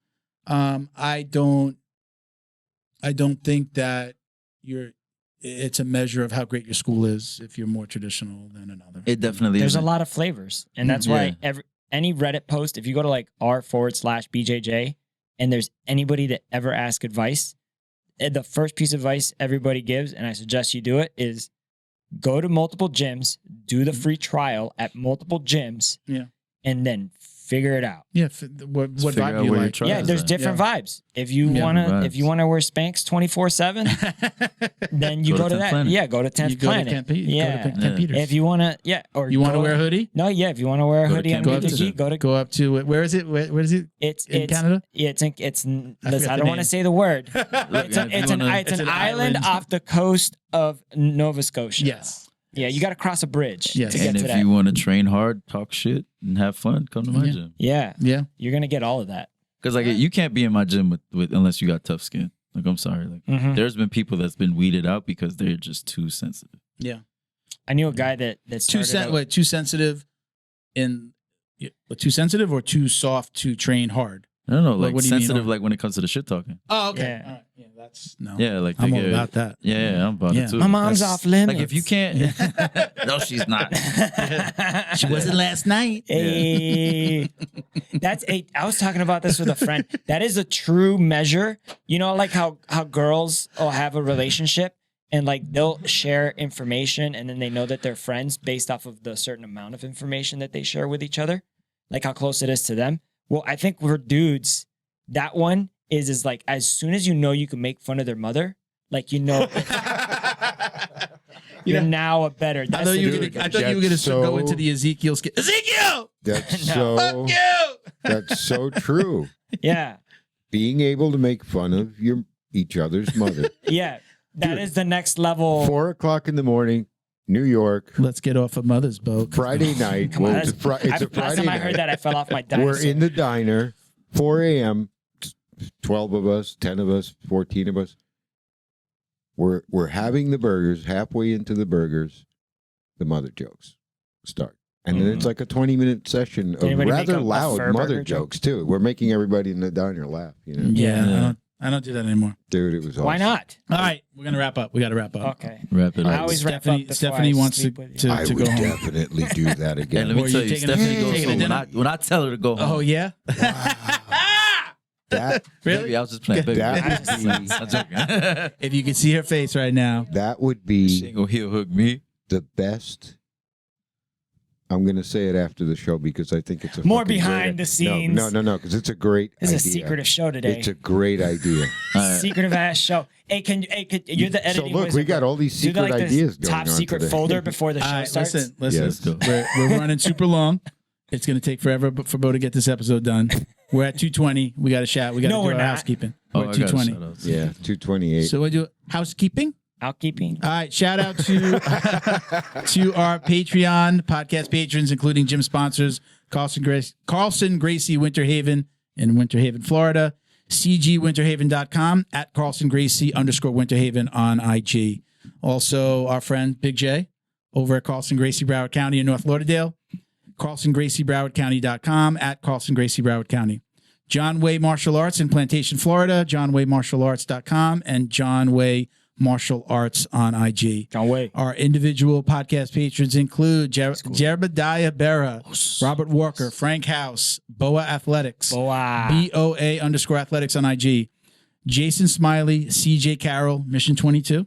Speaker 1: I don't think that it's a measure of how great your school is if you're more traditional than another.
Speaker 4: It definitely
Speaker 3: There's
Speaker 4: is.
Speaker 3: a lot of flavors, and that's why any Reddit post, if you go to like r/BJJ, and there's anybody that ever asks advice, the first piece of advice everybody gives, and I suggest you do it, is go to multiple gyms, do the free trial at multiple gyms, and then figure it out.
Speaker 1: Yeah. What
Speaker 4: figure
Speaker 1: vibe
Speaker 4: out
Speaker 1: you
Speaker 4: where your
Speaker 1: like?
Speaker 4: trial
Speaker 3: Yeah,
Speaker 4: is
Speaker 3: there's
Speaker 4: at.
Speaker 3: different vibes. If you wanna wear Spanx 24/7, then you
Speaker 4: Go
Speaker 3: go
Speaker 4: to
Speaker 3: to
Speaker 4: 10th
Speaker 3: that.
Speaker 4: Planet.
Speaker 3: Yeah, go to 10th
Speaker 1: You go to
Speaker 3: Planet.
Speaker 1: Camp Peters.
Speaker 3: Yeah.
Speaker 1: Go to Camp Peters.
Speaker 3: If you wanna, or
Speaker 1: You want to
Speaker 3: go-
Speaker 1: wear a hoodie?
Speaker 3: No, yeah. If you want to wear a
Speaker 4: Go to
Speaker 3: hoodie
Speaker 4: Camp
Speaker 3: and
Speaker 1: Go up
Speaker 3: BJJ,
Speaker 1: to
Speaker 3: go to
Speaker 1: where is it? Where is it?
Speaker 3: it's
Speaker 1: in Canada?
Speaker 3: Yeah, listen,
Speaker 1: forgot
Speaker 3: I
Speaker 1: the
Speaker 3: don't want
Speaker 1: name.
Speaker 3: to say the word.
Speaker 4: Look,
Speaker 3: It's
Speaker 4: if you wanna-
Speaker 3: an island off the coast of Nova Scotia.
Speaker 1: Yes.
Speaker 3: Yeah, you got to cross a bridge
Speaker 1: Yes.
Speaker 3: to get
Speaker 4: And
Speaker 3: to
Speaker 4: if
Speaker 3: that.
Speaker 4: you want to train hard, talk shit, and have fun, come to my
Speaker 1: Yeah.
Speaker 4: gym.
Speaker 3: Yeah,
Speaker 1: Yeah.
Speaker 3: you're gonna get all of that.
Speaker 4: Because like you can't be in my gym with unless you got tough skin. Like I'm sorry. Like
Speaker 3: Mhm.
Speaker 4: there's been people that's been weeded out because they're just too sensitive.
Speaker 1: Yeah.
Speaker 3: I knew a guy that started out-
Speaker 1: Too sensitive too sensitive or too soft to train hard?
Speaker 4: I don't know, like
Speaker 1: what do you mean,
Speaker 4: sensitive,
Speaker 1: or-
Speaker 4: like when it comes to the shit talking.
Speaker 1: Oh, okay.
Speaker 3: Yeah.
Speaker 1: All right. Yeah, that's no.
Speaker 4: Yeah, like
Speaker 1: I'm
Speaker 4: they
Speaker 1: all
Speaker 4: get-
Speaker 1: about that.
Speaker 4: Yeah, I'm about
Speaker 1: Yeah.
Speaker 4: it too.
Speaker 3: My mom's
Speaker 1: That's-
Speaker 3: off limits.
Speaker 4: Like if you can't, no, she's not.
Speaker 1: She wasn't last night.
Speaker 3: Hey, I was talking about this with a friend. That is a true measure. You know, like how girls will have a relationship and like they'll share information and then they know that they're friends based off of the certain amount of information that they share with each other, like how close it is to them. Well, I think we're dudes. That one is like as soon as you know you can make fun of their mother, like you're now a better.
Speaker 1: I
Speaker 3: That's
Speaker 1: thought
Speaker 3: the
Speaker 1: you were
Speaker 3: dude.
Speaker 1: gonna go
Speaker 2: So-
Speaker 1: into the Ezekiel skit. Ezekiel,
Speaker 2: That's
Speaker 3: No.
Speaker 1: fuck
Speaker 2: so
Speaker 1: you.
Speaker 2: that's so true.
Speaker 3: Yeah,
Speaker 2: Being able to make fun of each other's mother.
Speaker 3: yeah. That is the next level.
Speaker 2: 4:00 in the morning, New York,
Speaker 1: Let's get off a mother's boat.
Speaker 2: Friday night.
Speaker 3: Come on,
Speaker 2: Well, it's a Friday
Speaker 3: last time I
Speaker 2: night.
Speaker 3: heard that, I fell off my dinosaur.
Speaker 2: We're in the diner, 4 a.m., 12 of us, 10 of us, 14 of us. We're having the burgers. Halfway into the burgers, the mother jokes start. And then it's like a 20-minute session of
Speaker 3: anybody make
Speaker 2: rather
Speaker 3: a
Speaker 2: loud
Speaker 3: fur
Speaker 2: mother
Speaker 3: burger joke?
Speaker 2: jokes, too. We're making everybody in the diner laugh, you know?
Speaker 1: Yeah, I don't do that anymore.
Speaker 2: Dude, it was awesome.
Speaker 3: Why not?
Speaker 1: All right, we're gonna wrap up. We got to wrap up.
Speaker 3: Okay.
Speaker 4: Wrap it
Speaker 3: I
Speaker 4: up.
Speaker 3: always wrap
Speaker 1: Stephanie,
Speaker 3: up before
Speaker 1: Stephanie
Speaker 3: I
Speaker 1: wants to,
Speaker 3: sleep with you.
Speaker 2: I
Speaker 1: to
Speaker 2: would
Speaker 1: go home.
Speaker 2: definitely do that
Speaker 4: And
Speaker 2: again.
Speaker 4: let me
Speaker 1: Or
Speaker 4: tell
Speaker 1: you
Speaker 4: you,
Speaker 1: taking a-
Speaker 4: Stephanie goes
Speaker 1: taking a
Speaker 4: home
Speaker 1: dinner?
Speaker 4: when I tell her to go home.
Speaker 1: Oh yeah,
Speaker 2: That
Speaker 4: Baby, I was just playing. Baby.
Speaker 2: That would be-
Speaker 4: I'm joking.
Speaker 1: if you could see her face right now.
Speaker 2: would
Speaker 4: She
Speaker 2: be
Speaker 4: ain't gonna heel hook me.
Speaker 2: the best. I'm going to say it after the show because I think it's a
Speaker 3: More
Speaker 2: fucking
Speaker 3: behind
Speaker 2: great,
Speaker 3: the scenes.
Speaker 2: No, because it's a great
Speaker 3: This
Speaker 2: idea.
Speaker 3: is a secretive show today.
Speaker 2: It's a great idea.
Speaker 3: Secretive ass show. Hey, you're the editing
Speaker 2: So look,
Speaker 3: wizard.
Speaker 2: we got all these
Speaker 3: Do
Speaker 2: secret
Speaker 3: the
Speaker 2: ideas going
Speaker 3: top
Speaker 2: on
Speaker 3: secret
Speaker 2: today.
Speaker 3: folder before the show
Speaker 1: All right,
Speaker 3: starts.
Speaker 1: listen.
Speaker 2: Yes.
Speaker 1: We're running super long. It's going to take forever for Bo to get this episode done. We're at 2:20. We got to shout. We got to
Speaker 3: No,
Speaker 1: do
Speaker 3: we're
Speaker 1: our
Speaker 3: not.
Speaker 1: housekeeping.
Speaker 4: Oh,
Speaker 1: We're
Speaker 4: I
Speaker 1: at
Speaker 4: got
Speaker 1: 2:20.
Speaker 4: shoutouts.
Speaker 2: Yeah, 228.
Speaker 1: So we do housekeeping.
Speaker 3: Housekeeping.
Speaker 1: All right, shout out to to our Patreon podcast patrons, including gym sponsors Carlson Gracie Winter Haven in Winter Haven, Florida, cgwinterhaven.com, at Carlson Gracie _Winter Haven on IG. Also, our friend Big J over at Carlson Gracie Broward County in North Lauderdale, CarlsonGracieBrowardCounty.com, at Carlson Gracie Broward County. John Way Martial Arts in Plantation, Florida, JohnWayMartialArts.com, and John Way Martial Arts on IG.
Speaker 3: John Way.
Speaker 1: Our individual podcast patrons include Jebediah Berra, Robert Walker, Frank House, Boa Athletics,
Speaker 3: Boa.
Speaker 1: BOA _athletics on IG, Jason Smiley, CJ Carroll, Mission 22,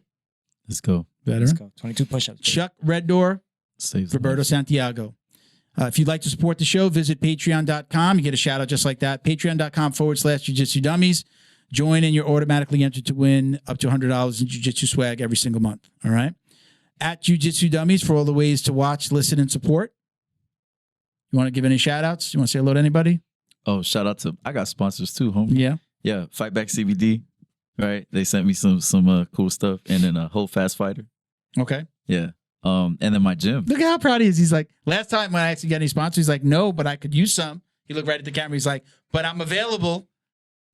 Speaker 4: Let's go.
Speaker 1: veteran,
Speaker 3: Let's go. 22 push-ups.
Speaker 1: Chuck Red Door,
Speaker 4: Saves
Speaker 1: Roberto Santiago. If you'd like to support the show, visit patreon.com. You get a shout out just like that. Patreon.com /Jiu-Jitsu Dummies. Join and you're automatically entered to win up to $100 in Jiu-Jitsu swag every single month. All right. At Jiu-Jitsu Dummies for all the ways to watch, listen, and support. You want to give any shout outs? You want to say hello to anybody?
Speaker 4: Oh, shout out to, I got sponsors too, homie.
Speaker 1: Yeah.
Speaker 4: Yeah, Fight Back CBD, right? They sent me some cool stuff, and then Hold Fast Fighter.
Speaker 1: Okay.
Speaker 4: Yeah. And then my gym.
Speaker 1: Look at how proud he is. He's like, last time when I actually got any sponsors, he's like, no, but I could use some. He looked right at the camera. He's like, but I'm available.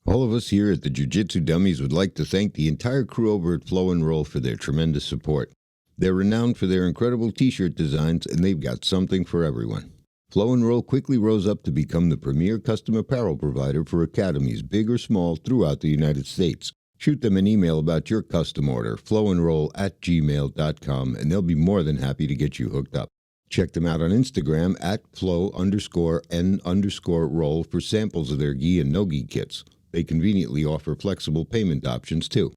Speaker 2: All of us here at the Jiu-Jitsu Dummies would like to thank the entire crew over at Flow and Roll for their tremendous support. They're renowned for their incredible t-shirt designs, and they've got something for everyone. Flow and Roll quickly rose up to become the premier custom apparel provider for academies, big or small, throughout the United States. Shoot them an email about your custom order, flowandroll@gmail.com, and they'll be more than happy to get you hooked up. Check them out on Instagram at flow_n_roll for samples of their gi and no-gi kits. They conveniently offer flexible payment options, too.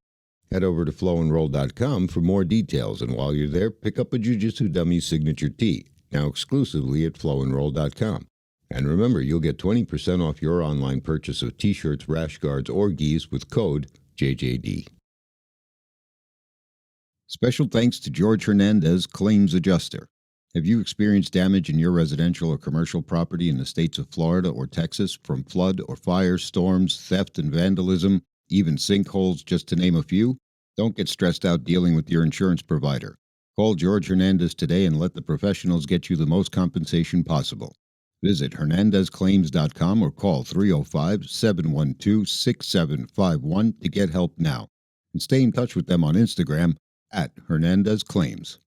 Speaker 2: Head over to flowandroll.com for more details, and while you're there, pick up a Jiu-Jitsu Dummies signature tee, now exclusively at flowandroll.com. And remember, you'll get 20% off your online purchase of t-shirts, rash guards, or gis with code JJD. Special thanks to George Hernandez, Claims Adjuster. Have you experienced damage in your residential or commercial property in the states of Florida or Texas from flood or fire, storms, theft and vandalism, even sinkholes, just to name a few? Don't get stressed out dealing with your insurance provider. Call George Hernandez today and let the professionals get you the most compensation possible. Visit HernandezClaims.com or call 305-712-6751 to get help now. And stay in touch with them on Instagram at Hernandez Claims.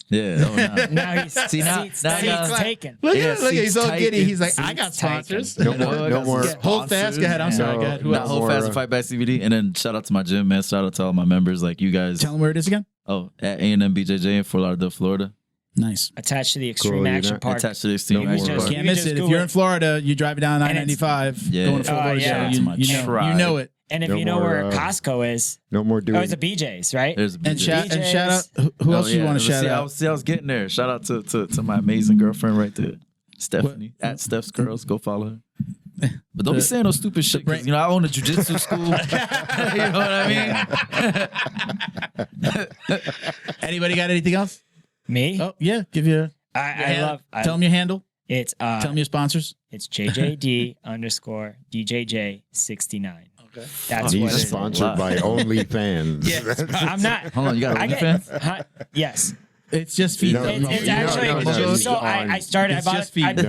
Speaker 4: Yeah. Oh, nah.
Speaker 3: Now he's seats taken.
Speaker 1: Look
Speaker 4: Yeah,
Speaker 1: at look, he's all
Speaker 4: seats
Speaker 1: giddy.
Speaker 4: taken.
Speaker 1: He's like, I got
Speaker 3: Seats taken.
Speaker 1: sponsors.
Speaker 2: No more.
Speaker 1: Hold fast. Go ahead. I'm sorry. Go ahead. Who
Speaker 4: Not
Speaker 1: else?
Speaker 4: Hold Fast and Fight Back CBD. And then shout out to my gym, man. Shout out to all my members, like you guys.
Speaker 1: Tell them where it is again.
Speaker 4: Oh, at A&M BJJ in Fort Lauderdale, Florida.
Speaker 1: Nice.
Speaker 3: Attached to the Extreme
Speaker 2: Cool,
Speaker 3: Action
Speaker 2: you're not
Speaker 3: Park.
Speaker 4: Attached to this team.
Speaker 2: No more.
Speaker 1: Can't
Speaker 3: You
Speaker 1: miss
Speaker 3: just
Speaker 1: it. If
Speaker 3: Google
Speaker 1: you're
Speaker 3: it.
Speaker 1: in Florida, you drive down
Speaker 3: And it's-
Speaker 1: 995
Speaker 4: Yeah.
Speaker 1: going to Fort
Speaker 3: Oh,
Speaker 1: Lauderdale.
Speaker 3: yeah.
Speaker 1: You
Speaker 4: Try.
Speaker 1: know it.
Speaker 3: And if
Speaker 2: No
Speaker 3: you know
Speaker 2: more,
Speaker 3: where Costco is,
Speaker 2: No more doing.
Speaker 3: oh, it's a BJ's, right?
Speaker 4: There's a
Speaker 1: And
Speaker 4: BJJ.
Speaker 1: shout out. Who else you want to shout out?
Speaker 4: I was getting there. Shout out to my amazing girlfriend right there, Stephanie at Steph's Girls. Go follow her. But don't be saying no stupid shit. 'Cause, you know, I own a jiu-jitsu school. You know what I mean?
Speaker 1: Anybody got anything else?
Speaker 3: Me?
Speaker 1: Oh yeah, give you.
Speaker 3: I love.
Speaker 1: Tell them your handle.
Speaker 3: It's
Speaker 1: Tell them your sponsors.
Speaker 3: It's JJD_DJJ69.
Speaker 1: Okay.
Speaker 3: That's
Speaker 2: He's
Speaker 3: what it is.
Speaker 2: sponsored by OnlyFans.
Speaker 1: Yes.
Speaker 3: I'm not.
Speaker 4: Hold on, you got
Speaker 3: I
Speaker 4: an
Speaker 3: get.
Speaker 4: OnlyFans?
Speaker 3: Huh? Yes.
Speaker 1: It's just feet.
Speaker 2: No,
Speaker 3: It's
Speaker 2: no,
Speaker 3: actually
Speaker 2: no,
Speaker 1: just-
Speaker 3: so. I started.
Speaker 1: it's
Speaker 3: I bought.
Speaker 1: just feet.
Speaker 3: I
Speaker 2: he's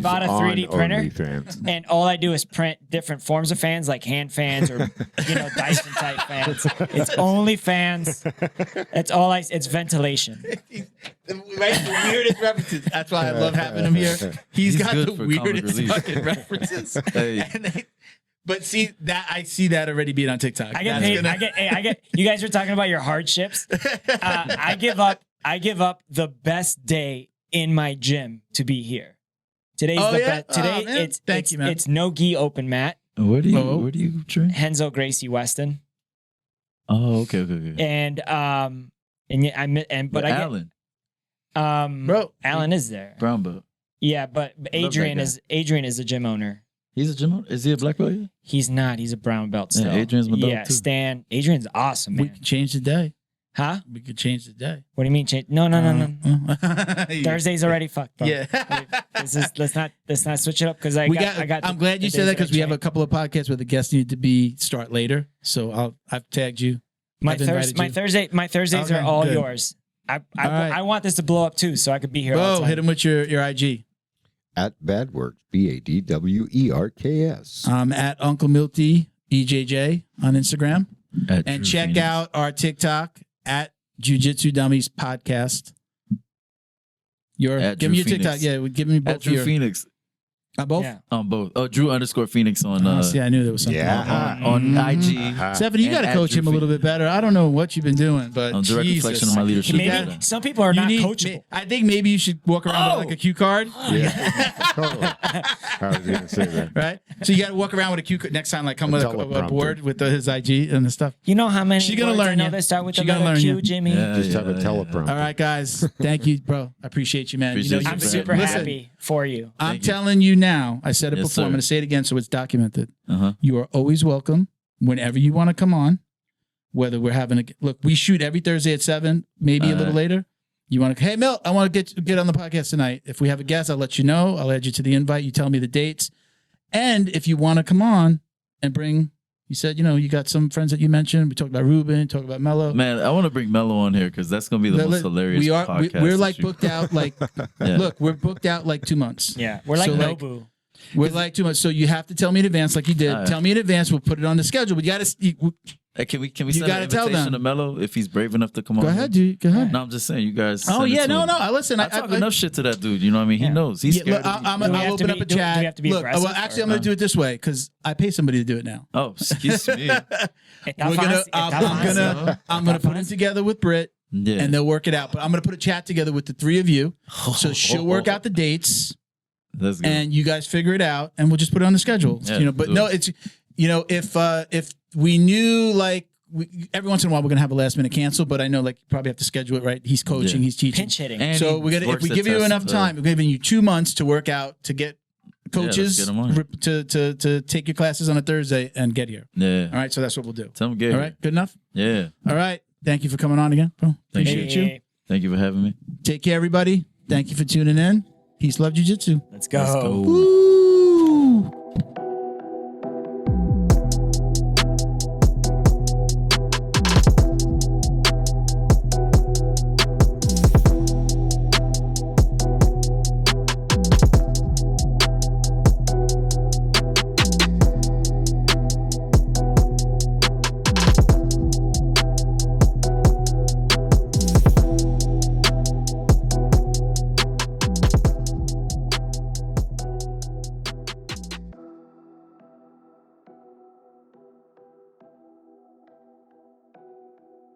Speaker 3: bought a 3D
Speaker 2: on
Speaker 3: printer.
Speaker 2: OnlyFans.
Speaker 3: And all I do is print different forms of fans, like hand fans or Dyson type fans. It's only fans. It's all I. It's ventilation.
Speaker 1: Right, the weirdest references. That's why I love having him here. He's got
Speaker 4: good
Speaker 1: the
Speaker 4: for comic
Speaker 1: weirdest
Speaker 4: relief.
Speaker 1: fucking references.
Speaker 4: Hey.
Speaker 1: But see that I see that already being on TikTok.
Speaker 3: I get
Speaker 1: That's
Speaker 3: paid.
Speaker 1: gonna-
Speaker 3: I get. You guys are talking about your hardships. I give up the best day in my gym to be here. Today's
Speaker 1: Oh,
Speaker 3: the
Speaker 1: yeah?
Speaker 3: best. Today
Speaker 1: Oh, man.
Speaker 3: it's
Speaker 1: Thank
Speaker 3: it's,
Speaker 1: you, man.
Speaker 3: it's no gi open mat.
Speaker 4: Where do
Speaker 1: Oh.
Speaker 4: you train?
Speaker 3: Henzo Gracie Weston
Speaker 4: Oh, okay.
Speaker 3: and yeah, but I get
Speaker 4: Alan.
Speaker 1: Bro,
Speaker 3: Alan is there.
Speaker 4: Brown belt.
Speaker 3: Yeah, but
Speaker 4: that
Speaker 3: Adrian
Speaker 4: guy.
Speaker 3: is the gym owner.
Speaker 4: He's a gym owner? Is he a black belt? yet?
Speaker 3: He's not. He's a brown belt still.
Speaker 4: Adrian's my dog,
Speaker 3: Yeah,
Speaker 4: too.
Speaker 3: Stan. Adrian's awesome,
Speaker 1: we
Speaker 3: man.
Speaker 1: could change the day.
Speaker 3: Huh?
Speaker 1: We could change the day.
Speaker 3: What do you mean change? No.
Speaker 1: Yeah.
Speaker 3: Thursday's already fucked, bro.
Speaker 1: Yeah.
Speaker 3: Let's not switch it up because I got.
Speaker 1: I'm glad you said that because we have a couple of podcasts where the guests need to start later. So I've tagged you.
Speaker 3: My
Speaker 1: I've invited you.
Speaker 3: Thursdays
Speaker 1: Okay,
Speaker 3: are all
Speaker 1: good.
Speaker 3: yours.
Speaker 1: right.
Speaker 3: I want this to blow up too, so I could be here. all the
Speaker 1: Bro,
Speaker 3: time.
Speaker 1: hit him with your IG.
Speaker 2: At Badworks, BADWERKS.
Speaker 1: I'm at Uncle Milty EJJ on Instagram.
Speaker 4: At
Speaker 1: And
Speaker 4: True
Speaker 1: check
Speaker 4: Phoenix.
Speaker 1: out our TikTok at Jiu-Jitsu Dummies Podcast.
Speaker 4: At
Speaker 1: Give
Speaker 4: Drew
Speaker 1: me your
Speaker 4: Phoenix.
Speaker 1: TikTok. Yeah, give me both
Speaker 4: At Drew
Speaker 1: your
Speaker 4: Phoenix.
Speaker 1: both.
Speaker 3: Yeah.
Speaker 4: On both. Oh, Drew_Phoenix on
Speaker 1: See, I knew there was something.
Speaker 2: Yeah.
Speaker 4: on IG.
Speaker 1: Stephanie, you
Speaker 4: And
Speaker 1: got to
Speaker 4: at
Speaker 1: coach
Speaker 4: Drew
Speaker 1: him a little bit better. I don't know what you've been doing, but
Speaker 4: On direct
Speaker 1: Jesus.
Speaker 4: reflection of my leadership.
Speaker 3: Maybe some people are not coachable.
Speaker 1: I think maybe you should walk around with like a cue card,
Speaker 2: Yeah, totally. I was going to say that.
Speaker 1: right? So you got to walk around with a cue card next time. Like come with a
Speaker 2: teleprompter.
Speaker 1: board with his IG and the stuff.
Speaker 3: You know how many
Speaker 1: She's gonna
Speaker 3: words I
Speaker 1: learn
Speaker 3: know
Speaker 1: you.
Speaker 3: that start with
Speaker 1: She
Speaker 3: the
Speaker 1: gonna
Speaker 3: letter
Speaker 1: learn
Speaker 3: Q,
Speaker 1: you.
Speaker 3: Jimmy?
Speaker 2: Just have a teleprompter.
Speaker 1: All right, guys. Thank you, bro. I appreciate you, man.
Speaker 4: Appreciate you,
Speaker 3: I'm
Speaker 4: man.
Speaker 3: super
Speaker 1: listen,
Speaker 3: happy for you.
Speaker 1: I'm
Speaker 4: Thank you.
Speaker 1: telling you now. I said it
Speaker 4: Yes,
Speaker 1: before. I'm
Speaker 4: sir.
Speaker 1: going to say it again so it's documented.
Speaker 4: Uh-huh.
Speaker 1: You are always welcome whenever you want to come on. Whether we're having a look, we shoot every Thursday at 7, maybe a little later. You want to? Hey, Milt, I want to get on the podcast tonight. If we have a guest, I'll let you know. I'll add you to the invite. You tell me the dates, and if you want to come on and bring. You said, you got some friends that you mentioned. We talked about Ruben, talked about Mello.
Speaker 4: Man, I want to bring Mello on here because that's going to be the most hilarious podcast.
Speaker 1: We're
Speaker 4: that
Speaker 1: like
Speaker 4: you-
Speaker 1: booked out. Like,
Speaker 4: Yeah.
Speaker 1: look, we're booked out like 2 months.
Speaker 3: Yeah, we're like
Speaker 1: So, like,
Speaker 3: Nobu.
Speaker 1: We're like 2 months. So you have to tell me in advance, like you did.
Speaker 4: All right.
Speaker 1: Tell me in advance. We'll put it on the schedule. But you got to.
Speaker 4: Hey, can we
Speaker 1: You
Speaker 4: send
Speaker 1: gotta
Speaker 4: an
Speaker 1: tell
Speaker 4: invitation
Speaker 1: them.
Speaker 4: to Mello if he's brave enough to come on?
Speaker 1: Go ahead, dude. Go ahead.
Speaker 4: No, I'm just saying, you guys.
Speaker 1: Oh
Speaker 4: send it
Speaker 1: yeah,
Speaker 4: to
Speaker 1: no,
Speaker 4: him.
Speaker 1: no. I listen.
Speaker 4: I talk enough shit to that dude. You know what I mean? He
Speaker 3: Yeah.
Speaker 4: knows. He's
Speaker 1: Yeah,
Speaker 4: scared.
Speaker 1: look,
Speaker 4: of
Speaker 1: I'm
Speaker 4: these
Speaker 3: Do we
Speaker 1: I'll
Speaker 3: have to
Speaker 1: open
Speaker 3: be-
Speaker 1: up a
Speaker 3: do we
Speaker 1: chat.
Speaker 3: have to be
Speaker 1: Look,
Speaker 3: aggressive
Speaker 1: well, actually,
Speaker 3: or
Speaker 1: I'm going
Speaker 3: no?
Speaker 1: to do it this way because I pay somebody to do it now.
Speaker 4: Oh, excuse me.
Speaker 1: I'm gonna put it together with Britt,
Speaker 4: Yeah.
Speaker 1: and they'll work it out. But I'm gonna put a chat together with the three of you, so she'll work out the dates,
Speaker 4: That's good.
Speaker 1: and you guys figure it out, and we'll just put it on the schedule.
Speaker 4: Yeah,
Speaker 1: But
Speaker 4: do
Speaker 1: no,
Speaker 4: it.
Speaker 1: it's if we knew like. Every once in a while, we're gonna have a last minute cancel, but I know like you probably have to schedule it right. He's coaching,
Speaker 4: Yeah.
Speaker 1: he's teaching.
Speaker 3: Pinch hitting.
Speaker 4: And
Speaker 1: So
Speaker 4: he
Speaker 1: we're gonna if
Speaker 4: works
Speaker 1: we
Speaker 4: the
Speaker 1: give you
Speaker 4: test,
Speaker 1: enough time, we're giving you 2 months to work out to get coaches
Speaker 4: let's get 'em on.
Speaker 1: to take your classes on a Thursday and get here.
Speaker 4: Yeah.
Speaker 1: All right, so that's what we'll do.
Speaker 4: Tell him get
Speaker 1: All
Speaker 4: here.
Speaker 1: right, good enough.
Speaker 4: Yeah.
Speaker 1: All right, thank you for coming on again, bro.
Speaker 4: Thank you.
Speaker 1: Appreciate you.
Speaker 4: Thank you for having me.
Speaker 1: Take care, everybody. Thank you for tuning in. Peace, love, jiu-jitsu.
Speaker 3: Let's go.
Speaker 4: Let's go.
Speaker 1: Woo.